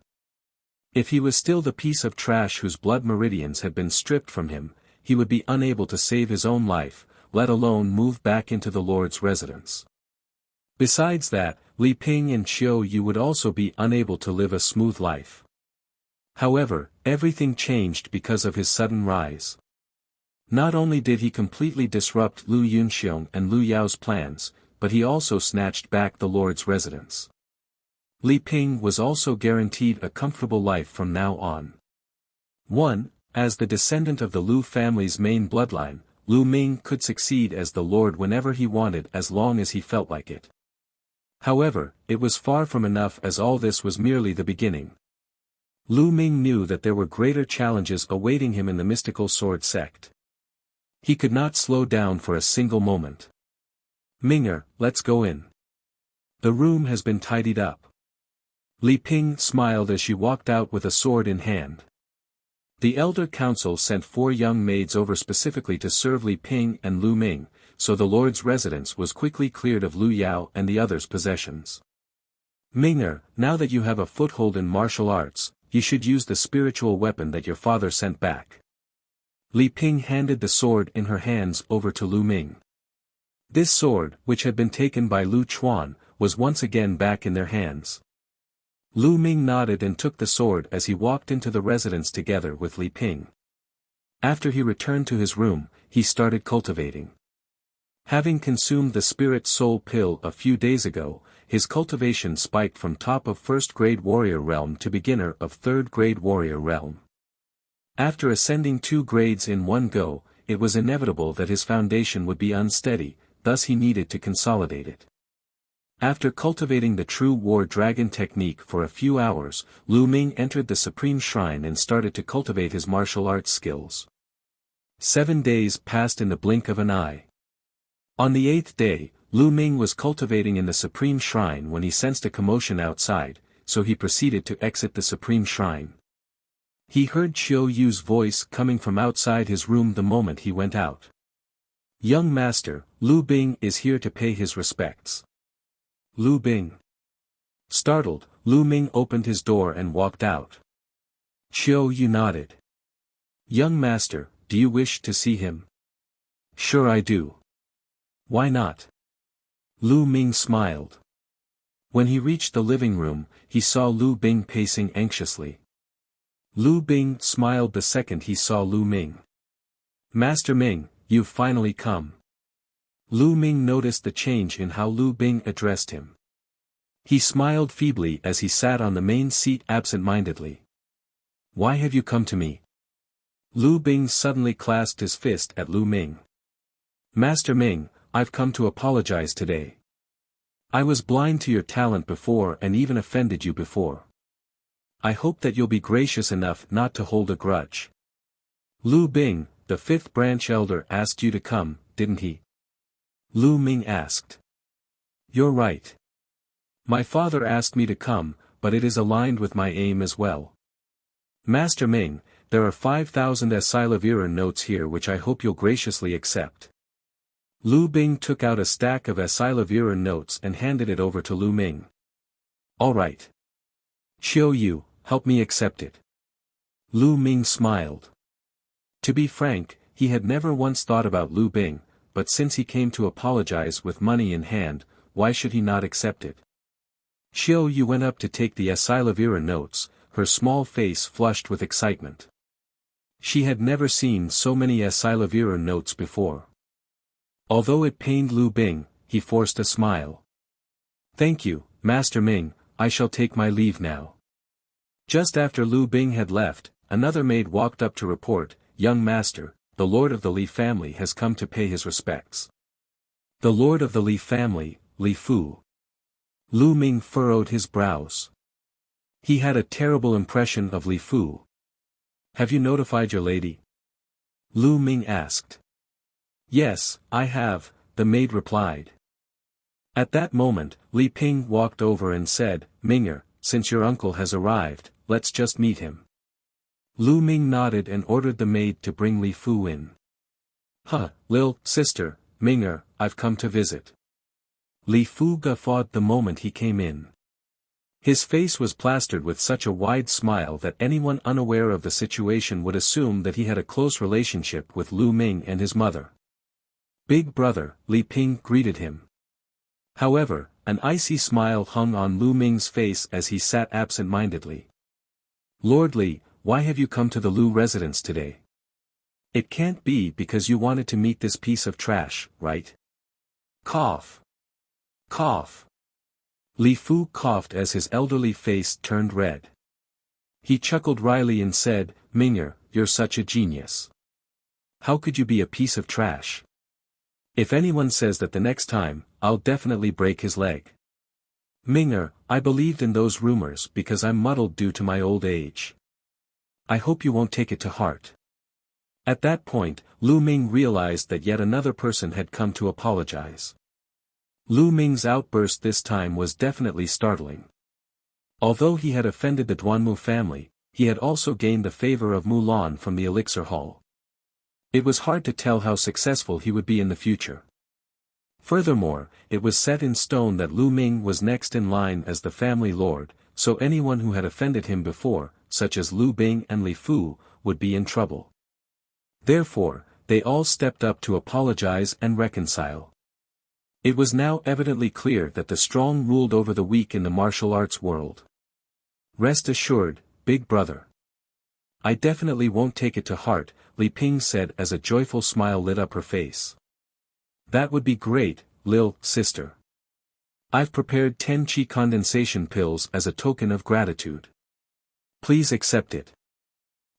If he was still the piece of trash whose blood meridians had been stripped from him, he would be unable to save his own life, let alone move back into the Lord's residence. Besides that, Li Ping and Qiu Yu would also be unable to live a smooth life. However, everything changed because of his sudden rise. Not only did he completely disrupt Lu Yunxiong and Lu Yao's plans, but he also snatched back the Lord's residence. Li Ping was also guaranteed a comfortable life from now on. 1. As the descendant of the Lu family's main bloodline, Lu Ming could succeed as the Lord whenever he wanted as long as he felt like it. However, it was far from enough as all this was merely the beginning. Lu Ming knew that there were greater challenges awaiting him in the mystical sword sect. He could not slow down for a single moment. Minger, let's go in. The room has been tidied up. Li Ping smiled as she walked out with a sword in hand. The Elder Council sent 4 young maids over specifically to serve Li Ping and Lu Ming, so the Lord's residence was quickly cleared of Lu Yao and the others' possessions. Minger, now that you have a foothold in martial arts, you should use the spiritual weapon that your father sent back. Li Ping handed the sword in her hands over to Lu Ming. This sword, which had been taken by Lu Chuan, was once again back in their hands. Lu Ming nodded and took the sword as he walked into the residence together with Li Ping. After he returned to his room, he started cultivating. Having consumed the Spirit Soul Pill a few days ago, his cultivation spiked from top of 1st grade warrior realm to beginner of 3rd grade warrior realm. After ascending 2 grades in one go, it was inevitable that his foundation would be unsteady, thus he needed to consolidate it. After cultivating the true war dragon technique for a few hours, Lu Ming entered the Supreme Shrine and started to cultivate his martial arts skills. 7 days passed in the blink of an eye. On the 8th day, Lu Ming was cultivating in the Supreme Shrine when he sensed a commotion outside, so he proceeded to exit the Supreme Shrine. He heard Qiu Yu's voice coming from outside his room the moment he went out. Young master, Lu Bing is here to pay his respects. Lu Bing. Startled, Lu Ming opened his door and walked out. Qiu Yu nodded. Young master, do you wish to see him? Sure I do. Why not? Lu Ming smiled. When he reached the living room, he saw Lu Bing pacing anxiously. Lu Bing smiled the second he saw Lu Ming. Master Ming, you've finally come. Lu Ming noticed the change in how Lu Bing addressed him. He smiled feebly as he sat on the main seat absent-mindedly. Why have you come to me? Lu Bing suddenly clasped his fist at Lu Ming. Master Ming, I've come to apologize today. I was blind to your talent before and even offended you before. I hope that you'll be gracious enough not to hold a grudge. Lu Bing, the 5th branch elder asked you to come, didn't he? Lu Ming asked. You're right. My father asked me to come, but it is aligned with my aim as well. Master Ming, there are 5,000 Asilavira notes here which I hope you'll graciously accept. Lu Bing took out a stack of Asilavira notes and handed it over to Lu Ming. All right. Qiu Yu, help me accept it. Lu Ming smiled. To be frank, he had never once thought about Lu Bing, but since he came to apologize with money in hand, why should he not accept it? Qiu Yu went up to take the Asilavira notes, her small face flushed with excitement. She had never seen so many Asilavira notes before. Although it pained Lu Bing, he forced a smile. "Thank you, Master Ming, I shall take my leave now." Just after Lu Bing had left, another maid walked up to report, "Young master, the lord of the Li family has come to pay his respects." The lord of the Li family, Li Fu. Lu Ming furrowed his brows. He had a terrible impression of Li Fu. "Have you notified your lady?" Lu Ming asked. "Yes, I have," the maid replied. At that moment, Li Ping walked over and said, "Ming'er, since your uncle has arrived, let's just meet him." Lu Ming nodded and ordered the maid to bring Li Fu in. Lil, sister, Ming'er, I've come to visit." Li Fu guffawed the moment he came in. His face was plastered with such a wide smile that anyone unaware of the situation would assume that he had a close relationship with Lu Ming and his mother. "Big brother," Li Ping greeted him. However, an icy smile hung on Lu Ming's face as he sat absent-mindedly. "Lord Li, why have you come to the Lu residence today? It can't be because you wanted to meet this piece of trash, right?" Cough. Cough. Li Fu coughed as his elderly face turned red. He chuckled wryly and said, "Ming'er, you're such a genius. How could you be a piece of trash? If anyone says that the next time, I'll definitely break his leg." "Ming'er, I believed in those rumors because I'm muddled due to my old age. I hope you won't take it to heart." At that point, Lu Ming realized that yet another person had come to apologize. Lu Ming's outburst this time was definitely startling. Although he had offended the Duanmu family, he had also gained the favor of Mulan from the Elixir Hall. It was hard to tell how successful he would be in the future. Furthermore, it was set in stone that Lu Ming was next in line as the family lord, so anyone who had offended him before, such as Lu Bing and Li Fu, would be in trouble. Therefore, they all stepped up to apologize and reconcile. It was now evidently clear that the strong ruled over the weak in the martial arts world. "Rest assured, big brother. I definitely won't take it to heart," Li Ping said as a joyful smile lit up her face. "That would be great, Lil, sister. I've prepared 10 qi condensation pills as a token of gratitude. Please accept it."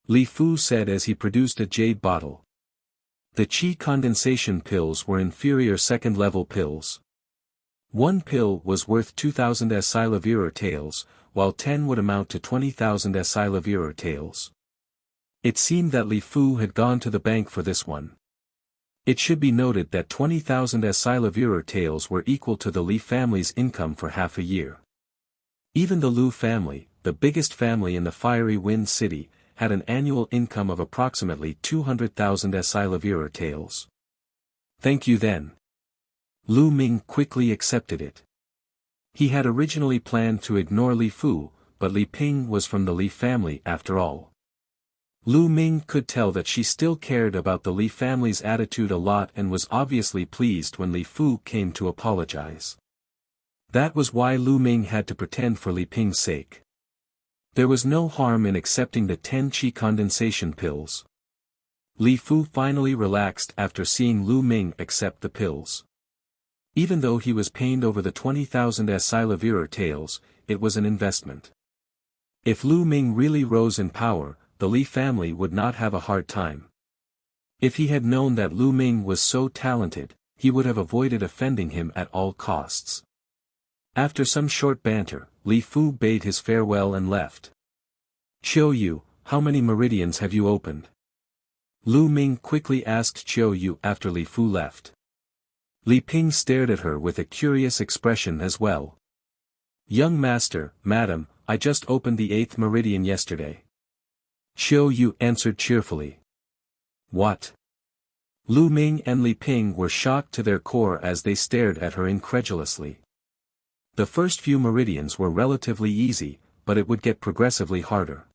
Li Fu said as he produced a jade bottle. The qi condensation pills were inferior second-level pills. One pill was worth 2,000 Asilavira taels, while 10 would amount to 20,000 Asilavira taels. It seemed that Li Fu had gone to the bank for this one. It should be noted that 20,000 Asilavira taels were equal to the Li family's income for half a year. Even the Lu family, the biggest family in the Fiery Wind City, had an annual income of approximately 200,000 Asilavira taels. "Thank you then." Lu Ming quickly accepted it. He had originally planned to ignore Li Fu, but Li Ping was from the Li family after all. Lu Ming could tell that she still cared about the Li family's attitude a lot and was obviously pleased when Li Fu came to apologize. That was why Lu Ming had to pretend for Li Ping's sake. There was no harm in accepting the 10 qi condensation pills. Li Fu finally relaxed after seeing Lu Ming accept the pills. Even though he was pained over the 20,000 Asilavira taels, it was an investment. If Lu Ming really rose in power, the Li family would not have a hard time. If he had known that Lu Ming was so talented, he would have avoided offending him at all costs. After some short banter, Li Fu bade his farewell and left. "Chiu Yu, how many meridians have you opened?" Lu Ming quickly asked Chiu Yu after Li Fu left. Li Ping stared at her with a curious expression as well. "Young master, madam, I just opened the 8th meridian yesterday." Chiu Yu answered cheerfully. "What?" Lu Ming and Li Ping were shocked to their core as they stared at her incredulously. The first few meridians were relatively easy, but it would get progressively harder.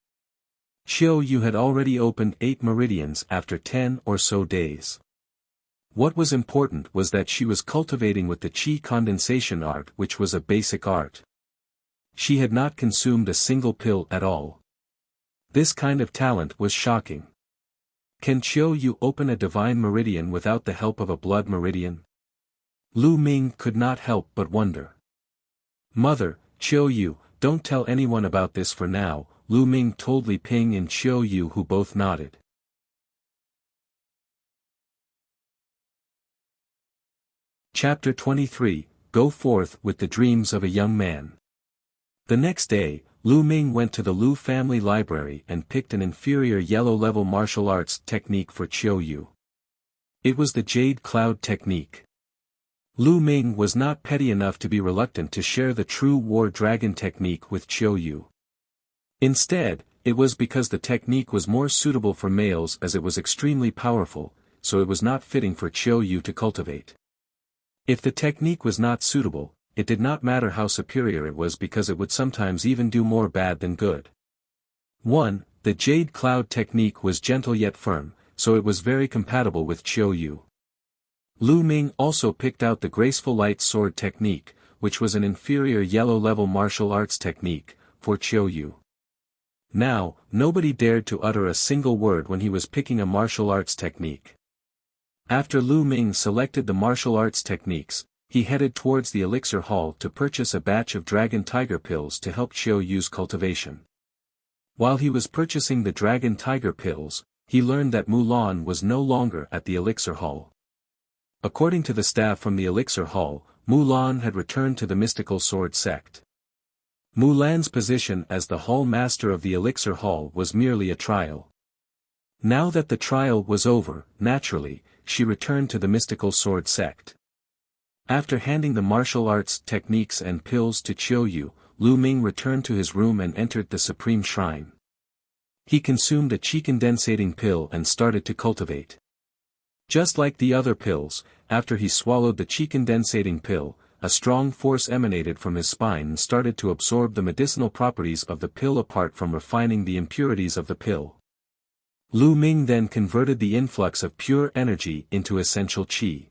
Chiu Yu had already opened 8 meridians after 10 or so days. What was important was that she was cultivating with the qi condensation art, which was a basic art. She had not consumed a single pill at all. This kind of talent was shocking. Can Chiu Yu open a divine meridian without the help of a blood meridian? Lu Ming could not help but wonder. Mother, Chiu Yu, don't tell anyone about this for now, Lu Ming told Li Ping and Chiu Yu, who both nodded. Chapter 23, Go Forth with the Dreams of a Young Man. The next day, Lu Ming went to the Lu family library and picked an inferior yellow-level martial arts technique for Chiu Yu. It was the Jade Cloud technique. Lu Ming was not petty enough to be reluctant to share the true War Dragon technique with Chiu Yu. Instead, it was because the technique was more suitable for males, as it was extremely powerful, so it was not fitting for Chiu Yu to cultivate. If the technique was not suitable, it did not matter how superior it was, because it would sometimes even do more bad than good. 1. The Jade Cloud technique was gentle yet firm, so it was very compatible with Chiu Yu. Lu Ming also picked out the graceful light sword technique, which was an inferior yellow-level martial arts technique, for Chiu Yu. Now, nobody dared to utter a single word when he was picking a martial arts technique. After Lu Ming selected the martial arts techniques, he headed towards the elixir hall to purchase a batch of dragon tiger pills to help Chiu Yu's cultivation. While he was purchasing the dragon tiger pills, he learned that Mulan was no longer at the elixir hall. According to the staff from the elixir hall, Mulan had returned to the mystical sword sect. Mulan's position as the hall master of the elixir hall was merely a trial. Now that the trial was over, naturally, she returned to the mystical sword sect. After handing the martial arts techniques and pills to Chiu Yu, Lu Ming returned to his room and entered the supreme shrine. He consumed a chi condensating pill and started to cultivate. Just like the other pills, after he swallowed the chi condensating pill, a strong force emanated from his spine and started to absorb the medicinal properties of the pill apart from refining the impurities of the pill. Lu Ming then converted the influx of pure energy into essential qi.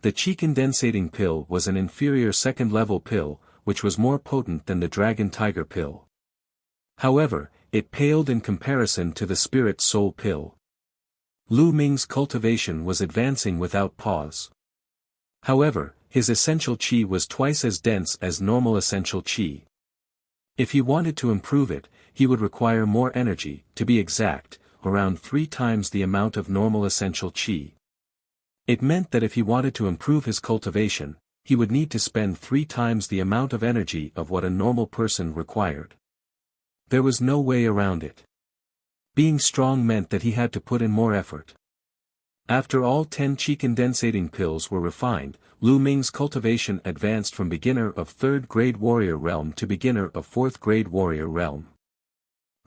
The qi condensating pill was an inferior second-level pill, which was more potent than the dragon tiger pill. However, it paled in comparison to the spirit soul pill. Lu Ming's cultivation was advancing without pause. However, his essential qi was twice as dense as normal essential qi. If he wanted to improve it, he would require more energy, to be exact, around 3 times the amount of normal essential qi. It meant that if he wanted to improve his cultivation, he would need to spend 3 times the amount of energy of what a normal person required. There was no way around it. Being strong meant that he had to put in more effort. After all 10 chi condensating pills were refined, Lu Ming's cultivation advanced from beginner of 3rd grade warrior realm to beginner of 4th grade warrior realm.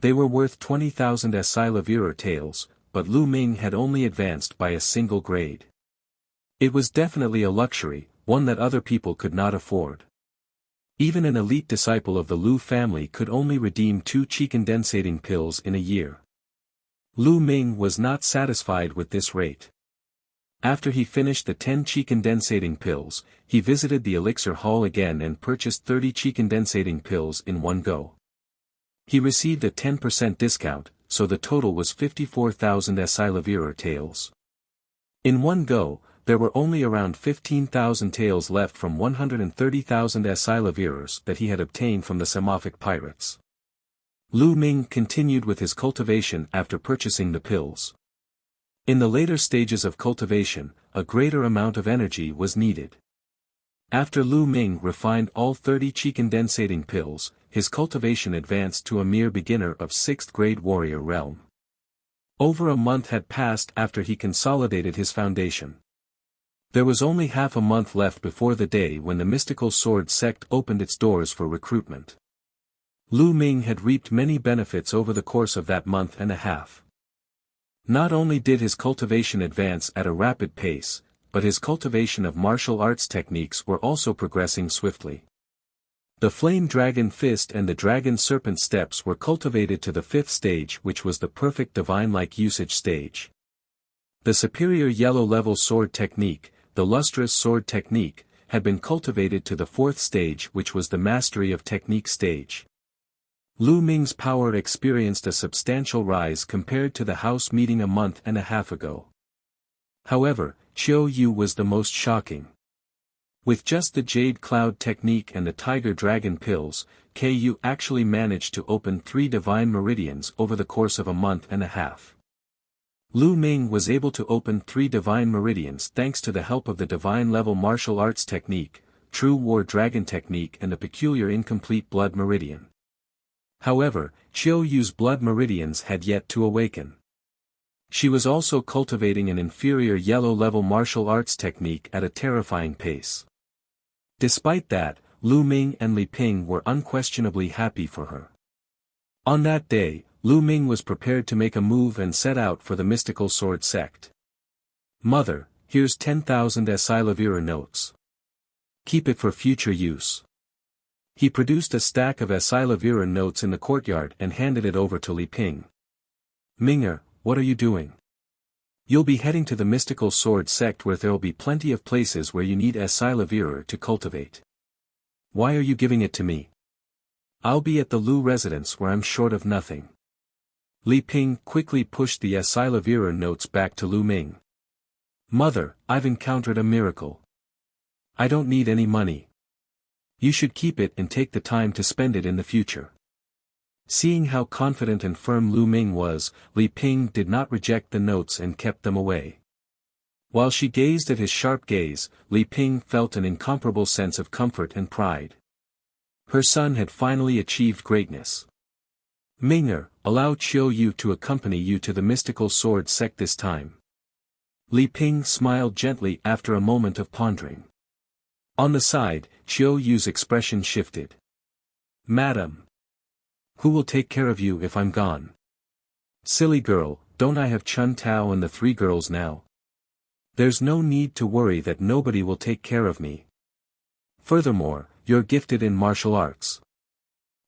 They were worth 20,000 Asilavira taels, but Lu Ming had only advanced by a single grade. It was definitely a luxury, one that other people could not afford. Even an elite disciple of the Lu family could only redeem 2 chi condensating pills in a year. Lu Ming was not satisfied with this rate. After he finished the 10 chi condensating pills, he visited the elixir hall again and purchased 30 chi condensating pills in one go. He received a 10% discount, so the total was 54,000 Asilavira taels. In one go, there were only around 15,000 taels left from 130,000 Asilaviras that he had obtained from the Samophik pirates. Lu Ming continued with his cultivation after purchasing the pills. In the later stages of cultivation, a greater amount of energy was needed. After Lu Ming refined all 30 chi condensating pills, his cultivation advanced to a mere beginner of 6th grade warrior realm. Over a month had passed after he consolidated his foundation. There was only half a month left before the day when the mystical sword sect opened its doors for recruitment. Lu Ming had reaped many benefits over the course of that month and a half. Not only did his cultivation advance at a rapid pace, but his cultivation of martial arts techniques were also progressing swiftly. The Flame Dragon Fist and the Dragon Serpent Steps were cultivated to the 5th stage, which was the perfect divine-like usage stage. The superior yellow-level sword technique, the lustrous sword technique, had been cultivated to the 4th stage, which was the mastery of technique stage. Lu Ming's power experienced a substantial rise compared to the house meeting a month and a half ago. However, Qiu Yu was the most shocking. With just the Jade Cloud technique and the Tiger Dragon pills, Ku actually managed to open 3 divine meridians over the course of a month and a half. Lu Ming was able to open 3 divine meridians thanks to the help of the divine level martial arts technique, True War Dragon technique and a peculiar incomplete blood meridian. However, Qiu Yu's blood meridians had yet to awaken. She was also cultivating an inferior yellow level martial arts technique at a terrifying pace. Despite that, Lu Ming and Li Ping were unquestionably happy for her. On that day, Lu Ming was prepared to make a move and set out for the mystical sword sect. "Mother, here's 10,000 Esilavira notes. Keep it for future use." He produced a stack of Esilavira notes in the courtyard and handed it over to Li Ping. "Ming'er, what are you doing? You'll be heading to the mystical sword sect where there'll be plenty of places where you need Esilavira to cultivate. Why are you giving it to me? I'll be at the Lu residence where I'm short of nothing." Li Ping quickly pushed the Esilavira notes back to Lu Ming. "Mother, I've encountered a miracle. I don't need any money. You should keep it and take the time to spend it in the future." Seeing how confident and firm Lu Ming was, Li Ping did not reject the notes and kept them away. While she gazed at his sharp gaze, Li Ping felt an incomparable sense of comfort and pride. Her son had finally achieved greatness. "Ming'er, allow Qiu Yu to accompany you to the mystical sword sect this time." Li Ping smiled gently after a moment of pondering. On the side, Qiu Yu's expression shifted. "Madam. Who will take care of you if I'm gone?" "Silly girl, don't I have Chun Tao and the 3 girls now? There's no need to worry that nobody will take care of me. Furthermore, you're gifted in martial arts.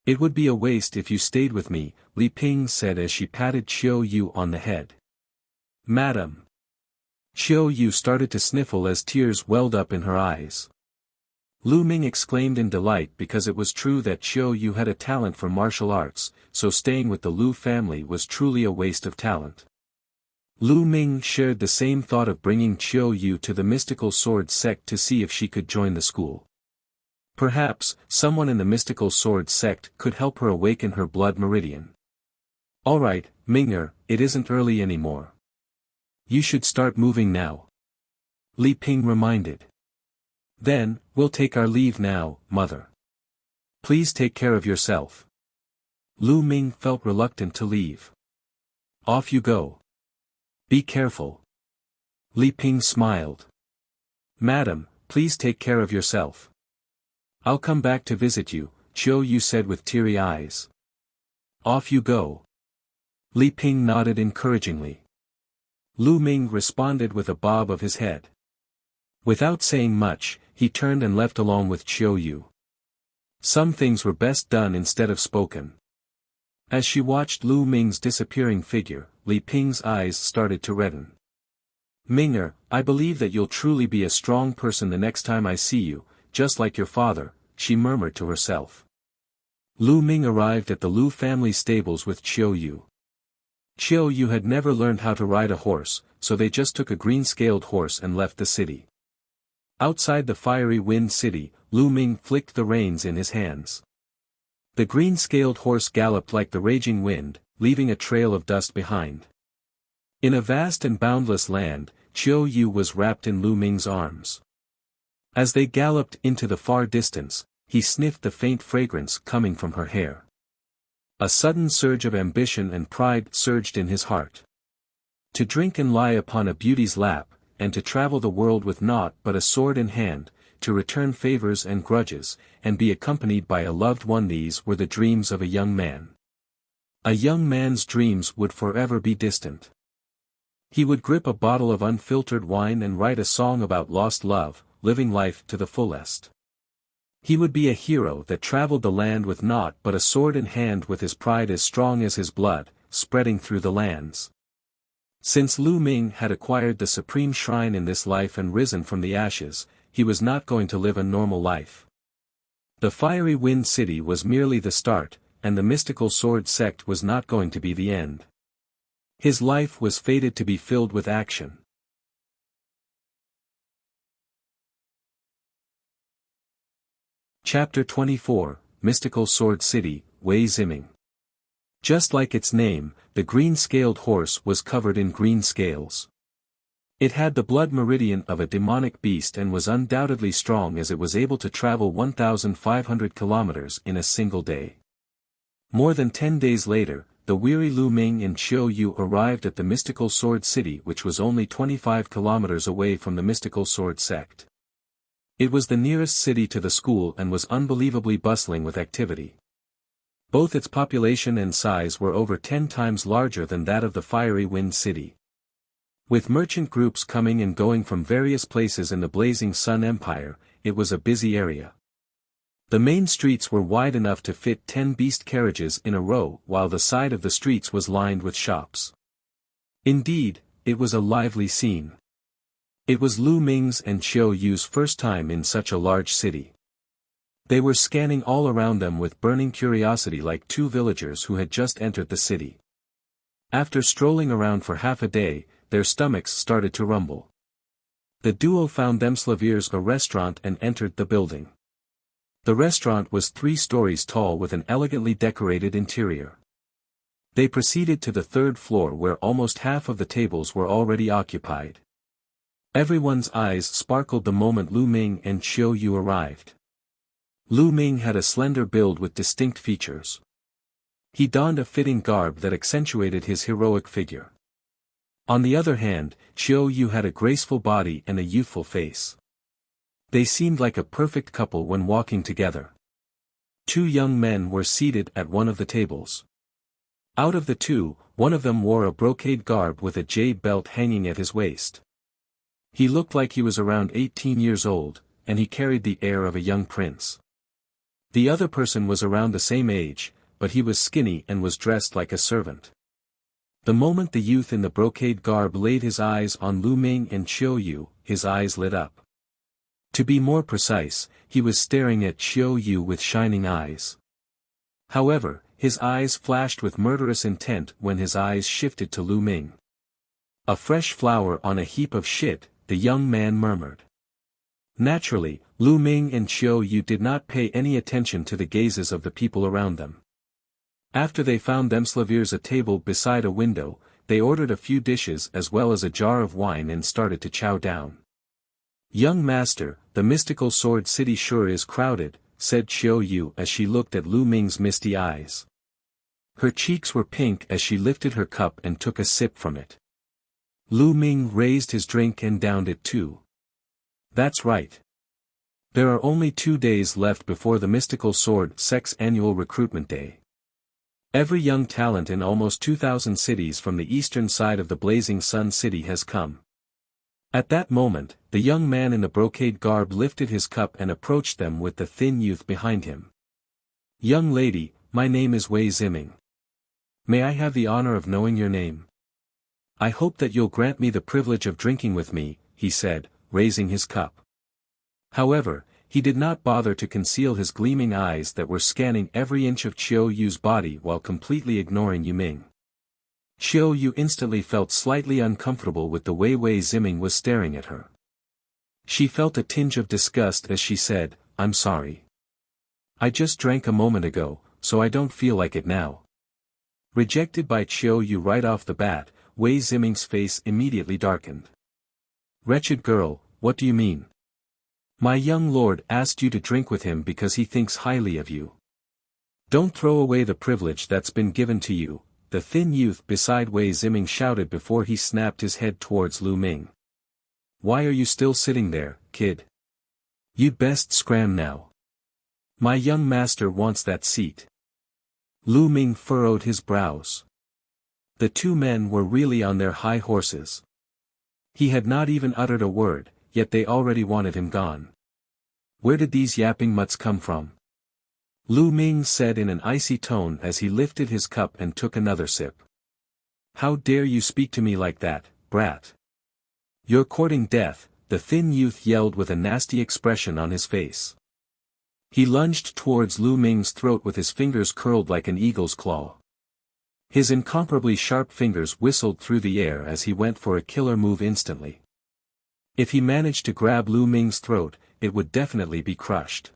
It would be a waste if you stayed with me," Li Ping said as she patted Qiu Yu on the head. "Madam." Qiu Yu started to sniffle as tears welled up in her eyes. Lu Ming exclaimed in delight because it was true that Qiu Yu had a talent for martial arts, so staying with the Lu family was truly a waste of talent. Lu Ming shared the same thought of bringing Qiu Yu to the mystical sword sect to see if she could join the school. Perhaps, someone in the mystical sword sect could help her awaken her blood meridian. "Alright, Ming'er, it isn't early anymore. You should start moving now," Li Ping reminded. "Then, we'll take our leave now, mother. Please take care of yourself." Lu Ming felt reluctant to leave. "Off you go. Be careful." Li Ping smiled. "Madam, please take care of yourself. I'll come back to visit you," Qiu Yu said with teary eyes. "Off you go." Li Ping nodded encouragingly. Lu Ming responded with a bob of his head. Without saying much, he turned and left along with Qiu Yu. Some things were best done instead of spoken. As she watched Lu Ming's disappearing figure, Li Ping's eyes started to redden. "Ming'er, I believe that you'll truly be a strong person the next time I see you, just like your father," she murmured to herself. Lu Ming arrived at the Lu family stables with Qiu Yu. Qiu Yu had never learned how to ride a horse, so they just took a green-scaled horse and left the city. Outside the fiery wind city, Lu Ming flicked the reins in his hands. The green-scaled horse galloped like the raging wind, leaving a trail of dust behind. In a vast and boundless land, Qiu Yu was wrapped in Lu Ming's arms. As they galloped into the far distance, he sniffed the faint fragrance coming from her hair. A sudden surge of ambition and pride surged in his heart. To drink and lie upon a beauty's lap, and to travel the world with naught but a sword in hand, to return favors and grudges, and be accompanied by a loved one, these were the dreams of a young man. A young man's dreams would forever be distant. He would grip a bottle of unfiltered wine and write a song about lost love, living life to the fullest. He would be a hero that traveled the land with naught but a sword in hand, with his pride as strong as his blood, spreading through the lands. Since Lu Ming had acquired the supreme shrine in this life and risen from the ashes, he was not going to live a normal life. The fiery wind city was merely the start, and the mystical sword sect was not going to be the end. His life was fated to be filled with action. Chapter 24, Mystical Sword City, Wei Ziming. Just like its name, the green-scaled horse was covered in green scales. It had the blood meridian of a demonic beast and was undoubtedly strong as it was able to travel 1,500 kilometers in a single day. More than 10 days later, the weary Lu Ming and Qiu Yu arrived at the mystical sword city, which was only 25 kilometers away from the mystical sword sect. It was the nearest city to the school and was unbelievably bustling with activity. Both its population and size were over 10 times larger than that of the Fiery Wind City. With merchant groups coming and going from various places in the Blazing Sun Empire, it was a busy area. The main streets were wide enough to fit 10 beast carriages in a row, while the side of the streets was lined with shops. Indeed, it was a lively scene. It was Lu Ming's and Qiu Yu's first time in such a large city. They were scanning all around them with burning curiosity like two villagers who had just entered the city. After strolling around for half a day, their stomachs started to rumble. The duo found themselves a restaurant and entered the building. The restaurant was 3 stories tall with an elegantly decorated interior. They proceeded to the 3rd floor where almost half of the tables were already occupied. Everyone's eyes sparkled the moment Lu Ming and Qiu Yu arrived. Lu Ming had a slender build with distinct features. He donned a fitting garb that accentuated his heroic figure. On the other hand, Qiu Yu had a graceful body and a youthful face. They seemed like a perfect couple when walking together. 2 young men were seated at one of the tables. Out of the 2, one of them wore a brocade garb with a jade belt hanging at his waist. He looked like he was around 18 years old, and he carried the air of a young prince. The other person was around the same age, but he was skinny and was dressed like a servant. The moment the youth in the brocade garb laid his eyes on Lu Ming and Qiu Yu, his eyes lit up. To be more precise, he was staring at Qiu Yu with shining eyes. However, his eyes flashed with murderous intent when his eyes shifted to Lu Ming. "A fresh flower on a heap of shit," the young man murmured. Naturally, Lu Ming and Qiu Yu did not pay any attention to the gazes of the people around them. After they found themselves a table beside a window, they ordered a few dishes as well as a jar of wine and started to chow down. "Young master, the mystical sword city sure is crowded," said Qiu Yu as she looked at Lu Ming's misty eyes. Her cheeks were pink as she lifted her cup and took a sip from it. Lu Ming raised his drink and downed it too. "That's right. There are only 2 days left before the mystical sword sect's annual recruitment day. Every young talent in almost 2,000 cities from the eastern side of the Blazing Sun City has come." At that moment, the young man in the brocade garb lifted his cup and approached them with the thin youth behind him. "Young lady, my name is Wei Ziming. May I have the honor of knowing your name? I hope that you'll grant me the privilege of drinking with me," he said, raising his cup. However, he did not bother to conceal his gleaming eyes that were scanning every inch of Qiu Yu's body while completely ignoring Yu Ming. Qiu Yu instantly felt slightly uncomfortable with the way Wei Ziming was staring at her. She felt a tinge of disgust as she said, "I'm sorry. I just drank a moment ago, so I don't feel like it now." Rejected by Qiu Yu right off the bat, Wei Ziming's face immediately darkened. "Wretched girl, what do you mean? My young lord asked you to drink with him because he thinks highly of you. Don't throw away the privilege that's been given to you," the thin youth beside Wei Ziming shouted before he snapped his head towards Lu Ming. "Why are you still sitting there, kid? You'd best scram now. My young master wants that seat." Lu Ming furrowed his brows. The 2 men were really on their high horses. He had not even uttered a word, yet they already wanted him gone. Where did these yapping mutts come from? Lu Ming said in an icy tone as he lifted his cup and took another sip. "How dare you speak to me like that, brat? You're courting death," the thin youth yelled with a nasty expression on his face. He lunged towards Lu Ming's throat with his fingers curled like an eagle's claw. His incomparably sharp fingers whistled through the air as he went for a killer move instantly. If he managed to grab Lu Ming's throat, it would definitely be crushed.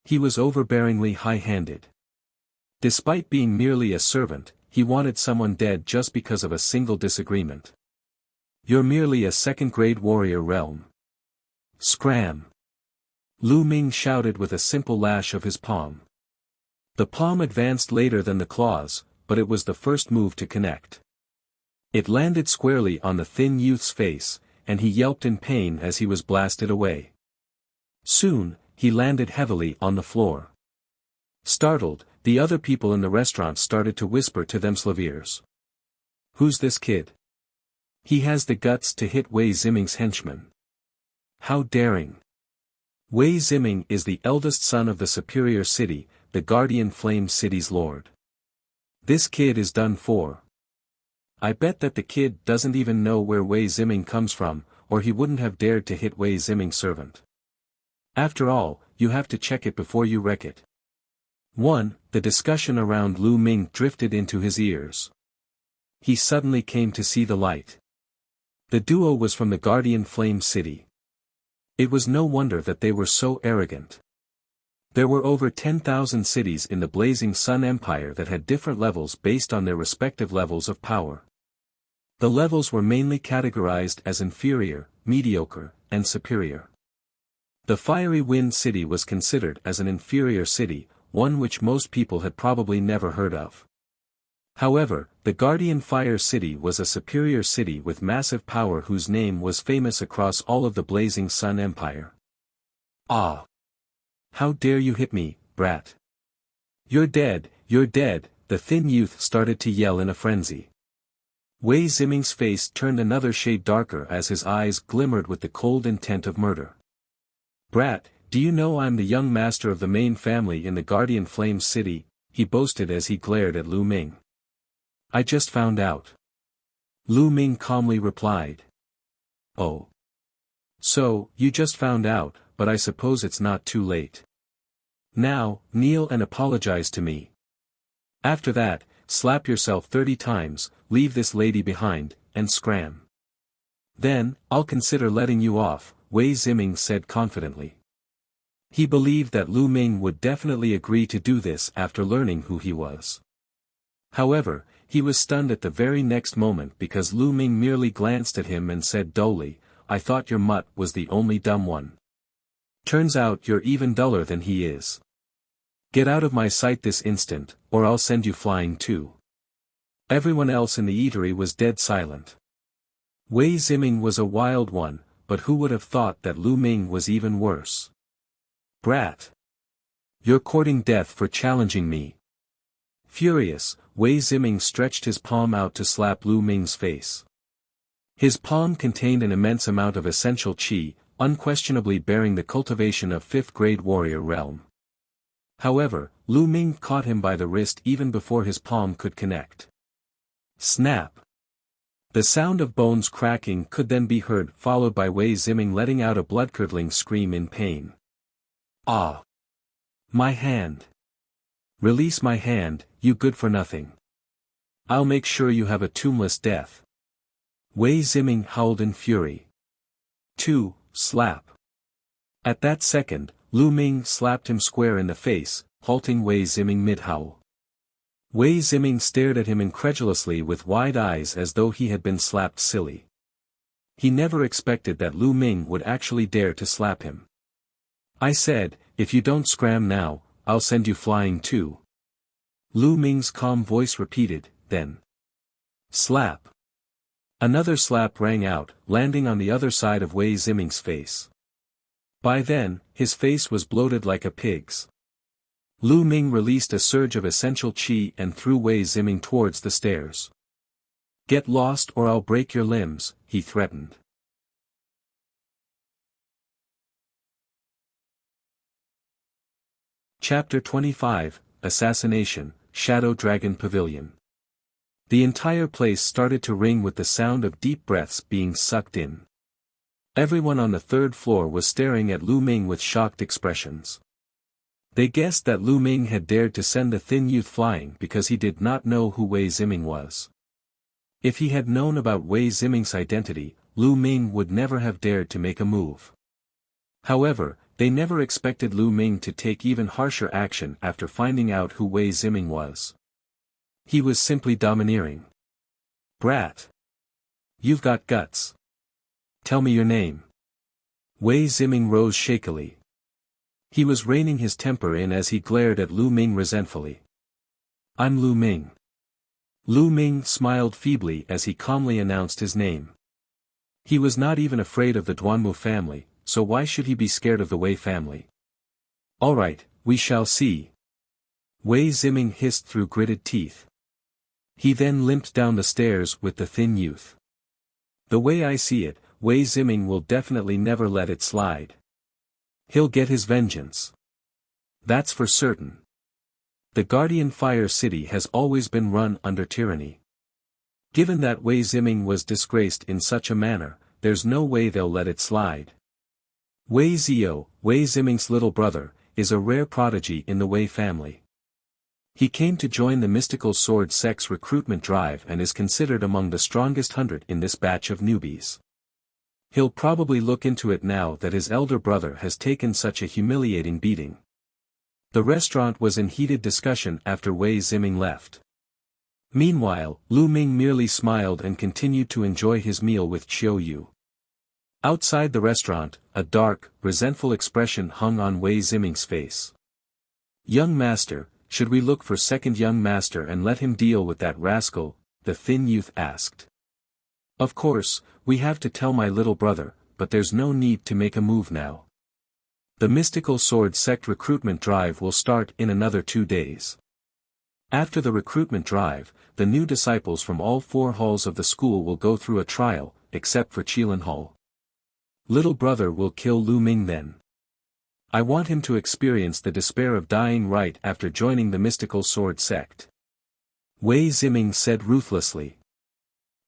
He was overbearingly high-handed. Despite being merely a servant, he wanted someone dead just because of a single disagreement. You're merely a second-grade warrior realm. Scram! Lu Ming shouted with a simple lash of his palm. The palm advanced later than the claws, but it was the first move to connect. It landed squarely on the thin youth's face, and he yelped in pain as he was blasted away. Soon, he landed heavily on the floor. Startled, the other people in the restaurant started to whisper to themselves. Who's this kid? He has the guts to hit Wei Ziming's henchman. How daring! Wei Ziming is the eldest son of the superior city, the Guardian Flame City's lord. This kid is done for. I bet that the kid doesn't even know where Wei Ziming comes from, or he wouldn't have dared to hit Wei Ziming's servant. After all, you have to check it before you wreck it. 1. The discussion around Lu Ming drifted into his ears. He suddenly came to see the light. The duo was from the Guardian Flame City. It was no wonder that they were so arrogant. There were over 10,000 cities in the Blazing Sun Empire that had different levels based on their respective levels of power. The levels were mainly categorized as inferior, mediocre, and superior. The Fiery Wind City was considered as an inferior city, one which most people had probably never heard of. However, the Guardian Fire City was a superior city with massive power whose name was famous across all of the Blazing Sun Empire. Ah! How dare you hit me, brat! You're dead, the thin youth started to yell in a frenzy. Wei Ziming's face turned another shade darker as his eyes glimmered with the cold intent of murder. Brat, do you know I'm the young master of the main family in the Guardian Flame City, he boasted as he glared at Lu Ming. I just found out. Lu Ming calmly replied. Oh. So, you just found out, but I suppose it's not too late. Now, kneel and apologize to me. After that, slap yourself 30 times, leave this lady behind, and scram. Then, I'll consider letting you off, Wei Ziming said confidently. He believed that Lu Ming would definitely agree to do this after learning who he was. However, he was stunned at the very next moment because Lu Ming merely glanced at him and said dully, I thought your mutt was the only dumb one. Turns out you're even duller than he is. Get out of my sight this instant, or I'll send you flying too. Everyone else in the eatery was dead silent. Wei Ziming was a wild one, but who would have thought that Lu Ming was even worse? Brat! You're courting death for challenging me. Furious, Wei Ziming stretched his palm out to slap Lu Ming's face. His palm contained an immense amount of essential qi, unquestionably bearing the cultivation of fifth-grade warrior realm. However, Lu Ming caught him by the wrist even before his palm could connect. Snap! The sound of bones cracking could then be heard, followed by Wei Ziming letting out a blood-curdling scream in pain. Ah! My hand! Release my hand, you good-for-nothing. I'll make sure you have a tombless death. Wei Ziming howled in fury. 2. Slap. At that second, Lu Ming slapped him square in the face, halting Wei Ziming mid-howl. Wei Ziming stared at him incredulously with wide eyes as though he had been slapped silly. He never expected that Lu Ming would actually dare to slap him. I said, if you don't scram now, I'll send you flying too. Lu Ming's calm voice repeated, then. Slap. Another slap rang out, landing on the other side of Wei Ziming's face. By then, his face was bloated like a pig's. Lu Ming released a surge of essential qi and threw Wei Ziming towards the stairs. Get lost or I'll break your limbs, he threatened. Chapter 25, Assassination, Shadow Dragon Pavilion. The entire place started to ring with the sound of deep breaths being sucked in. Everyone on the third floor was staring at Lu Ming with shocked expressions. They guessed that Lu Ming had dared to send the thin youth flying because he did not know who Wei Ziming was. If he had known about Wei Ziming's identity, Lu Ming would never have dared to make a move. However, they never expected Lu Ming to take even harsher action after finding out who Wei Ziming was. He was simply domineering. "Brat. You've got guts. Tell me your name." Wei Ziming rose shakily. He was reining his temper in as he glared at Lu Ming resentfully. "I'm Lu Ming." Lu Ming smiled feebly as he calmly announced his name. He was not even afraid of the Duanmu family, so why should he be scared of the Wei family? "All right, we shall see." Wei Ziming hissed through gritted teeth. He then limped down the stairs with the thin youth. "The way I see it, Wei Ziming will definitely never let it slide. He'll get his vengeance. That's for certain. The Guardian Fire City has always been run under tyranny. Given that Wei Ziming was disgraced in such a manner, there's no way they'll let it slide. Wei Zio, Wei Ziming's little brother, is a rare prodigy in the Wei family. He came to join the Mystical Sword Sect's recruitment drive and is considered among the strongest 100 in this batch of newbies. He'll probably look into it now that his elder brother has taken such a humiliating beating." The restaurant was in heated discussion after Wei Ziming left. Meanwhile, Lu Ming merely smiled and continued to enjoy his meal with Qiu Yu. Outside the restaurant, a dark, resentful expression hung on Wei Ziming's face. "Young master, should we look for second young master and let him deal with that rascal?" the thin youth asked. "Of course, we have to tell my little brother, but there's no need to make a move now. The Mystical Sword Sect recruitment drive will start in another 2 days. After the recruitment drive, the new disciples from all 4 halls of the school will go through a trial, except for Qilin Hall. Little brother will kill Lu Ming then. I want him to experience the despair of dying right after joining the Mystical Sword Sect," Wei Ziming said ruthlessly.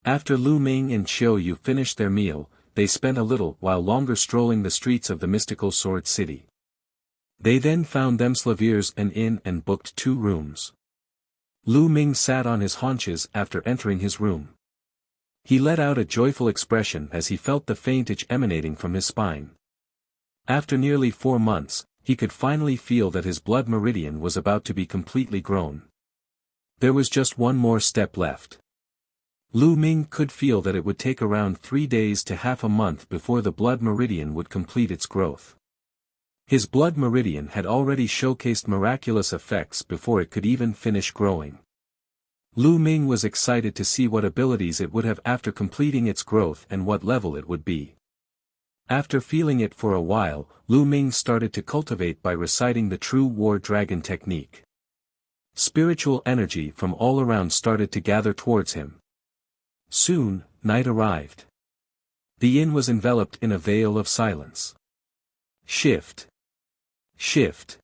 After Lu Ming and Qiu Yu finished their meal, they spent a little while longer strolling the streets of the Mystical Sword City. They then found themselves an inn and booked 2 rooms. Lu Ming sat on his haunches after entering his room. He let out a joyful expression as he felt the faint itch emanating from his spine. After nearly 4 months, he could finally feel that his blood meridian was about to be completely grown. There was just one more step left. Lu Ming could feel that it would take around 3 days to half a month before the blood meridian would complete its growth. His blood meridian had already showcased miraculous effects before it could even finish growing. Lu Ming was excited to see what abilities it would have after completing its growth and what level it would be. After feeling it for a while, Lu Ming started to cultivate by reciting the True War Dragon technique. Spiritual energy from all around started to gather towards him. Soon, night arrived. The inn was enveloped in a veil of silence. Shift. Shift.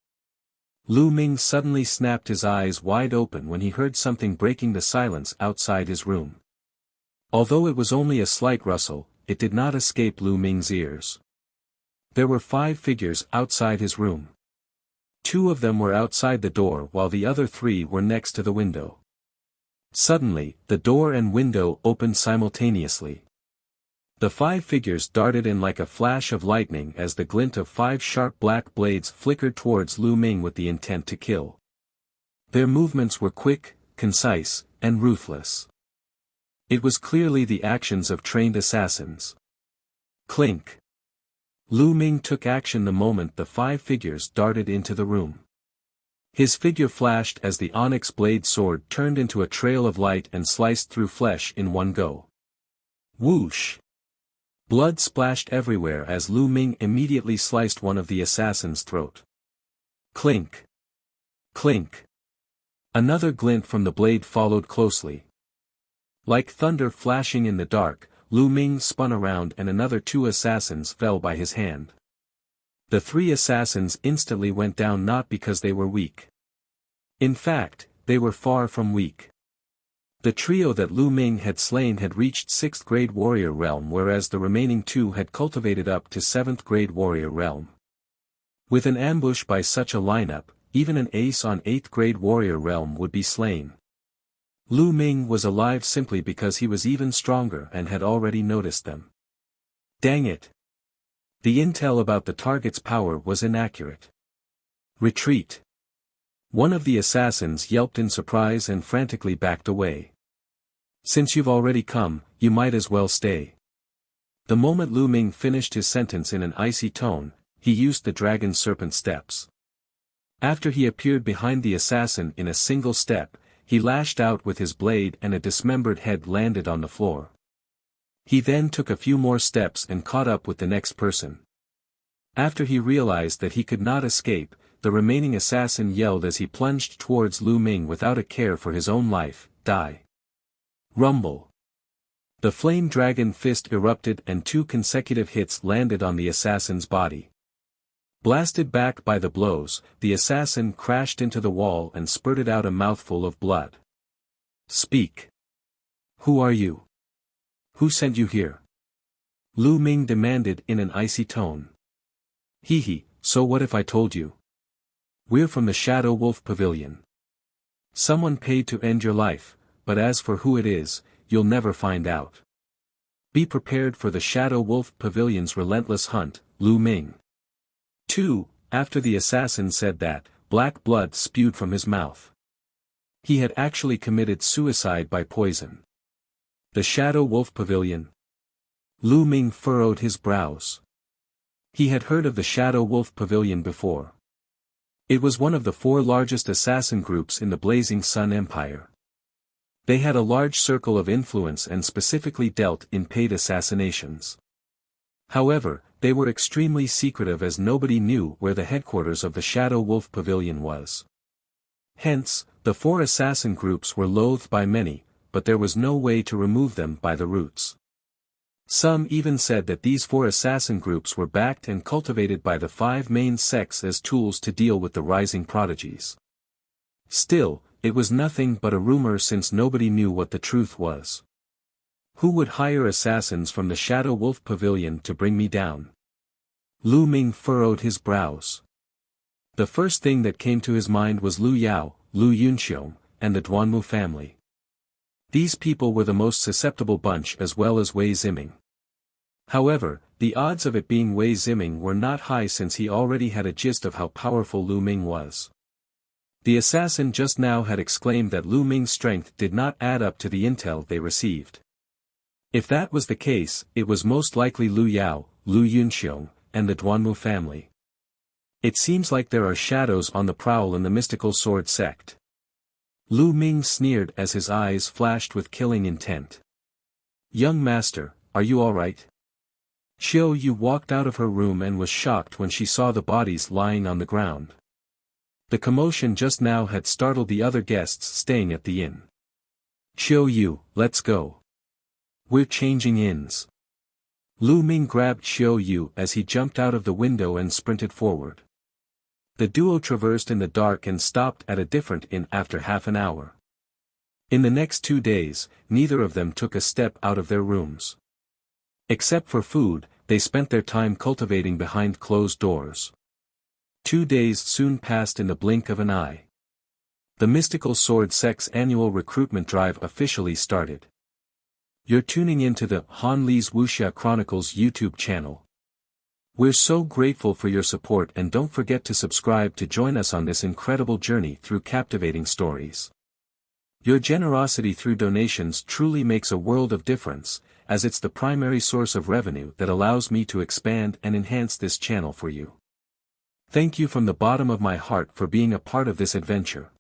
Lu Ming suddenly snapped his eyes wide open when he heard something breaking the silence outside his room. Although it was only a slight rustle, it did not escape Lu Ming's ears. There were 5 figures outside his room. 2 of them were outside the door while the other 3 were next to the window. Suddenly, the door and window opened simultaneously. The 5 figures darted in like a flash of lightning as the glint of 5 sharp black blades flickered towards Lu Ming with the intent to kill. Their movements were quick, concise, and ruthless. It was clearly the actions of trained assassins. Clink. Lu Ming took action the moment the 5 figures darted into the room. His figure flashed as the onyx blade sword turned into a trail of light and sliced through flesh in one go. Whoosh! Blood splashed everywhere as Lu Ming immediately sliced one of the assassin's throat. Clink! Clink! Another glint from the blade followed closely. Like thunder flashing in the dark, Lu Ming spun around and another 2 assassins fell by his hand. The 3 assassins instantly went down not because they were weak. In fact, they were far from weak. The trio that Lu Ming had slain had reached 6th grade warrior realm whereas the remaining 2 had cultivated up to 7th grade warrior realm. With an ambush by such a lineup, even an ace on 8th grade warrior realm would be slain. Lu Ming was alive simply because he was even stronger and had already noticed them. Dang it! The intel about the target's power was inaccurate. Retreat! One of the assassins yelped in surprise and frantically backed away. Since you've already come, you might as well stay. The moment Lu Ming finished his sentence in an icy tone, he used the dragon serpent steps. After he appeared behind the assassin in a single step, he lashed out with his blade and a dismembered head landed on the floor. He then took a few more steps and caught up with the next person. After he realized that he could not escape, the remaining assassin yelled as he plunged towards Lu Ming without a care for his own life, "Die!" Rumble. The flame dragon fist erupted and 2 consecutive hits landed on the assassin's body. Blasted back by the blows, the assassin crashed into the wall and spurted out a mouthful of blood. Speak. Who are you? Who sent you here? Lu Ming demanded in an icy tone. Hee, so what if I told you? We're from the Shadow Wolf Pavilion. Someone paid to end your life, but as for who it is, you'll never find out. Be prepared for the Shadow Wolf Pavilion's relentless hunt, Lu Ming. 2. After the assassin said that, black blood spewed from his mouth. He had actually committed suicide by poison. The Shadow Wolf Pavilion. Lu Ming furrowed his brows. He had heard of the Shadow Wolf Pavilion before. It was one of the 4 largest assassin groups in the Blazing Sun Empire. They had a large circle of influence and specifically dealt in paid assassinations. However, they were extremely secretive as nobody knew where the headquarters of the Shadow Wolf Pavilion was. Hence, the 4 assassin groups were loathed by many, but there was no way to remove them by the roots. Some even said that these 4 assassin groups were backed and cultivated by the 5 main sects as tools to deal with the rising prodigies. Still, it was nothing but a rumor since nobody knew what the truth was. Who would hire assassins from the Shadow Wolf Pavilion to bring me down? Lu Ming furrowed his brows. The first thing that came to his mind was Lu Yao, Lu Yunxiong, and the Duanmu family. These people were the most susceptible bunch as well as Wei Ziming. However, the odds of it being Wei Ziming were not high since he already had a gist of how powerful Lu Ming was. The assassin just now had exclaimed that Lu Ming's strength did not add up to the intel they received. If that was the case, it was most likely Lu Yao, Lu Yunxiong, and the Duanmu family. It seems like there are shadows on the prowl in the mystical sword sect. Lu Ming sneered as his eyes flashed with killing intent. Young master, are you alright? Xiao Yu walked out of her room and was shocked when she saw the bodies lying on the ground. The commotion just now had startled the other guests staying at the inn. Xiao Yu, let's go. We're changing inns. Lu Ming grabbed Xiao Yu as he jumped out of the window and sprinted forward. The duo traversed in the dark and stopped at a different inn after half an hour. In the next 2 days, neither of them took a step out of their rooms. Except for food, they spent their time cultivating behind closed doors. 2 days soon passed in the blink of an eye. The Mystical Sword Sect's annual recruitment drive officially started. You're tuning into the Han Li's Wuxia Chronicles YouTube channel. We're so grateful for your support and don't forget to subscribe to join us on this incredible journey through captivating stories. Your generosity through donations truly makes a world of difference, as it's the primary source of revenue that allows me to expand and enhance this channel for you. Thank you from the bottom of my heart for being a part of this adventure.